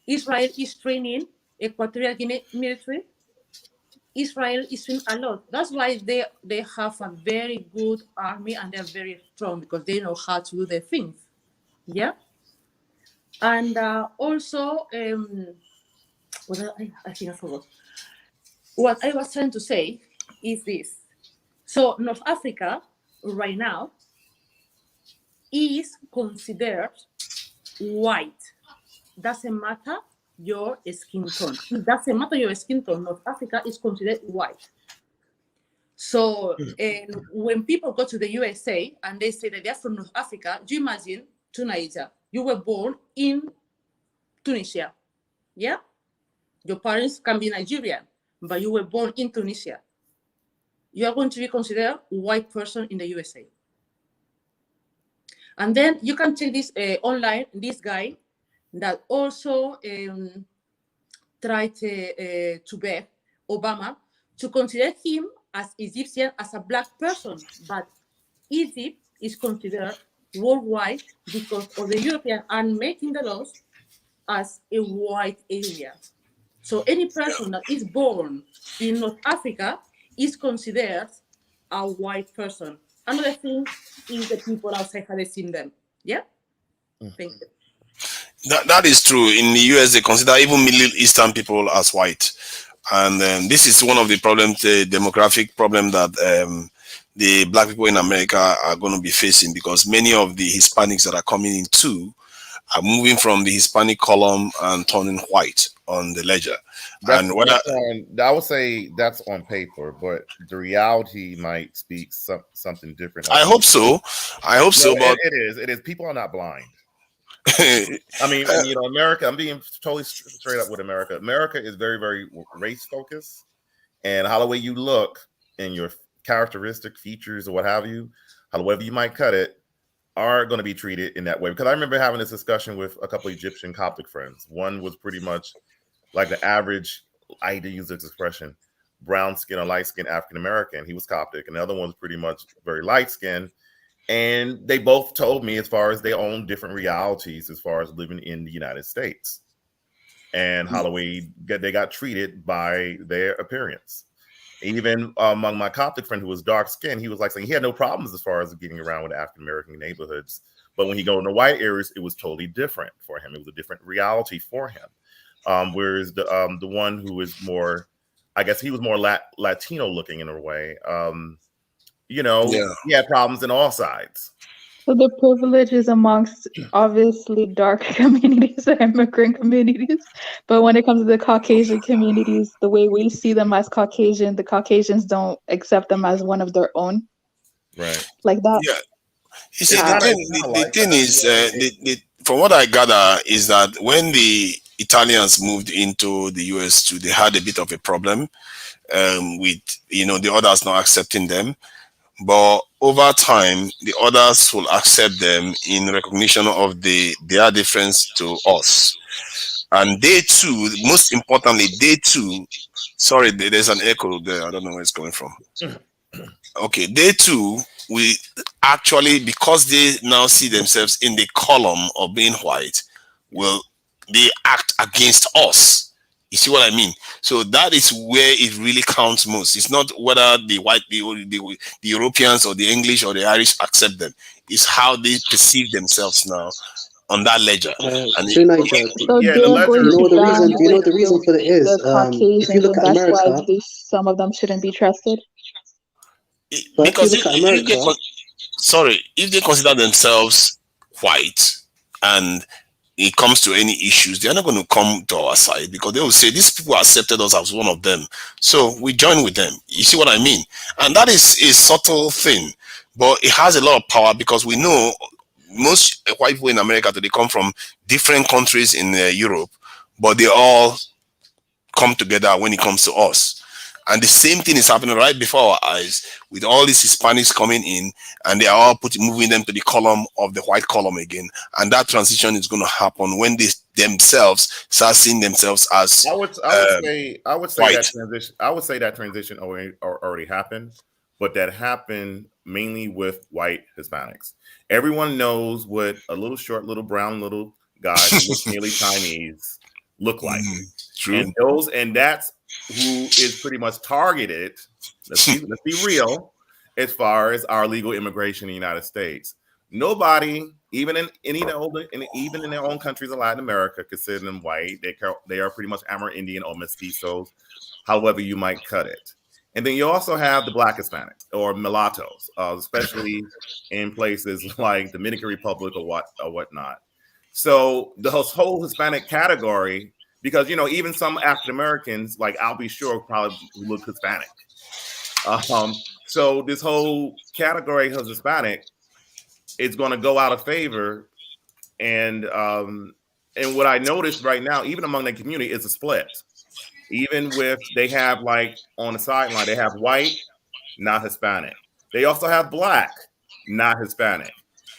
Israel is training Equatorial Guinea military. Israel is doing a lot. That's why they have a very good army and they're very strong because they know how to do their things. Yeah. And also, what I think I forgot. What I was trying to say is this. So North Africa right now is considered white. Doesn't matter your skin tone. It doesn't matter your skin tone. North Africa is considered white. So and when people go to the USA and they say that they're from North Africa, do you imagine Tunisia? You were born in Tunisia. Yeah? Your parents can be Nigerian, but you were born in Tunisia. You are going to be considered a white person in the USA. And then you can check this online, this guy that also tried to beg Obama to consider him as Egyptian, as a black person. But Egypt is considered worldwide because of the European and making the laws as a white area. So any person that is born in North Africa is considered a white person. Another thing is the people outside how they seen them. Yeah? Thank you. That is true. In the US, they consider even Middle Eastern people as white. And this is one of the problems, the demographic problem that the black people in America are going to be facing, because many of the Hispanics that are coming in too are moving from the Hispanic column and turning white on the ledger. And what I would say that's on paper, but the reality might speak something different. I hope so. I hope so. But it is. People are not blind. I mean, you know, America, I'm being totally straight up with America. America is very, very race focused, and how the way you look and your characteristic features or what have you, however you might cut it, are going to be treated in that way. Because I remember having this discussion with a couple of Egyptian Coptic friends. One was pretty much like the average, I hate to use this expression, brown skin or light skin African American. He was Coptic, and the other one was pretty much very light skinned. And they both told me as far as their own different realities as far as living in the United States and how the way they got treated by their appearance. Even among my Coptic friend who was dark skinned, he was like saying he had no problems as far as getting around with African American neighborhoods. But when he go in the white areas, it was totally different for him. It was a different reality for him. Whereas the one who was more, I guess he was more Latino looking in a way. You know, he had problems in all sides. So the privilege is amongst obviously dark communities or immigrant communities, but when it comes to the Caucasian communities, the way we see them as Caucasian, the Caucasians don't accept them as one of their own. Right. Like that. Yeah. You see, the thing is, from what I gather, is that when the Italians moved into the US too, they had a bit of a problem with, you know, the others not accepting them. But over time, the others will accept them in recognition of their difference to us. And they too, most importantly, they too, sorry, there's an echo there. I don't know where it's coming from. Okay, they too, we actually, because they now see themselves in the column of being white, they act against us. You see what I mean? So that is where it really counts most. It's not whether the white, the Europeans or the English or the Irish accept them. It's how they perceive themselves now on that ledger. Do you know the reason for it is? If you look at America, that's why some of them shouldn't be trusted. Because if they consider themselves white and it comes to any issues, they're not going to come to our side, because they will say these people accepted us as one of them, so we join with them. You see what I mean? And that is a subtle thing, but it has a lot of power, because we know most white people in America, they come from different countries in Europe, but they all come together when it comes to us. And the same thing is happening right before our eyes with all these Hispanics coming in, and they are all moving them to the column of the white column again. And that transition is going to happen when they themselves start seeing themselves as I would say white. that transition already happened, but that happened mainly with white Hispanics. Everyone knows what a little short, little brown, little guy who looks nearly Chinese look like. True. And that's who is pretty much targeted. Let's be real, as far as our legal immigration in the United States. Nobody, even in their own countries of Latin America, consider them white. They are pretty much Amerindian or mestizos, however you might cut it. And then you also have the Black Hispanics or mulattoes, especially in places like Dominican Republic or whatnot. So the whole Hispanic category, because even some African Americans, like I'll be sure, probably look Hispanic. So this whole category of Hispanic is going to go out of favor, and what I noticed right now, even among the community, is a split. Even with they have like on the sideline, they have white, not Hispanic. They also have Black, not Hispanic,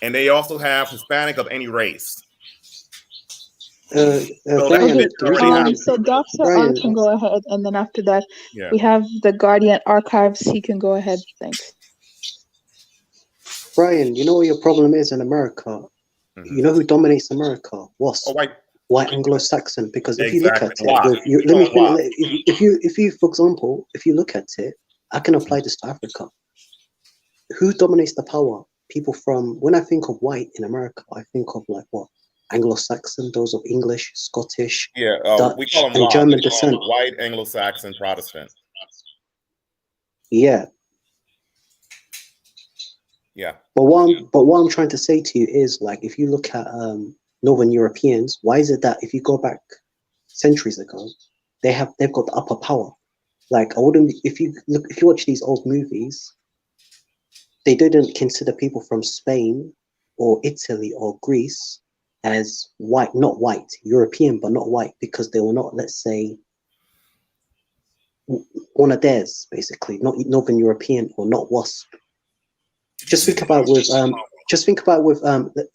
and they also have Hispanic of any race. So Dr. R can go ahead, and then after that, we have the Guardian Archives. He can go ahead. Thanks. Brian, you know what your problem is in America? You know who dominates America? WASP. White Anglo-Saxon. Because if you look at it, if you, for example, if you look at it, I can apply this to Africa. Who dominates the power? People from, when I think of white in America, I think of like what? Anglo-Saxon, those of English, Scottish, Dutch, we call them and German descent. White Anglo-Saxon Protestant. Yeah. Yeah. But what I'm trying to say to you is, like, if you look at Northern Europeans, why is it that if you go back centuries ago, they've got the upper power? Like, I wouldn't, if you watch these old movies, they didn't consider people from Spain or Italy or Greece as white, not white, European, but not white, because they were not, let's say, one of theirs, basically, not Northern European or not WASP. Just think about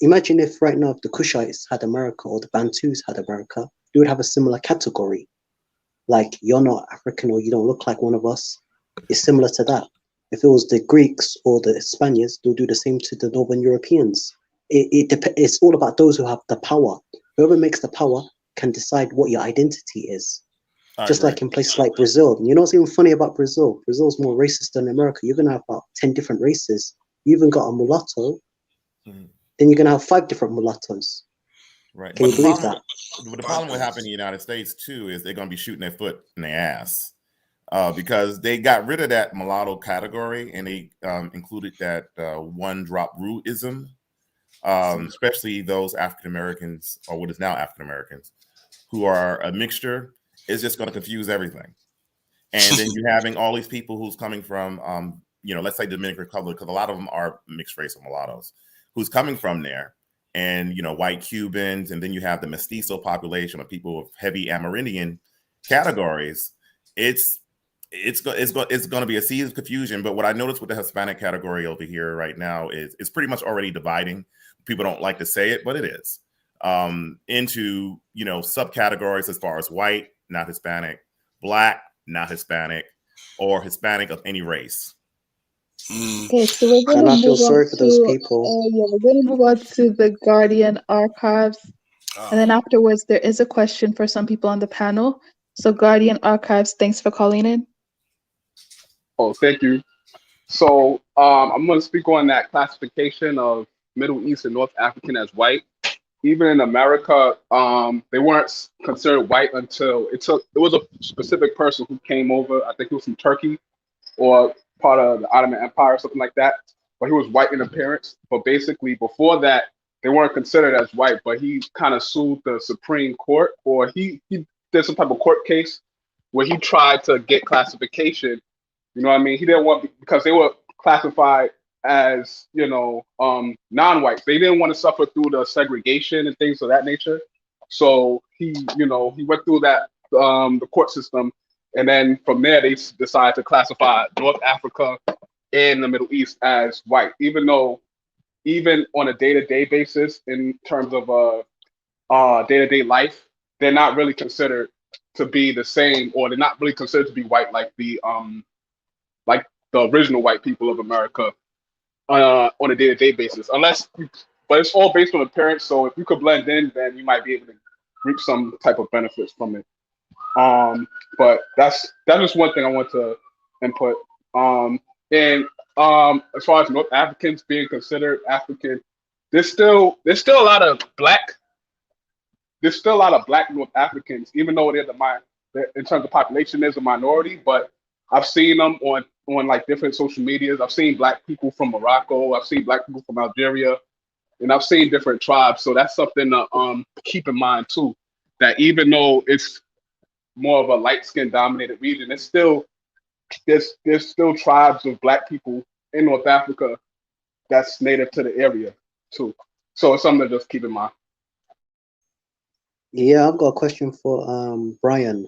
imagine if right now if the Kushites had America or the Bantus had America, you would have a similar category. Like, you're not African or you don't look like one of us. It's similar to that. If it was the Greeks or the Spaniards, they'll do the same to the Northern Europeans. It's all about those who have the power. Whoever makes the power can decide what your identity is. Just like in places like Brazil. You know what's even funny about Brazil? Brazil's more racist than America. You're going to have about 10 different races. You even got a mulatto, then you're going to have 5 different mulattoes. Right. Can you believe that? But the problem with happening in the United States, too, is they're going to be shooting their foot in their ass because they got rid of that mulatto category and they included that one-drop rootism, especially those African-Americans, or what is now African-Americans, who are a mixture. It's just going to confuse everything. And then you're having all these people who's coming from, let's say Dominican Republic, because a lot of them are mixed race or mulattoes, who's coming from there, and, white Cubans, and then you have the mestizo population of people with heavy Amerindian categories. It's going to be a sea of confusion. But what I noticed with the Hispanic category over here right now is it's pretty much already dividing. People don't like to say it, but it is into, subcategories as far as white, not Hispanic, Black, not Hispanic, or Hispanic of any race. Okay, so we're going to move on to those people. We're going to move on to the Guardian Archives, and then afterwards there is a question for some people on the panel. So Guardian Archives, thanks for calling in. Oh, thank you. So I'm going to speak on that classification of Middle East and North African as white. Even in America, they weren't considered white until it was a specific person who came over. I think he was from Turkey or part of the Ottoman Empire or something like that. But he was white in appearance. But basically, before that, they weren't considered as white. But he kind of sued the Supreme Court, or he did some type of court case where he tried to get classification. You know what I mean? He didn't want, because they were classified as, non-whites. They didn't want to suffer through the segregation and things of that nature. So he went through that, the court system, And then from there, they decide to classify North Africa and the Middle East as white, even though, even on a day-to-day basis, in terms of day-to-day life, they're not really considered to be the same, or they're not really considered to be white like the original white people of America on a day-to-day basis. But it's all based on appearance. So if you could blend in, then you might be able to reap some type of benefits from it. But that's just one thing I want to input. And as far as North Africans being considered African, there's still a lot of black North Africans, even though they're in terms of population, there's a minority. But I've seen them on like different social medias. I've seen black people from Morocco. I've seen black people from Algeria, and I've seen different tribes. So that's something to keep in mind too. That even though it's more of a light skin dominated region, there's still tribes of black people in North Africa that's native to the area too. So it's something to just keep in mind. Yeah, I've got a question for Brian.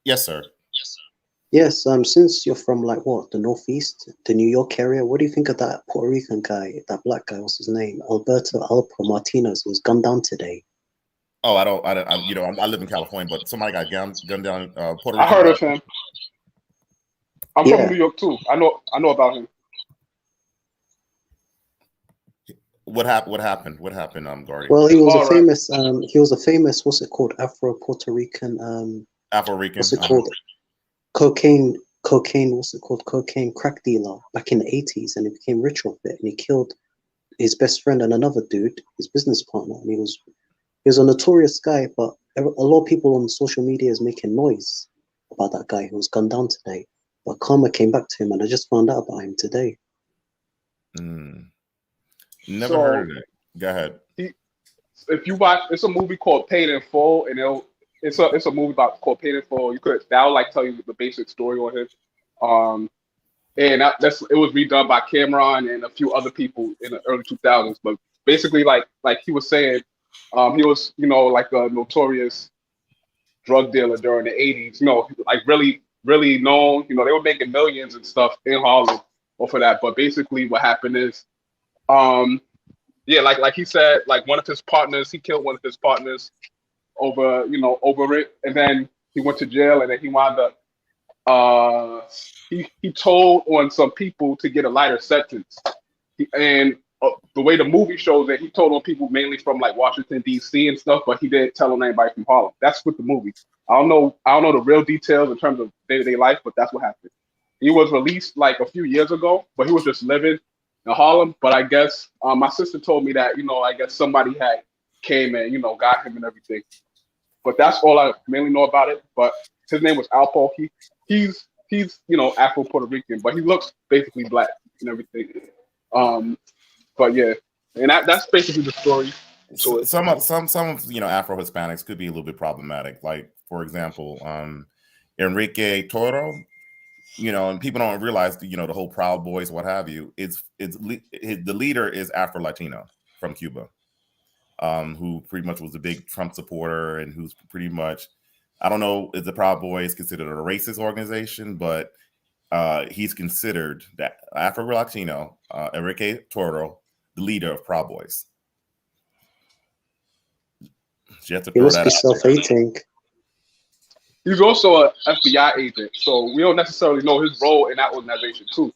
Yes, sir. Yes, since you're from like what, the Northeast, the New York area, what do you think of that Puerto Rican guy, that black guy, what's his name? Alberto Alpo Martinez was gunned down today. Oh, I live in California, but somebody got gunned down. Puerto Rican. I heard of him. I'm from New York too. I know about him. What happened, Guardian? Well, he was a famous, what's it called, Afro-Puerto Rican, Afro-Rican. what's it called? Cocaine, what's it called? Cocaine crack dealer back in the 80s, and he became rich off it, and he killed his best friend and another dude, his business partner, and he was a notorious guy, but a lot of people on social media is making noise about that guy who was gunned down today. But karma came back to him, and I just found out about him today. Never heard of it. Go ahead. If you watch, it's a movie called Paid in Full, and it's a movie called Paid in Full. That'll like tell you the basic story on him. And it was redone by Cameron and a few other people in the early 2000s. But basically, like he was saying, he was like a notorious drug dealer during the 80s. Like really really known. They were making millions and stuff in Harlem off of that. But basically, what happened is, like he said, like he killed one of his partners over it, and then he went to jail, and then he wound up he told on some people to get a lighter sentence, and the way the movie shows it, he told on people mainly from like Washington D.C. and stuff, but he didn't tell on anybody from Harlem. That's what the movie. I don't know the real details in terms of day-to-day life, but that's what happened. He was released like a few years ago, but he was just living in Harlem. But I guess my sister told me that I guess somebody had came and got him and everything. But that's all I mainly know about it. But his name was Alpo. He's Afro Puerto Rican, but he looks basically black and everything. But yeah, and that's basically the story. So some of Afro Hispanics could be a little bit problematic. Like for example, Enrique Toro. And people don't realize the whole Proud Boys, what have you. The leader is Afro Latino from Cuba, who pretty much was a big Trump supporter and who's pretty much, I don't know if the Proud Boys considered a racist organization, but he's considered that Afro Latino, Enrique Toro, the leader of Proud Boys. So you have to throw that out. Self-hating. He's also an FBI agent, so we don't necessarily know his role in that organization too.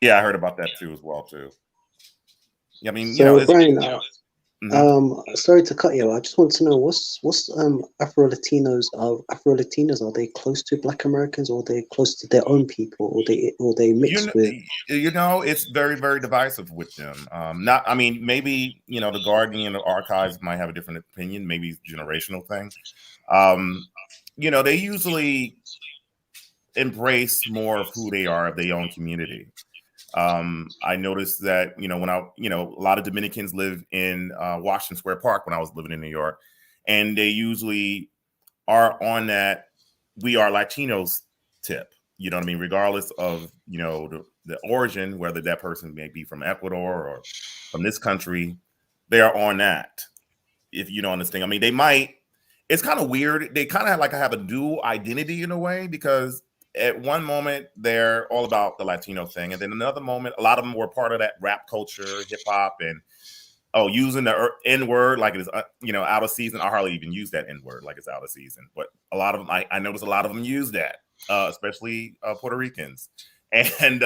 Yeah, I heard about that too as well too. Yeah, I mean, Brian, sorry to cut you. I just want to know what's Afro Latinos are they close to Black Americans, or are they close to their own people, or they mix with? It's very, very divisive with them. Maybe the Guardian or Archives might have a different opinion. Maybe it's a generational thing. They usually embrace more of who they are of their own community. I noticed that, when a lot of Dominicans live in Washington Square Park when I was living in New York, and they usually are on that "we are Latinos" tip, regardless of, the origin, whether that person may be from Ecuador or from this country, they are on that. If you don't understand, they might, it's kind of weird. They kind of like have a dual identity in a way, because at one moment they're all about the Latino thing, and then another moment, a lot of them were part of that rap culture, hip hop, and using the N word like it is, out of season. I hardly even use that N word like it's out of season, but a lot of them, I noticed a lot of them use that, especially Puerto Ricans, and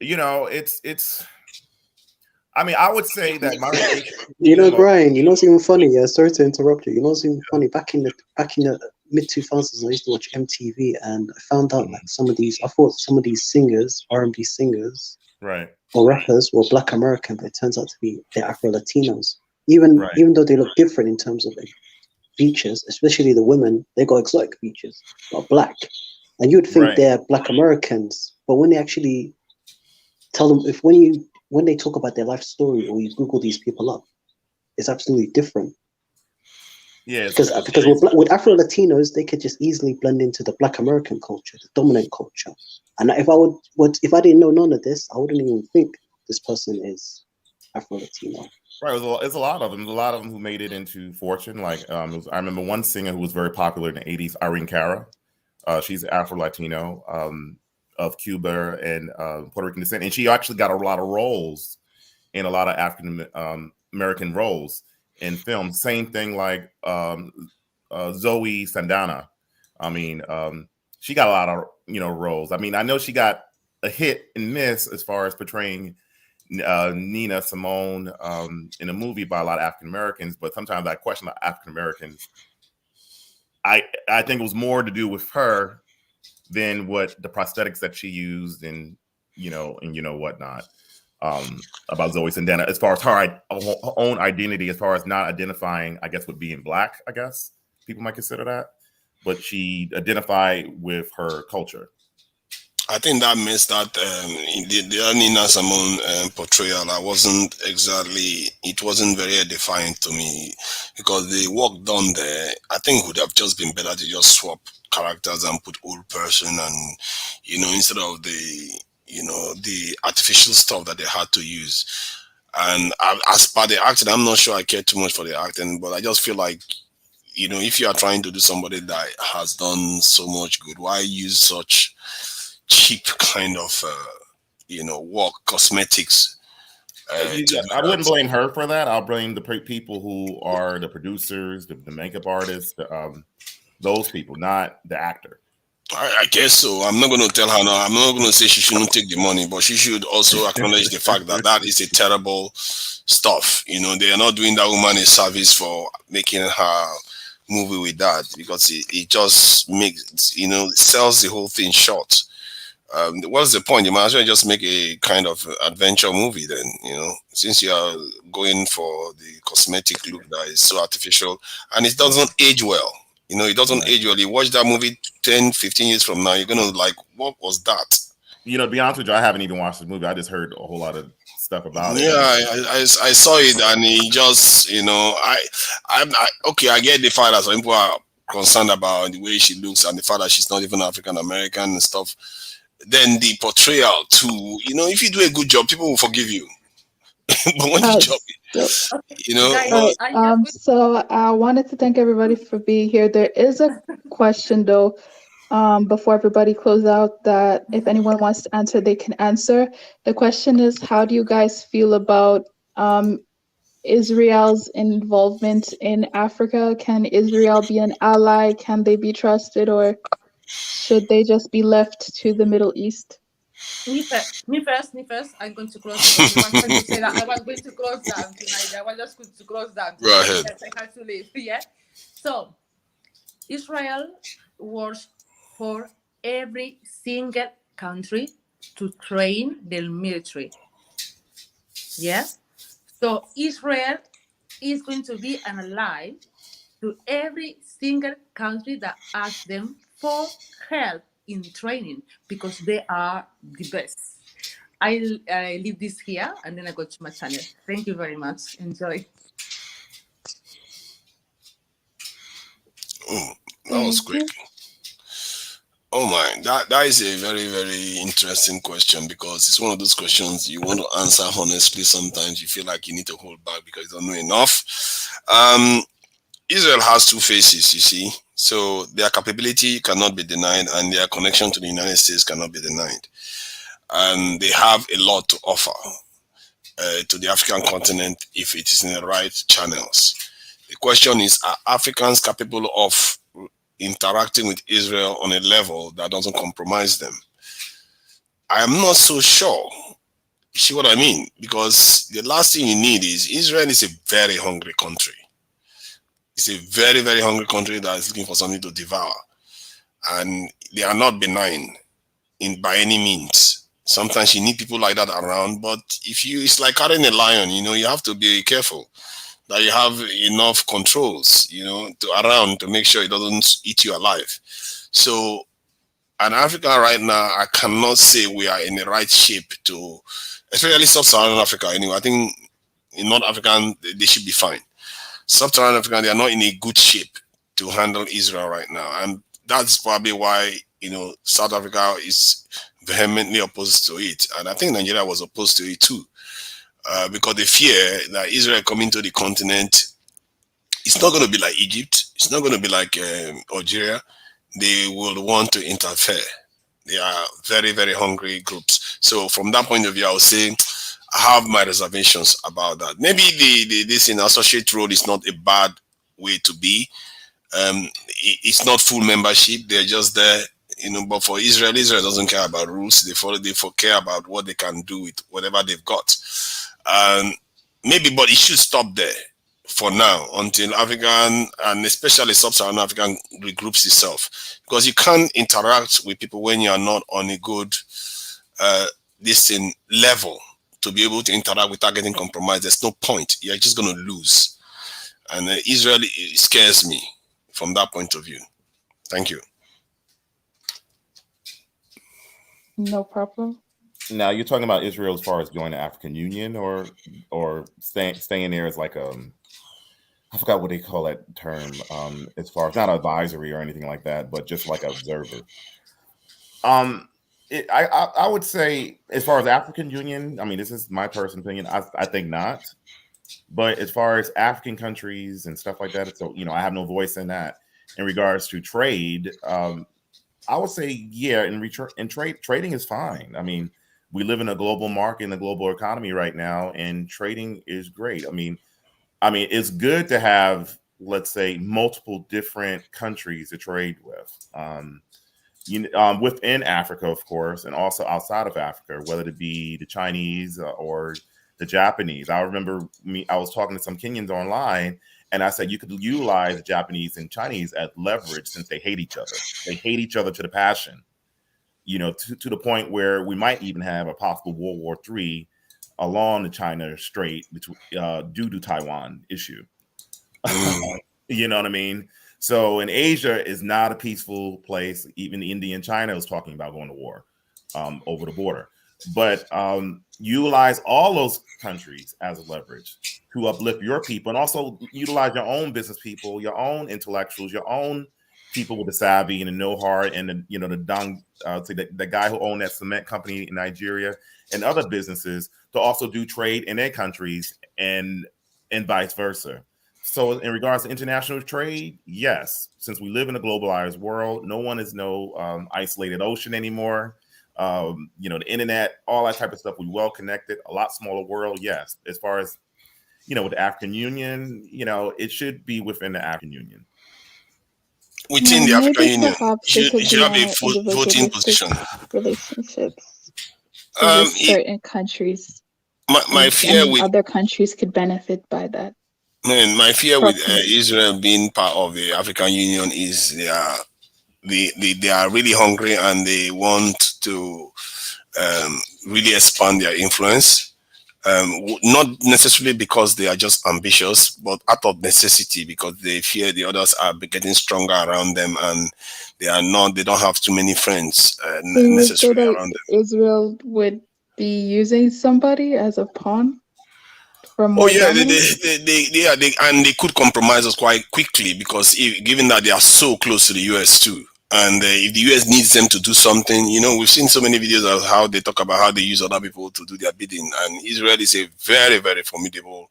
it's. I mean, I would say that my Brian, you know what's even funny? Yeah, sorry to interrupt you. You know what's even funny? Back in the mid 2000s, I used to watch MTV, and I found out like I thought some of these singers, R&B singers, right, or rappers, were Black American, but it turns out to be they're Afro Latinos. Even though they look different in terms of like, features, especially the women, they got exotic features, but black, and you would think they're Black Americans, but when they actually tell them, when they talk about their life story, or you Google these people up, it's absolutely different. Yeah, because with Afro Latinos, they could just easily blend into the Black American culture, the dominant culture. And if I didn't know none of this, I wouldn't even think this person is Afro Latino. Right, it's a lot of them. There's a lot of them who made it into fortune. Like I remember one singer who was very popular in the '80s, Irene Cara. She's Afro Latino, of Cuba and Puerto Rican descent, and she actually got a lot of roles in a lot of African American roles in film. Same thing like Zoe Saldana. I mean, she got a lot of roles. I mean, I know she got a hit and miss as far as portraying Nina Simone in a movie by a lot of African Americans, but sometimes I question African Americans. I think it was more to do with her than what the prosthetics that she used and whatnot. About Zoe Saldana, as far as her own identity, as far as not identifying, I guess, with being Black, I guess people might consider that, but she identified with her culture. I think that means that the Nina Simone portrayal, it wasn't very edifying to me, because the work done there, I think would have just been better to just swap characters and put old person, and instead of the artificial stuff that they had to use. And as per the acting, I'm not sure I care too much for the acting, but I just feel like, if you are trying to do somebody that has done so much good, why use such cheap kind of work, cosmetics? I wouldn't blame her for that. I'll blame the people who are the producers, the makeup artists, those people, not the actor. I guess so. I'm not going to tell her now. I'm not going to say she shouldn't take the money, but she should also acknowledge the fact that is a terrible stuff. They are not doing that woman a service for making her movie with that, because it just makes, sells the whole thing short. What's the point? You might as well just make a kind of adventure movie then, since you are going for the cosmetic look that is so artificial, and it doesn't age well. It doesn't age well. You watch that movie 10, 15 years from now, you're going to like, what was that? To be honest with you, I haven't even watched the movie. I just heard a whole lot of stuff about it. Yeah, I saw it, and it just, I get the fact that some people are concerned about the way she looks and the fact that she's not even African American and stuff. Then the portrayal too, if you do a good job, people will forgive you. But when the job, So I wanted to thank everybody for being here. There is a question though, before everybody close out, that if anyone wants to answer, they can answer. The question is, how do you guys feel about Israel's involvement in Africa? Can Israel be an ally? Can they be trusted, or should they just be left to the Middle East? Me first. I'm going to close because I was going to say that I was going to close down tonight. I was just going to close down. Right. Yes, I had to leave. Yeah. So, Israel works for every single country to train their military. Yeah. So Israel is going to be an ally to every single country that asks them for help in training, because they are the best. I leave this here and then I go to my channel. Thank you very much. Enjoy. Oh, that was quick. Oh my, that is a very, very interesting question, because it's one of those questions you want to answer honestly. Sometimes you feel like you need to hold back because you don't know enough. Israel has two faces, you see. So their capability cannot be denied, and their connection to the United States cannot be denied. And they have a lot to offer to the African continent if it is in the right channels. The question is, are Africans capable of interacting with Israel on a level that doesn't compromise them? I am not so sure. You see what I mean? Because the last thing you need is, Israel is a very hungry country. It's a very, very hungry country that is looking for something to devour. And they are not benign by any means. Sometimes you need people like that around, but it's like carrying a lion, you have to be careful that you have enough controls, around to make sure it doesn't eat you alive. So, in Africa right now, I cannot say we are in the right shape to, especially Sub-Saharan Africa. Anyway, I think in North Africa, they should be fine. Sub-Saharan Africa, they are not in a good shape to handle Israel right now. And that's probably why, South Africa is vehemently opposed to it. And I think Nigeria was opposed to it too. Because they fear that Israel coming to the continent, it's not going to be like Egypt. It's not going to be like Algeria. They will want to interfere. They are very, very hungry groups. So from that point of view, I would say I have my reservations about that. Maybe this in associate role is not a bad way to be. It's not full membership. They're just there, but for Israel doesn't care about rules. They care about what they can do with whatever they've got. Maybe, but it should stop there for now until African and especially Sub-Saharan African regroups itself, because you can't interact with people when you are not on a good level to be able to interact without getting compromised. There's no point. You're just going to lose. And Israel scares me from that point of view. Thank you. No problem. Now you're talking about Israel as far as joining the African Union or staying there as like I forgot what they call that term, as far as not advisory or anything like that, but just like an observer. I would say as far as African Union, I mean, this is my personal opinion. I think not. But as far as African countries and stuff like that, so I have no voice in that. In regards to trade, I would say trading is fine. I mean, we live in a global market, in a global economy right now, and trading is great. I mean, it's good to have, let's say, multiple different countries to trade with. Within Africa, of course, and also outside of Africa, whether it be the Chinese or the Japanese. I remember I was talking to some Kenyans online, and I said you could utilize the Japanese and Chinese as leverage since they hate each other. They hate each other to the passion, to the point where we might even have a possible World War III along the China Strait due to Taiwan issue. You know what I mean? So in Asia is not a peaceful place. Even India and China is talking about going to war over the border. But utilize all those countries as a leverage to uplift your people, and also utilize your own business people, your own intellectuals, your own people with the savvy and the know-how, and the guy who owned that cement company in Nigeria and other businesses to also do trade in their countries and vice versa. So in regards to international trade, yes, since we live in a globalized world, no one is no isolated ocean anymore. The internet, all that type of stuff, we well connected, a lot smaller world. Yes. As far as, with the African Union, it should be within the African Union. Within the African Union, perhaps you should have a voting position. Relationships with certain countries. My fear with other countries could benefit by that. My fear with Israel being part of the African Union is they are really hungry and they want to really expand their influence. Not necessarily because they are just ambitious, but out of necessity, because they fear the others are getting stronger around them and they don't have too many friends necessarily around them. Israel would be using somebody as a pawn? Oh yeah, they could compromise us quite quickly, because given that they are so close to the US too, and if the US needs them to do something, we've seen so many videos of how they talk about how they use other people to do their bidding, and Israel is a very, very formidable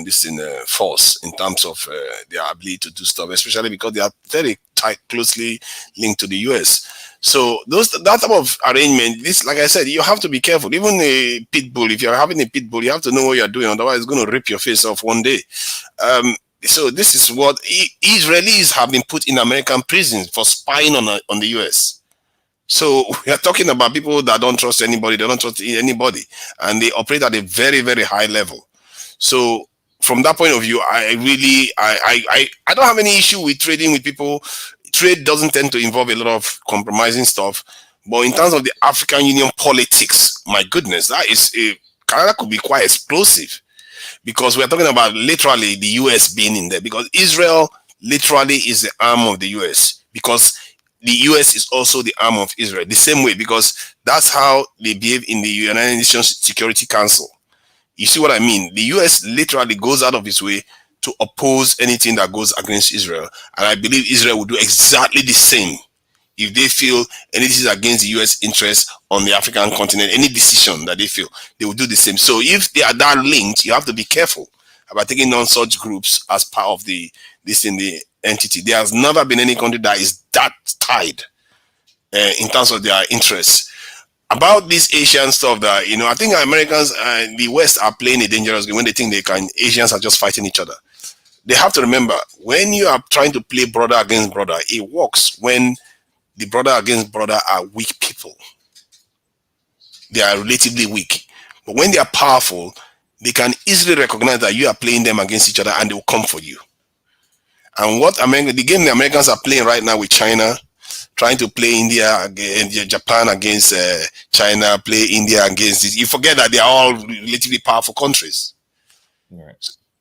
this in force in terms of their ability to do stuff, especially because they are very tight, closely linked to the US. So that type of arrangement, this, like I said, you have to be careful. Even a pit bull, if you're having a pit bull, you have to know what you're doing, otherwise it's going to rip your face off one day. So this is what Israelis have been put in American prisons for spying on the US. So we are talking about people that don't trust anybody, they don't trust anybody, and they operate at a very, very high level. So from that point of view, I don't have any issue with trading with people. Trade doesn't tend to involve a lot of compromising stuff. But in terms of the African Union politics, my goodness, Canada could be quite explosive, because we're talking about literally the US being in there, because Israel literally is the arm of the US, because the US is also the arm of Israel, the same way, because that's how they behave in the United Nations Security Council. You see what I mean? The US literally goes out of its way to oppose anything that goes against Israel. And I believe Israel will do exactly the same if they feel anything is against the US interest on the African continent. Any decision that they feel, they will do the same. So if they are that linked, you have to be careful about taking on such groups as part of the entity. There has never been any country that is that tied in terms of their interests. About this Asian stuff, that I think Americans and the West are playing a dangerous game when they think Asians are just fighting each other. They have to remember, when you are trying to play brother against brother, it works when the brother against brother are weak people. They are relatively weak. But when they are powerful, they can easily recognize that you are playing them against each other, and they will come for you. And the game the Americans are playing right now with China, trying to play India against Japan against China, play India against this. You forget that they are all relatively powerful countries. Right.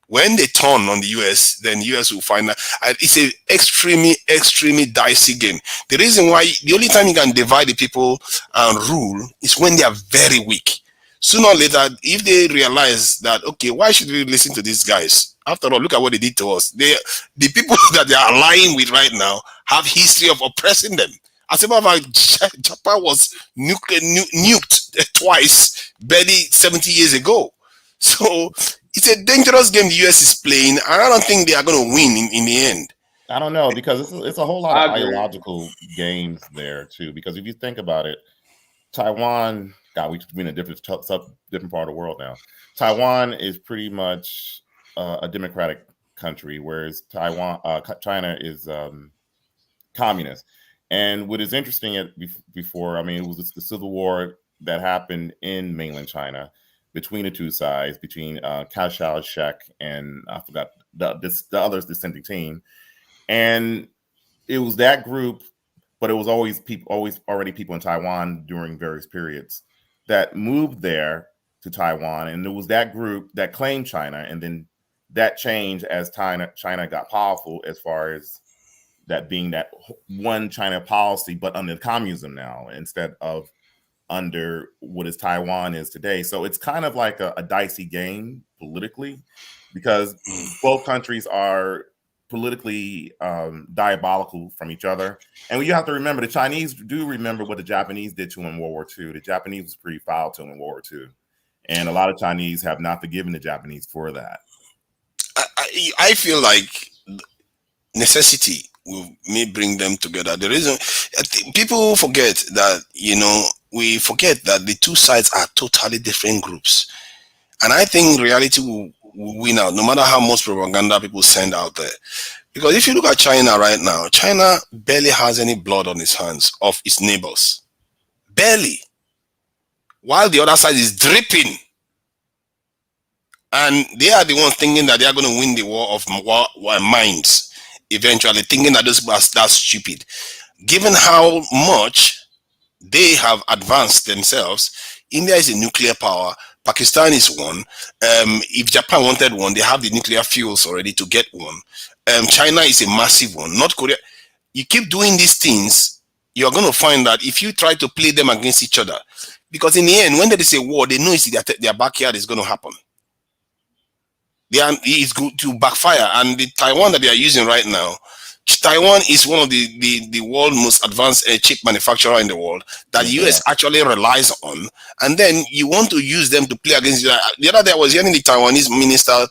When they turn on the US, then the US will find that it's an extremely, extremely dicey game. The reason why, the only time you can divide the people and rule is when they are very weak. Sooner or later, if they realize that, okay, why should we listen to these guys? After all, look at what they did to us. The people that they are allying with right now have history of oppressing them. As a matter of fact, Japan was nuked twice, barely 70 years ago. So it's a dangerous game the US is playing, and I don't think they are going to win in the end. I don't know, because it's a whole lot of ideological games there too. Because if you think about it, Taiwan, God, we've been in a different part of the world now. Taiwan is pretty much a democratic country, whereas China is communist. And what is interesting before, I mean, it was the civil war that happened in mainland China between the two sides, between Chiao and I forgot the other dissenting team, and it was that group, but it was always already people in Taiwan during various periods that moved there to Taiwan, and it was that group that claimed China, and then that changed as China got powerful, as far as that being that one China policy, but under communism now instead of under what is Taiwan is today. So it's kind of like a dicey game politically, because both countries are politically diabolical from each other. And you have to remember, the Chinese do remember what the Japanese did to them in World War II. The Japanese was pretty foul to them in World War II. And a lot of Chinese have not forgiven the Japanese for that. I feel like necessity may bring them together. The reason people forget that, we forget that the two sides are totally different groups. And I think reality will win out, no matter how much propaganda people send out there. Because if you look at China right now, China barely has any blood on its hands of its neighbors. Barely. While the other side is dripping. And they are the ones thinking that they are going to win the war of minds eventually, thinking that those people are that stupid. Given how much they have advanced themselves, India is a nuclear power, Pakistan is one. If Japan wanted one, they have the nuclear fuels already to get one. China is a massive one. North Korea. You keep doing these things, you're going to find that if you try to play them against each other, because in the end, when there is a war, they know it's their backyard is going to happen. It's going to backfire. And the Taiwan that they are using right now, Taiwan is one of the world most advanced chip manufacturer in the world that the US actually relies on, and then you want to use them to play against you. The other day I was hearing the Taiwanese minister,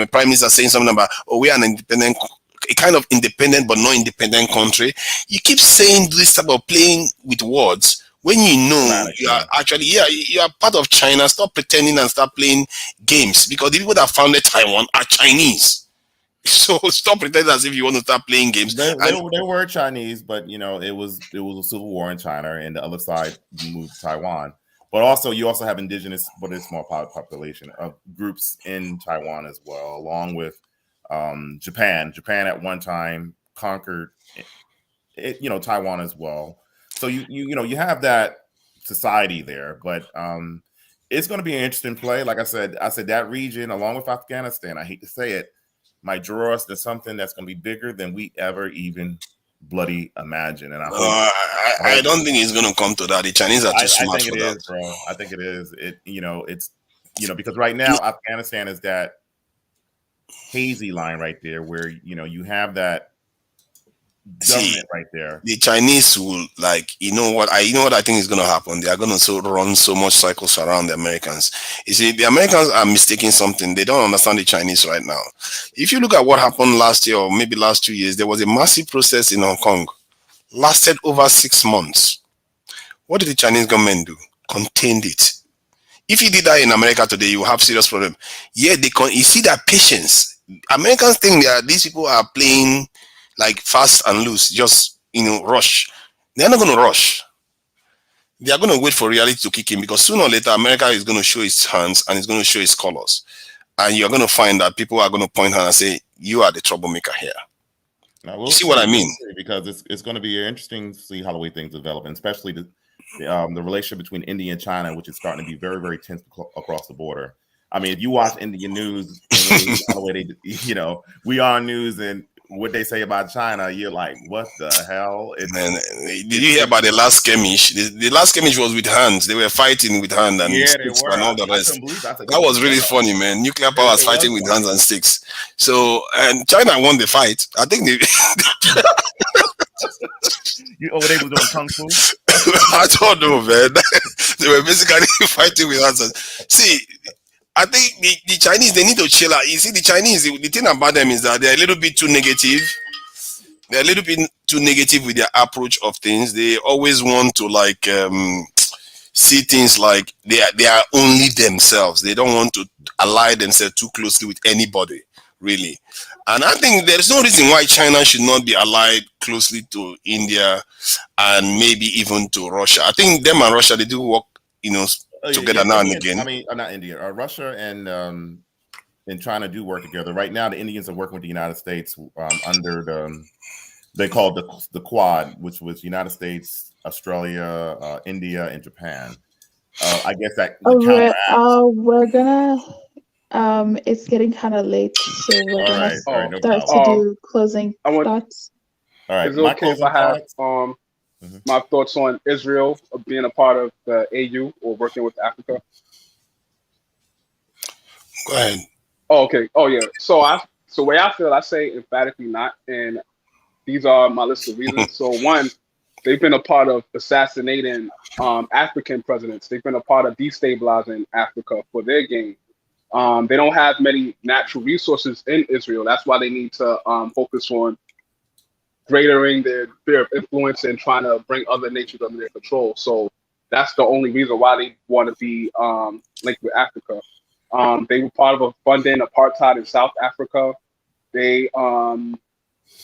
prime minister, saying something about, oh, we are an independent, a kind of independent but not independent country. You keep saying this type of playing with words when you know you are actually, you are part of China. Stop pretending and start playing games, because the people that founded Taiwan are Chinese. So stop pretending as if you want to start playing games. They were Chinese, but you know, it was a civil war in China, and the other side moved to Taiwan. But also, you also have indigenous, but it's small population of groups in Taiwan as well, along with Japan. Japan at one time conquered Taiwan as well. So you have that society there, but it's going to be an interesting play. Like I said that region, along with Afghanistan, I hate to say it, might draw us to something that's going to be bigger than we ever even bloody imagine. And I don't think it's going to come to that. The Chinese are too smart for that. Bro. I think it is. It's because right now Afghanistan is that hazy line right there where you have that government right there. The Chinese will you know what I think is going to happen. They are going to run so much cycles around the Americans. You see, the Americans are mistaking something. They don't understand the Chinese right now. If you look at what happened last year or maybe last 2 years, there was a massive process in Hong Kong, lasted over 6 months. What did the Chinese government do? Contained it. If you did that in America today, you will have serious problem. Yeah, you see that patience. Americans think that these people are playing like fast and loose, just rush. They're not going to rush. They are going to wait for reality to kick in, because sooner or later America is going to show its hands and it's going to show its colors, and you're going to find that people are going to point out and say, you are the troublemaker here. Now, we'll you see what I mean? Because it's going to be interesting to see how the way things develop, and especially the relationship between India and China, which is starting to be very, very tense across the border. I mean, if you watch Indian news, the way they, we are news, and what they say about China, you're like, what the hell? Did you hear about the last skirmish? The last skirmish was with hands. They were fighting with hands and sticks and all the rest. That was really funny, man. Nuclear powers fighting with hands and sticks. So, and China won the fight. I think they... they were doing kung fu? I don't know, man. They were basically fighting with hands. See, I think the Chinese, they need to chill out. You see, the Chinese, the thing about them is that they're a little bit too negative. They're a little bit too negative with their approach of things. They always want to see things like they are only themselves. They don't want to ally themselves too closely with anybody, really. And I think there's no reason why China should not be allied closely to India and maybe even to Russia. I think them and Russia, they do work, together now and again. I mean, not India. Russia and China do work together. Right now, the Indians are working with the United States under they called the Quad, which was United States, Australia, India, and Japan. I guess that. We're gonna. It's getting kind of late, so we're gonna start to do closing thoughts. All right. Is it okay if I have my thoughts on Israel being a part of the AU or working with Africa? Go ahead. Oh, okay. Oh, yeah. So the way I feel, I say emphatically not, and these are my list of reasons. So one, they've been a part of assassinating African presidents. They've been a part of destabilizing Africa for their gain. They don't have many natural resources in Israel. That's why they need to focus on greatering their sphere of influence and trying to bring other nations under their control. So that's the only reason why they want to be linked with Africa. They were part of funding apartheid in South Africa. They,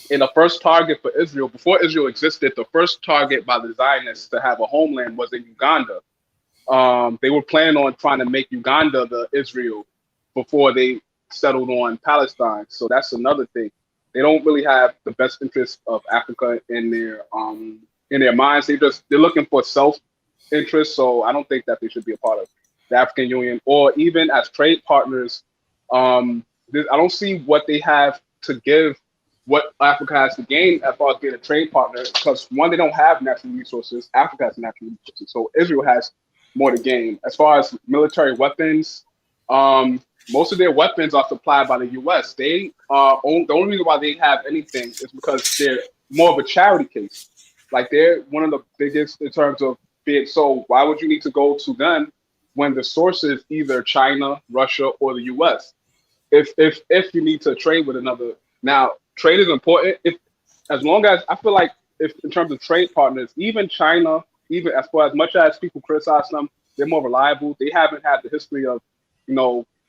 in the first target for Israel, before Israel existed, the first target by the Zionists to have a homeland was in Uganda. They were planning on trying to make Uganda the Israel before they settled on Palestine. So that's another thing. They don't really have the best interest of Africa in their minds. They're looking for self-interest. So I don't think that they should be a part of the African Union or even as trade partners. I don't see what they have to give, what Africa has to gain as far as being a trade partner. Because one, they don't have natural resources. Africa has natural resources. So Israel has more to gain. As far as military weapons, Most of their weapons are supplied by the U.S. They the only reason why they have anything is because they're more of a charity case. Like they're one of the biggest in terms of being. So why would you need to go to them when the source is either China, Russia, or the U.S.? If you need to trade with another, now trade is important. If as long as I feel like if in terms of trade partners, even China, even as far as much as people criticize them, they're more reliable. They haven't had the history of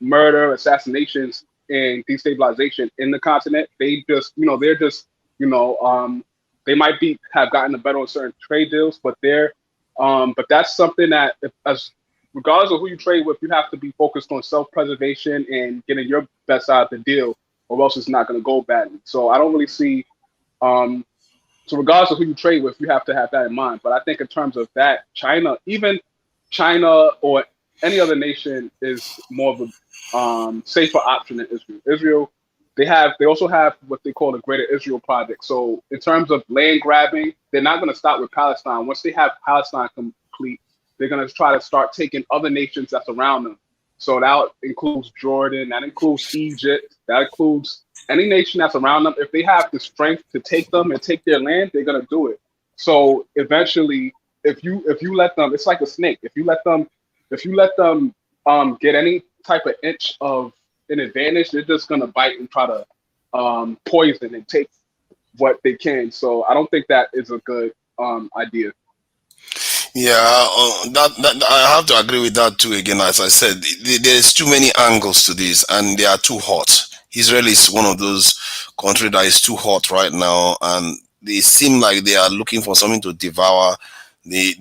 murder, assassinations, and destabilization in the continent. They just they're just you know they might be have gotten a better on certain trade deals, but but that's something that as regardless of who you trade with, you have to be focused on self-preservation and getting your best out of the deal, or else it's not going to go badly. So I don't really see. So regardless of who you trade with, you have to have that in mind. But I think in terms of that, even China or any other nation is more of a safer option than Israel. Israel, they also have what they call the Greater Israel Project. So in terms of land grabbing, they're not going to stop with Palestine. Once they have Palestine complete, they're going to try to start taking other nations that's around them. So that includes Jordan, that includes Egypt, that includes any nation that's around them. If they have the strength to take them and take their land, they're going to do it. So eventually, if you let them, it's like a snake. If you let them get any type of inch of an advantage, they're just going to bite and try to poison and take what they can. So I don't think that is a good idea. Yeah, that I have to agree with that too. Again, as I said, there's too many angles to this, and they are too hot. Israel is one of those countries that is too hot right now, and they seem like they are looking for something to devour. They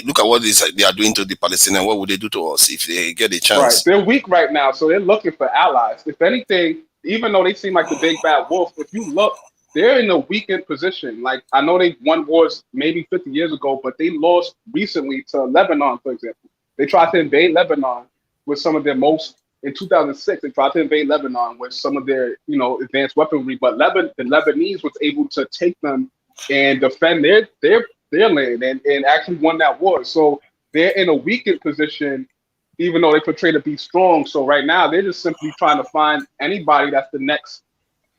look at what they are doing to the Palestinians. What would they do to us if they get a chance? Right, they're weak right now, so they're looking for allies. If anything, even though they seem like the big bad wolf, if you look, they're in a weakened position. Like I know they won wars maybe 50 years ago, but they lost recently to Lebanon, for example. They tried to invade Lebanon with some of their most. In 2006, they tried to invade Lebanon with some of their, advanced weaponry, but the Lebanese was able to take them and defend their land and actually won that war. So they're in a weakened position, even though they portray to be strong. So right now, they're just simply trying to find anybody that's the next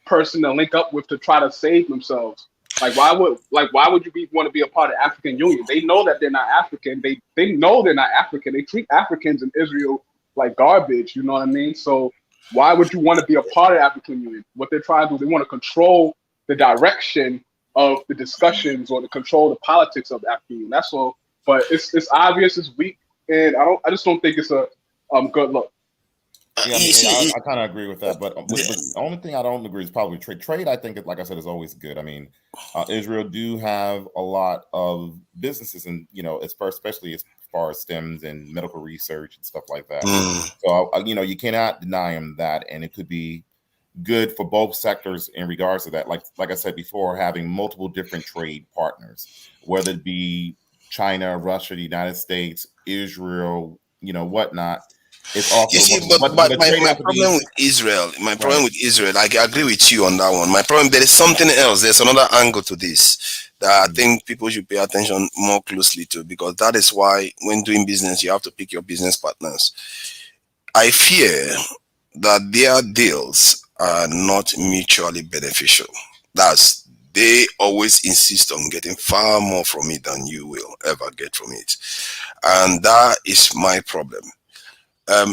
person to link up with to try to save themselves. Why would you want to be a part of African Union? They know that they're not African. They know they're not African. They treat Africans in Israel like garbage, you know what I mean? So why would you want to be a part of African Union? What they're trying to do, they want to control the direction of the discussions or to control the politics of the African Union. That's all. But it's obvious, it's weak, and I just don't think it's a good look. Yeah, I kind of agree with that, but the only thing I don't agree is probably trade. Trade, I think, like I said, is always good. I mean, Israel do have a lot of businesses, and especially as far as STEMs and medical research and stuff like that. So you cannot deny them that, and it could be good for both sectors in regards to that. Like I said before, having multiple different trade partners, whether it be China, Russia, the United States, Israel, whatnot. It's also, you see, but my problem with Israel, I agree with you on that one. My problem, there is something else. There's another angle to this that I think people should pay attention more closely to, because that is why when doing business, you have to pick your business partners. I fear that their deals are not mutually beneficial. They always insist on getting far more from it than you will ever get from it. And that is my problem.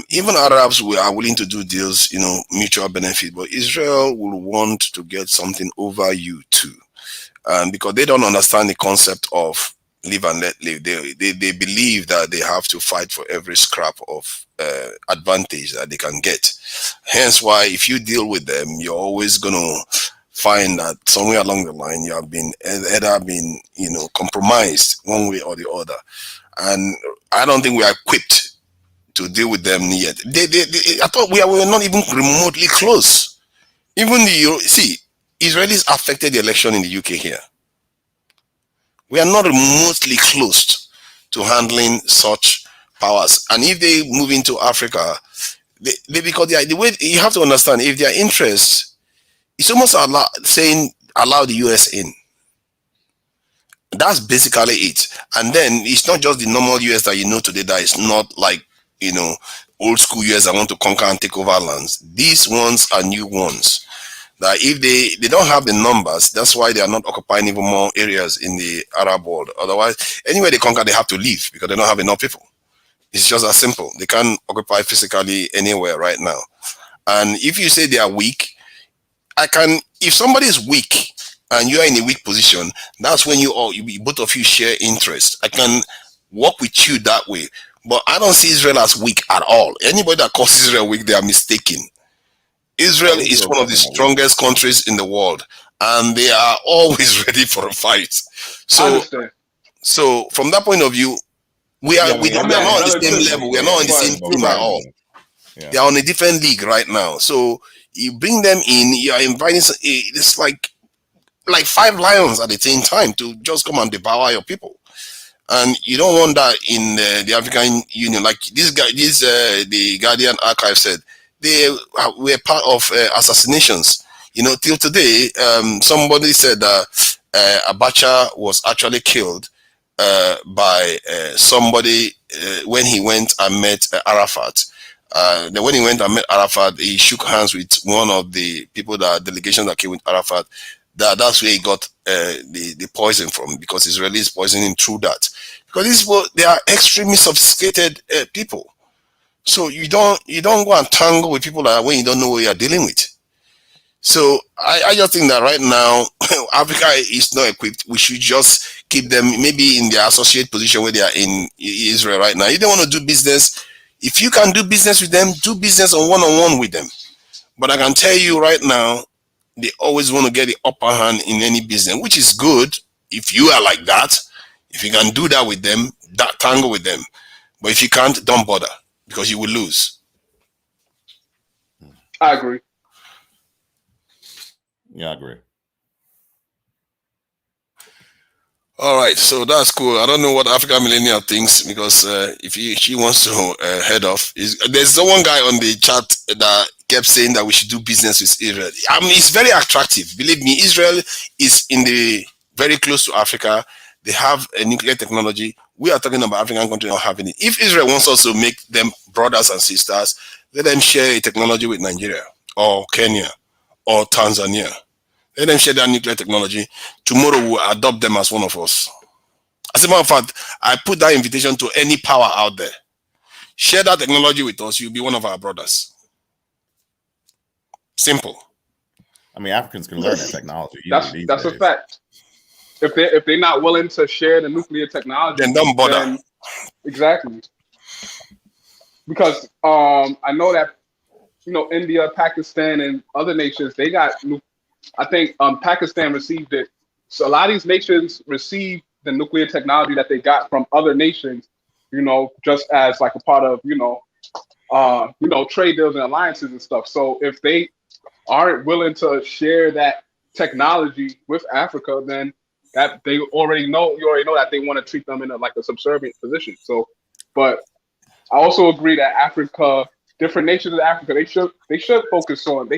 Even Arabs are willing to do deals, mutual benefit, but Israel will want to get something over you too, because they don't understand the concept of live and let live. They believe that they have to fight for every scrap of advantage that they can get. Hence why if you deal with them, you're always going to find that somewhere along the line you have been compromised one way or the other. And I don't think we are equipped to deal with them yet. I thought we were not even remotely close. Even Israelis affected the election in the UK here. We are not remotely close to handling such powers. And if they move into Africa, because the way you have to understand, if their interest, it's almost allow the US in. That's basically it. And then it's not just the normal US that you know today that is not like old school years that want to conquer and take over lands. These ones are new ones. That if they don't have the numbers, that's why they are not occupying even more areas in the Arab world. Otherwise, anywhere they conquer, they have to leave because they don't have enough people. It's just as simple. They can't occupy physically anywhere right now. And if you say they are weak, if somebody is weak and you are in a weak position, that's when you both of you share interest. I can work with you that way. But I don't see Israel as weak at all. Anybody that calls Israel weak, they are mistaken. Israel is one of the strongest countries in the world, and they are always ready for a fight. So from that point of view, we are not on the same level. We are not on the same team at all. They are on a different league right now. So you bring them in, you are inviting. It's like 5 lions at the same time to just come and devour your people. And you don't want that in the African Union. Like this guy, the Guardian archive said, they were part of assassinations. Till today, somebody said that Abacha was actually killed by somebody when he went and met Arafat. Then when he went and met Arafat, he shook hands with one of the delegation that came with Arafat. That's where he got the poison from, because Israelis poisoning through that. Because they are extremely sophisticated people. So you don't go and tangle with people like that when you don't know what you are dealing with. So I just think that right now Africa is not equipped. We should just keep them maybe in their associate position where they are in Israel right now. You don't want to do business. If you can do business with them, do business on one-on-one with them. But I can tell you right now, they always want to get the upper hand in any business, which is good if you are like that. If you can do that with them, tangle with them. But if you can't, don't bother, because you will lose. I agree. Yeah, I agree. All right, so that's cool. I don't know what Africa Millennial thinks, because if she wants to head off, there's one guy on the chat that kept saying that we should do business with Israel. I mean, it's very attractive. Believe me, Israel is very close to Africa. They have a nuclear technology. We are talking about African countries not having it. If Israel wants us to make them brothers and sisters, let them share a technology with Nigeria or Kenya or Tanzania. Let them share their nuclear technology. Tomorrow we'll adopt them as one of us. As a matter of fact, I put that invitation to any power out there. Share that technology with us. You'll be one of our brothers. Simple. I mean, Africans can learn that technology. That's a fact. If they're not willing to share the nuclear technology, then don't bother. Exactly. Because I know that India, Pakistan, and other nations, they got. I think Pakistan received it. So a lot of these nations receive the nuclear technology that they got from other nations, just as like a part of, trade deals and alliances and stuff. So if they aren't willing to share that technology with Africa, then that you already know that they want to treat them in a subservient position. So, but I also agree that Africa, different nations of Africa, they should focus on,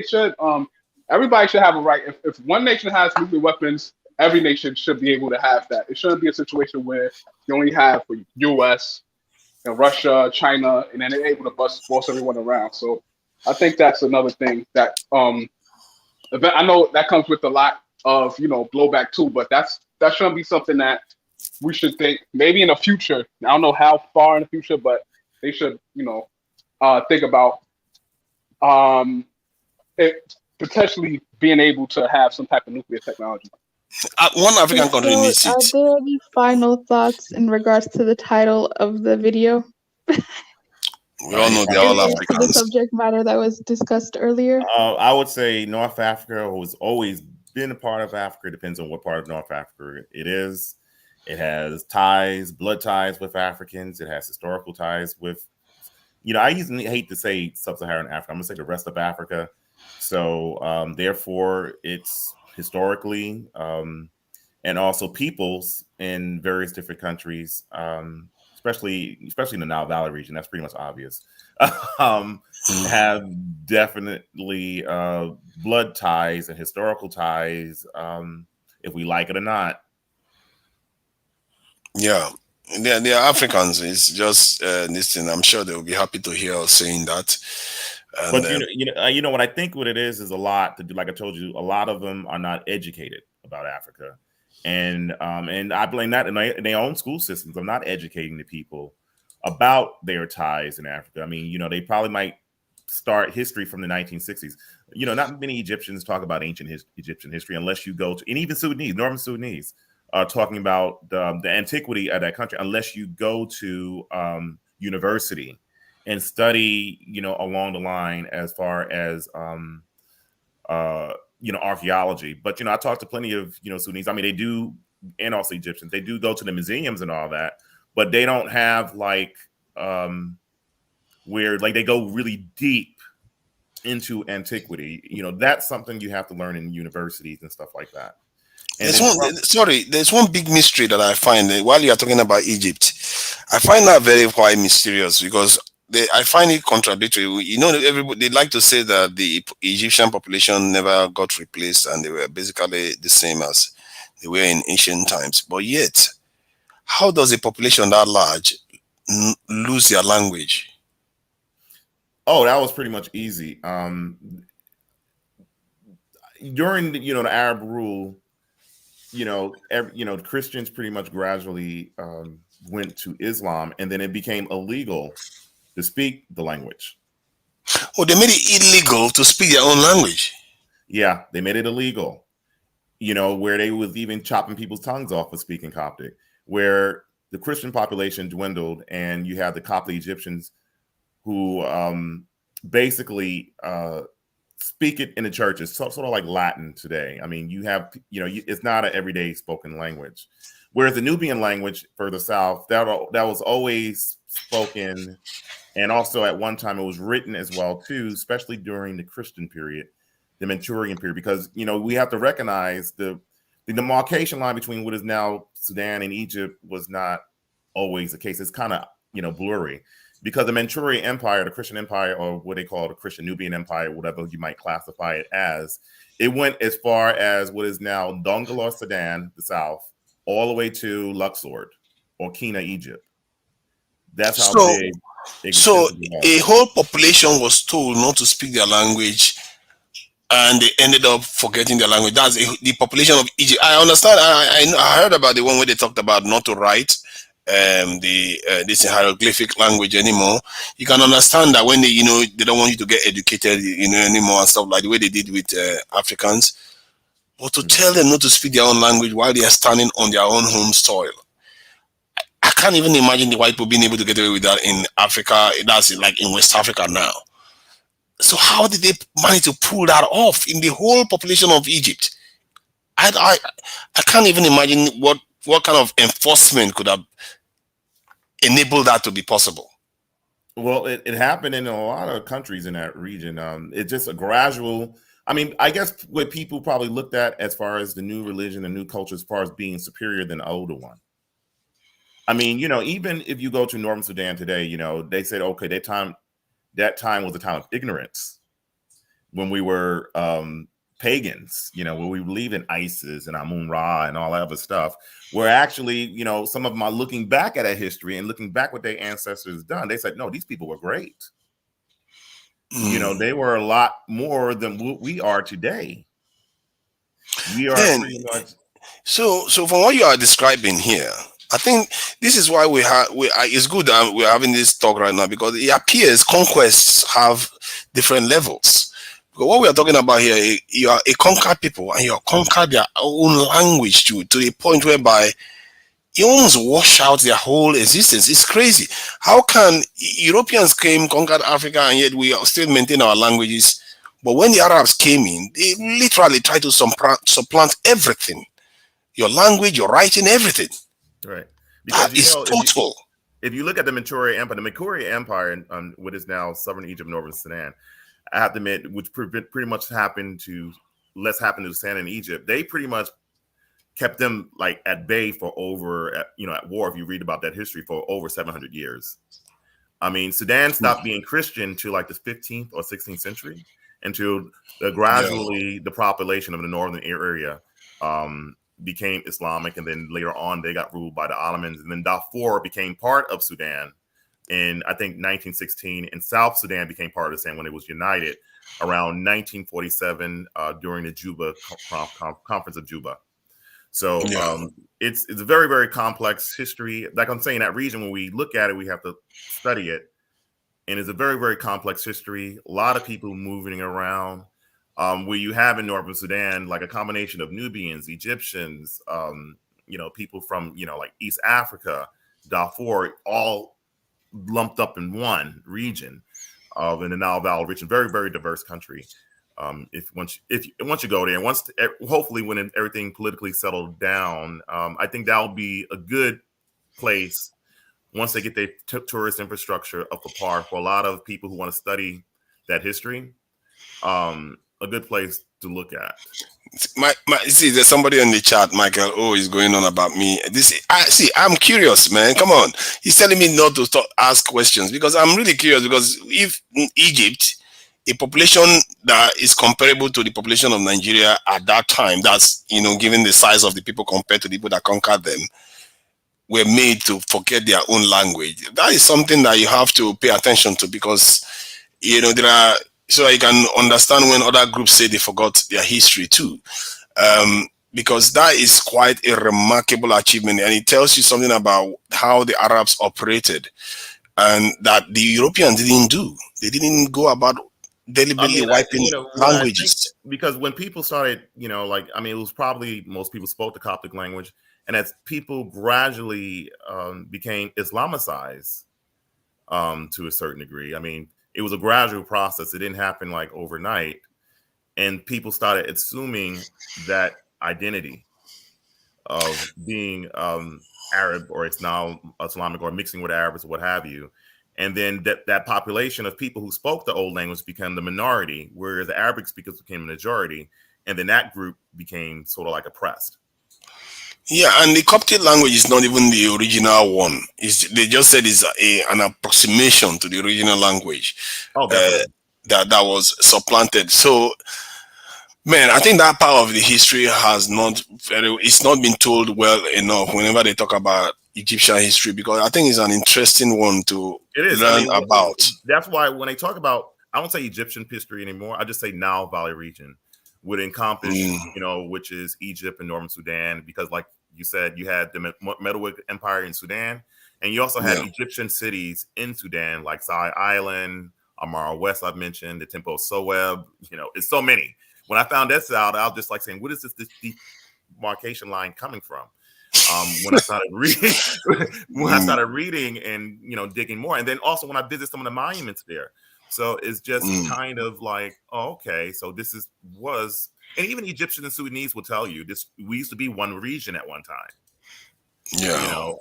everybody should have a right. If one nation has nuclear weapons, every nation should be able to have that. It shouldn't be a situation where you only have the U.S. and Russia, China, and then they're able to boss everyone around. So I think that's another thing that I know that comes with a lot of blowback too. But that shouldn't be something that we should think maybe in the future. I don't know how far in the future, but they should think about it potentially being able to have some type of nuclear technology. One African country needs it. Are there any final thoughts in regards to the title of the video? We all know they're all Africans. The subject matter that was discussed earlier. I would say North Africa has always been a part of Africa. It depends on what part of North Africa it is. It has ties, blood ties with Africans. It has historical ties with, I usually hate to say sub-Saharan Africa. I'm going to say the rest of Africa. So therefore, it's historically and also peoples in various different countries, especially in the Nile Valley region. That's pretty much obvious. Have definitely blood ties and historical ties, if we like it or not. Yeah. They are Africans. It's just this thing. I'm sure they will be happy to hear us saying that. And, But you know what I think what it is a lot to do. Like I told you, a lot of them are not educated about Africa, and I blame that in their own school systems. They're not educating the people about their ties in Africa. I mean, you know, they probably might start history from the 1960s. You know, not many Egyptians talk about ancient Egyptian history unless you go to, and even Sudanese, Northern Sudanese, talking about the antiquity of that country, unless you go to university and study, you know, along the line as far as you know, archaeology. But you know, I talked to plenty of, you know, Sudanese. I mean, they do, and also Egyptians. They do go to the museums and all that, but they don't have like where like they go really deep into antiquity. You know, that's something you have to learn in universities and stuff like that. And there's one big mystery that I find while you are talking about Egypt. I find that very quite mysterious because I find it contradictory. You know, everybody they like to say that the Egyptian population never got replaced and they were basically the same as they were in ancient times. But yet, how does a population that large lose their language? Oh, that was pretty much easy. During the, you know, the Arab rule, you know, the Christians pretty much gradually went to Islam, and then it became illegal to speak the language. Oh, they made it illegal to speak their own language. Yeah, they made it illegal. You know, where they was even chopping people's tongues off for speaking Coptic, where the Christian population dwindled, and you had the Coptic Egyptians who basically speak it in the churches, sort of like Latin today. I mean, you have, you know, it's not an everyday spoken language. Whereas the Nubian language further south, that was always spoken, and also at one time it was written as well too, especially during the Christian period, the Manchurian period, because you know we have to recognize the demarcation line between what is now Sudan and Egypt was not always the case. It's kind of, you know, blurry. Because the Manchurian Empire, the Christian Empire, or what they call the Christian Nubian Empire, whatever you might classify it as, it went as far as what is now Dongola, Sudan, the south, all the way to Luxor or Kina, Egypt. That's how big. So a whole population was told not to speak their language, and they ended up forgetting their language. That's the population of Egypt. I understand. I heard about the one where they talked about not to write this hieroglyphic language anymore. You can understand that when they, you know, they don't want you to get educated, you know, anymore and stuff like the way they did with Africans. But to tell them not to speak their own language while they are standing on their own home soil, I can't even imagine the white people being able to get away with that in Africa. That's like in West Africa now. So how did they manage to pull that off in the whole population of Egypt? I can't even imagine what kind of enforcement could have enabled that to be possible. Well, it happened in a lot of countries in that region. It's just a gradual. I mean, I guess what people probably looked at as far as the new religion and new culture, as far as being superior than the older one. I mean, you know, even if you go to Northern Sudan today, you know, they said, okay, that time was a time of ignorance when we were pagans, you know, when we believe in Isis and Amun Ra and all that other stuff, where actually, you know, some of them are looking back at that history and looking back what their ancestors done. They said, no, these people were great. You know, they were a lot more than what we are today. We are pretty much. So from what you are describing here, I think this is why it's good that we're having this talk right now, because it appears conquests have different levels. Because what we are talking about here, you are a conquered people and you have conquered their own language to the point whereby you almost wash out their whole existence. It's crazy. How can Europeans came, conquered Africa, and yet we still maintain our languages? But when the Arabs came in, they literally tried to supplant everything. Your language, your writing, everything. Right. Because that is total. If you look at the Manchurian Empire and what is now southern Egypt, northern Sudan, I have to admit, which pretty much happened to Sudan and Egypt, they pretty much kept them like at bay for over, you know, at war. If you read about that history, for over 700 years. I mean, Sudan stopped being Christian to like the 15th or 16th century until gradually the population of the northern area became Islamic, and then later on they got ruled by the Ottomans, and then Darfur became part of Sudan in, I think, 1916, and South Sudan became part of Sudan when it was united around 1947 during the Juba Conference of Juba. So it's a very, very complex history. Like I'm saying, that region, when we look at it, we have to study it. And it's a very, very complex history. A lot of people moving around. Where you have in Northern Sudan, like a combination of Nubians, Egyptians, people from, like East Africa, Darfur, all lumped up in one region in the Nile Valley region. Very, very diverse country. Once you go there, and hopefully when everything politically settled down, I think that'll be a good place once they get their tourist infrastructure up to par for a lot of people who want to study that history. A good place to look at. See, there's somebody in the chat, Michael. Oh, he's going on about me. I'm curious, man. Come on, he's telling me not to ask questions because I'm really curious. Because if in Egypt, a population that is comparable to the population of Nigeria at that time, that's given the size of the people compared to the people that conquered them, were made to forget their own language. That is something that you have to pay attention to because there are. So you can understand when other groups say they forgot their history too, because that is quite a remarkable achievement, and it tells you something about how the Arabs operated, and that the Europeans didn't do. They didn't go about deliberately wiping languages. Because when people started, it was probably most people spoke the Coptic language, and as people gradually became Islamicized to a certain degree, it was a gradual process. It didn't happen like overnight. And people started assuming that identity of being Arab, or it's now Islamic, or mixing with Arabs or what have you. And then that population of people who spoke the old language became the minority, whereas the Arabic speakers became the majority. And then that group became sort of like oppressed. Yeah, and the Coptic language is not even the original one. They just said it's an approximation to the original language that was supplanted. So, man, I think that part of the history it's not been told well enough whenever they talk about Egyptian history, because I think it's an interesting one to learn about. That's why when they talk about, I don't say Egyptian history anymore. I just say Nile Valley region would encompass, which is Egypt and Northern Sudan, because like you said, you had the Merowick Empire in Sudan, and you also had Egyptian cities in Sudan, like Sai Island, Amara West, I've mentioned, the Temple of Soeb, it's so many. When I found that out, I was just like saying, what is this demarcation line coming from? When I started reading, and digging more, and then also when I visited some of the monuments there. So it's just kind of like, oh, okay, so and even Egyptians and Sudanese will tell you this. We used to be one region at one time. Yeah.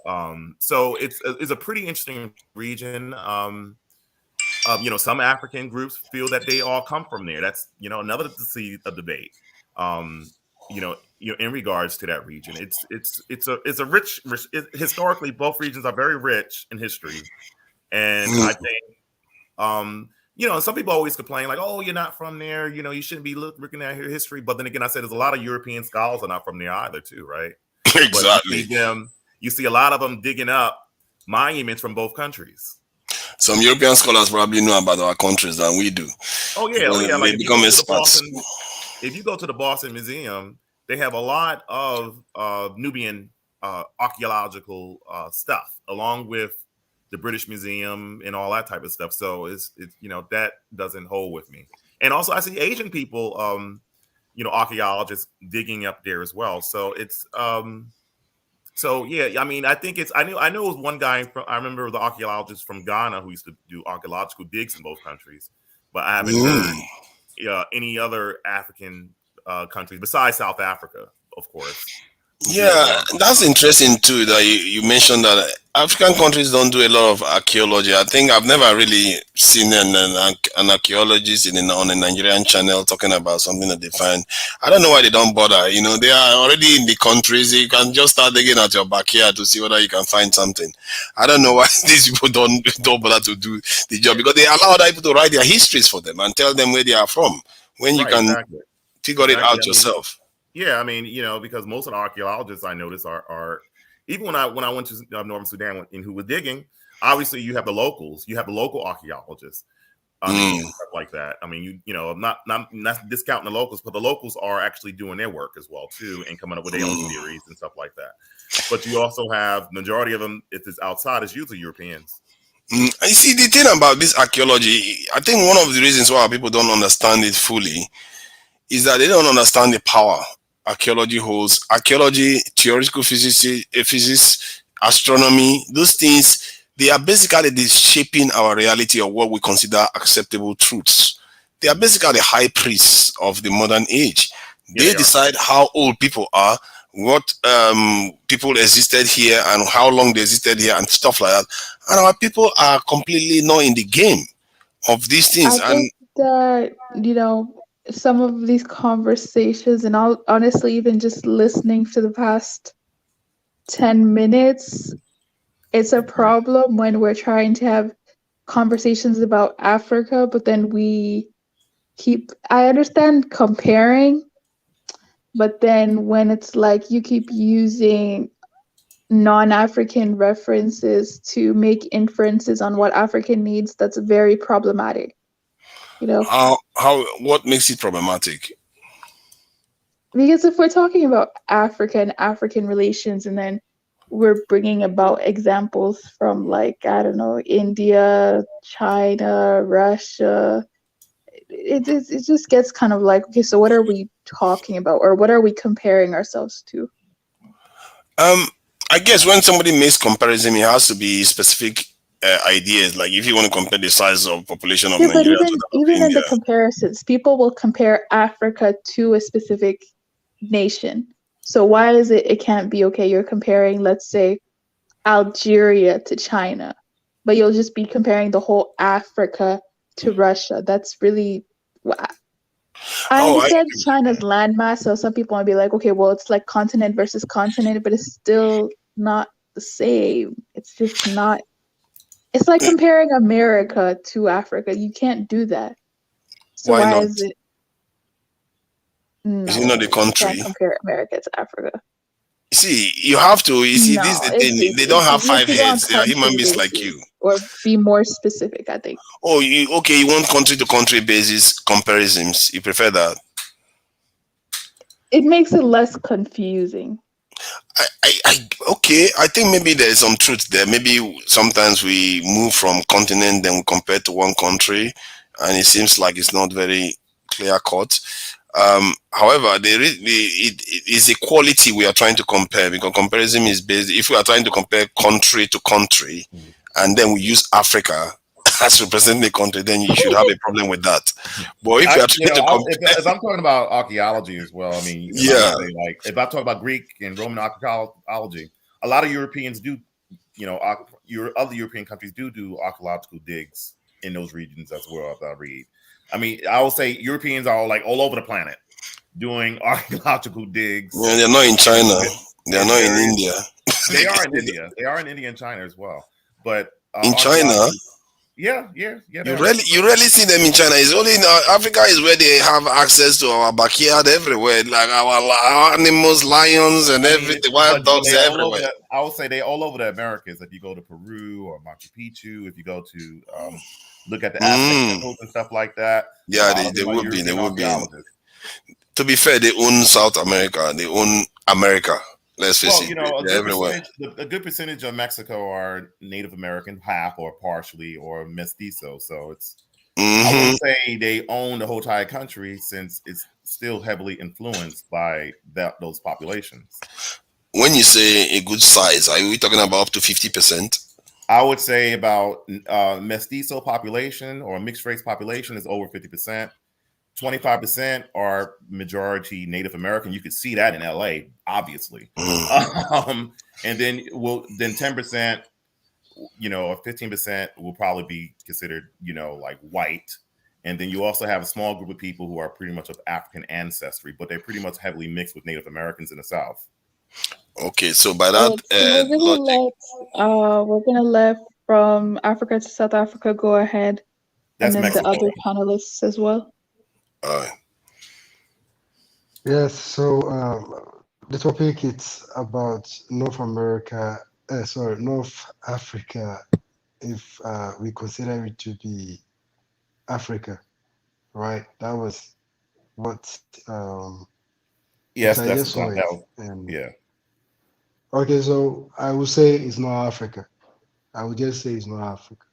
So it's a pretty interesting region. Some African groups feel that they all come from there. That's another to see a debate. In regards to that region, it's a rich. Historically, both regions are very rich in history, and I think. Some people always complain like, oh, you're not from there. You shouldn't be looking at your history. But then again, I said there's a lot of European scholars are not from there either, too, right? Exactly. You see a lot of them digging up monuments from both countries. Some European scholars probably know about our countries than we do. Oh, yeah. They become experts. If you go to the Boston Museum, they have a lot of Nubian archaeological stuff, along with the British Museum and all that type of stuff. So it's that doesn't hold with me. And also I see Asian people, archaeologists digging up there as well. So it's I think I know it was one guy I remember the archaeologist from Ghana who used to do archaeological digs in both countries, but I haven't heard any other African countries besides South Africa, of course. Yeah, that's interesting too that you mentioned that African countries don't do a lot of archaeology. I think I've never really seen an archaeologist on a Nigerian channel talking about something that they find. I don't know why they don't bother. They are already in the countries. You can just start digging at your backyard to see whether you can find something. I don't know why these people don't bother to do the job, because they allow other people to write their histories for them and tell them where they are from when you can figure it out yourself. Yeah, I mean, because most of the archaeologists I notice are even when I went to Northern Sudan and who was digging, obviously you have the locals, you have the local archaeologists. I mean, stuff like that. I mean, I'm not discounting the locals, but the locals are actually doing their work as well too, and coming up with their own theories and stuff like that. But you also have majority of them, if it's outside, it's usually Europeans. You see, the thing about this archaeology, I think one of the reasons why people don't understand it fully is that they don't understand the power archaeology holds. Archaeology, theoretical physics, astronomy, those things, they are basically the shaping our reality of what we consider acceptable truths. They are basically the high priests of the modern age. They decide how old people are, what people existed here and how long they existed here and stuff like that. And our people are completely not in the game of these things. I think that, some of these conversations, and I'll honestly, even just listening for the past 10 minutes, it's a problem when we're trying to have conversations about Africa, but then I understand comparing, but then when it's like you keep using non-African references to make inferences on what Africa needs, that's very problematic. What makes it problematic? Because if we're talking about Africa and African relations, and then we're bringing about examples from, like, I don't know, India, China, Russia, it just gets kind of like, okay, so what are we talking about, or what are we comparing ourselves to? I guess when somebody makes comparison, it has to be specific ideas. Like if you want to compare the size of population of Nigeria but to even India. in the comparisons, people will compare Africa to a specific nation. So why is it can't be okay? You're comparing, let's say, Algeria to China, but you'll just be comparing the whole Africa to Russia. That's really, I understand China's landmass, so some people might be like, okay, well, it's like continent versus continent, but it's still not the same. It's just not. It's like comparing America to Africa. You can't do that. So Why not? is it? No, is it not the country? You can't compare America to Africa. See, you have to. You see, this is the thing. They don't have 5 heads. They are human beings like you. Or be more specific, I think. Oh, you want country to country basis comparisons. You prefer that? It makes it less confusing. Okay, I think maybe there is some truth there. Maybe sometimes we move from continent, then we compare to one country, and it seems like it's not very clear cut. However, it is a quality we are trying to compare, because comparison is based. If we are trying to compare country to country, and then we use Africa as representing the country, then you should have a problem with that. But if if I'm talking about archaeology as well, I mean, like if I talk about Greek and Roman archaeology, a lot of Europeans do, other European countries do archaeological digs in those regions as well. As I read, I mean, I would say Europeans are like all over the planet doing archaeological digs. Yeah, they're not in China. They're not in India. They are in India. They are in India and China as well. But in China. Yeah. You rarely see them in China. It's only in Africa is where they have access to our backyard everywhere, like our animals, lions, and everything. Wild dogs everywhere. I would say they're all over the Americas. If you go to Peru or Machu Picchu, if you go to look at the Aztec temples and stuff like that. Yeah, they would be. They would be. To be fair, they own South America. They own America. Let's face it, everywhere. A good percentage of Mexico are Native American, half or partially, or mestizo. So it's, I wouldn't say they own the whole entire country, since it's still heavily influenced by those populations. When you say a good size, are we talking about up to 50%? I would say about mestizo population or mixed race population is over 50%. 25% are majority Native American. You could see that in LA, obviously. And then 10%, or 15% will probably be considered, like white. And then you also have a small group of people who are pretty much of African ancestry, but they're pretty much heavily mixed with Native Americans in the South. Okay, so by that, we're gonna let from Africa to South Africa go ahead, and then Mexico. The other panelists as well. Yes, so the topic it's about North America, sorry, North Africa, if we consider it to be Africa, right? That was what as Yes, I that's just the saw thought. That it. was, And yeah. okay, so I will say it's not Africa. I would just say it's not Africa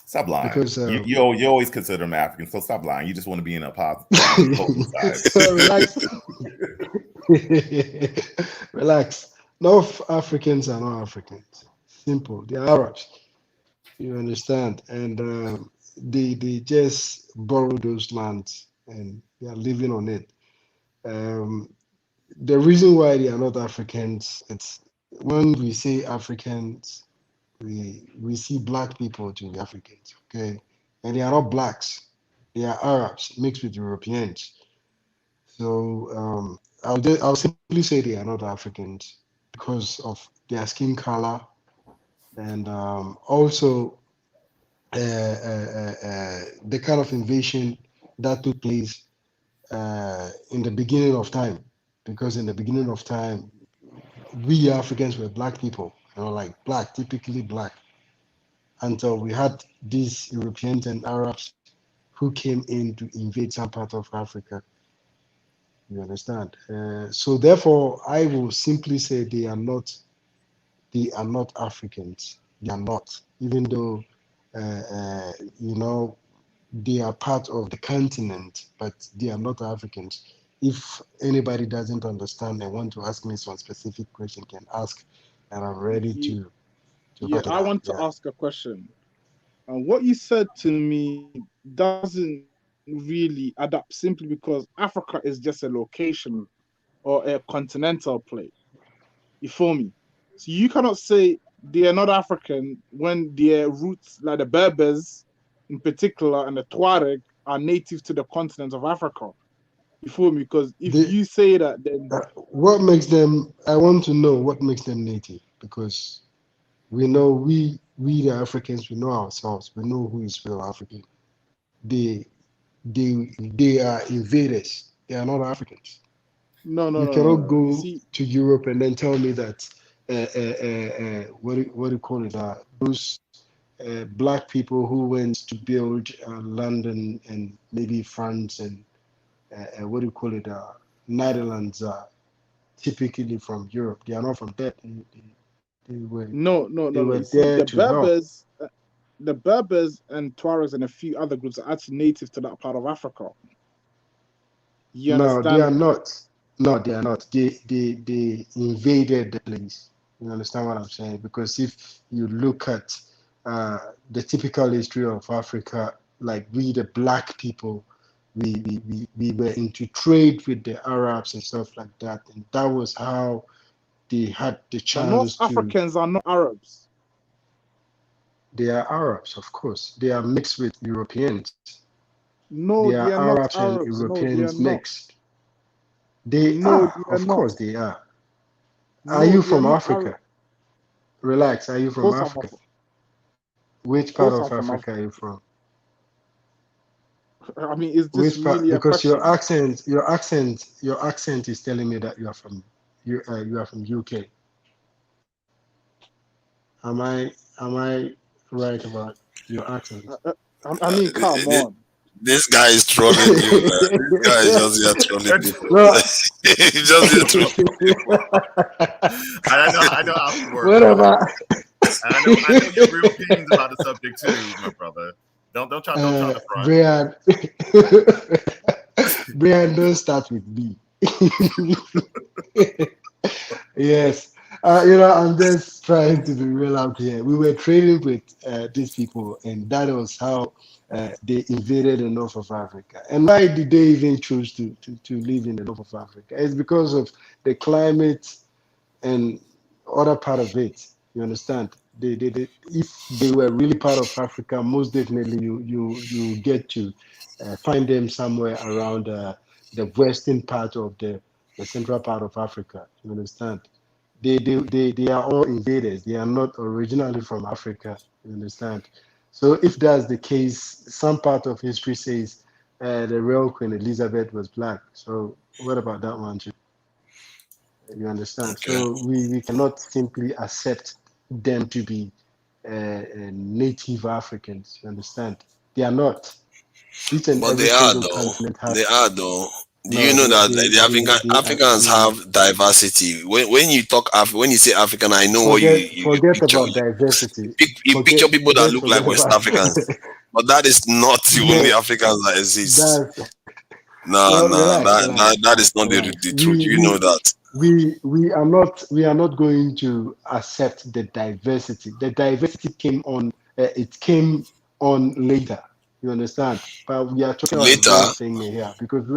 Stop lying. because You always consider them African, so stop lying. You just want to be in a on the opposing side. so relax, relax. North Africans are not Africans. Simple. They are Arabs. You understand? And they just borrow those lands and they are living on it. Um, the reason why they are not Africans, it's when we say Africans, we see black people to be Africans, okay? And they are not blacks. They are Arabs mixed with Europeans. So I'll simply say they are not Africans because of their skin color and also the kind of invasion that took place in the beginning of time. Because in the beginning of time, we Africans were black people, like black, typically black, until we had these Europeans and Arabs who came in to invade some part of Africa. You understand? So therefore, I will simply say they are not Africans. They are not, even though you know they are part of the continent, but they are not Africans. If anybody doesn't understand and want to ask me some specific question, can ask, and I'm ready Ye- to Yeah, back it I up. want to Yeah. ask a question. And what you said to me doesn't really add up simply because Africa is just a location or a continental play. You feel me? So you cannot say they are not African when their roots, like the Berbers in particular and the Tuareg, are native to the continent of Africa. You feel me? Because if They, you say that, then what makes them? I want to know what makes them native because we know we the Africans we know ourselves. We know who is real African. They they are invaders. They are not Africans. no, no, You no, no, cannot no. You go see, to Europe and then tell me that what do you call it? Those black people who went to build London and maybe France and what do you call it? Netherlands are typically from Europe. They are not from there. They were no, no, they no, no. were You see, there to help. The Berbers and Tuaregs and a few other groups are actually native to that part of Africa. You No, they are understand? not. No, they are not. They invaded the place. You understand what I'm saying? Because if you look at the typical history of Africa, like we the black people, we were into trade with the Arabs and stuff like that, and that was how they had the But North chance to. Africans are not Arabs. They are Arabs, of course. They are mixed with Europeans. No, They they are are not Arabs and Arabs. No, they are Europeans not. mixed. They No, are, they are of not. course, they are. Are No, you they are from not Arab. Africa? Relax. Are you Of from course, Africa? of Which part course, I'm of from Africa Africa. are you from? I mean, is this Which part? really a Because question? your accent is telling me that you are from UK. Am I right about your accent? I mean, come on. This guy is trolling you, man. This guy is just here trolling people. No. He's just here trolling people. I know how she works, What brother. about? And I know your real opinions about the subject too, my brother. Don't try to front. Brian, Brian, don't start with B. Yes. I'm just trying to be real out here. We were trading with these people, and that was how they invaded the north of Africa. And why did they even choose to live in the north of Africa? It's because of the climate and other part of it. You understand? If they were really part of Africa, most definitely you get to find them somewhere around the western part of the central part of Africa. You understand? They are all invaders. They are not originally from Africa. You understand? So if that's the case, some part of history says the real Queen Elizabeth was black. So what about that one too? You understand? Okay. So we cannot simply accept them to be native Africans. You understand? They are not. Each and But every they are single though. continent They has. are though. Do you No, know that the African Africans they have diversity? When you talk when you say African, I know what you forget picture. about diversity. You picture people that Just look like forget West about. Africans, but that is not the only Yeah, Africans that exist. that's Nah, well. nah, Relax, relax, that is not relax. the truth. You know that. We are not going to accept the diversity. The diversity came on. It came on later. You understand? But we are talking about a Later, real thing here because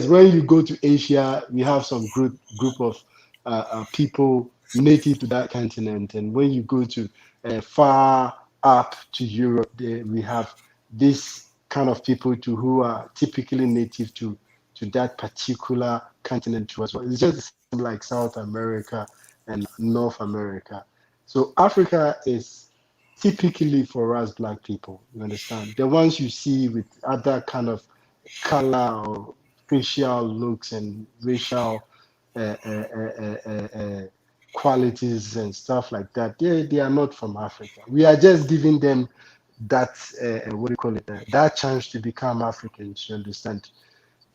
when you go to Asia, we have some group of people native to that continent, and when you go to far up to Europe, there we have this kind of people too who are typically native to that particular continent too as well. It's just the same like South America and North America. So Africa is typically for us black people, you understand? The ones you see with other kind of color or facial looks and racial uh, uh, uh, uh, uh, qualities and stuff like that, they are not from Africa. We are just giving them that, what do you call it, that chance to become Africans, you understand?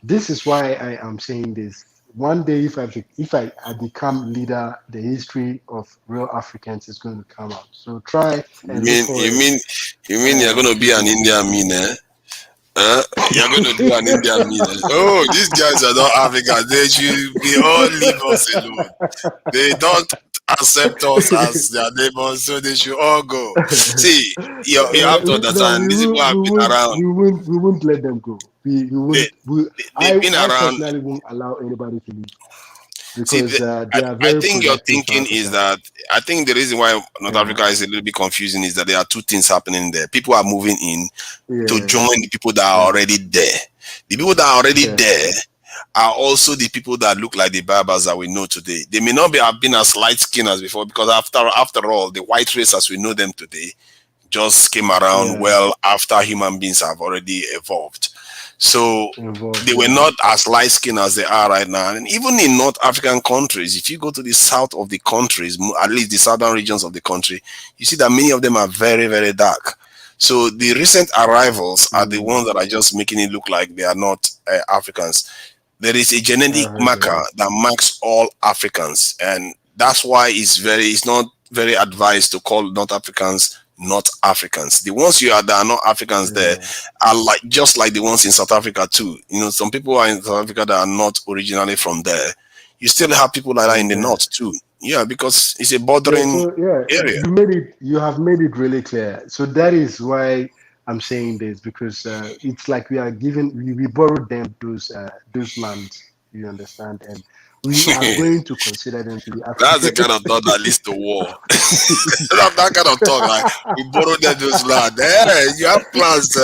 This is why I am saying this. One day, if I become leader, the history of real Africans is going to come out. So try you and look mean forward you're gonna to be an this Indian history. mean, eh? You're going to do an Indian mean. Eh? Oh, these guys are not Africans. They should be all leave us alone. They don't accept us as their neighbors, so they should all go. See, you have to No, understand. These people have been around. we won't let them go. We They, won't. they've been I around. personally won't allow anybody to leave See, because they are I very think your productive for thinking is Africa. that I think the reason why North Yeah, Africa is a little bit confusing is that there are two things happening there. People are moving in to yeah, join the people that are yeah, already there. The people that are already yeah, there are also the people that look like the barbers that we know today. They may not have been as light skinned as before because after all, the white race as we know them today just came around yeah. well after human beings have already evolved. So Involved. they were Yeah, not as light skinned as they are right now. And even in North African countries, if you go to the south of the countries, at least the southern regions of the country, you see that many of them are very, very dark. So the recent arrivals are the ones that are just making it look like they are not Africans. There is a genetic marker Africans. that marks all Africans, and that's why it's not very advised to call North Africans not Africans. The ones that are not Africans there Yeah, are like just like the ones in South Africa too. You know, some people are in South Africa that are not originally from there. You still have people like that in from the there. north too. Yeah, because it's a Yeah, bordering so yeah, area. you have made it really clear. So that is why I'm saying this because it's like we are giving we borrowed them those lands, you understand, and we are going to consider them to be That's the kind of Africans. thought that leads to war. That kind of talk, like we borrowed them those land. You have plans,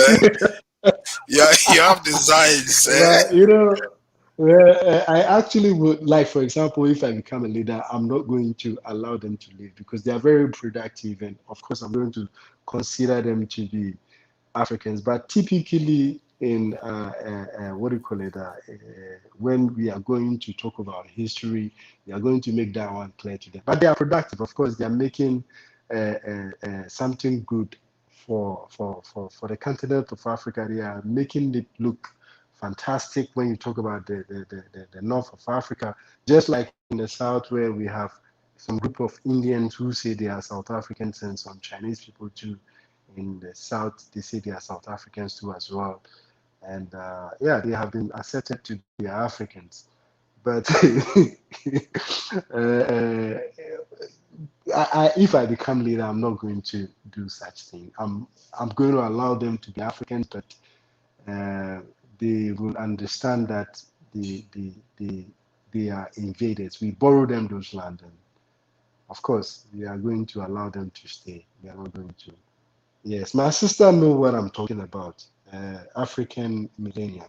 Yeah, you have designs, But I actually would like, for example, if I become a leader, I'm not going to allow them to leave because they are very productive, and of course, I'm going to consider them to be Africans. But typically, in what do you call it? When we are going to talk about history, we are going to make that one clear to them. But they are productive, of course. They are making something good for the continent of Africa. They are making it look fantastic when you talk about the north of Africa, just like in the south where we have some group of Indians who say they are South Africans and some Chinese people too. In the south, they say they are South Africans too as well. And yeah, they have been accepted to be Africans. But uh, if I become leader, I'm not going to do such thing. I'm going to allow them to be Africans, but uh, they will understand that they, they, they, they are invaders. We borrow them those land, and of course, we are going to allow them to stay. We are not going to. Yes, my sister know what I'm talking about. African millennial.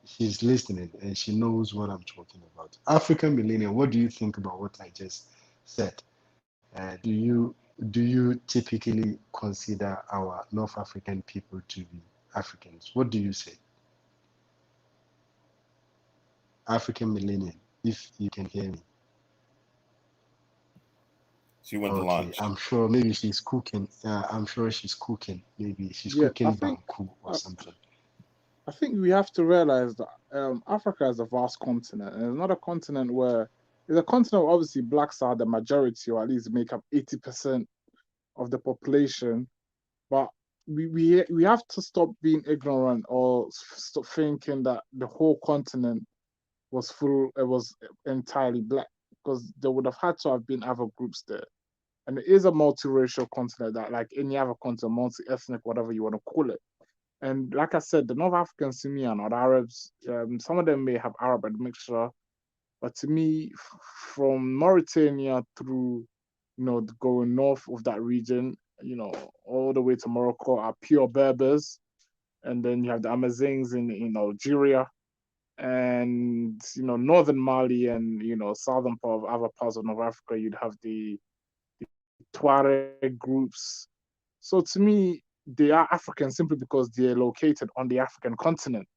She's listening and she knows what I'm talking about. African millennial. What do you think about what I just said? Do you typically consider our North African people to be Africans? What do you say? African millennial, if you can hear me. She went to Okay, lunch. I'm sure maybe she's cooking. I'm sure she's cooking. Maybe she's Yeah, cooking banku or something. I think we have to realize that Africa is a vast continent, and it's not a continent where it's a continent where obviously blacks are the majority, or at least make up 80% of the population. But we have to stop being ignorant or stop thinking that the whole continent was full. It was entirely black, because there would have had to have been other groups there. And it is a multiracial continent, that like any other continent, multi-ethnic, whatever you want to call it. And like I said, the North Africans to me are not Arabs. Some of them may have Arab admixture, but to me, from Mauritania through, going north of that region, all the way to Morocco are pure Berbers. And then you have the Amazigh in Algeria, and northern Mali, and southern part of other parts of North Africa, you'd have the Tuareg groups. So to me, they are African simply because they're located on the African continent.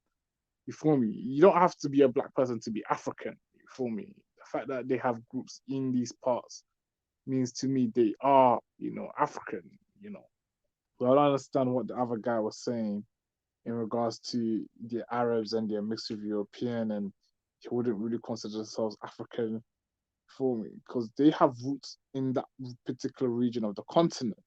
You feel me? You don't have to be a black person to be African. You feel me? The fact that they have groups in these parts means to me they are, African, But I don't understand what the other guy was saying in regards to the Arabs and they're mixed with European, and he wouldn't really consider themselves African for me, because they have roots in that particular region of the continent.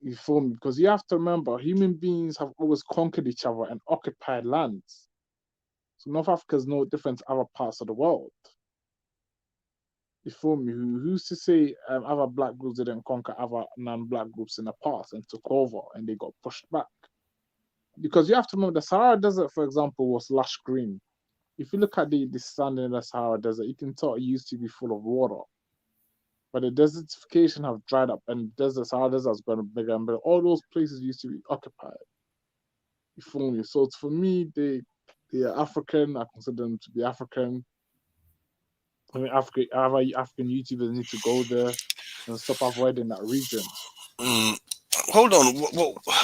You feel me? Because you have to remember, human beings have always conquered each other and occupied lands. So North Africa is no different to other parts of the world. You feel me? Who's to say other black groups didn't conquer other non-black groups in the past and took over and they got pushed back? Because you have to remember, the Sahara Desert, for example, was lush green. If you look at the sand in the Sahara Desert, you can tell it used to be full of water. But the desertification have dried up, and Sahara Desert has gotten bigger and bigger. All those places used to be occupied. You feel me? So for me, they are African. I consider them to be African. I mean, African YouTubers need to go there and stop avoiding that region. Hold on.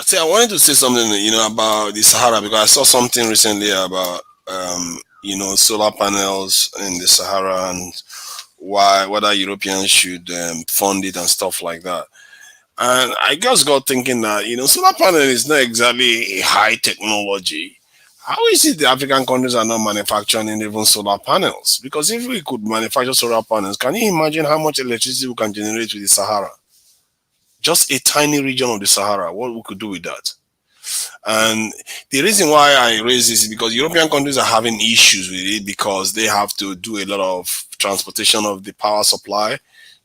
See, I wanted to say something, about the Sahara, because I saw something recently about, solar panels in the Sahara and whether Europeans should fund it and stuff like that. And I just got thinking that, solar panel is not exactly a high technology. How is it the African countries are not manufacturing even solar panels? Because if we could manufacture solar panels, can you imagine how much electricity we can generate with the Sahara? Just a tiny region of the Sahara, what we could do with that. And the reason why I raise this is because European countries are having issues with it, because they have to do a lot of transportation of the power supply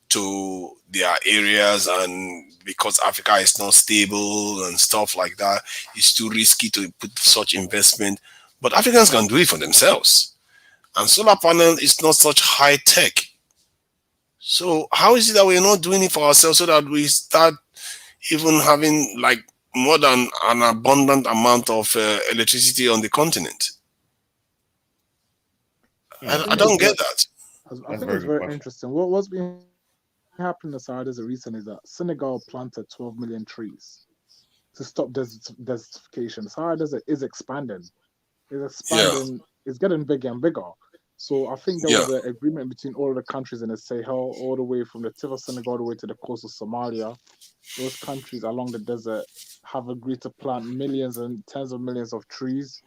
to their areas, and because Africa is not stable and stuff like that, it's too risky to put such investment. But Africans can do it for themselves. And solar panel is not such high tech. So how is it that we're not doing it for ourselves, so that we start even having like more than an abundant amount of electricity on the continent? I don't get that. I think it's very interesting. What's been happening in the Sahara Desert recently is that Senegal planted 12 million trees to stop desertification. The Sahara Desert is expanding. It's expanding. Yeah. It's getting bigger and bigger. So I think there was an agreement between all of the countries in the Sahel, all the way from the tip of Senegal all the way to the coast of Somalia. Those countries along the desert have agreed to plant millions and tens of millions of trees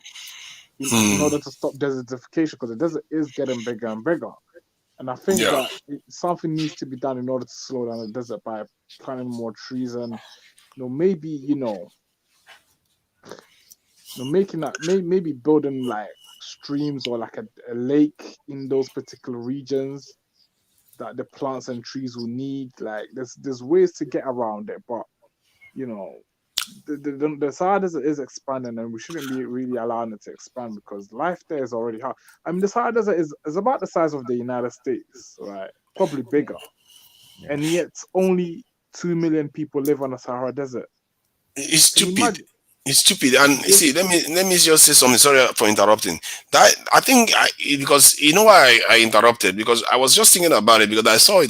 in order to stop desertification, because the desert is getting bigger and bigger. And I think that something needs to be done in order to slow down the desert by planting more trees, and maybe making that, maybe building like streams or like a lake in those particular regions that the plants and trees will need. Like there's ways to get around it, but the Sahara Desert is expanding, and we shouldn't be really allowing it to expand, because life there is already hard. I mean, the Sahara Desert is about the size of the United States, right? Probably bigger, and yet only 2 million people live on the Sahara Desert. It's stupid. It's stupid. And see, let me just say something. Sorry for interrupting. That I think because you know why I interrupted, because I was just thinking about it, because I saw a